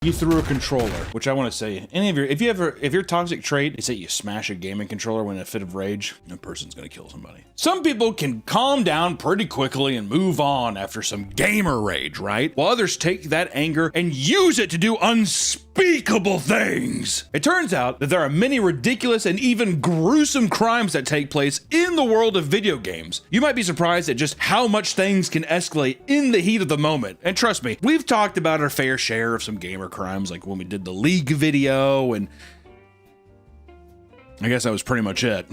You threw a controller, which I want to say, if your toxic trait is that you smash a gaming controller when in a fit of rage, that person's gonna kill somebody. Some people can calm down pretty quickly and move on after some gamer rage, right? While others take that anger and use it to do unspeakable things. It turns out that there are many ridiculous and even gruesome crimes that take place in the world of video games. You might be surprised at just how much things can escalate in the heat of the moment. And trust me, we've talked about our fair share of some gamer crimes, like when we did the League video, and I guess that was pretty much it.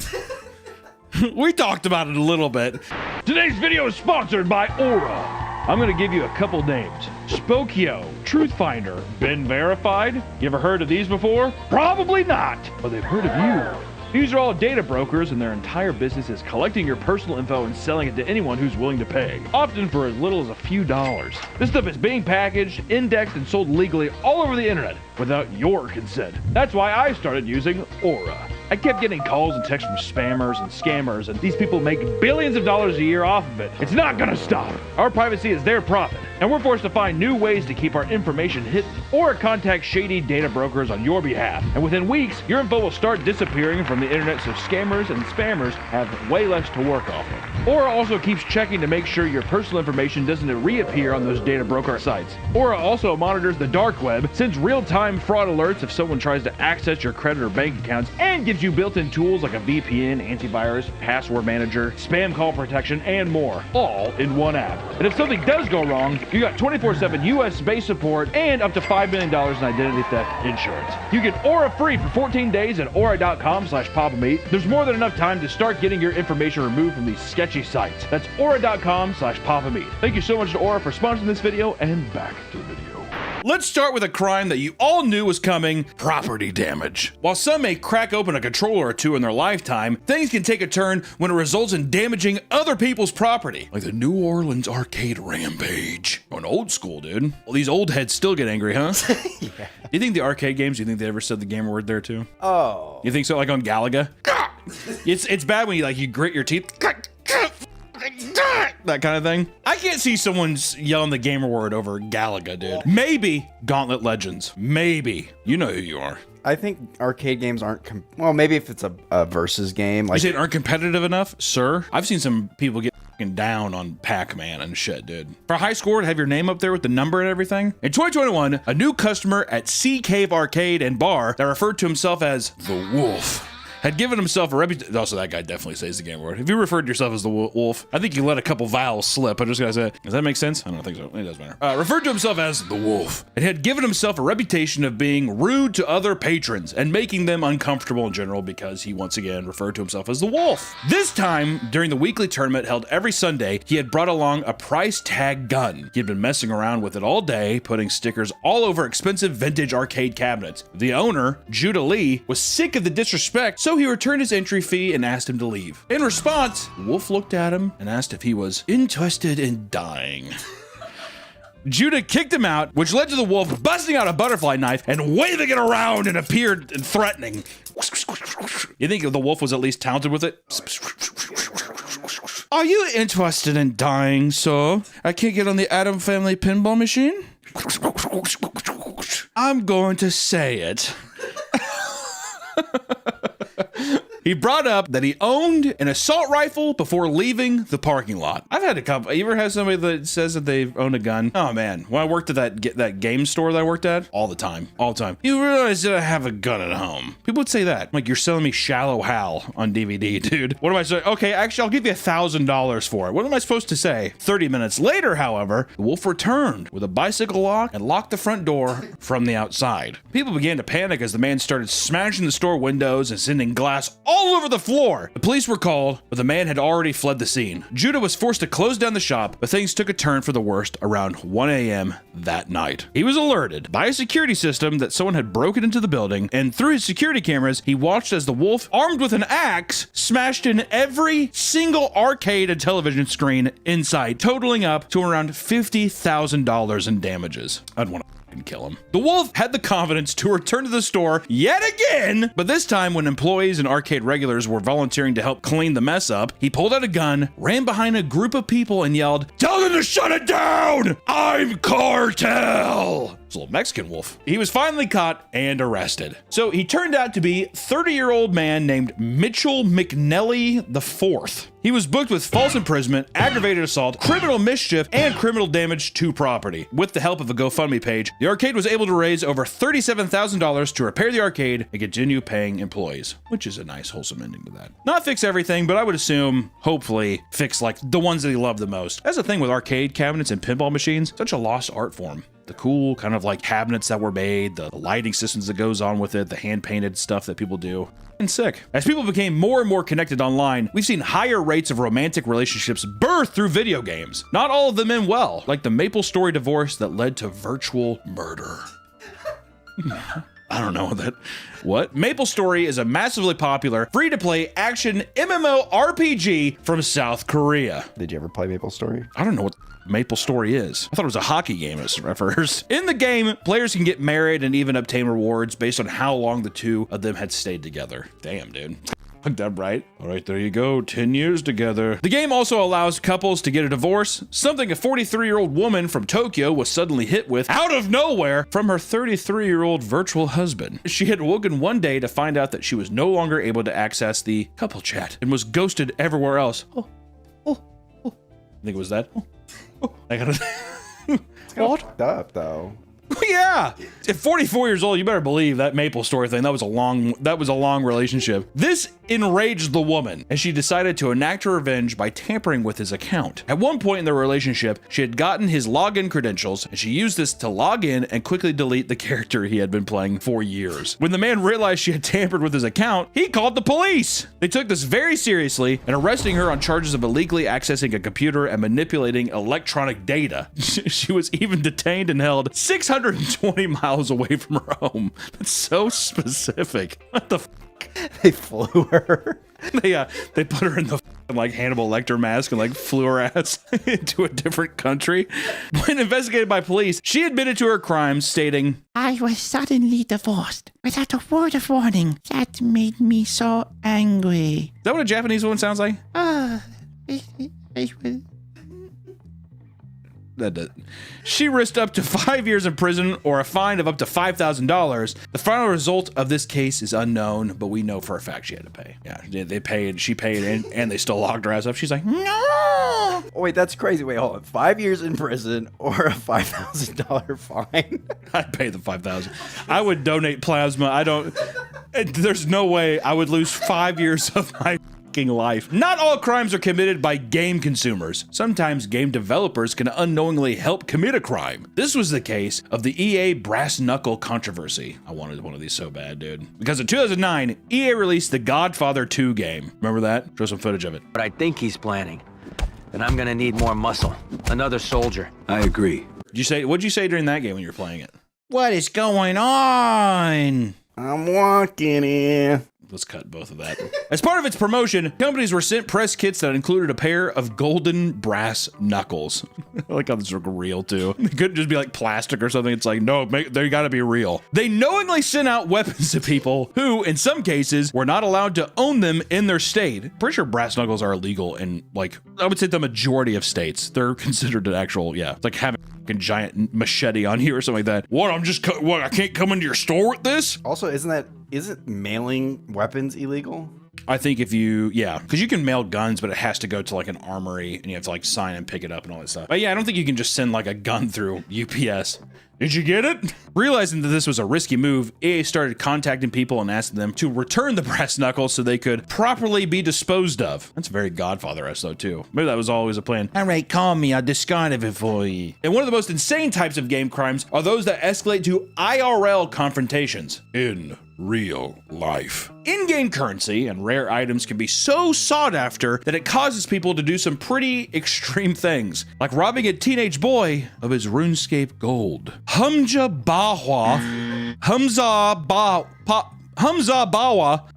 We talked about it a little bit. Today's video is sponsored by Aura. I'm gonna give you a couple names. Spokio, Truthfinder, been verified? You ever heard of these before? Probably not, but they've heard of you. These are all data brokers, and their entire business is collecting your personal info and selling it to anyone who's willing to pay, often for as little as a few dollars. This stuff is being packaged, indexed, and sold legally all over the internet without your consent. That's why I started using Aura. I kept getting calls and texts from spammers and scammers, and these people make billions of dollars a year off of it. It's not gonna stop. Our privacy is their profit, and we're forced to find new ways to keep our information hidden or contact shady data brokers on your behalf. And within weeks, your info will start disappearing from the internet, so scammers and spammers have way less to work off of. Aura also keeps checking to make sure your personal information doesn't reappear on those data broker sites. Aura also monitors the dark web, sends real-time fraud alerts if someone tries to access your credit or bank accounts, and gives you built-in tools like a VPN, antivirus, password manager, spam call protection, and more, all in one app. And if something does go wrong, you got 24/7 US-based support and up to $5 million in identity theft insurance. You get Aura free for 14 days at aura.com/papameat. There's more than enough time to start getting your information removed from these sketchy sites. That's aura.com/papameat. Thank you so much to Aura for sponsoring this video, and back to the video. Let's start with a crime that you all knew was coming: property damage. While some may crack open a controller or two in their lifetime, things can take a turn when it results in damaging other people's property, like the New Orleans arcade rampage. Going old school, dude. Well, these old heads still get angry, huh? Yeah. You think the arcade games, you think they ever said the gamer word there too? Oh. You think so, like on Galaga? It's bad when you grit your teeth. That kind of thing. I can't see someone's yelling the gamer word over Galaga, dude. Maybe Gauntlet Legends. Maybe. You know who you are. I think arcade games aren't, well, maybe if it's a versus game. Like, you say aren't competitive enough, sir? I've seen some people get down on Pac-Man and shit, dude. For a high score to have your name up there with the number and everything. In 2021, a new customer at Sea Cave Arcade and Bar that referred to himself as the Wolf had given himself a reputation. Also, that guy definitely says the game word. If you referred to yourself as the wolf, I think you let a couple vowels slip. I just gotta say, does that make sense? I don't think so. It doesn't matter. Referred to himself as the wolf and had given himself a reputation of being rude to other patrons and making them uncomfortable in general because he once again referred to himself as the wolf. This time, during the weekly tournament held every Sunday, he had brought along a price tag gun. He had been messing around with it all day, putting stickers all over expensive vintage arcade cabinets. The owner, Judah Lee, was sick of the disrespect, so he returned his entry fee and asked him to leave. In response, the wolf looked at him and asked if he was interested in dying. Judah kicked him out, which led to the wolf busting out a butterfly knife and waving it around and appeared threatening. You think the wolf was at least talented with it? Are you interested in dying, sir? I can't get on the Adam Family pinball machine? I'm going to say it. He brought up that he owned an assault rifle before leaving the parking lot. I've had a couple. You ever had somebody that says that they own a gun? Oh man, when I worked at that game store that I worked at, all the time. You realize that I have a gun at home. People would say that. Like, you're selling me Shallow Hal on DVD, dude. What am I saying? Okay, actually, I'll give you $1,000 for it. What am I supposed to say? 30 minutes later, however, the wolf returned with a bicycle lock and locked the front door from the outside. People began to panic as the man started smashing the store windows and sending glass all over the floor. The police were called, but the man had already fled the scene. Judah was forced to close down the shop, but things took a turn for the worst around 1 a.m. that night. He was alerted by a security system that someone had broken into the building, and through his security cameras, he watched as the wolf, armed with an axe, smashed in every single arcade and television screen in sight, totaling up to around $50,000 in damages. I'd want to kill him. The wolf had the confidence to return to the store yet again, but this time when employees and arcade regulars were volunteering to help clean the mess up, he pulled out a gun, ran behind a group of people and yelled, "Tell them to shut it down! I'm Cartel!" It's a little Mexican wolf. He was finally caught and arrested. So he turned out to be a 30-year-old man named Mitchell McNelly IV. He was booked with false imprisonment, aggravated assault, criminal mischief, and criminal damage to property. With the help of a GoFundMe page, the arcade was able to raise over $37,000 to repair the arcade and continue paying employees, which is a nice, wholesome ending to that. Not fix everything, but I would assume, hopefully, fix like the ones that he loved the most. That's the thing with arcade cabinets and pinball machines, such a lost art form. The cool kind of like cabinets that were made, the lighting systems that goes on with it, the hand-painted stuff that people do. And sick. As people became more and more connected online, we've seen higher rates of romantic relationships birthed through video games. Not all of them end well, like the MapleStory divorce that led to virtual murder. I don't know that. What? MapleStory is a massively popular, free-to-play action MMORPG from South Korea. Did you ever play MapleStory? I don't know what MapleStory is. I thought it was a hockey game at first. In the game, players can get married and even obtain rewards based on how long the two of them had stayed together. Damn, dude. That right? All right, there you go. 10 years together. The game also allows couples to get a divorce, something a 43-year-old woman from Tokyo was suddenly hit with out of nowhere from her 33-year-old virtual husband. She had woken one day to find out that she was no longer able to access the couple chat and was ghosted everywhere else. I think it was that. I gotta. What? Fucked up though. Yeah, at 44 years old, you better believe that MapleStory thing. That was a long relationship. This enraged the woman, and she decided to enact her revenge by tampering with his account. At one point in their relationship, she had gotten his login credentials, and she used this to log in and quickly delete the character he had been playing for years. When the man realized she had tampered with his account, he called the police. They took this very seriously and arresting her on charges of illegally accessing a computer and manipulating electronic data. She was even detained and held 620 miles away from her home. That's so specific. What the fuck? They flew her. They put her in the like Hannibal Lecter mask and like flew her ass into a different country. When investigated by police, she admitted to her crimes, stating, "I was suddenly divorced without a word of warning. That made me so angry." Is that what a Japanese woman sounds like? She risked up to 5 years in prison or a fine of up to $5,000. The final result of this case is unknown, but we know for a fact she had to pay. Yeah, they paid, she paid, and they still locked her ass up. She's like, no! Oh, wait, that's crazy. Wait, hold on. 5 years in prison or a $5,000 fine? I'd pay the $5,000. I would donate plasma. There's no way I would lose 5 years of my life. Not all crimes are committed by game consumers. Sometimes game developers can unknowingly help commit a crime. This was the case of the EA Brass Knuckle controversy. I wanted one of these so bad, dude. Because in 2009, EA released the Godfather 2 game. Remember that? Show some footage of it. But I think he's planning. And I'm gonna need more muscle. Another soldier. I agree. What'd you say during that game when you were playing it? What is going on? I'm walking in. Let's cut both of that. As part of its promotion, companies were sent press kits that included a pair of golden brass knuckles. I like how this look real too. They couldn't just be like plastic or something. It's like, no, they gotta be real. They knowingly sent out weapons to people who, in some cases, were not allowed to own them in their state. Pretty sure brass knuckles are illegal in, like, I would say the majority of states. They're considered an actual, yeah, it's like having a giant machete on you or something like that. What, I can't come into your store with this? Also, isn't mailing weapons illegal? I think if you, yeah, because you can mail guns, but it has to go to like an armory and you have to like sign and pick it up and all that stuff. But yeah, I don't think you can just send like a gun through UPS. Did you get it? Realizing that this was a risky move, EA started contacting people and asking them to return the brass knuckles so they could properly be disposed of. That's very Godfather-esque though too. Maybe that was always a plan. All right, call me, I'll discard it for you. And one of the most insane types of game crimes are those that escalate to IRL confrontations. In real life. In-game currency and rare items can be so sought after that it causes people to do some pretty extreme things, like robbing a teenage boy of his RuneScape gold. Hamza Bawa,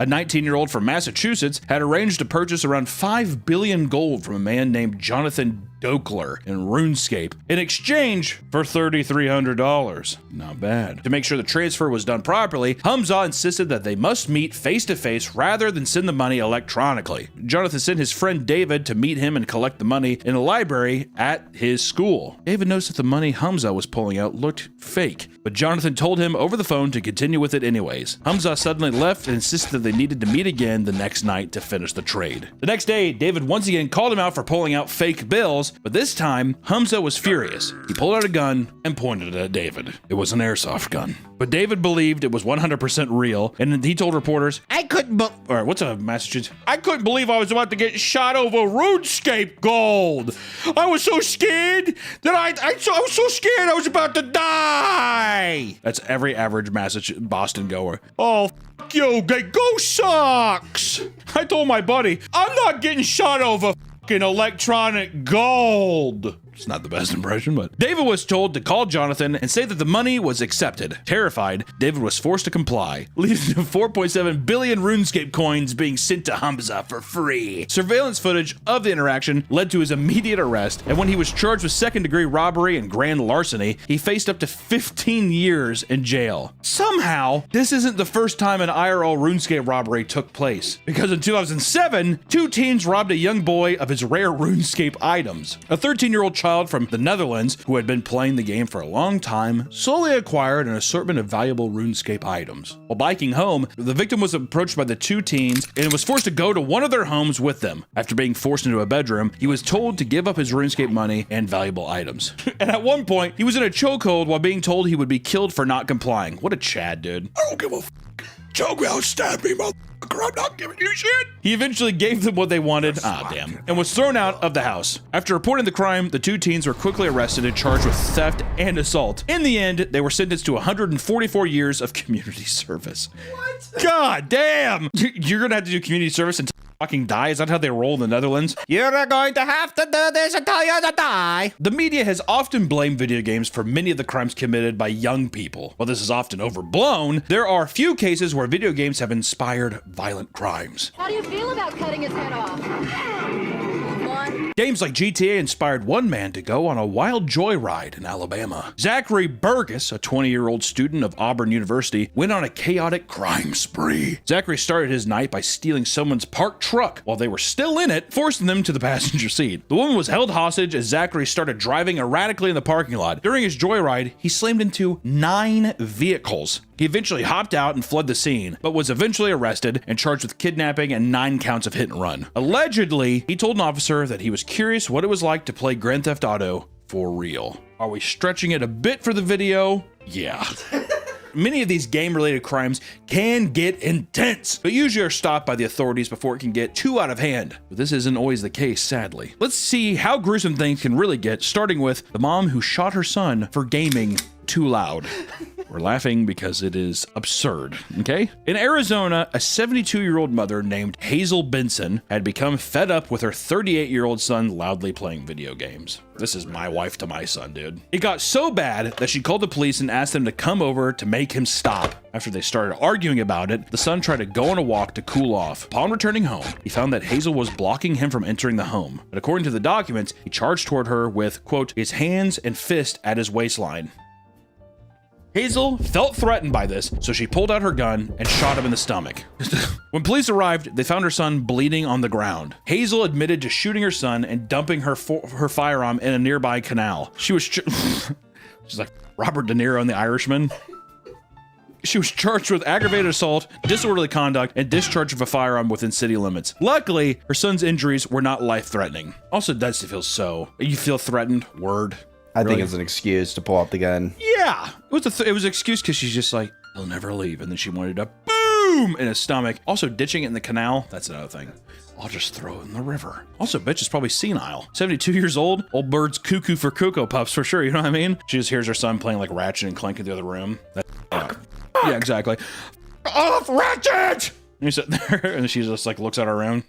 a 19-year-old from Massachusetts, had arranged to purchase around 5 billion gold from a man named Jonathan Dokler in RuneScape in exchange for $3,300. Not bad. To make sure the transfer was done properly, Hamza insisted that they must meet face-to-face rather than send the money electronically. Jonathan sent his friend David to meet him and collect the money in a library at his school. David noticed that the money Hamza was pulling out looked fake, but Jonathan told him over the phone to continue with it anyways. Hamza suddenly left and insisted that they needed to meet again the next night to finish the trade. The next day, David once again called him out for pulling out fake bills, but this time, Hamza was furious. He pulled out a gun and pointed it at David. It was an airsoft gun. But David believed it was 100% real, and he told reporters, I couldn't what's a Massachusetts? I couldn't believe I was about to get shot over RuneScape gold. I was so scared that I was so scared I was about to die. That's every average Massachusetts Boston goer. Oh, you, go sucks. I told my buddy, I'm not getting shot over electronic gold. It's not the best impression, but David was told to call Jonathan and say that the money was accepted. Terrified, David was forced to comply, leading to 4.7 billion RuneScape coins being sent to Hamza for free. Surveillance footage of the interaction led to his immediate arrest, and when he was charged with second-degree robbery and grand larceny, he faced up to 15 years in jail. Somehow, this isn't the first time an IRL RuneScape robbery took place, because in 2007, 2 teens robbed a young boy of his rare RuneScape items. A 13-year-old child from the Netherlands, who had been playing the game for a long time, slowly acquired an assortment of valuable RuneScape items. While biking home, the victim was approached by the 2 teens and was forced to go to one of their homes with them. After being forced into a bedroom, he was told to give up his RuneScape money and valuable items. And at one point, he was in a chokehold while being told he would be killed for not complying. What a Chad, dude. I don't give a f***. Choke me out, stab me, motherfucker. I'm not giving you shit. He eventually gave them what they wanted, and was thrown out of the house. After reporting the crime, the 2 teens were quickly arrested and charged with theft and assault. In the end, they were sentenced to 144 years of community service. What? God damn! You're gonna have to do community service until you fucking die? Is that how they roll in the Netherlands? You're going to have to do this until you die. The media has often blamed video games for many of the crimes committed by young people. While this is often overblown, there are few cases where video games have inspired violent crimes. How do you feel about cutting his head off? Games like GTA inspired one man to go on a wild joyride in Alabama. Zachary Burgess, a 20-year-old student of Auburn University, went on a chaotic crime spree. Zachary started his night by stealing someone's parked truck while they were still in it, forcing them to the passenger seat. The woman was held hostage as Zachary started driving erratically in the parking lot. During his joyride, he slammed into 9 vehicles. He eventually hopped out and fled the scene, but was eventually arrested and charged with kidnapping and 9 counts of hit and run. Allegedly, he told an officer that he was curious what it was like to play Grand Theft Auto for real. Are we stretching it a bit for the video? Yeah. Many of these game-related crimes can get intense, but usually are stopped by the authorities before it can get too out of hand. But this isn't always the case, sadly. Let's see how gruesome things can really get, starting with the mom who shot her son for gaming too loud. We're laughing because it is absurd, okay? In Arizona, a 72-year-old mother named Hazel Benson had become fed up with her 38-year-old son loudly playing video games. This is my wife to my son, dude. It got so bad that she called the police and asked them to come over to make him stop. After they started arguing about it, the son tried to go on a walk to cool off. Upon returning home, he found that Hazel was blocking him from entering the home. But according to the documents, he charged toward her with, quote, his hands and fist at his waistline. Hazel felt threatened by this, so she pulled out her gun and shot him in the stomach. When police arrived, they found her son bleeding on the ground. Hazel admitted to shooting her son and dumping her firearm in a nearby canal. She was she's like Robert De Niro in The Irishman. She was charged with aggravated assault, disorderly conduct, and discharge of a firearm within city limits. Luckily, her son's injuries were not life-threatening. Also, does feel so. You feel threatened? Word. I think it's an excuse to pull out the gun. Yeah, it was an excuse because she's just like, he'll never leave, and then she wanted a boom in his stomach. Also, ditching it in the canal, that's another thing. I'll just throw it in the river. Also, bitch is probably senile. 72 years old, old bird's cuckoo for Cocoa Puffs for sure, you know what I mean? She just hears her son playing like Ratchet and Clank in the other room. Yeah, exactly. Off, Ratchet! And he's sitting there, and she just like looks at her room.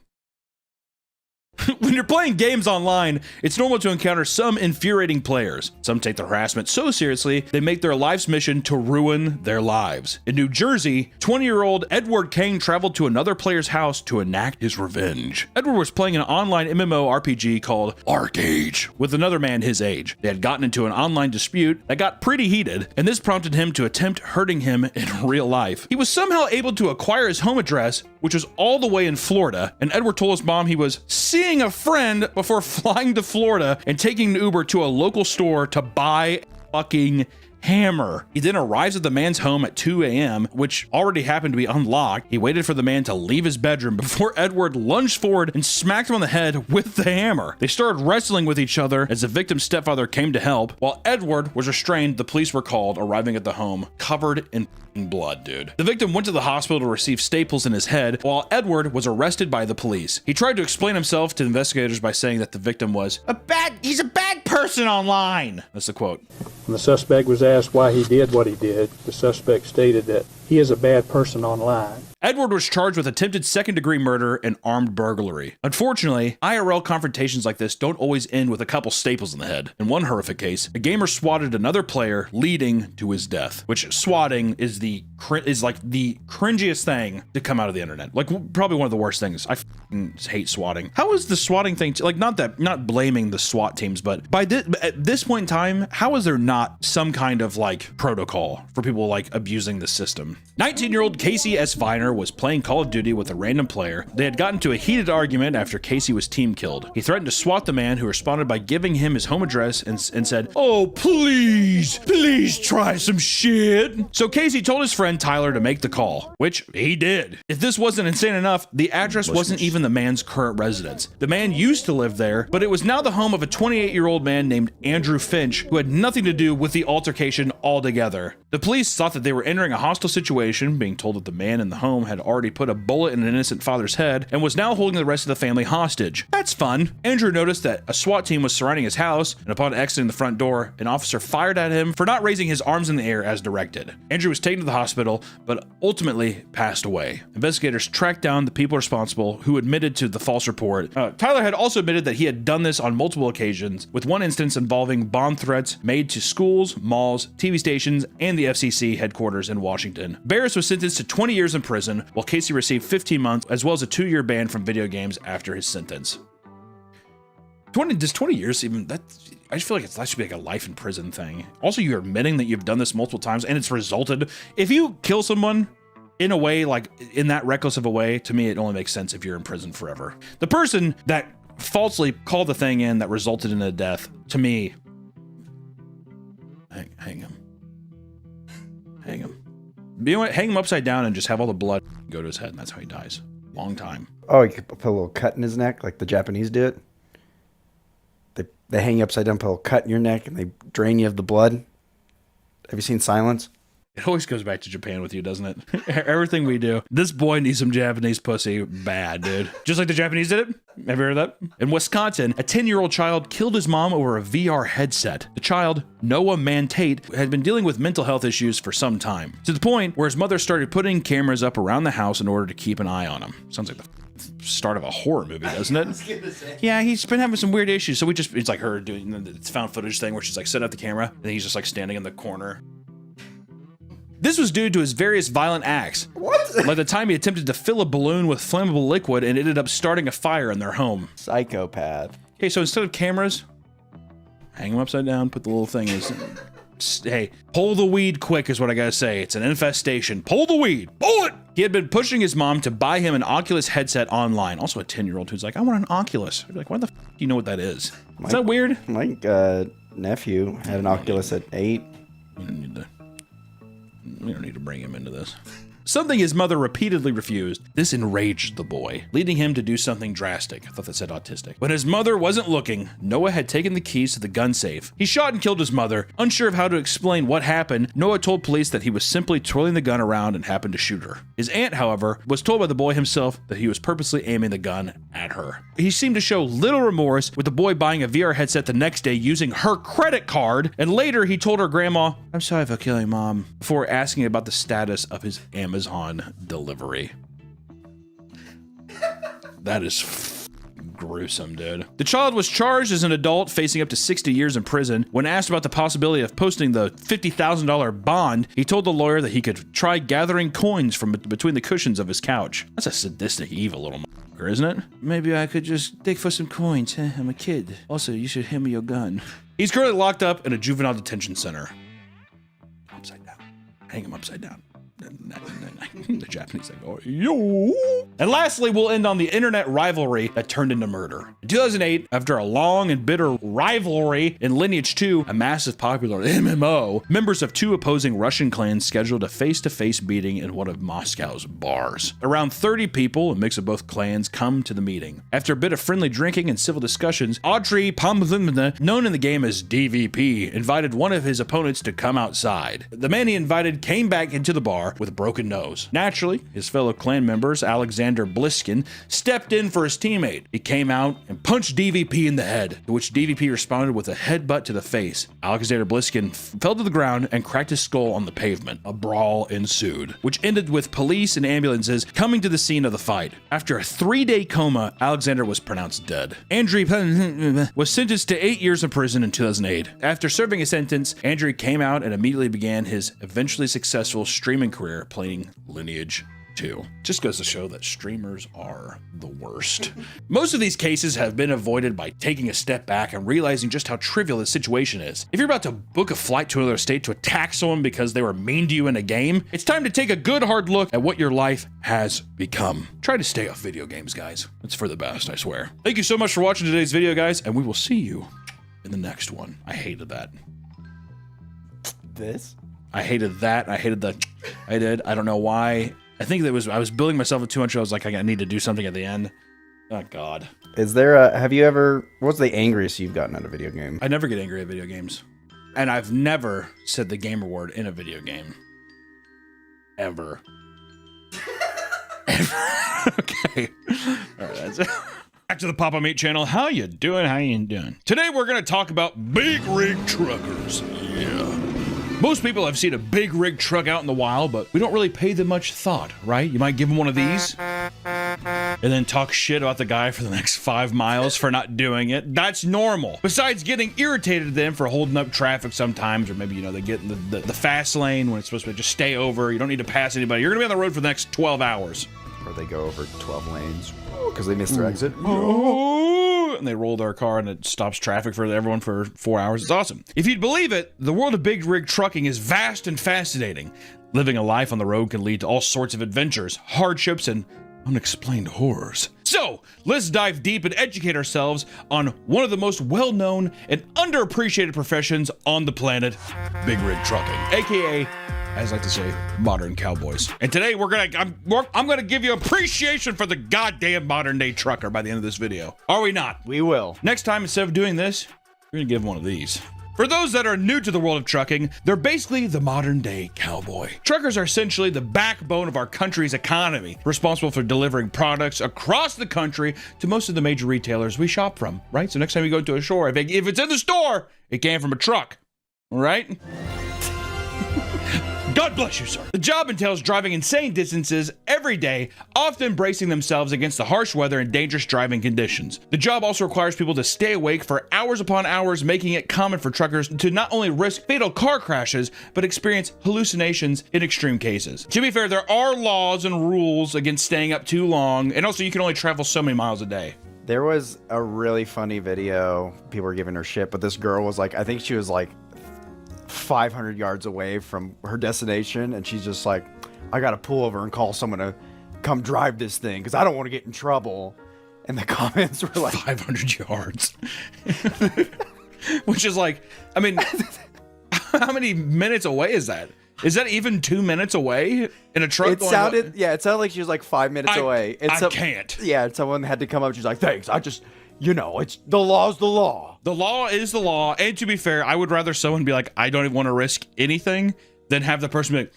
When you're playing games online, it's normal to encounter some infuriating players. Some take the harassment so seriously, they make their life's mission to ruin their lives. In New Jersey, 20-year-old Edward Kane traveled to another player's house to enact his revenge. Edward was playing an online MMORPG called ArcAge with another man his age. They had gotten into an online dispute that got pretty heated, and this prompted him to attempt hurting him in real life. He was somehow able to acquire his home address, which was all the way in Florida, and Edward told his mom he was seeing a friend before flying to Florida and taking an Uber to a local store to buy a fucking hammer. He then arrives at the man's home at 2 a.m., which already happened to be unlocked. He waited for the man to leave his bedroom before Edward lunged forward and smacked him on the head with the hammer. They started wrestling with each other as the victim's stepfather came to help. While Edward was restrained, the police were called, arriving at the home covered in blood, dude. The victim went to the hospital to receive staples in his head, while Edward was arrested by the police. He tried to explain himself to investigators by saying that the victim was he's a bad person online. That's the quote. When the suspect was asked why he did what he did, the suspect stated that he is a bad person online. Edward was charged with attempted second-degree murder and armed burglary. Unfortunately, IRL confrontations like this don't always end with a couple staples in the head. In one horrific case, a gamer swatted another player, leading to his death. Which swatting is like the cringiest thing to come out of the internet. Like probably one of the worst things. I hate swatting. How is the swatting thing? Like not blaming the SWAT teams, but at this point in time, how is there not some kind of like protocol for people like abusing the system? 19-year-old Casey S. Viner was playing Call of Duty with a random player. They had gotten into a heated argument after Casey was team killed. He threatened to swat the man, who responded by giving him his home address and said, "Oh, please try some shit." So Casey told his friend Tyler to make the call, which he did. If this wasn't insane enough, the address wasn't even the man's current residence. The man used to live there, but it was now the home of a 28-year-old man named Andrew Finch, who had nothing to do with the altercation altogether. The police thought that they were entering a hostile situation, being told that the man in the home had already put a bullet in an innocent father's head and was now holding the rest of the family hostage. That's fun. Andrew noticed that a SWAT team was surrounding his house, and upon exiting the front door, an officer fired at him for not raising his arms in the air as directed. Andrew was taken to the hospital, but ultimately passed away. Investigators tracked down the people responsible, who admitted to the false report. Tyler had also admitted that he had done this on multiple occasions, with one instance involving bomb threats made to schools, malls, TV stations, and the FCC headquarters in Washington. Barris was sentenced to 20 years in prison, while Casey received 15 months, as well as a 2-year ban from video games after his sentence. 20 years even, that, I just feel like that should be like a life in prison thing. Also, you're admitting that you've done this multiple times and it's resulted. If you kill someone in a way, like in that reckless of a way, to me, it only makes sense if you're in prison forever. The person that falsely called the thing in that resulted in a death, to me, hang him. Hang him. You know what? Hang him upside down and just have all the blood go to his head, and that's how he dies. Long time. Oh, you could put a little cut in his neck, like the Japanese do it. They hang you upside down, put a little cut in your neck, and they drain you of the blood. Have you seen Silence? It always goes back to Japan with you, doesn't it? Everything we do. This boy needs some Japanese pussy bad, dude. Just like the Japanese did it. Have you heard of that? In Wisconsin, a 10-year-old child killed his mom over a VR headset. The child, Noah Mann Tate, had been dealing with mental health issues for some time, to the point where his mother started putting cameras up around the house in order to keep an eye on him. Sounds like the start of a horror movie, doesn't it? Yeah, he's been having some weird issues. So it's like her doing the found footage thing where she's like setting up the camera and he's just like standing in the corner. This was due to his various violent acts. What? Like the time he attempted to fill a balloon with flammable liquid and ended up starting a fire in their home. Psychopath. Okay, so instead of cameras, hang them upside down, put the little thing in. Hey, pull the weed quick is what I gotta say. It's an infestation. Pull the weed. Pull it! He had been pushing his mom to buy him an Oculus headset online. Also a 10-year-old who's like, I want an Oculus. I'd be like, why the f do you know what that is? Is that weird? My nephew had an Oculus at 8. We don't need to bring him into this. Something his mother repeatedly refused. This enraged the boy, leading him to do something drastic. I thought that said autistic. When his mother wasn't looking, Noah had taken the keys to the gun safe. He shot and killed his mother. Unsure of how to explain what happened, Noah told police that he was simply twirling the gun around and happened to shoot her. His aunt, however, was told by the boy himself that he was purposely aiming the gun at her. He seemed to show little remorse, with the boy buying a VR headset the next day using her credit card, and later he told her grandma, I'm sorry for killing mom, before asking about the status of his Amazon delivery. That is gruesome, dude. The child was charged as an adult, facing up to 60 years in prison. When asked about the possibility of posting the $50,000 bond, he told the lawyer that he could try gathering coins from between the cushions of his couch. That's a sadistic, evil little motherfucker, isn't it? Maybe I could just dig for some coins. I'm a kid. Also, you should hand me your gun. He's currently locked up in a juvenile detention center. Upside down. Hang him upside down. The Japanese like, oh, yo. And lastly, we'll end on the internet rivalry that turned into murder. In 2008, after a long and bitter rivalry in Lineage 2, a massive popular MMO, members of two opposing Russian clans scheduled a face-to-face meeting in one of Moscow's bars. Around 30 people, a mix of both clans, come to the meeting. After a bit of friendly drinking and civil discussions, Audrey Pamlina, known in the game as DVP, invited one of his opponents to come outside. The man he invited came back into the bar with a broken nose. Naturally, his fellow clan members, Alexander Bliskin, stepped in for his teammate. He came out and punched DVP in the head, to which DVP responded with a headbutt to the face. Alexander Bliskin fell to the ground and cracked his skull on the pavement. A brawl ensued, which ended with police and ambulances coming to the scene of the fight. After a 3-day coma, Alexander was pronounced dead. Andrew was sentenced to 8 years in prison in 2008. After serving a sentence, Andrew came out and immediately began his eventually successful streaming career playing Lineage 2. Just goes to show that streamers are the worst. Most of these cases have been avoided by taking a step back and realizing just how trivial the situation is. If you're about to book a flight to another state to attack someone because they were mean to you in a game, it's time to take a good hard look at what your life has become. Try to stay off video games, guys. It's for the best, I swear. Thank you so much for watching today's video, guys, and we will see you in the next one. I hated that. This? I hated that. I hated the. I did. I don't know why. I think that was. I was building myself up too much. I was like, I need to do something at the end. Oh God. Is there a? Have you ever? What's the angriest you've gotten at a video game? I never get angry at video games, and I've never said the gamer word in a video game. Ever. Ever. Okay. All right. That's it. Back to the Papa Meat channel. How you doing? How you doing? Today we're gonna talk about big rig truckers. Yeah. Most people have seen a big rig truck out in the wild, but we don't really pay them much thought, right? You might give them one of these and then talk shit about the guy for the next 5 miles for not doing it. That's normal. Besides getting irritated at them for holding up traffic sometimes, or maybe, you know, they get in the fast lane when it's supposed to just stay over. You don't need to pass anybody. You're gonna be on the road for the next 12 hours. Or they go over 12 lanes because they missed their exit. And they roll their car and it stops traffic for everyone for 4 hours. It's awesome. If you'd believe it, the world of big rig trucking is vast and fascinating. Living a life on the road can lead to all sorts of adventures, hardships, and unexplained horrors. So, let's dive deep and educate ourselves on one of the most well-known and underappreciated professions on the planet, big rig trucking, aka, as I like to say, modern cowboys. And today I'm gonna give you appreciation for the goddamn modern day trucker by the end of this video. Are we not? We will. Next time, instead of doing this, we're gonna give one of these. For those that are new to the world of trucking, they're basically the modern day cowboy. Truckers are essentially the backbone of our country's economy, responsible for delivering products across the country to most of the major retailers we shop from, right? So next time you go to a store, if it's in the store, it came from a truck, all right? God bless you, sir. The job entails driving insane distances every day, often bracing themselves against the harsh weather and dangerous driving conditions. The job also requires people to stay awake for hours upon hours, making it common for truckers to not only risk fatal car crashes, but experience hallucinations in extreme cases. To be fair, there are laws and rules against staying up too long, and also you can only travel so many miles a day. There was a really funny video. People were giving her shit, but this girl was like, I think she was like 500 yards away from her destination, and she's just like, I gotta pull over and call someone to come drive this thing because I don't want to get in trouble. And the comments were like 500 yards. Which is like, I mean, how many minutes away is that? Is that even 2 minutes away in a truck? It sounded like she was like 5 minutes away. I can't. Yeah, and someone had to come up. She's like, thanks. I just, it's the law's the law. The law is the law. And to be fair, I would rather someone be like, I don't even want to risk anything than have the person be like,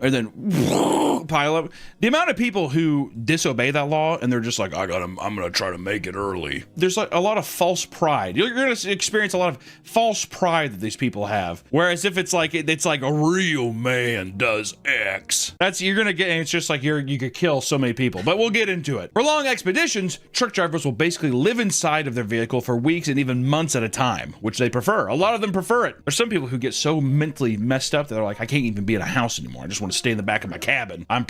and then pile up. The amount of people who disobey that law and they're just like, I'm gonna try to make it early. There's like a lot of false pride. You're gonna experience a lot of false pride that these people have. Whereas if it's like a real man does X, you're gonna get, and it's just like you could kill so many people. But we'll get into it. For long expeditions, truck drivers will basically live inside of their vehicle for weeks and even months at a time, which they prefer. A lot of them prefer it. There's some people who get so mentally messed up that they're like, I can't even be in a house anymore. I just want to stay in the back of my cabin. I'm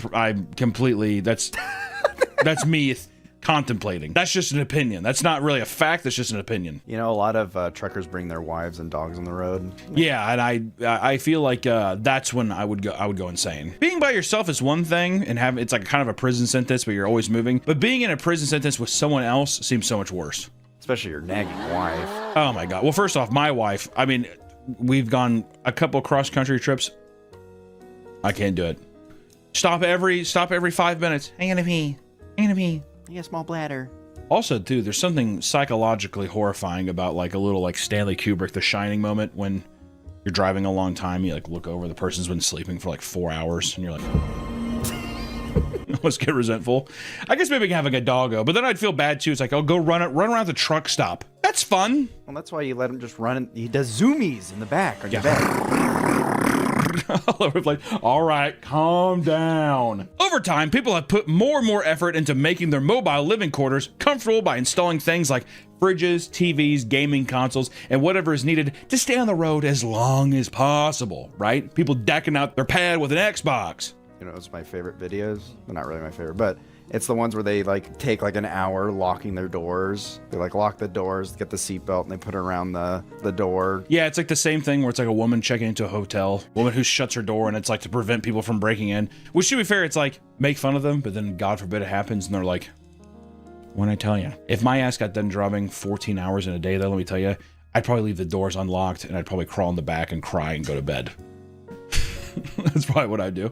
completely, that's me contemplating. That's just an opinion. That's not really a fact. That's just an opinion. A lot of truckers bring their wives and dogs on the road. Yeah, and I feel like that's when I would go insane. Being by yourself is one thing, and it's like kind of a prison sentence, but you're always moving. But being in a prison sentence with someone else seems so much worse. Especially your nagging wife. Oh my God. Well, first off, my wife, I mean, we've gone a couple cross-country trips. I can't do it. Stop every 5 minutes. I'm gonna pee. I got a small bladder. Also, too, there's something psychologically horrifying about like a little like Stanley Kubrick The Shining moment when you're driving a long time, you like look over, the person's been sleeping for like 4 hours, and you're like, almost get resentful. I guess maybe having a doggo, but then I'd feel bad too. It's like, I'll go run around the truck stop. That's fun. Well, that's why you let him just run. He does zoomies in the back on your back. All right, calm down. Over time, people have put more and more effort into making their mobile living quarters comfortable by installing things like fridges, TVs, gaming consoles, and whatever is needed to stay on the road as long as possible, right? People decking out their pad with an Xbox. It's my favorite videos. They're not really my favorite, but it's the ones where they like take like an hour locking their doors. They like lock the doors, get the seatbelt, and they put it around the door. Yeah, it's like the same thing where it's like a woman checking into a hotel, woman who shuts her door, and it's like to prevent people from breaking in. Which, to be fair, it's like make fun of them, but then God forbid it happens, and they're like, when I tell you, if my ass got done driving 14 hours in a day, though, let me tell you, I'd probably leave the doors unlocked, and I'd probably crawl in the back and cry and go to bed. That's probably what I do.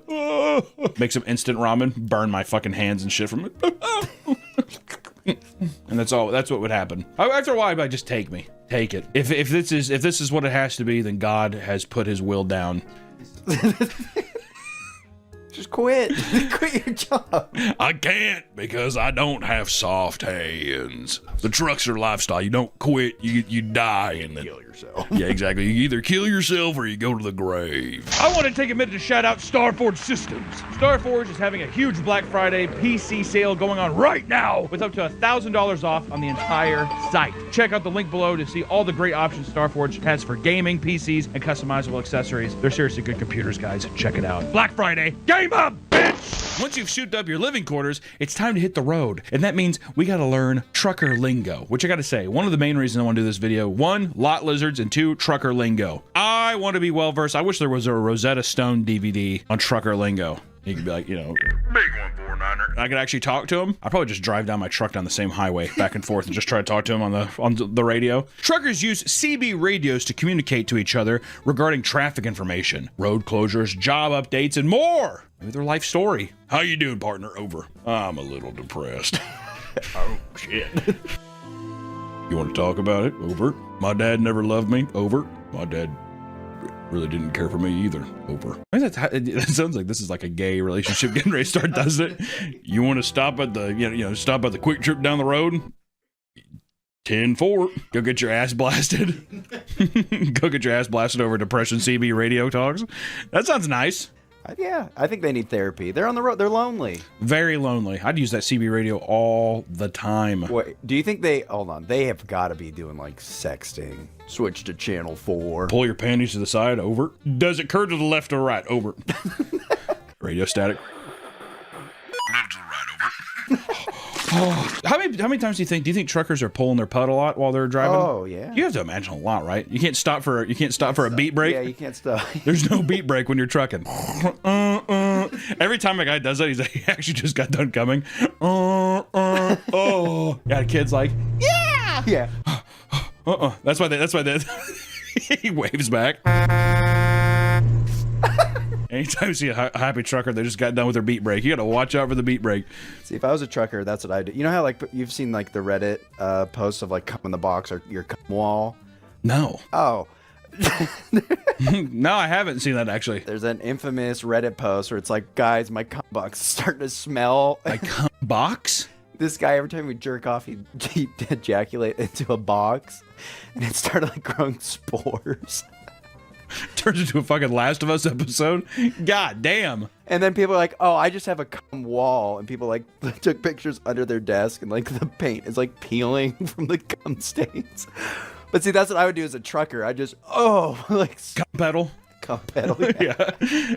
Make some instant ramen, burn my fucking hands and shit from it. And that's all. That's what would happen. After a while, I'd just take it. If this is what it has to be, then God has put his will down. Just quit. Quit your job. I can't because I don't have soft hands. The trucks are lifestyle. You don't quit, you die in it. Kill yourself. Yeah, exactly. You either kill yourself or you go to the grave. I want to take a minute to shout out Starforge Systems. Starforge is having a huge Black Friday PC sale going on right now with up to $1,000 off on the entire site. Check out the link below to see all the great options Starforge has for gaming, PCs, and customizable accessories. They're seriously good computers, guys. Check it out. Black Friday, game up, bitch! Once you've souped up your living quarters, it's time to hit the road. And that means we gotta learn trucker lingo, which I gotta say, one of the main reasons I want to do this video, 1, lot lizards, and 2, trucker lingo. I want to be well-versed. I wish there was a Rosetta Stone DVD on trucker lingo. You could be like, big one, 4-9er. I could actually talk to him. I'd probably just drive down my truck down the same highway back and forth and just try to talk to him on the radio. Truckers use CB radios to communicate to each other regarding traffic information, road closures, job updates, and more. Maybe their life story. How you doing, partner? Over. I'm a little depressed. Oh, shit. You want to talk about it? Over. My dad never loved me. Over. My dad really didn't care for me either. Over. I mean, it sounds like this is like a gay relationship getting ready to start, doesn't it? You want to stop at the stop at the quick trip down the road? 10-4. Go get your ass blasted. Go get your ass blasted over Depression CB radio talks. That sounds nice. Yeah, I think they need therapy. They're on the road. They're lonely. Very lonely. I'd use that CB radio all the time. Wait, do you think hold on, they have got to be doing like sexting. Switch to channel 4. Pull your panties to the side, over. Does it curve to the left or right, over. Radio static. Left to the right, over. Oh, how many times do you think truckers are pulling their putt a lot while they're driving? Oh yeah. You have to imagine a lot, right? You can't stop for a beat break. Yeah, you can't stop. There's no beat break when you're trucking. Every time a guy does that, he actually just got done coming. Oh, yeah. The kid's like, yeah, yeah. That's why they he waves back. Anytime you see a happy trucker, they just got done with their beat break. You got to watch out for the beat break. See, if I was a trucker, that's what I'd do. You know how like you've seen like the Reddit posts of like cum in the box or your cum wall? No. Oh. No, I haven't seen that actually. There's an infamous Reddit post where it's like, guys, my cum box is starting to smell. My cum box? This guy, every time we jerk off, he'd ejaculate into a box, and it started like growing spores. Turns into a fucking Last of Us episode. God damn. And then people are like, oh, I just have a cum wall. And people like took pictures under their desk and like the paint is like peeling from the cum stains. But see, that's what I would do as a trucker. I just, like cum pedal. Cum pedal. Yeah.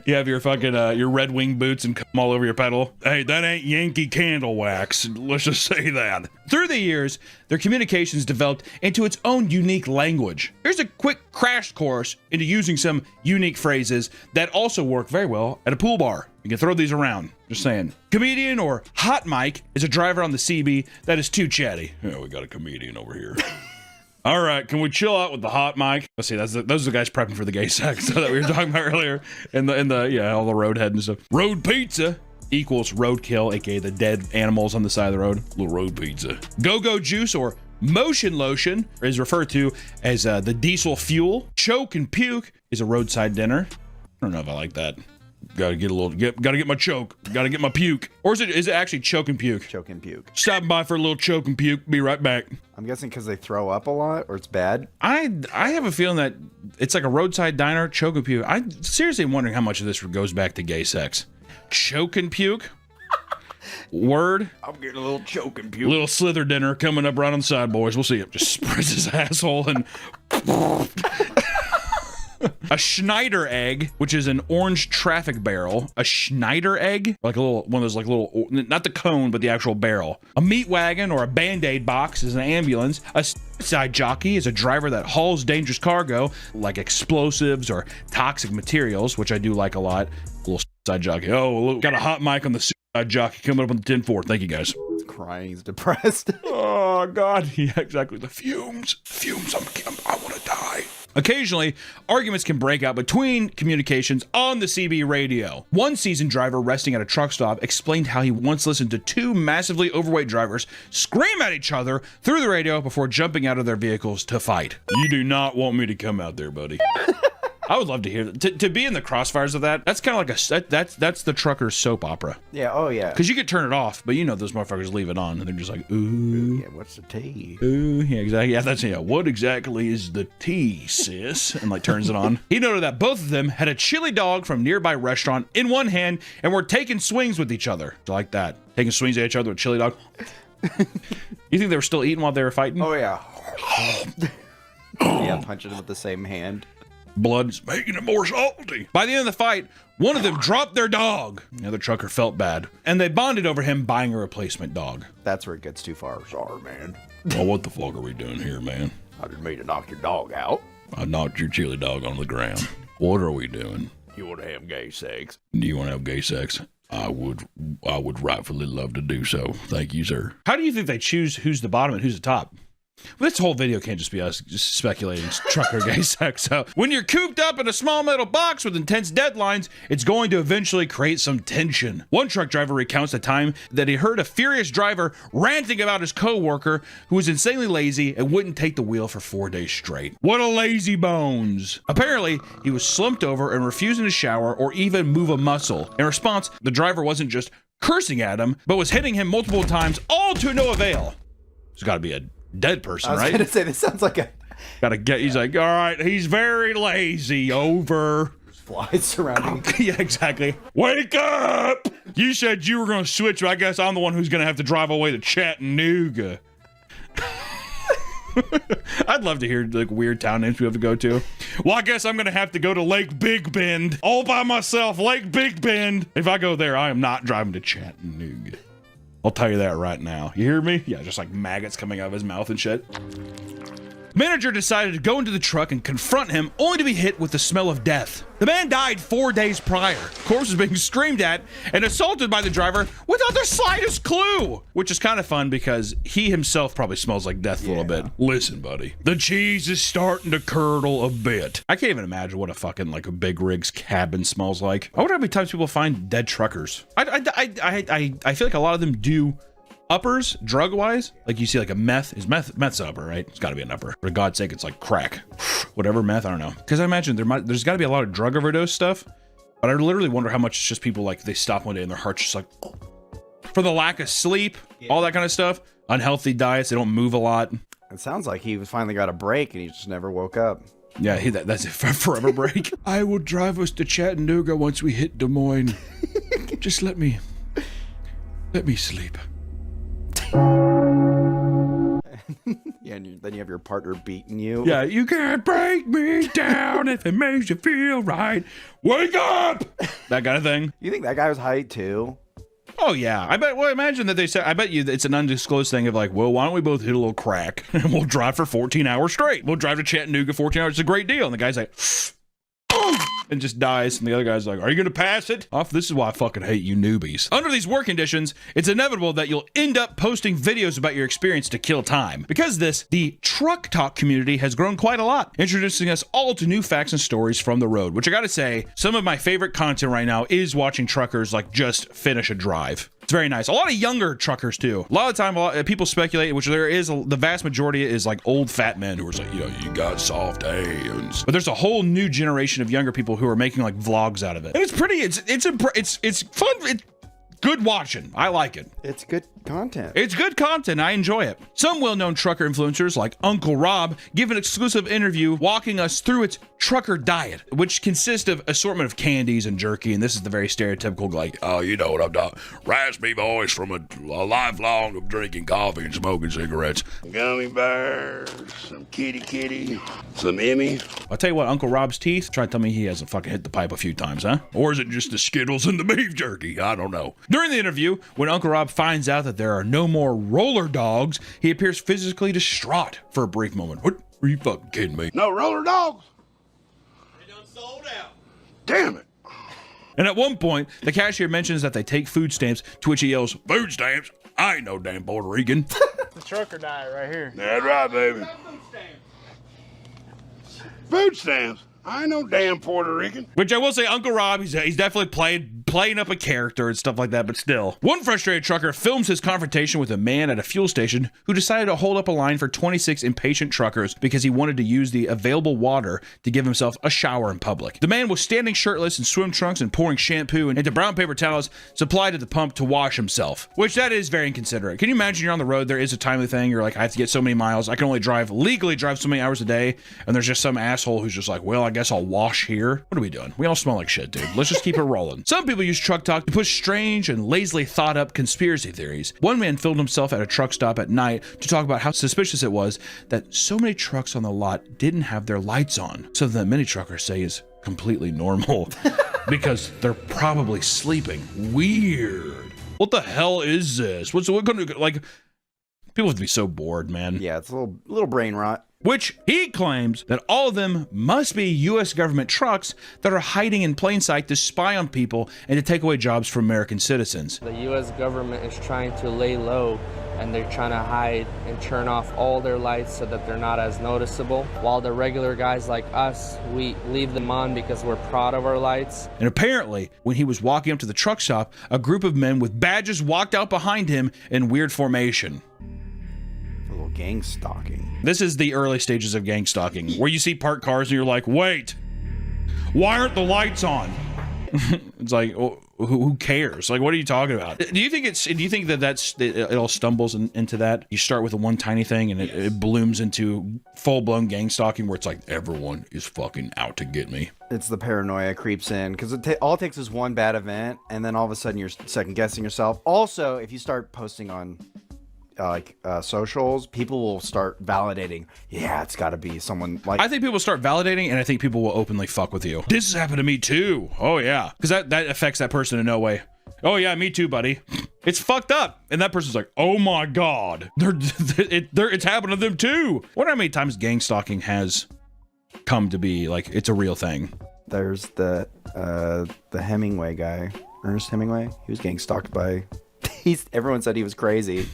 You have your fucking, your Red Wing boots and cum all over your pedal. Hey, that ain't Yankee candle wax. Let's just say that. Through the years, their communications developed into its own unique language. Here's a quick crash course into using some unique phrases that also work very well at a pool bar. You can throw these around. Just saying. Comedian or hot mic is a driver on the CB that is too chatty. Yeah, we got a comedian over here. All right, can we chill out with the hot mic? Let's see, those are the guys prepping for the gay sex that we were talking about earlier. In the all the roadhead and stuff. Road pizza equals roadkill, aka the dead animals on the side of the road. Little road pizza. Go-go juice or motion lotion is referred to as the diesel fuel. Choke and puke is a roadside dinner. I don't know if I like that. Gotta get my choke. Gotta get my puke. Or is it actually choke and puke? Choke and puke. Stopping by for a little choke and puke. Be right back. I'm guessing because they throw up a lot or it's bad. I have a feeling that it's like a roadside diner, choke and puke. I'm seriously wondering how much of this goes back to gay sex. Choke and puke? Word? I'm getting a little choke and puke. Little slither dinner coming up right on the side, boys. We'll see it. Just spreads his asshole and... A Schneider egg, which is an orange traffic barrel. A Schneider egg, like a little one of those, like little, not the cone, but the actual barrel. A meat wagon or a Band-Aid box is an ambulance. A side jockey is a driver that hauls dangerous cargo, like explosives or toxic materials, which I do like a lot. A little side jockey. Oh, look, got a hot mic on the side jockey coming up on the 10-4. Thank you, guys. He's crying. He's depressed. Oh God, yeah, exactly. The fumes. I want to die. Occasionally, arguments can break out between communications on the CB radio. One seasoned driver resting at a truck stop explained how he once listened to two massively overweight drivers scream at each other through the radio before jumping out of their vehicles to fight. You do not want me to come out there, buddy. I would love to hear that. To be in the crossfires of that. That's kind of like that's the trucker's soap opera. Yeah. Oh yeah. Because you could turn it off, but you know those motherfuckers leave it on, and they're just like, ooh. Yeah. What's the tea? Ooh. Yeah. Exactly. Yeah. That's what exactly is the tea, sis? And like turns it on. He noted that both of them had a chili dog from nearby restaurant in one hand and were taking swings with each other. Like that, taking swings at each other with chili dog. You think they were still eating while they were fighting? Oh yeah. Yeah. Punching them with the same hand. Blood's making it more salty. By the end of the fight, one of them dropped their dog. The other trucker felt bad, and they bonded over him buying a replacement dog. That's where it gets too far. Sorry, man. Well, what the fuck are we doing here, man? I didn't mean to knock your dog out. I knocked your chili dog on the ground. What are we doing? You want to have gay sex? Do you want to have gay sex? I would rightfully love to do so. Thank you, sir. How do you think they choose who's the bottom and who's the top? This whole video can't just be us just speculating trucker gay sex. So when you're cooped up in a small metal box with intense deadlines, it's going to eventually create some tension. One truck driver recounts the time that he heard a furious driver ranting about his co-worker who was insanely lazy and wouldn't take the wheel for 4 days straight. What a lazy bones. Apparently, he was slumped over and refusing to shower or even move a muscle. In response, the driver wasn't just cursing at him, but was hitting him multiple times, all to no avail. There's got to be a dead person, I was right? gonna say, this sounds like a... Gotta get, he's like, all right, he's very lazy, over. Flies surrounding him. Yeah, exactly. Wake up! You said you were gonna switch, but I guess I'm the one who's gonna have to drive away to Chattanooga. I'd love to hear like weird town names we have to go to. Well, I guess I'm gonna have to go to Lake Big Bend all by myself. Lake Big Bend. If I go there, I am not driving to Chattanooga. I'll tell you that right now. You hear me? Yeah, just like maggots coming out of his mouth and shit. Manager decided to go into the truck and confront him, only to be hit with the smell of death. The man died 4 days prior. Corpse was being screamed at and assaulted by the driver without the slightest clue, which is kind of fun because he himself probably smells like death a little bit. Listen, buddy, the cheese is starting to curdle a bit. I can't even imagine what a fucking like a big rig's cabin smells like. I wonder how many times people find dead truckers. I feel like a lot of them do uppers, drug-wise. Like you see like a meth's an upper, right? It's gotta be an upper. For God's sake, it's like crack. Whatever meth, I don't know. Because I imagine there's gotta be a lot of drug overdose stuff. But I literally wonder how much it's just people like, they stop one day and their heart's just like, for the lack of sleep, all that kind of stuff. Unhealthy diets, they don't move a lot. It sounds like he finally got a break and he just never woke up. Yeah, that's a forever break. I will drive us to Chattanooga once we hit Des Moines. Just let me sleep. Yeah, and then you have your partner beating you. Yeah, you can't break me down if it makes you feel right. Wake up! That kind of thing. You think that guy was high too? Oh yeah, I bet. Well, imagine that they said. I bet you it's an undisclosed thing of like, well, why don't we both hit a little crack and we'll drive for 14 hours straight. We'll drive to Chattanooga 14 hours. It's a great deal. And the guy's like, and just dies. And the other guy's like, are you going to pass it? Off. This is why I fucking hate you newbies. Under these work conditions, it's inevitable that you'll end up posting videos about your experience to kill time. Because of this, the truck talk community has grown quite a lot, introducing us all to new facts and stories from the road, which I gotta say, some of my favorite content right now is watching truckers like just finish a drive. It's very nice. A lot of younger truckers too. A lot of time, people speculate, which there is, the vast majority is like old fat men who are like, you know, you got soft hands. But there's a whole new generation of younger people who are making like vlogs out of it. And it's pretty, it's fun. It's good watching. I like it. It's good content. It's good content. I enjoy it. Some well-known trucker influencers like Uncle Rob give an exclusive interview walking us through its trucker diet, which consists of assortment of candies and jerky. And this is the very stereotypical, like, oh, you know what I'm talking. Raspy voice from a lifelong of drinking coffee and smoking cigarettes. Gummy bears, some kitty, some Emmy. I'll tell you what, Uncle Rob's teeth, try to tell me he hasn't fucking hit the pipe a few times, huh? Or is it just the Skittles and the beef jerky? I don't know. During the interview, when Uncle Rob finds out that there are no more roller dogs, he appears physically distraught for a brief moment. What? Are you fucking kidding me? No roller dogs? They done sold out. Damn it. And at one point, the cashier mentions that they take food stamps, to which he yells, food stamps? I ain't no damn Puerto Rican. The trucker diet right here. That's right, baby. Food stamps? I ain't no damn Puerto Rican. Which I will say, Uncle Rob, he's definitely playing up a character and stuff like that, but still. One frustrated trucker films his confrontation with a man at a fuel station who decided to hold up a line for 26 impatient truckers because he wanted to use the available water to give himself a shower in public. The man was standing shirtless in swim trunks and pouring shampoo into brown paper towels supplied at the pump to wash himself, which that is very inconsiderate. Can you imagine you're on the road, there is a timely thing, you're like, I have to get so many miles, I can only legally drive so many hours a day, and there's just some asshole who's just like, well, I guess I'll wash here. What are we doing? We all smell like shit, dude. Let's just keep it rolling. Some people use truck talk to push strange and lazily thought up conspiracy theories. One man filmed himself at a truck stop at night to talk about how suspicious it was that so many trucks on the lot didn't have their lights on. Something that many truckers say is completely normal because they're probably sleeping. Weird. What the hell is this? What's gonna, like, people have to be so bored, man. Yeah, it's a little brain rot. Which he claims that all of them must be U.S. government trucks that are hiding in plain sight to spy on people and to take away jobs from American citizens. The U.S. government is trying to lay low and they're trying to hide and turn off all their lights so that they're not as noticeable. While the regular guys like us, we leave them on because we're proud of our lights. And apparently, when he was walking up to the truck stop, a group of men with badges walked out behind him in weird formation. A little gang stalking. This is the early stages of gang stalking, where you see parked cars and you're like, wait, why aren't the lights on? It's like, oh, who cares? Like, what are you talking about? Do you think it all stumbles into that? You start with the one tiny thing and it blooms into full-blown gang stalking where it's like, everyone is fucking out to get me. It's the paranoia creeps in because all it takes is one bad event and then all of a sudden you're second guessing yourself. Also, if you start posting on socials, people will start validating. Yeah, it's got to be someone like. I think people start validating, and I think people will openly fuck with you. This has happened to me too. Oh yeah, because that affects that person in no way. Oh yeah, me too, buddy. It's fucked up, and that person's like, oh my god, it's happened to them too. Wonder how many times gang stalking has come to be like it's a real thing. There's the Hemingway guy, Ernest Hemingway. He was gang stalked by. Everyone said he was crazy.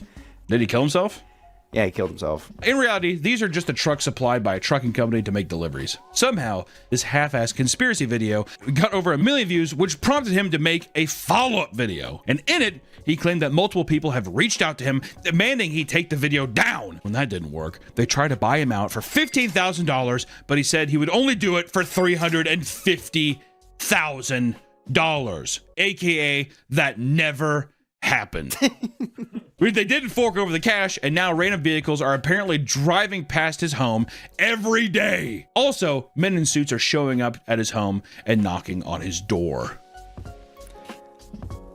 Did he kill himself? Yeah, he killed himself. In reality, these are just a truck supplied by a trucking company to make deliveries. Somehow, this half-assed conspiracy video got over 1 million views, which prompted him to make a follow-up video. And in it, he claimed that multiple people have reached out to him, demanding he take the video down. When that didn't work, they tried to buy him out for $15,000, but he said he would only do it for $350,000, aka that never happened. They didn't fork over the cash, and now random vehicles are apparently driving past his home every day. Also, men in suits are showing up at his home and knocking on his door.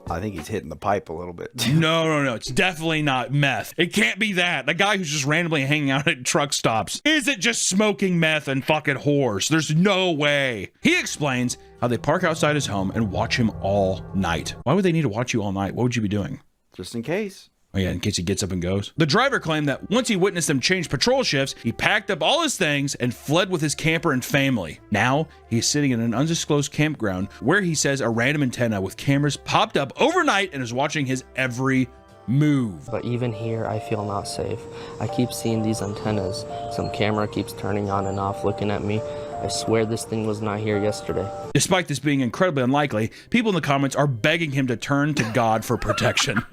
I think he's hitting the pipe a little bit. No. It's definitely not meth. It can't be that. The guy who's just randomly hanging out at truck stops isn't just smoking meth and fucking whores. There's no way. He explains how they park outside his home and watch him all night. Why would they need to watch you all night? What would you be doing? Just in case. Oh yeah, in case he gets up and goes. The driver claimed that once he witnessed them change patrol shifts, he packed up all his things and fled with his camper and family. Now, he's sitting in an undisclosed campground where he says a random antenna with cameras popped up overnight and is watching his every move. But even here, I feel not safe. I keep seeing these antennas. Some camera keeps turning on and off, looking at me. I swear this thing was not here yesterday. Despite this being incredibly unlikely, people in the comments are begging him to turn to God for protection.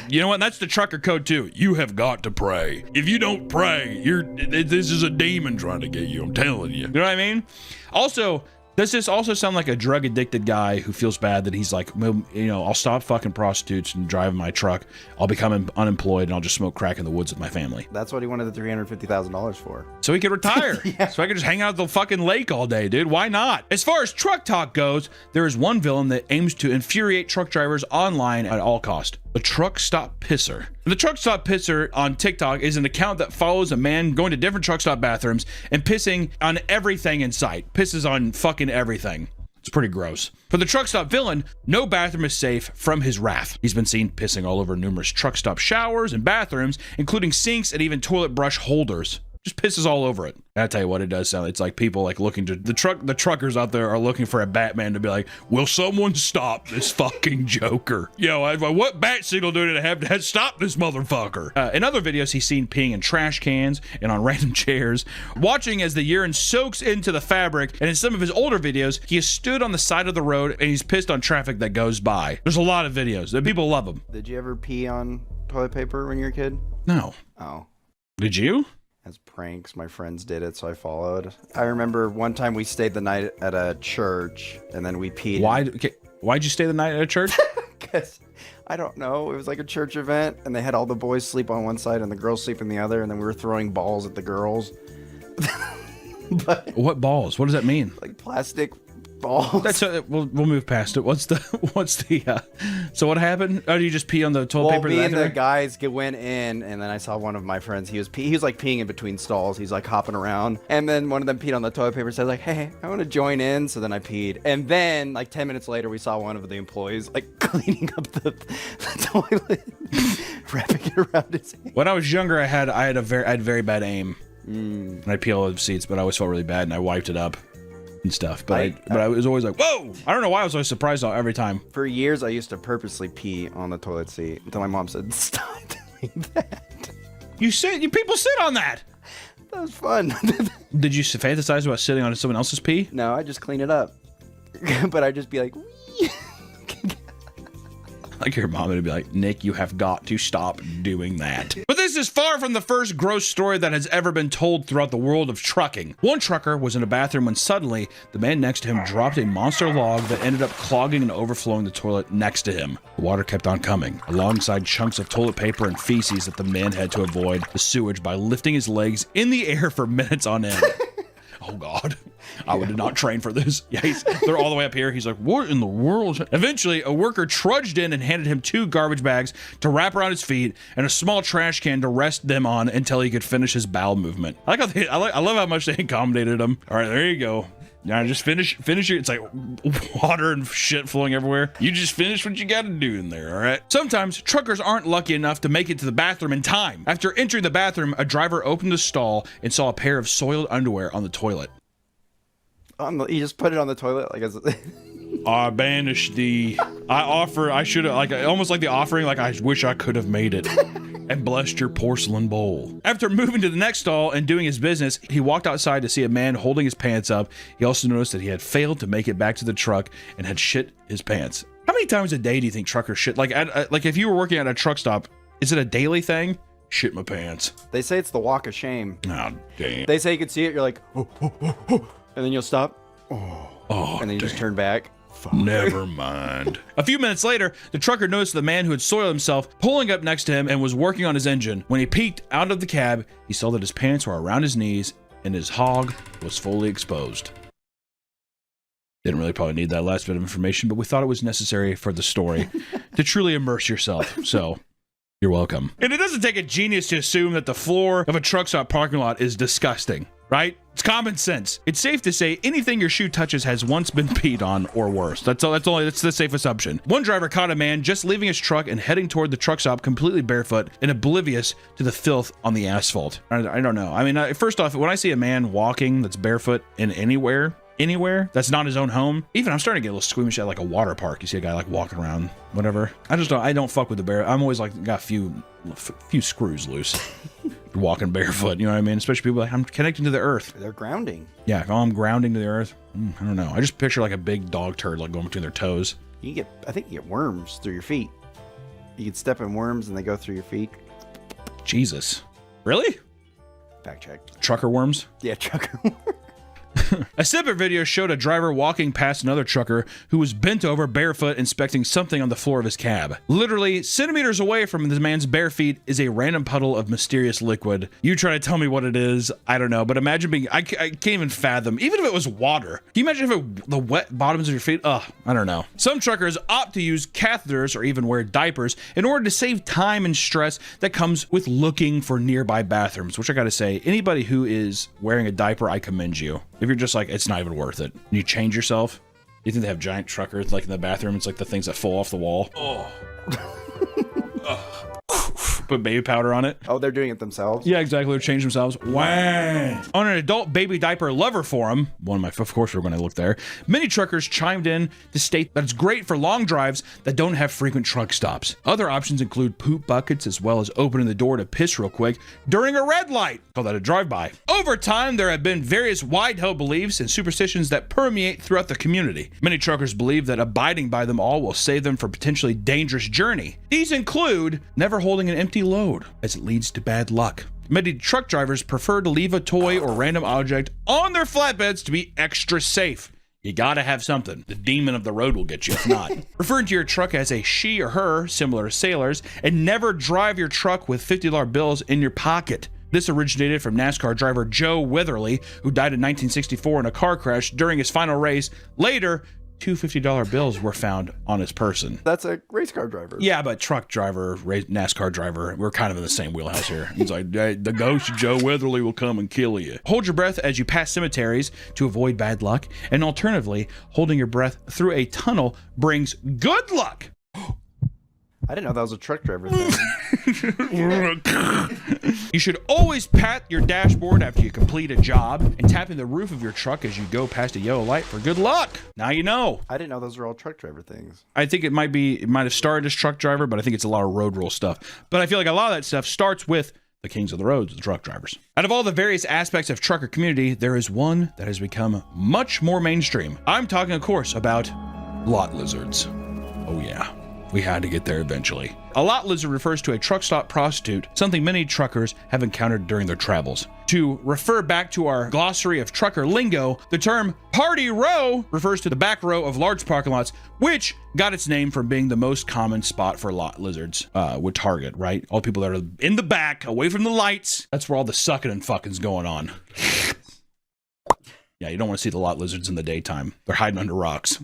You know what? That's the trucker code too. You have got to pray. If you don't pray, this is a demon trying to get you. I'm telling you. You know what I mean? Also, does this also sound like a drug addicted guy who feels bad that he's like, well, you know, I'll stop fucking prostitutes and driving my truck. I'll become unemployed and I'll just smoke crack in the woods with my family. That's what he wanted the $350,000 for. So he could retire. Yeah. So I could just hang out at the fucking lake all day, dude. Why not? As far as truck talk goes, there is one villain that aims to infuriate truck drivers online at all cost. The Truck Stop Pisser. The Truck Stop Pisser on TikTok is an account that follows a man going to different truck stop bathrooms and pissing on everything in sight. Pisses on fucking everything. It's pretty gross. For the truck stop villain, no bathroom is safe from his wrath. He's been seen pissing all over numerous truck stop showers and bathrooms, including sinks and even toilet brush holders. Just pisses all over it. I tell you what, it does sound. It's like people like looking to the truckers out there are looking for a Batman to be like, will someone stop this fucking Joker? Yo, what bat signal do they have to stop this motherfucker? In other videos, he's seen peeing in trash cans and on random chairs, watching as the urine soaks into the fabric. And in some of his older videos, he has stood on the side of the road and he's pissed on traffic that goes by. There's a lot of videos that people love him. Did you ever pee on toilet paper when you were a kid? No. Oh. Did you? As pranks, my friends did it, so I followed. I remember one time we stayed the night at a church, and then we peed. Why'd you stay the night at a church? Because, I don't know, it was like a church event, and they had all the boys sleep on one side and the girls sleep in the other, and then we were throwing balls at the girls. But what balls? What does that mean? Like plastic balls. That's we'll move past it. So what happened? Oh, do you just pee on the toilet paper? Me and the guys went in, and then I saw one of my friends. He was like peeing in between stalls. He's like hopping around, and then one of them peed on the toilet paper. So I was like, hey, I want to join in. So then I peed, and then like 10 minutes later, we saw one of the employees like cleaning up the toilet, wrapping it around his hand. When I was younger, I had very bad aim. And I'd pee all over the seats, but I always felt really bad, and I wiped it up and stuff. But I was always like, whoa! I don't know why I was always surprised every time. For years, I used to purposely pee on the toilet seat until my mom said, stop. like that. You people sit on that. That was fun. Did you fantasize about sitting on someone else's pee? No, I just clean it up. But I'd just be like, Like your mom would be like, Nick, you have got to stop doing that. But this is far from the first gross story that has ever been told throughout the world of trucking. One trucker was in a bathroom when suddenly the man next to him dropped a monster log that ended up clogging and overflowing the toilet next to him. The water kept on coming, alongside chunks of toilet paper and feces that the man had to avoid the sewage by lifting his legs in the air for minutes on end. Oh God, I did not train for this. Yeah, they're all the way up here. He's like, what in the world? Eventually, a worker trudged in and handed him 2 garbage bags to wrap around his feet and a small trash can to rest them on until he could finish his bowel movement. I love how much they accommodated him. All right, there you go. Now just finish your, it's like water and shit flowing everywhere. You just finish what you gotta do in there, all right? Sometimes truckers aren't lucky enough to make it to the bathroom in time. After entering the bathroom, a driver opened the stall and saw a pair of soiled underwear on the toilet. You just put it on the toilet like as I banished I should have, like, almost like the offering, like I wish I could have made it. And blessed your porcelain bowl. After moving to the next stall and doing his business, he walked outside to see a man holding his pants up. He also noticed that he had failed to make it back to the truck and had shit his pants. How many times a day do you think truckers shit? Like if you were working at a truck stop, is it a daily thing? Shit my pants. They say it's the walk of shame. Oh, damn. They say you can see it, you're like, oh, and then you'll stop. And then you just turn back. Fuck. Never mind. A few minutes later, the trucker noticed the man who had soiled himself pulling up next to him and was working on his engine. When he peeked out of the cab, he saw that his pants were around his knees and his hog was fully exposed. Didn't really probably need that last bit of information, but we thought it was necessary for the story to truly immerse yourself. So you're welcome. And it doesn't take a genius to assume that the floor of a truck stop parking lot is disgusting, right? It's common sense. It's safe to say anything your shoe touches has once been peed on or worse. That's the safe assumption. One driver caught a man just leaving his truck and heading toward the truck stop completely barefoot and oblivious to the filth on the asphalt. I don't know. I mean, first off, when I see a man walking that's barefoot in anywhere that's not his own home, even I'm starting to get a little squeamish at like a water park. You see a guy like walking around, whatever. I don't fuck with the bear. I'm always like got a few screws loose. Walking barefoot, you know what I mean? Especially people like, I'm connecting to the earth. They're grounding. Yeah, if I'm grounding to the earth, I don't know. I just picture like a big dog turd like going between their toes. I think you get worms through your feet. You can step in worms and they go through your feet. Jesus. Really? Fact check. Trucker worms? Yeah, trucker worms. A separate video showed a driver walking past another trucker who was bent over barefoot inspecting something on the floor of his cab. Literally centimeters away from the man's bare feet is a random puddle of mysterious liquid. You try to tell me what it is, I don't know, but imagine I can't even fathom, even if it was water. Can you imagine if the wet bottoms of your feet? I don't know. Some truckers opt to use catheters or even wear diapers in order to save time and stress that comes with looking for nearby bathrooms, which I gotta say, anybody who is wearing a diaper, I commend you. If you're just like, it's not even worth it. You change yourself. You think they have giant truckers like in the bathroom? It's like the things that fall off the wall. Put baby powder on it. Oh, they're doing it themselves? Yeah, exactly. They're changing themselves. Wah! On an adult baby diaper lover forum, of course we're going to look there, many truckers chimed in to state that it's great for long drives that don't have frequent truck stops. Other options include poop buckets as well as opening the door to piss real quick during a red light. Call that a drive-by. Over time, there have been various wide-held beliefs and superstitions that permeate throughout the community. Many truckers believe that abiding by them all will save them from a potentially dangerous journey. These include never holding an empty load, as it leads to bad luck. Many truck drivers prefer to leave a toy or random object on their flatbeds to be extra safe. You gotta have something. The demon of the road will get you if not. Referring to your truck as a she or her, similar to sailors, and never drive your truck with $50 bills in your pocket. This originated from NASCAR driver Joe Witherly, who died in 1964 in a car crash during his final race. Later, two $50 bills were found on his person. That's a race car driver. Yeah, but truck driver, NASCAR driver, we're kind of in the same wheelhouse here. He's like, hey, the ghost of Joe Witherly will come and kill you. Hold your breath as you pass cemeteries to avoid bad luck. And alternatively, holding your breath through a tunnel brings good luck. I didn't know that was a truck driver thing. You should always pat your dashboard after you complete a job and tapping the roof of your truck as you go past a yellow light for good luck. Now you know. I didn't know those were all truck driver things. I think it might have started as truck driver, but I think it's a lot of road rule stuff. But I feel like a lot of that stuff starts with the kings of the roads, the truck drivers. Out of all the various aspects of trucker community, there is one that has become much more mainstream. I'm talking, of course, about lot lizards. Oh yeah. We had to get there eventually. A lot lizard refers to a truck stop prostitute, something many truckers have encountered during their travels. To refer back to our glossary of trucker lingo, the term party row refers to the back row of large parking lots, which got its name from being the most common spot for lot lizards would target, right? All the people that are in the back, away from the lights. That's where all the sucking and fucking's going on. Yeah, you don't want to see the lot lizards in the daytime. They're hiding under rocks.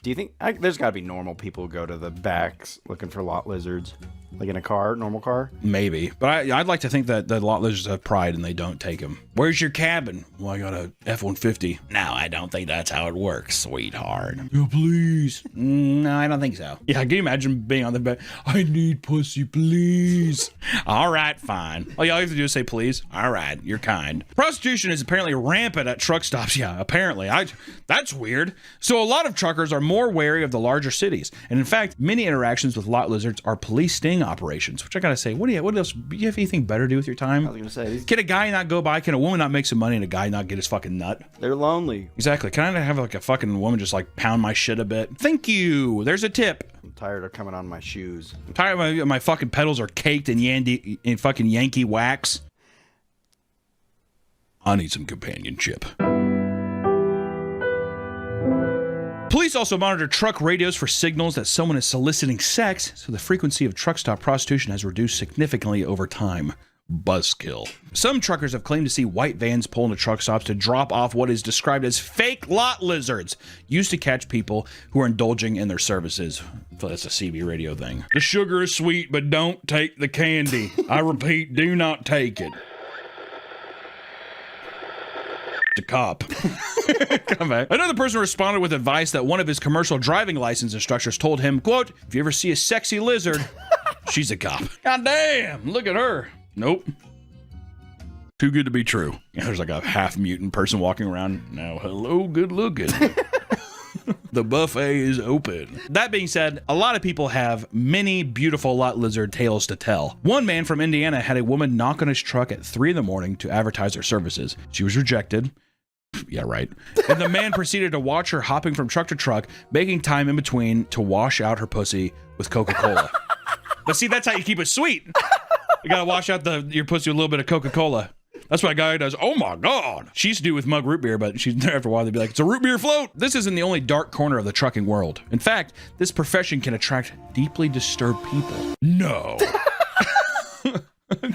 Do you think there's got to be normal people who go to the backs looking for lot lizards? Like in a car, normal car? Maybe. But I'd like to think that the lot lizards have pride and they don't take them. Where's your cabin? Well, I got a F-150. No, I don't think that's how it works, sweetheart. Oh, please. No, I don't think so. Yeah, can you imagine being on the bed? I need pussy, please. All right, fine. All you have to do is say please. All right, you're kind. Prostitution is apparently rampant at truck stops. Yeah, apparently. That's weird. So a lot of truckers are more wary of the larger cities. And in fact, many interactions with lot lizards are police sting operations, which I gotta say, what else? Do you have anything better to do with your time? I was gonna say, can a guy not go by? Can a woman not make some money and a guy not get his fucking nut? They're lonely. Exactly. Can I have like a fucking woman just like pound my shit a bit? Thank you. There's a tip. I'm tired of coming on my shoes. I'm tired of my fucking pedals are caked in fucking Yankee wax. I need some companionship. Police also monitor truck radios for signals that someone is soliciting sex, so the frequency of truck stop prostitution has reduced significantly over time. Buzzkill. Some truckers have claimed to see white vans pull into truck stops to drop off what is described as fake lot lizards, used to catch people who are indulging in their services. So that's a CB radio thing. The sugar is sweet, but don't take the candy. I repeat, do not take it. The cop. Come back. Another person responded with advice that one of his commercial driving license instructors told him, quote, if you ever see a sexy lizard, she's a cop. God damn, look at her. Nope. Too good to be true. Yeah, there's like a half mutant person walking around. Now, hello, good looking. The buffet is open. That being said, a lot of people have many beautiful lot lizard tales to tell. One man from Indiana had a woman knock on his truck at 3 a.m. to advertise her services. She was rejected. Yeah, right. And the man proceeded to watch her hopping from truck to truck, making time in between to wash out her pussy with Coca-Cola. But see, that's how you keep it sweet. You gotta wash out your pussy with a little bit of Coca-Cola. That's what a guy does. Oh my God. She used to do with mug root beer, but she's there after a while. They'd be like, it's a root beer float. This isn't the only dark corner of the trucking world. In fact, this profession can attract deeply disturbed people. No.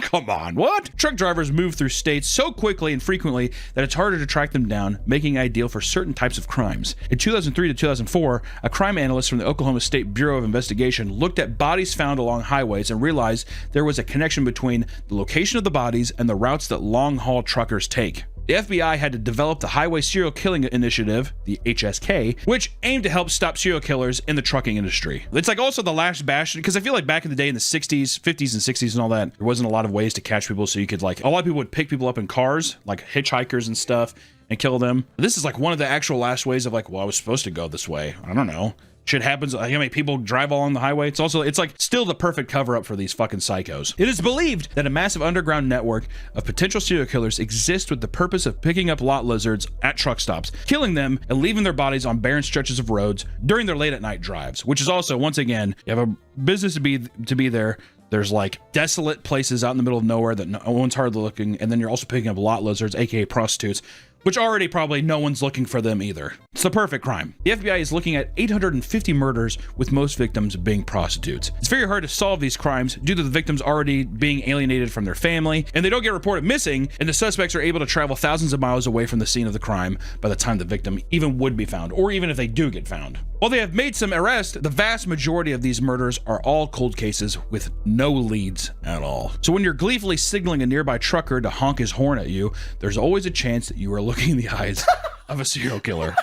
Come on, what? Truck drivers move through states so quickly and frequently that it's harder to track them down, making it ideal for certain types of crimes. In 2003 to 2004, a crime analyst from the Oklahoma State Bureau of Investigation looked at bodies found along highways and realized there was a connection between the location of the bodies and the routes that long-haul truckers take. The FBI had to develop the Highway Serial Killing Initiative, the HSK, which aimed to help stop serial killers in the trucking industry. It's like also the last bastion, because I feel like back in the day in the 60s, 50s and 60s and all that, there wasn't a lot of ways to catch people, so you could like, a lot of people would pick people up in cars, like hitchhikers and stuff, and kill them. This is like one of the actual last ways of like, well, I was supposed to go this way. I don't know. Shit happens. How many people drive along the highway? It's like still the perfect cover up for these fucking psychos. It is believed that a massive underground network of potential serial killers exists with the purpose of picking up lot lizards at truck stops, killing them, and leaving their bodies on barren stretches of roads during their late at night drives, which is also, once again, you have a business to be there. There's like desolate places out in the middle of nowhere that no one's hardly looking, and then you're also picking up lot lizards, aka prostitutes, which already probably no one's looking for them either. It's the perfect crime. The FBI is looking at 850 murders, with most victims being prostitutes. It's very hard to solve these crimes due to the victims already being alienated from their family, and they don't get reported missing, and the suspects are able to travel thousands of miles away from the scene of the crime by the time the victim even would be found, or even if they do get found. While they have made some arrests, the vast majority of these murders are all cold cases with no leads at all. So when you're gleefully signaling a nearby trucker to honk his horn at you, there's always a chance that you are looking in the eyes of a serial killer.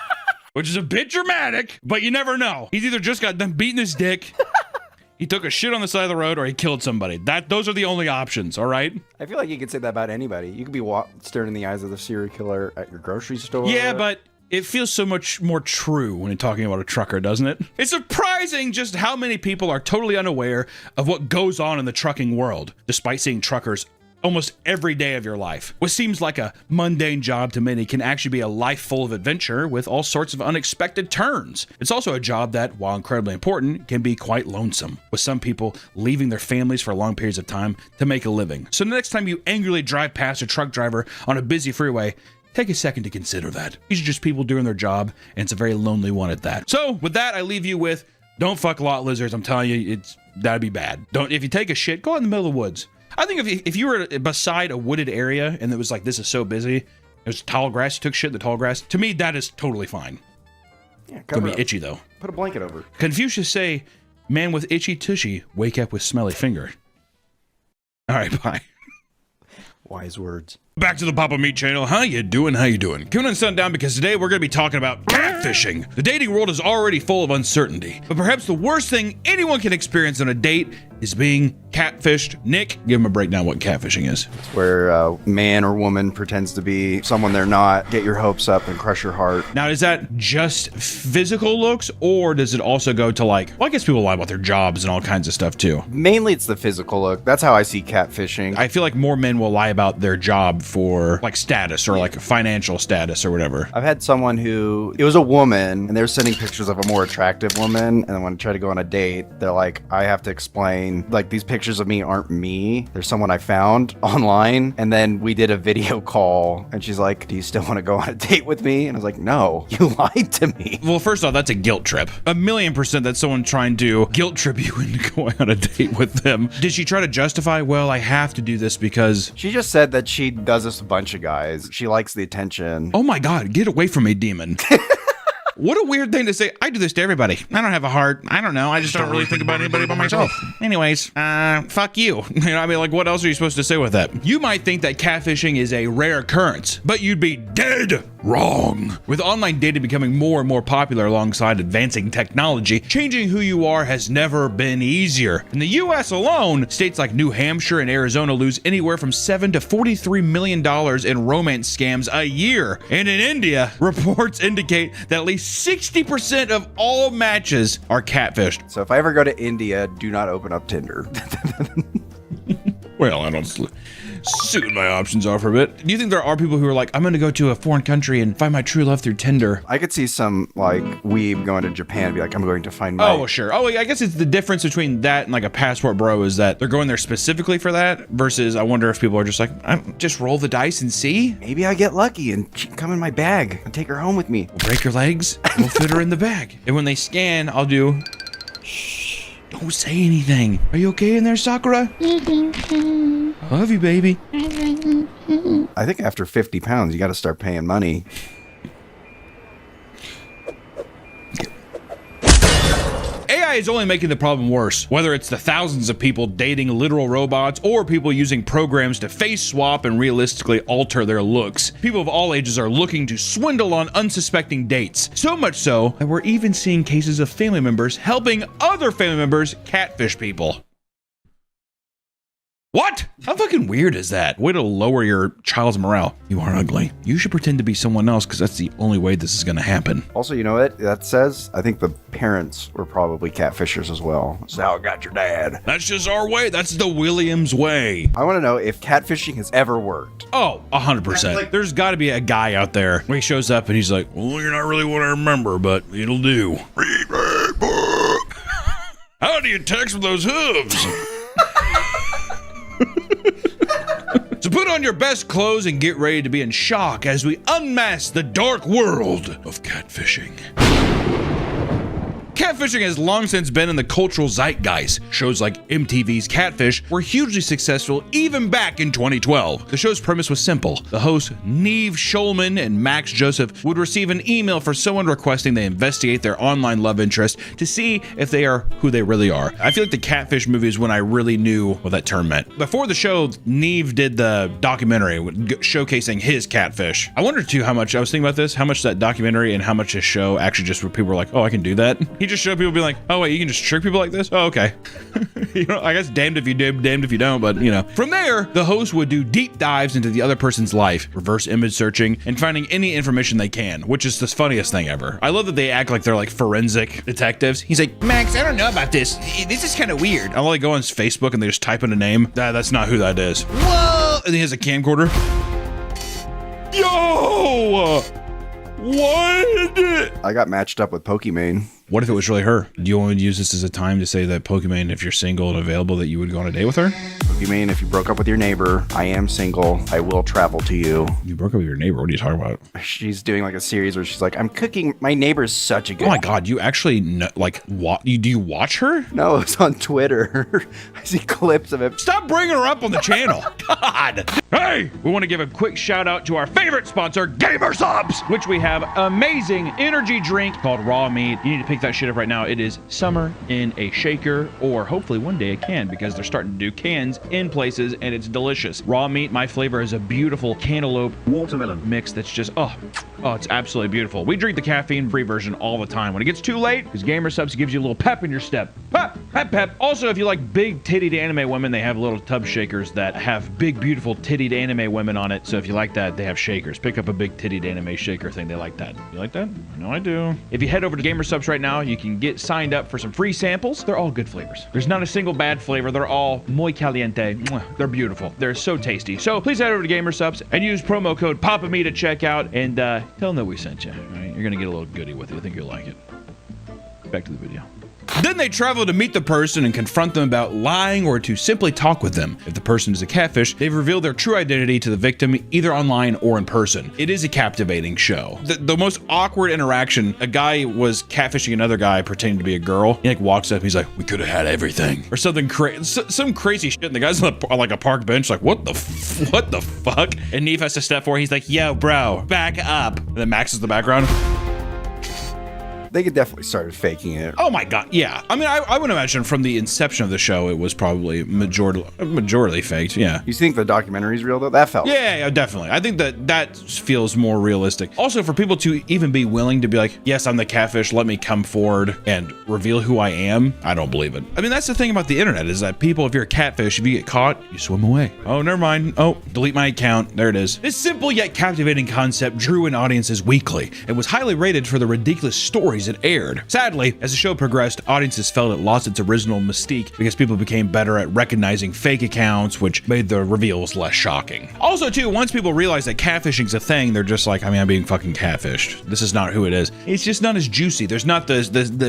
Which is a bit dramatic, but you never know. He's either just got done beating his dick, He took a shit on the side of the road or he killed somebody. Those are the only options, all right? I feel like you could say that about anybody. You could be staring in the eyes of the serial killer at your grocery store. Yeah, but it feels so much more true when you're talking about a trucker, doesn't it? It's surprising just how many people are totally unaware of what goes on in the trucking world, despite seeing truckers almost every day of your life. What seems like a mundane job to many can actually be a life full of adventure with all sorts of unexpected turns. It's also a job that, while incredibly important, can be quite lonesome, with some people leaving their families for long periods of time to make a living. So the next time you angrily drive past a truck driver on a busy freeway, take a second to consider that. These are just people doing their job, and it's a very lonely one at that. So with that, I leave you with, don't fuck lot lizards. I'm telling you, that'd be bad. If you take a shit, go out in the middle of the woods. I think if you were beside a wooded area and it was like, this is so busy, there's tall grass, you took shit in the tall grass, to me, that is totally fine. Yeah, It's gonna be itchy though. Put a blanket over. Confucius say, man with itchy tushy, wake up with smelly finger. All right, bye. Wise words. Back to the Papa Meat channel. How you doing? How you doing? Coming on sundown because today we're going to be talking about catfishing. The dating world is already full of uncertainty, but perhaps the worst thing anyone can experience on a date is being catfished. Nick, give him a breakdown what catfishing is. It's where a man or woman pretends to be someone they're not, get your hopes up and crush your heart. Now, is that just physical looks, or does it also go to like, well, I guess people lie about their jobs and all kinds of stuff too. Mainly it's the physical look. That's how I see catfishing. I feel like more men will lie about their job for like status or like financial status or whatever. I've had someone it was a woman and they were sending pictures of a more attractive woman, and then when I try to go on a date, they're like, I have to explain, like, these pictures of me aren't me. There's someone I found online, and then we did a video call and she's like, do you still want to go on a date with me? And I was like, no, you lied to me. Well, first off, that's a guilt trip. 1,000,000% that's someone trying to guilt trip you into going on a date with them. Did she try to justify, well, I have to do this because... She just said that she does this with a bunch of guys. She likes the attention. Oh my God, get away from me, demon. What a weird thing to say. I do this to everybody. I don't have a heart. I don't know. I just don't really think about anybody but myself. Anyways, fuck you. You know, I mean, like, what else are you supposed to say with that? You might think that catfishing is a rare occurrence, but you'd be dead wrong. With online dating becoming more and more popular alongside advancing technology, changing who you are has never been easier. In the US alone, states like New Hampshire and Arizona lose anywhere from $7 to $43 million in romance scams a year. And in India, reports indicate that at least 60% of all matches are catfished. So if I ever go to India, do not open up Tinder. Well, I don't suit my options off for a bit. Do you think there are people who are like, I'm going to go to a foreign country and find my true love through Tinder? I could see some, like, weeb going to Japan and be like, I'm going to find my... Oh, sure. Oh, I guess it's the difference between that and like a passport bro is that they're going there specifically for that versus I wonder if people are just like, just roll the dice and see. Maybe I get lucky and she can come in my bag and take her home with me. We'll break her legs. We'll fit her in the bag. And when they scan, I'll do... Shh. Don't say anything. Are you okay in there, Sakura? I love you, baby. I think after 50 pounds, you got to start paying money. AI is only making the problem worse, whether it's the thousands of people dating literal robots or people using programs to face swap and realistically alter their looks. People of all ages are looking to swindle on unsuspecting dates. So much so that we're even seeing cases of family members helping other family members catfish people. What? How fucking weird is that? Way to lower your child's morale. You are ugly. You should pretend to be someone else because that's the only way this is going to happen. Also, you know what that says? I think the parents were probably catfishers as well. That's how I got your dad. That's just our way. That's the Williams way. I want to know if catfishing has ever worked. Oh, 100%. There's got to be a guy out there where he shows up and he's like, well, you're not really what I remember, but it'll do. Read my book. How do you text with those hooves? So put on your best clothes and get ready to be in shock as we unmask the dark world of catfishing. Catfishing has long since been in the cultural zeitgeist. Shows like MTV's Catfish were hugely successful even back in 2012. The show's premise was simple. The hosts Neve Schulman and Max Joseph would receive an email for someone requesting they investigate their online love interest to see if they are who they really are. I feel like the Catfish movie is when I really knew what that term meant. Before the show, Neve did the documentary showcasing his catfish. I wondered too how much, I was thinking about this, how much that documentary and how much his show actually just where people were like, oh, I can do that. He just show people, be like, oh wait, you can just trick people like this? Oh, okay. I guess damned if you do, damned if you don't, but From there, the host would do deep dives into the other person's life, reverse image searching, and finding any information they can, which is the funniest thing ever. I love that they act like they're like forensic detectives. He's like, Max, I don't know about this. This is kind of weird. I'll like go on his Facebook and they just type in a name. That's not who that is. Whoa! And he has a camcorder. Yo! What? I got matched up with Pokimane. What if it was really her? Do you want to use this as a time to say that Pokimane, if you're single and available, that you would go on a date with her? Pokimane, if you broke up with your neighbor, I am single. I will travel to you. You broke up with your neighbor? What are you talking about? She's doing like a series where she's like, I'm cooking. My neighbor's such a good. Oh my God, you actually know, like, do you watch her? No, it's on Twitter. I see clips of it. Stop bringing her up on the channel. God. Hey, we want to give a quick shout out to our favorite sponsor, Gamer Subs, which we have amazing energy drink called Raw Meat. You need to pick that shit up right now. It is summer in a shaker, or hopefully one day a can, because they're starting to do cans in places, and it's delicious. Raw Meat, my flavor is a beautiful cantaloupe watermelon mix that's just, oh, it's absolutely beautiful. We drink the caffeine-free version all the time. When it gets too late, because Gamer Subs gives you a little pep in your step. Pep, pep, pep. Also, if you like big tittied anime women, they have little tub shakers that have big, beautiful tittied anime women on it. So if you like that, they have shakers. Pick up a big tittied anime shaker thing. They like that. You like that? I know I do. If you head over to Gamer Subs right now, you can get signed up for some free samples. They're all good flavors. There's not a single bad flavor. They're all muy caliente. They're beautiful. They're so tasty. So please head over to Gamer Subs and use promo code PAPAME to check out, and tell them that we sent you. All right? You're gonna get a little goodie with it. I think you'll like it. Back to the video. Then they travel to meet the person and confront them about lying, or to simply talk with them. If the person is a catfish, they've revealed their true identity to the victim, either online or in person. It is a captivating show. The most awkward interaction, a guy was catfishing another guy pretending to be a girl. He like walks up, he's like, we could have had everything. Or something crazy, some crazy shit. And the guy's on like a park bench, like, what the fuck? And Neve has to step forward. He's like, yo, bro, back up. And then Max is in the background. They could definitely start faking it. Oh my God, yeah. I mean, I would imagine from the inception of the show, it was probably majority faked, yeah. You think the documentary's real though? That felt. Yeah, definitely. I think that feels more realistic. Also, for people to even be willing to be like, yes, I'm the catfish, let me come forward and reveal who I am, I don't believe it. I mean, that's the thing about the internet, is that people, if you're a catfish, if you get caught, you swim away. Oh, never mind. Oh, delete my account. There it is. This simple yet captivating concept drew in audiences weekly and was highly rated for the ridiculous stories it aired. Sadly, as the show progressed, audiences felt it lost its original mystique because people became better at recognizing fake accounts, which made the reveals less shocking. Also, too, once people realize that catfishing's a thing, they're just like, I mean, I'm being fucking catfished. This is not who it is. It's just not as juicy. There's not the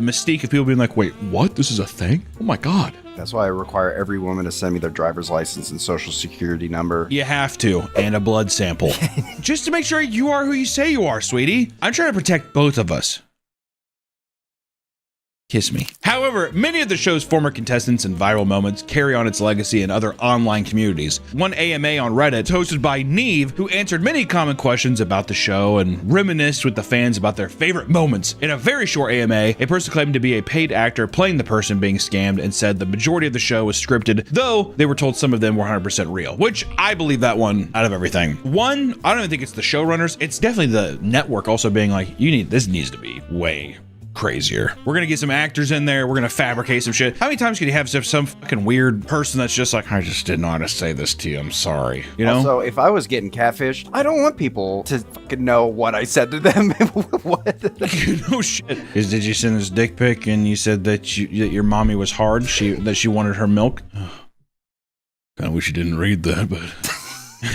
mystique of people being like, wait, what? This is a thing? Oh my God. That's why I require every woman to send me their driver's license and social security number. You have to, and a blood sample. Just to make sure you are who you say you are, sweetie. I'm trying to protect both of us. Kiss me. However, many of the show's former contestants and viral moments carry on its legacy in other online communities. One AMA on Reddit, hosted by Neve, who answered many common questions about the show and reminisced with the fans about their favorite moments. In a very short AMA, a person claimed to be a paid actor playing the person being scammed and said the majority of the show was scripted, though they were told some of them were 100% real, which I believe that one out of everything. One, I don't even think it's the showrunners. It's definitely the network also being like, this needs to be way crazier. We're gonna get some actors in there. We're gonna fabricate some shit. How many times can you have some fucking weird person that's just like, I just didn't know how to say this to you. I'm sorry. You know? Also, if I was getting catfished, I don't want people to fucking know what I said to them. What? No shit. Did you send this dick pic and you said that your mommy was hard? That she wanted her milk? Kinda wish you didn't read that, but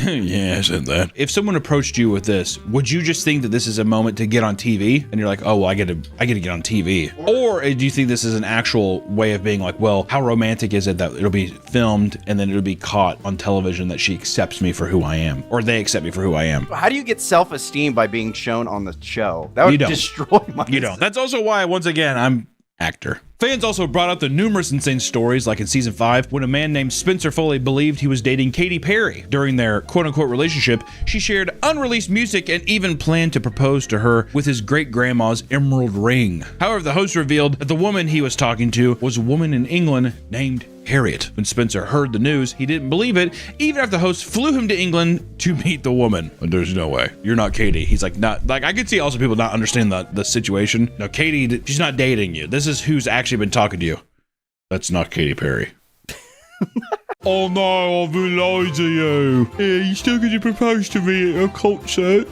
yeah, I said that. If someone approached you with this, would you just think that this is a moment to get on TV? And you're like, oh, well, I get to get on TV. Or do you think this is an actual way of being like, well, how romantic is it that it'll be filmed and then it'll be caught on television that she accepts me for who I am, or they accept me for who I am? How do you get self-esteem by being shown on the show? That would destroy my. You don't. That's also why, once again, I'm actor. Fans also brought up the numerous insane stories, like in season 5, when a man named Spencer Foley believed he was dating Katy Perry. During their quote-unquote relationship, she shared unreleased music and even planned to propose to her with his great-grandma's emerald ring. However, the host revealed that the woman he was talking to was a woman in England named Harriet. When Spencer heard the news, he didn't believe it, even after the host flew him to England to meet the woman. But there's no way. You're not Katie. He's like, not like, I could see also people not understand the situation. No, Katie, she's not dating you. This is who's actually been talking to you. That's not Katy Perry. Oh no, I've been lied to you. Yeah, you still going to propose to me at a concert?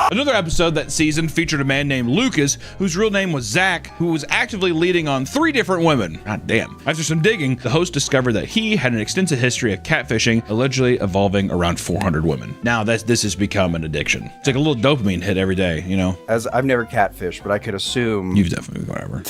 Another episode that season featured a man named Lucas, whose real name was Zach, who was actively leading on 3 different women. God damn. After some digging, the host discovered that he had an extensive history of catfishing, allegedly involving around 400 women. Now this has become an addiction. It's like a little dopamine hit every day, you know? As I've never catfished, but I could assume... You've definitely, whatever.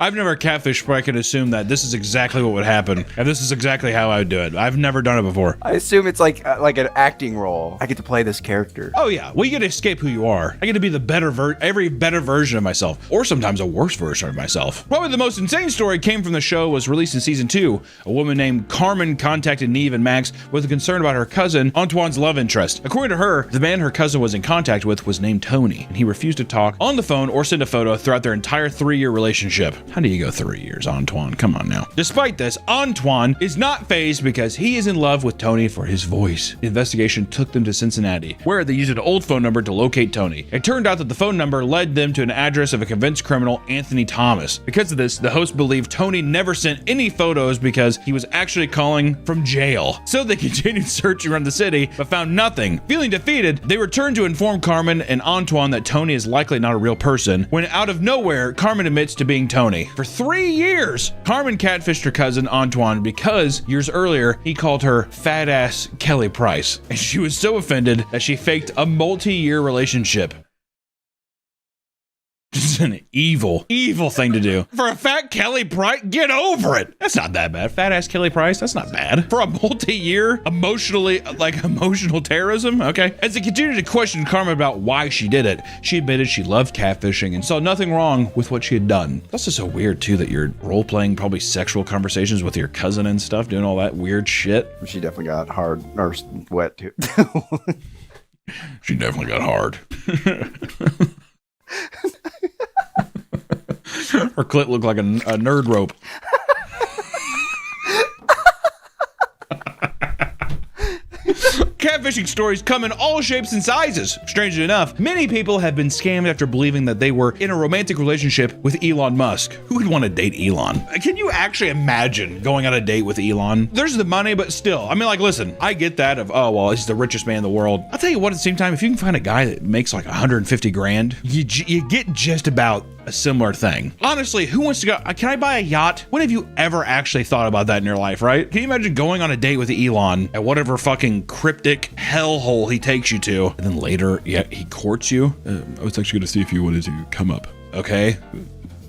I've never catfished, but I can assume that this is exactly what would happen, and this is exactly how I would do it. I've never done it before. I assume it's like an acting role. I get to play this character. Oh yeah, well you get to escape who you are. I get to be the every better version of myself, or sometimes a worse version of myself. Probably the most insane story came from the show was released in season 2. A woman named Carmen contacted Neve and Max with a concern about her cousin Antoine's love interest. According to her, the man her cousin was in contact with was named Tony, and he refused to talk on the phone or send a photo throughout their entire 3-year relationship. How do you go 3 years, Antoine? Come on now. Despite this, Antoine is not fazed because he is in love with Tony for his voice. The investigation took them to Cincinnati, where they used an old phone number to locate Tony. It turned out that the phone number led them to an address of a convinced criminal, Anthony Thomas. Because of this, the host believed Tony never sent any photos because he was actually calling from jail. So they continued searching around the city, but found nothing. Feeling defeated, they returned to inform Carmen and Antoine that Tony is likely not a real person, when out of nowhere, Carmen admits to being Tony. For 3 years, Carmen catfished her cousin Antoine because years earlier, he called her fat ass Kelly Price. And she was so offended that she faked a multi-year relationship. This is an evil thing to do. For a fat Kelly Price, get over it. That's not that bad. Fat ass Kelly Price, that's not bad. For a multi-year emotional terrorism, okay. As they continued to question Carmen about why she did it, she admitted she loved catfishing and saw nothing wrong with what she had done. That's just so weird too that you're role-playing probably sexual conversations with your cousin and stuff, doing all that weird shit. She definitely got hard or wet too. She definitely got hard. Her clit looked like a nerd rope. Catfishing stories come in all shapes and sizes. Strangely enough, many people have been scammed after believing that they were in a romantic relationship with Elon Musk. Who would want to date Elon? Can you actually imagine going on a date with Elon? There's the money, but still, I mean, like, listen, I get that of, oh, well, he's the richest man in the world. I'll tell you what, at the same time, if you can find a guy that makes like 150 grand, you get just about a similar thing. Honestly, who wants to go? Can I buy a yacht? When have you ever actually thought about that in your life, right? Can you imagine going on a date with Elon at whatever fucking cryptic hellhole he takes you to, and then later, yeah, he courts you? I was actually going to see if you wanted to come up. Okay.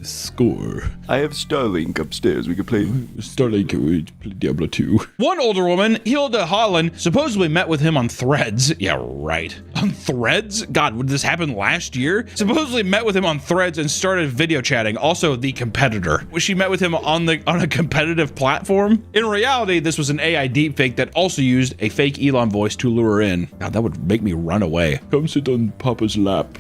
Score. I have Starlink upstairs. We could play Starlink. We play Diablo 2. One older woman, Hilda Holland, supposedly met with him on Threads. Yeah, right. On Threads? God, would this happen last year? Supposedly met with him on Threads and started video chatting. Also, the competitor. She met with him on a competitive platform. In reality, this was an AI deepfake that also used a fake Elon voice to lure her in. God, that would make me run away. Come sit on Papa's lap.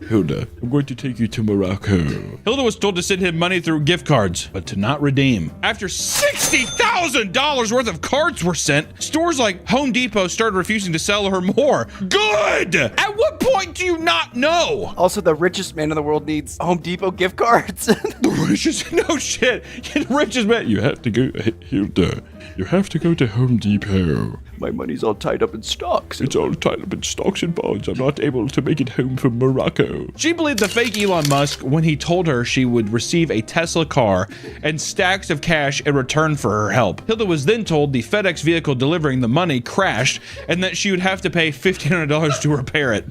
Hilda, I'm going to take you to Morocco. Hilda was told to send him money through gift cards, but to not redeem. After $60,000 worth of cards were sent, stores like Home Depot started refusing to sell her more. Good! At what point do you not know? Also, the richest man in the world needs Home Depot gift cards. The richest? No shit. You're the richest man. You have to go, Hilda. You have to go to Home Depot. My money's all tied up in stocks. It's all tied up in stocks and bonds. I'm not able to make it home from Morocco. She believed the fake Elon Musk when he told her she would receive a Tesla car and stacks of cash in return for her help. Hilda was then told the FedEx vehicle delivering the money crashed and that she would have to pay $1,500 to repair it.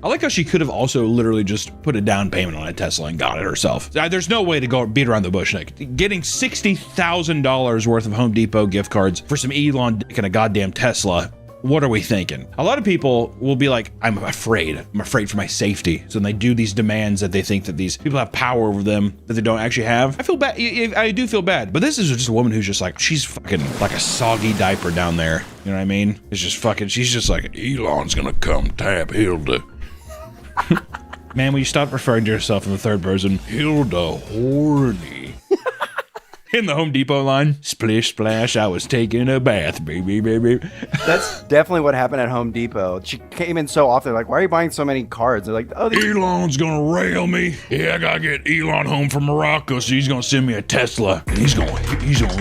I like how she could have also literally just put a down payment on a Tesla and got it herself. There's no way to go beat around the bush. Like, getting $60,000 worth of Home Depot gift cards for some Elon dick and a goddamn Tesla. what are we thinking? A lot of people will be like, I'm afraid for my safety. So then they do these demands that they think that these people have power over them that they don't actually have. I feel bad. I do feel bad. But this is just a woman who's just like, she's fucking like a soggy diaper down there. You know what I mean? It's just fucking, she's just like, Elon's gonna come tap Hilda. Man, will you stop referring to yourself in the third person? Hilda horny. In the Home Depot line, splish splash, I was taking a bath, baby. That's definitely what happened at Home Depot. She came in so often, like, why are you buying so many cards? They're like, oh, Elon's gonna rail me. Yeah, I gotta get Elon home from Morocco, so he's gonna send me a Tesla, and he's gonna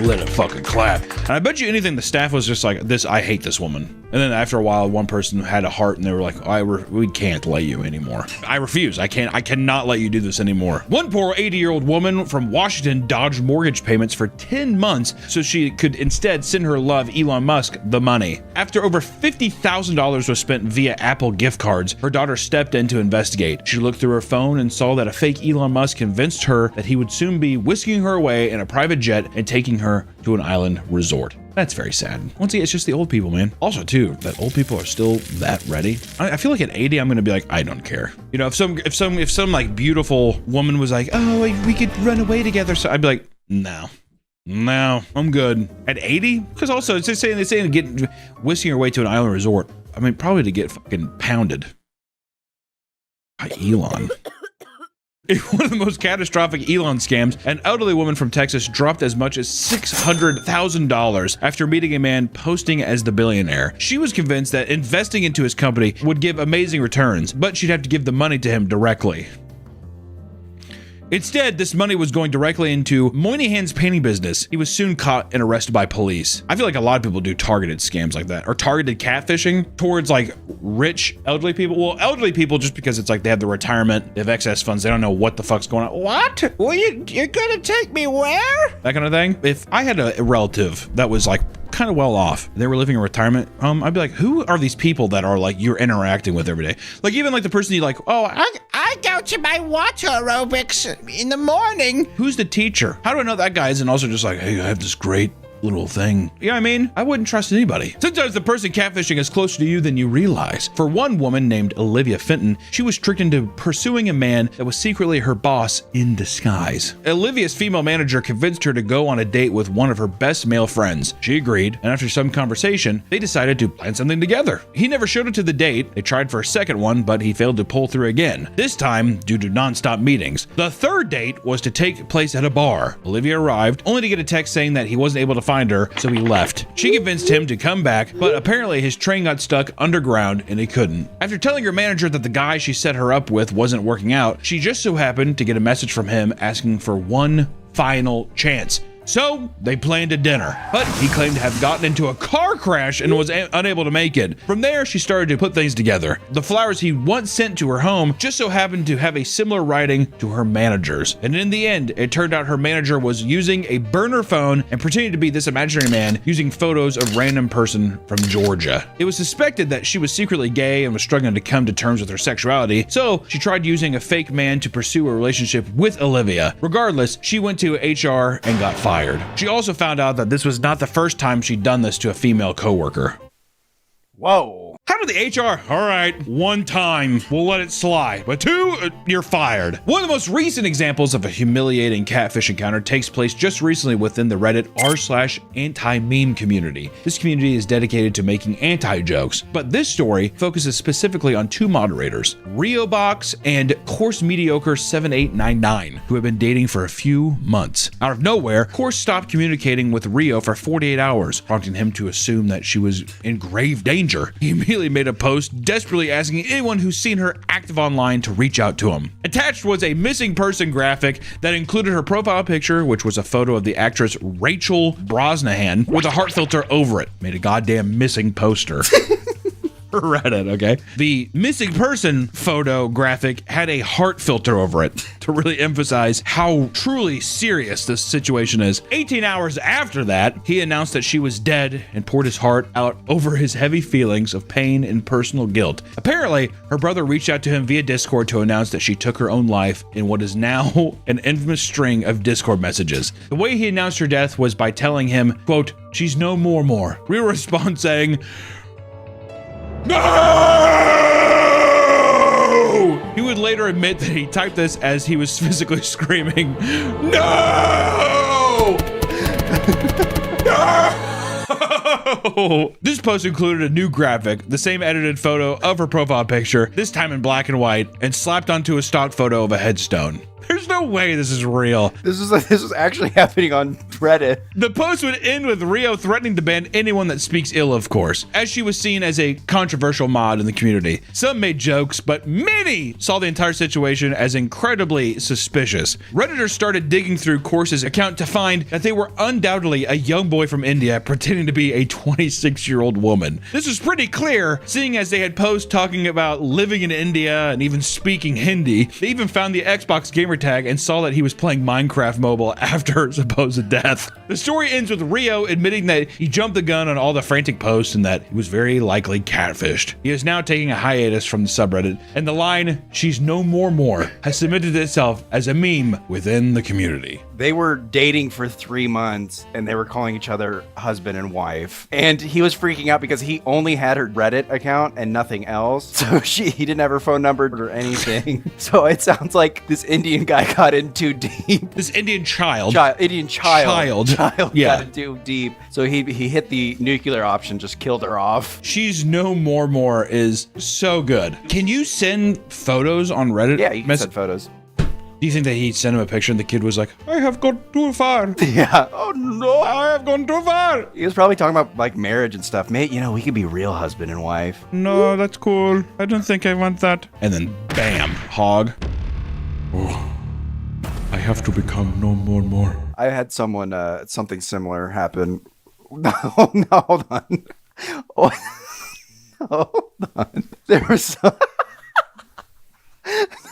let it fucking clap. And I bet you anything, the staff was just like, I hate this woman. And then after a while, one person had a heart, and they were like, we can't let you anymore. I refuse. I cannot let you do this anymore. One poor 80-year-old woman from Washington dodged mortgage payments for 10 months so she could instead send her love, Elon Musk, the money. After over $50,000 was spent via Apple gift cards, her daughter stepped in to investigate. She looked through her phone and saw that a fake Elon Musk convinced her that he would soon be whisking her away in a private jet and taking her to an island resort. That's very sad. Once again, it's just the old people, man. Also, too, that old people are still that ready. I feel like at 80, I'm gonna be like, I don't care. You know, if some like beautiful woman was like, oh, we could run away together, so I'd be like, no, I'm good. At 80, because also it's just saying getting whisking your way to an island resort. I mean, probably to get fucking pounded by Elon. In one of the most catastrophic Elon scams, an elderly woman from Texas dropped as much as $600,000 after meeting a man posting as the billionaire. She was convinced that investing into his company would give amazing returns, but she'd have to give the money to him directly. Instead, this money was going directly into Moynihan's painting business. He was soon caught and arrested by police. I feel like a lot of people do targeted scams like that, or targeted catfishing towards like rich elderly people. Well, elderly people, just because it's like they have the retirement, they have excess funds, they don't know what the fuck's going on. What? Well, you're gonna take me where? That kind of thing. If I had a relative that was like kind of well off, they were living in retirement, I'd be like, who are these people that are like you're interacting with every day? Like even like the person you like, oh, I go to my water aerobics in the morning. Who's the teacher? How do I know that guy isn't also just like, hey, I have this great little thing. You know what I mean? I wouldn't trust anybody. Sometimes the person catfishing is closer to you than you realize. For one woman named Olivia Fenton, she was tricked into pursuing a man that was secretly her boss in disguise. Olivia's female manager convinced her to go on a date with one of her best male friends. She agreed, and after some conversation, they decided to plan something together. He never showed up to the date. They tried for a second one, but he failed to pull through again, this time due to non-stop meetings. The third date was to take place at a bar. Olivia arrived, only to get a text saying that he wasn't able to find her, so he left. She convinced him to come back, but apparently his train got stuck underground and he couldn't. After telling her manager that the guy she set her up with wasn't working out, she just so happened to get a message from him asking for one final chance. So they planned a dinner, but he claimed to have gotten into a car crash and was unable to make it. From there, she started to put things together. The flowers he once sent to her home just so happened to have a similar writing to her manager's. And in the end, it turned out her manager was using a burner phone and pretending to be this imaginary man using photos of random person from Georgia. It was suspected that she was secretly gay and was struggling to come to terms with her sexuality, so she tried using a fake man to pursue a relationship with Olivia. Regardless, she went to HR and got fired. She also found out that this was not the first time she'd done this to a female coworker. Whoa. How did the HR? All right, one time, we'll let it slide. But two, you're fired. One of the most recent examples of a humiliating catfish encounter takes place just recently within the Reddit r/anti-meme community. This community is dedicated to making anti-jokes, but this story focuses specifically on two moderators, RioBox and Course Mediocre 7899, who have been dating for a few months. Out of nowhere, Course stopped communicating with Rio for 48 hours, prompting him to assume that she was in grave danger. He immediately made a post desperately asking anyone who's seen her active online to reach out to him. Attached was a missing person graphic that included her profile picture, which was a photo of the actress Rachel Brosnahan with a heart filter over it. Made a goddamn missing poster. Reddit, okay? The missing person photo graphic had a heart filter over it to really emphasize how truly serious this situation is. 18 hours after that, he announced that she was dead and poured his heart out over his heavy feelings of pain and personal guilt. Apparently, her brother reached out to him via Discord to announce that she took her own life in what is now an infamous string of Discord messages. The way he announced her death was by telling him, quote, "She's no more." Real response saying, No! He would later admit that he typed this as he was physically screaming, no! No! This post included a new graphic, the same edited photo of her profile picture, this time in black and white, and slapped onto a stock photo of a headstone. There's no way this is real. This was actually happening on Reddit. The post would end with Rio threatening to ban anyone that speaks ill, of course, as she was seen as a controversial mod in the community. Some made jokes, but many saw the entire situation as incredibly suspicious. Redditors started digging through Corse's account to find that they were undoubtedly a young boy from India pretending to be a 26-year-old woman. This was pretty clear, seeing as they had posts talking about living in India and even speaking Hindi. They even found the Xbox gamer tag and saw that he was playing Minecraft Mobile after her supposed death. The story ends with Rio admitting that he jumped the gun on all the frantic posts and that he was very likely catfished. He is now taking a hiatus from the subreddit, and the line, "she's no more," has cemented itself as a meme within the community. They were dating for 3 months and they were calling each other husband and wife. And he was freaking out because he only had her Reddit account and nothing else. So he didn't have her phone number or anything. So it sounds like this Indian guy got in too deep. This Indian child. Indian child. Yeah. Got in too deep. So he hit the nuclear option, just killed her off. She's no more is so good. Can you send photos on Reddit? Yeah, you can send photos. Do you think that he'd send him a picture and the kid was like, I have gone too far? Yeah. Oh no, I have gone too far. He was probably talking about like marriage and stuff. Mate, we could be real husband and wife. No, that's cool. I don't think I want that. And then bam, hog. Oh, I have to become no more. I had someone, something similar happen. No, hold on. Oh, hold on. There was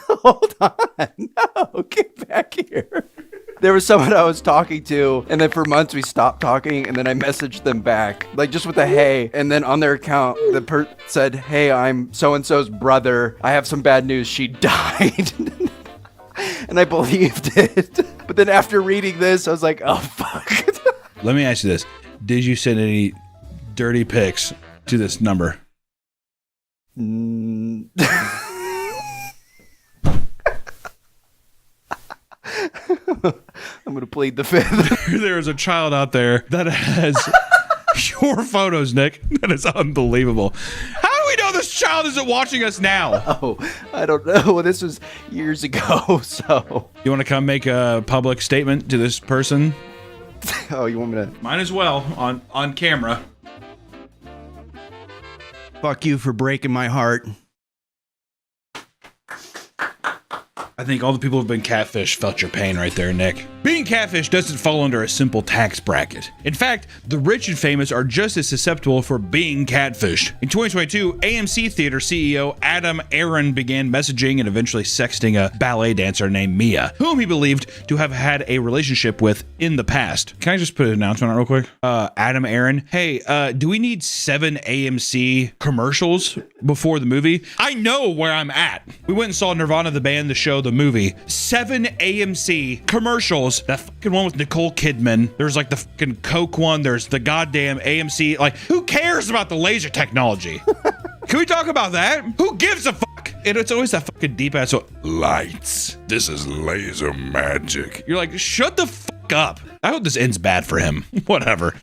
hold on. No, get back here. There was someone I was talking to, and then for months we stopped talking, and then I messaged them back, like just with a hey, and then on their account, the said, hey, I'm so-and-so's brother. I have some bad news. She died. And I believed it. But then after reading this, I was like, oh, fuck. Let me ask you this. Did you send any dirty pics to this number? I'm going to plead the fifth. There's a child out there that has your photos, Nick. That is unbelievable. How do we know this child isn't watching us now? Oh, I don't know. This was years ago, so. You want to come make a public statement to this person? Oh, you want me to? Might as well, on camera. Fuck you for breaking my heart. I think all the people who've been catfished felt your pain right there, Nick. Being catfished doesn't fall under a simple tax bracket. In fact, the rich and famous are just as susceptible for being catfished. In 2022, AMC Theater CEO Adam Aron began messaging and eventually sexting a ballet dancer named Mia, whom he believed to have had a relationship with in the past. Can I just put an announcement on real quick? Adam Aron, hey, do we need 7 AMC commercials before the movie? I know where I'm at. We went and saw Nirvana the band, the show, the movie. 7 AMC commercials. That fucking one with Nicole Kidman. There's like the fucking Coke one. There's the goddamn AMC. Like, who cares about the laser technology? Can we talk about that? Who gives a fuck? And it's always that fucking deep ass lights. This is laser magic. You're like, shut the fuck up. I hope this ends bad for him. Whatever.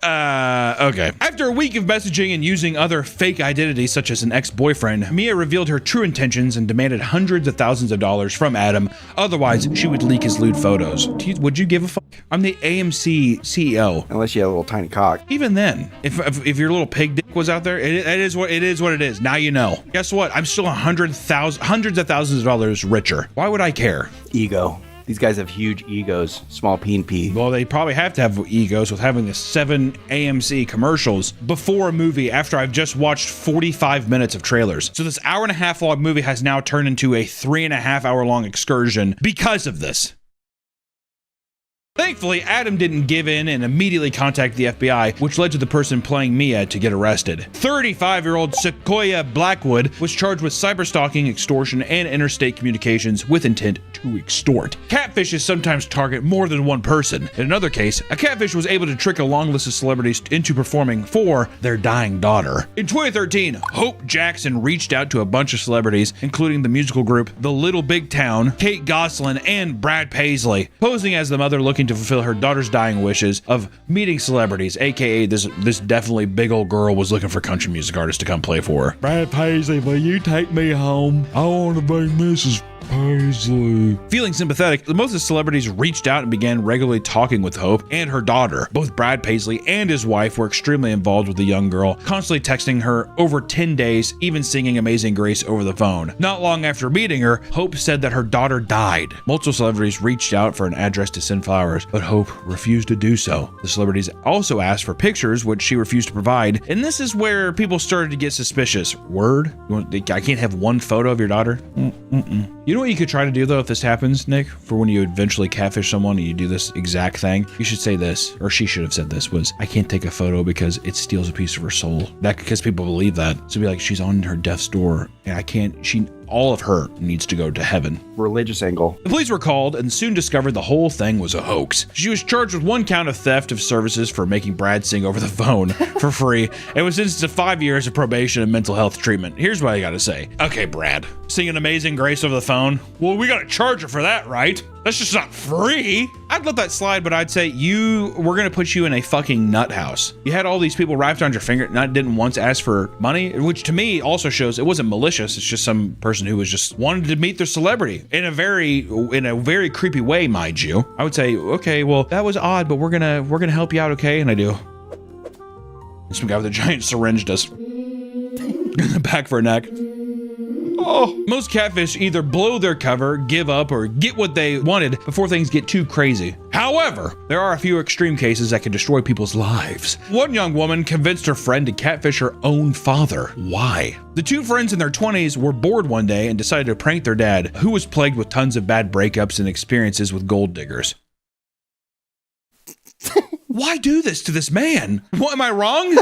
Okay. After a week of messaging and using other fake identities such as an ex-boyfriend, Mia revealed her true intentions and demanded hundreds of thousands of dollars from Adam. Otherwise, she would leak his lewd photos. Would you give a fuck? I'm the AMC CEO. Unless you had a little tiny cock. Even then, if your little pig dick was out there, it is what it is. Now you know. Guess what? I'm still hundreds of thousands of dollars richer. Why would I care? Ego. These guys have huge egos, small peen. Well, they probably have to have egos with having the 7 AMC commercials before a movie after I've just watched 45 minutes of trailers. So this hour-and-a-half long movie has now turned into a 3.5 hour long excursion because of this. Thankfully, Adam didn't give in and immediately contact the FBI, which led to the person playing Mia to get arrested. 35-year-old Sequoia Blackwood was charged with cyberstalking, extortion, and interstate communications with intent to extort. Catfishes sometimes target more than one person. In another case, a catfish was able to trick a long list of celebrities into performing for their dying daughter. In 2013, Hope Jackson reached out to a bunch of celebrities, including the musical group The Little Big Town, Kate Gosselin, and Brad Paisley, posing as the mother looking to fulfill her daughter's dying wishes of meeting celebrities, aka this definitely big old girl was looking for country music artists to come play for her. Brad Paisley, will you take me home? I want to be Mrs. Paisley. Feeling sympathetic, most of the celebrities reached out and began regularly talking with Hope and her daughter. Both Brad Paisley and his wife were extremely involved with the young girl, constantly texting her over 10 days, even singing Amazing Grace over the phone. Not long after meeting her, Hope said that her daughter died. Multiple celebrities reached out for an address to send flowers, but Hope refused to do so. The celebrities also asked for pictures, which she refused to provide, and this is where people started to get suspicious. Word? I can't have one photo of your daughter? You know what you could try to do though if this happens, Nick? For when you eventually catfish someone and you do this exact thing, you should say this, or she should have said this, was, I can't take a photo because it steals a piece of her soul. That because people believe that. So be like, she's on her death's door and I can't, all of her needs to go to heaven. Religious angle. The police were called and soon discovered the whole thing was a hoax. She was charged with one count of theft of services for making Brad sing over the phone for free and was sentenced to 5 years of probation and mental health treatment. Here's what I gotta say. Okay, Brad, singing Amazing Grace over the phone? Well, we gotta charge her for that, right? That's just not free. I'd let that slide, but I'd say we're gonna put you in a fucking nut house. You had all these people wrapped around your finger, didn't once ask for money, which to me also shows it wasn't malicious. It's just some person who was just wanted to meet their celebrity in a very creepy way, mind you. I would say, okay, well, that was odd, but we're gonna help you out, okay? And I do. Some guy with a giant syringe does in the back of her neck. Oh. Most catfish either blow their cover, give up, or get what they wanted before things get too crazy. However, there are a few extreme cases that can destroy people's lives. One young woman convinced her friend to catfish her own father. Why? The two friends in their 20s were bored one day and decided to prank their dad, who was plagued with tons of bad breakups and experiences with gold diggers. Why do this to this man? What, am I wrong?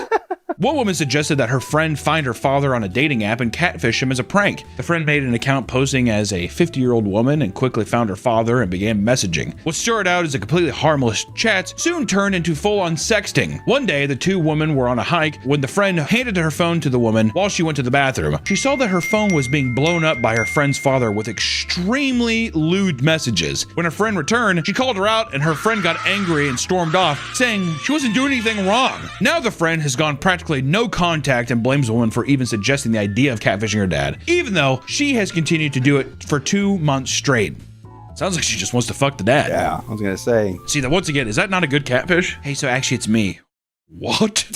One woman suggested that her friend find her father on a dating app and catfish him as a prank. The friend made an account posing as a 50-year-old woman and quickly found her father and began messaging. What started out as a completely harmless chat soon turned into full-on sexting. One day, the two women were on a hike when the friend handed her phone to the woman while she went to the bathroom. She saw that her phone was being blown up by her friend's father with extremely lewd messages. When her friend returned, she called her out and her friend got angry and stormed off, saying she wasn't doing anything wrong. Now the friend has gone practically no contact and blames the woman for even suggesting the idea of catfishing her dad, even though she has continued to do it for 2 months straight. Sounds like she just wants to fuck the dad. Yeah, I was gonna say. See, that once again, is that not a good catfish? Hey, so actually it's me. What?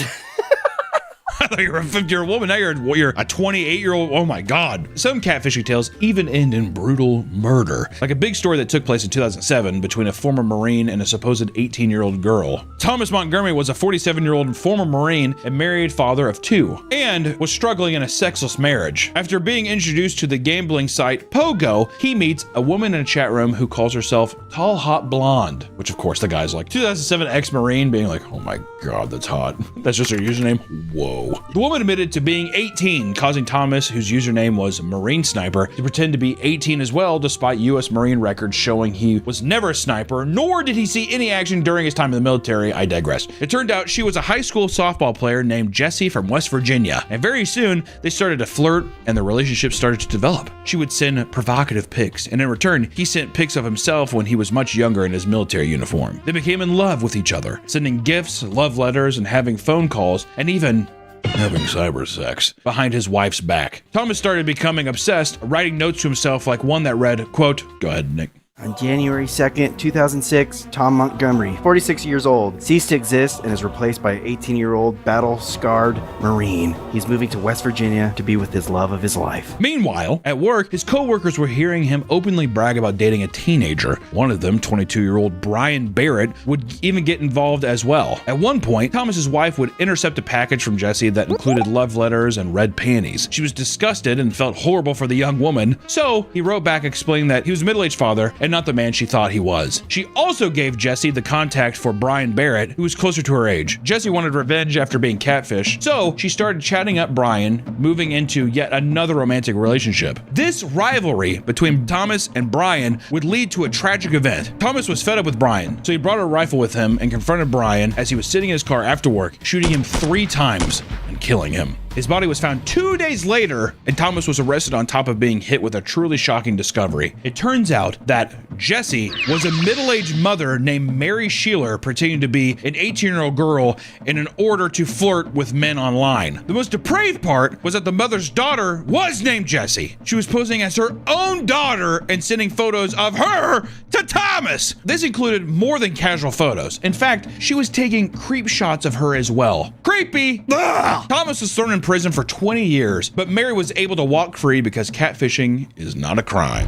I thought you were a 50-year-old woman. Now you're a 28-year-old. Oh my God. Some catfishing tales even end in brutal murder. Like a big story that took place in 2007 between a former Marine and a supposed 18-year-old girl. Thomas Montgomery was a 47-year-old former Marine and married father of 2, and was struggling in a sexless marriage. After being introduced to the gambling site Pogo, he meets a woman in a chat room who calls herself Tall Hot Blonde, which of course the guy's like 2007 ex-Marine being like, oh my God, that's hot. That's just her username. Whoa. The woman admitted to being 18, causing Thomas, whose username was Marine Sniper, to pretend to be 18 as well, despite U.S. Marine records showing he was never a sniper, nor did he see any action during his time in the military. I digress. It turned out she was a high school softball player named Jessie from West Virginia, and very soon they started to flirt and the relationship started to develop. She would send provocative pics, and in return, he sent pics of himself when he was much younger in his military uniform. They became in love with each other, sending gifts, love letters, and having phone calls, and even having cyber sex behind his wife's back. Thomas started becoming obsessed, writing notes to himself like one that read, quote, go ahead, Nick. On January 2nd, 2006, Tom Montgomery, 46 years old, ceased to exist and is replaced by an 18-year-old battle-scarred Marine. He's moving to West Virginia to be with his love of his life. Meanwhile, at work, his co-workers were hearing him openly brag about dating a teenager. One of them, 22-year-old Brian Barrett, would even get involved as well. At one point, Thomas's wife would intercept a package from Jessie that included love letters and red panties. She was disgusted and felt horrible for the young woman, so he wrote back explaining that he was a middle-aged father and and not the man she thought he was. She also gave Jesse the contact for Brian Barrett, who was closer to her age. Jesse wanted revenge after being catfished, so she started chatting up Brian, moving into yet another romantic relationship. This rivalry between Thomas and Brian would lead to a tragic event. Thomas was fed up with Brian, so he brought a rifle with him and confronted Brian as he was sitting in his car after work, shooting him 3 times and killing him. His body was found 2 days later, and Thomas was arrested on top of being hit with a truly shocking discovery. It turns out that Jesse was a middle-aged mother named Mary Sheeler pretending to be an 18-year-old girl in an order to flirt with men online. The most depraved part was that the mother's daughter was named Jessie. She was posing as her own daughter and sending photos of her to Thomas. This included more than casual photos. In fact, she was taking creep shots of her as well. Creepy! Ugh! Thomas was thrown in prison for 20 years, but Mary was able to walk free because catfishing is not a crime.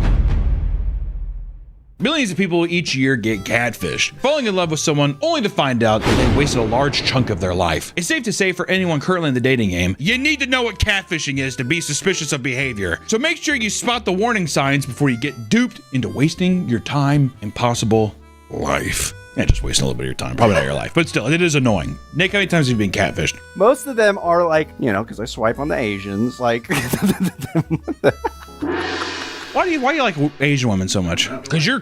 Millions of people each year get catfished, falling in love with someone only to find out that they wasted a large chunk of their life. It's safe to say for anyone currently in the dating game, you need to know what catfishing is to be suspicious of behavior. So make sure you spot the warning signs before you get duped into wasting your time and possible life. Yeah, just wasting a little bit of your time. Probably not your life, but still, it is annoying. Nick, how many times have you been catfished? Most of them are like, because I swipe on the Asians, like. Why do you like Asian women so much? Because you're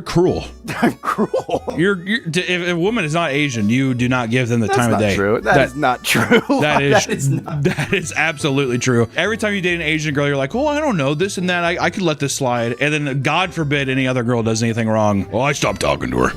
cruel. I'm cruel. If a woman is not Asian, you do not give them the time of day. True. That is not true. That is absolutely true. Every time you date an Asian girl, you're like, oh, I don't know this and that. I could let this slide. And then God forbid any other girl does anything wrong. Well, I stopped talking to her.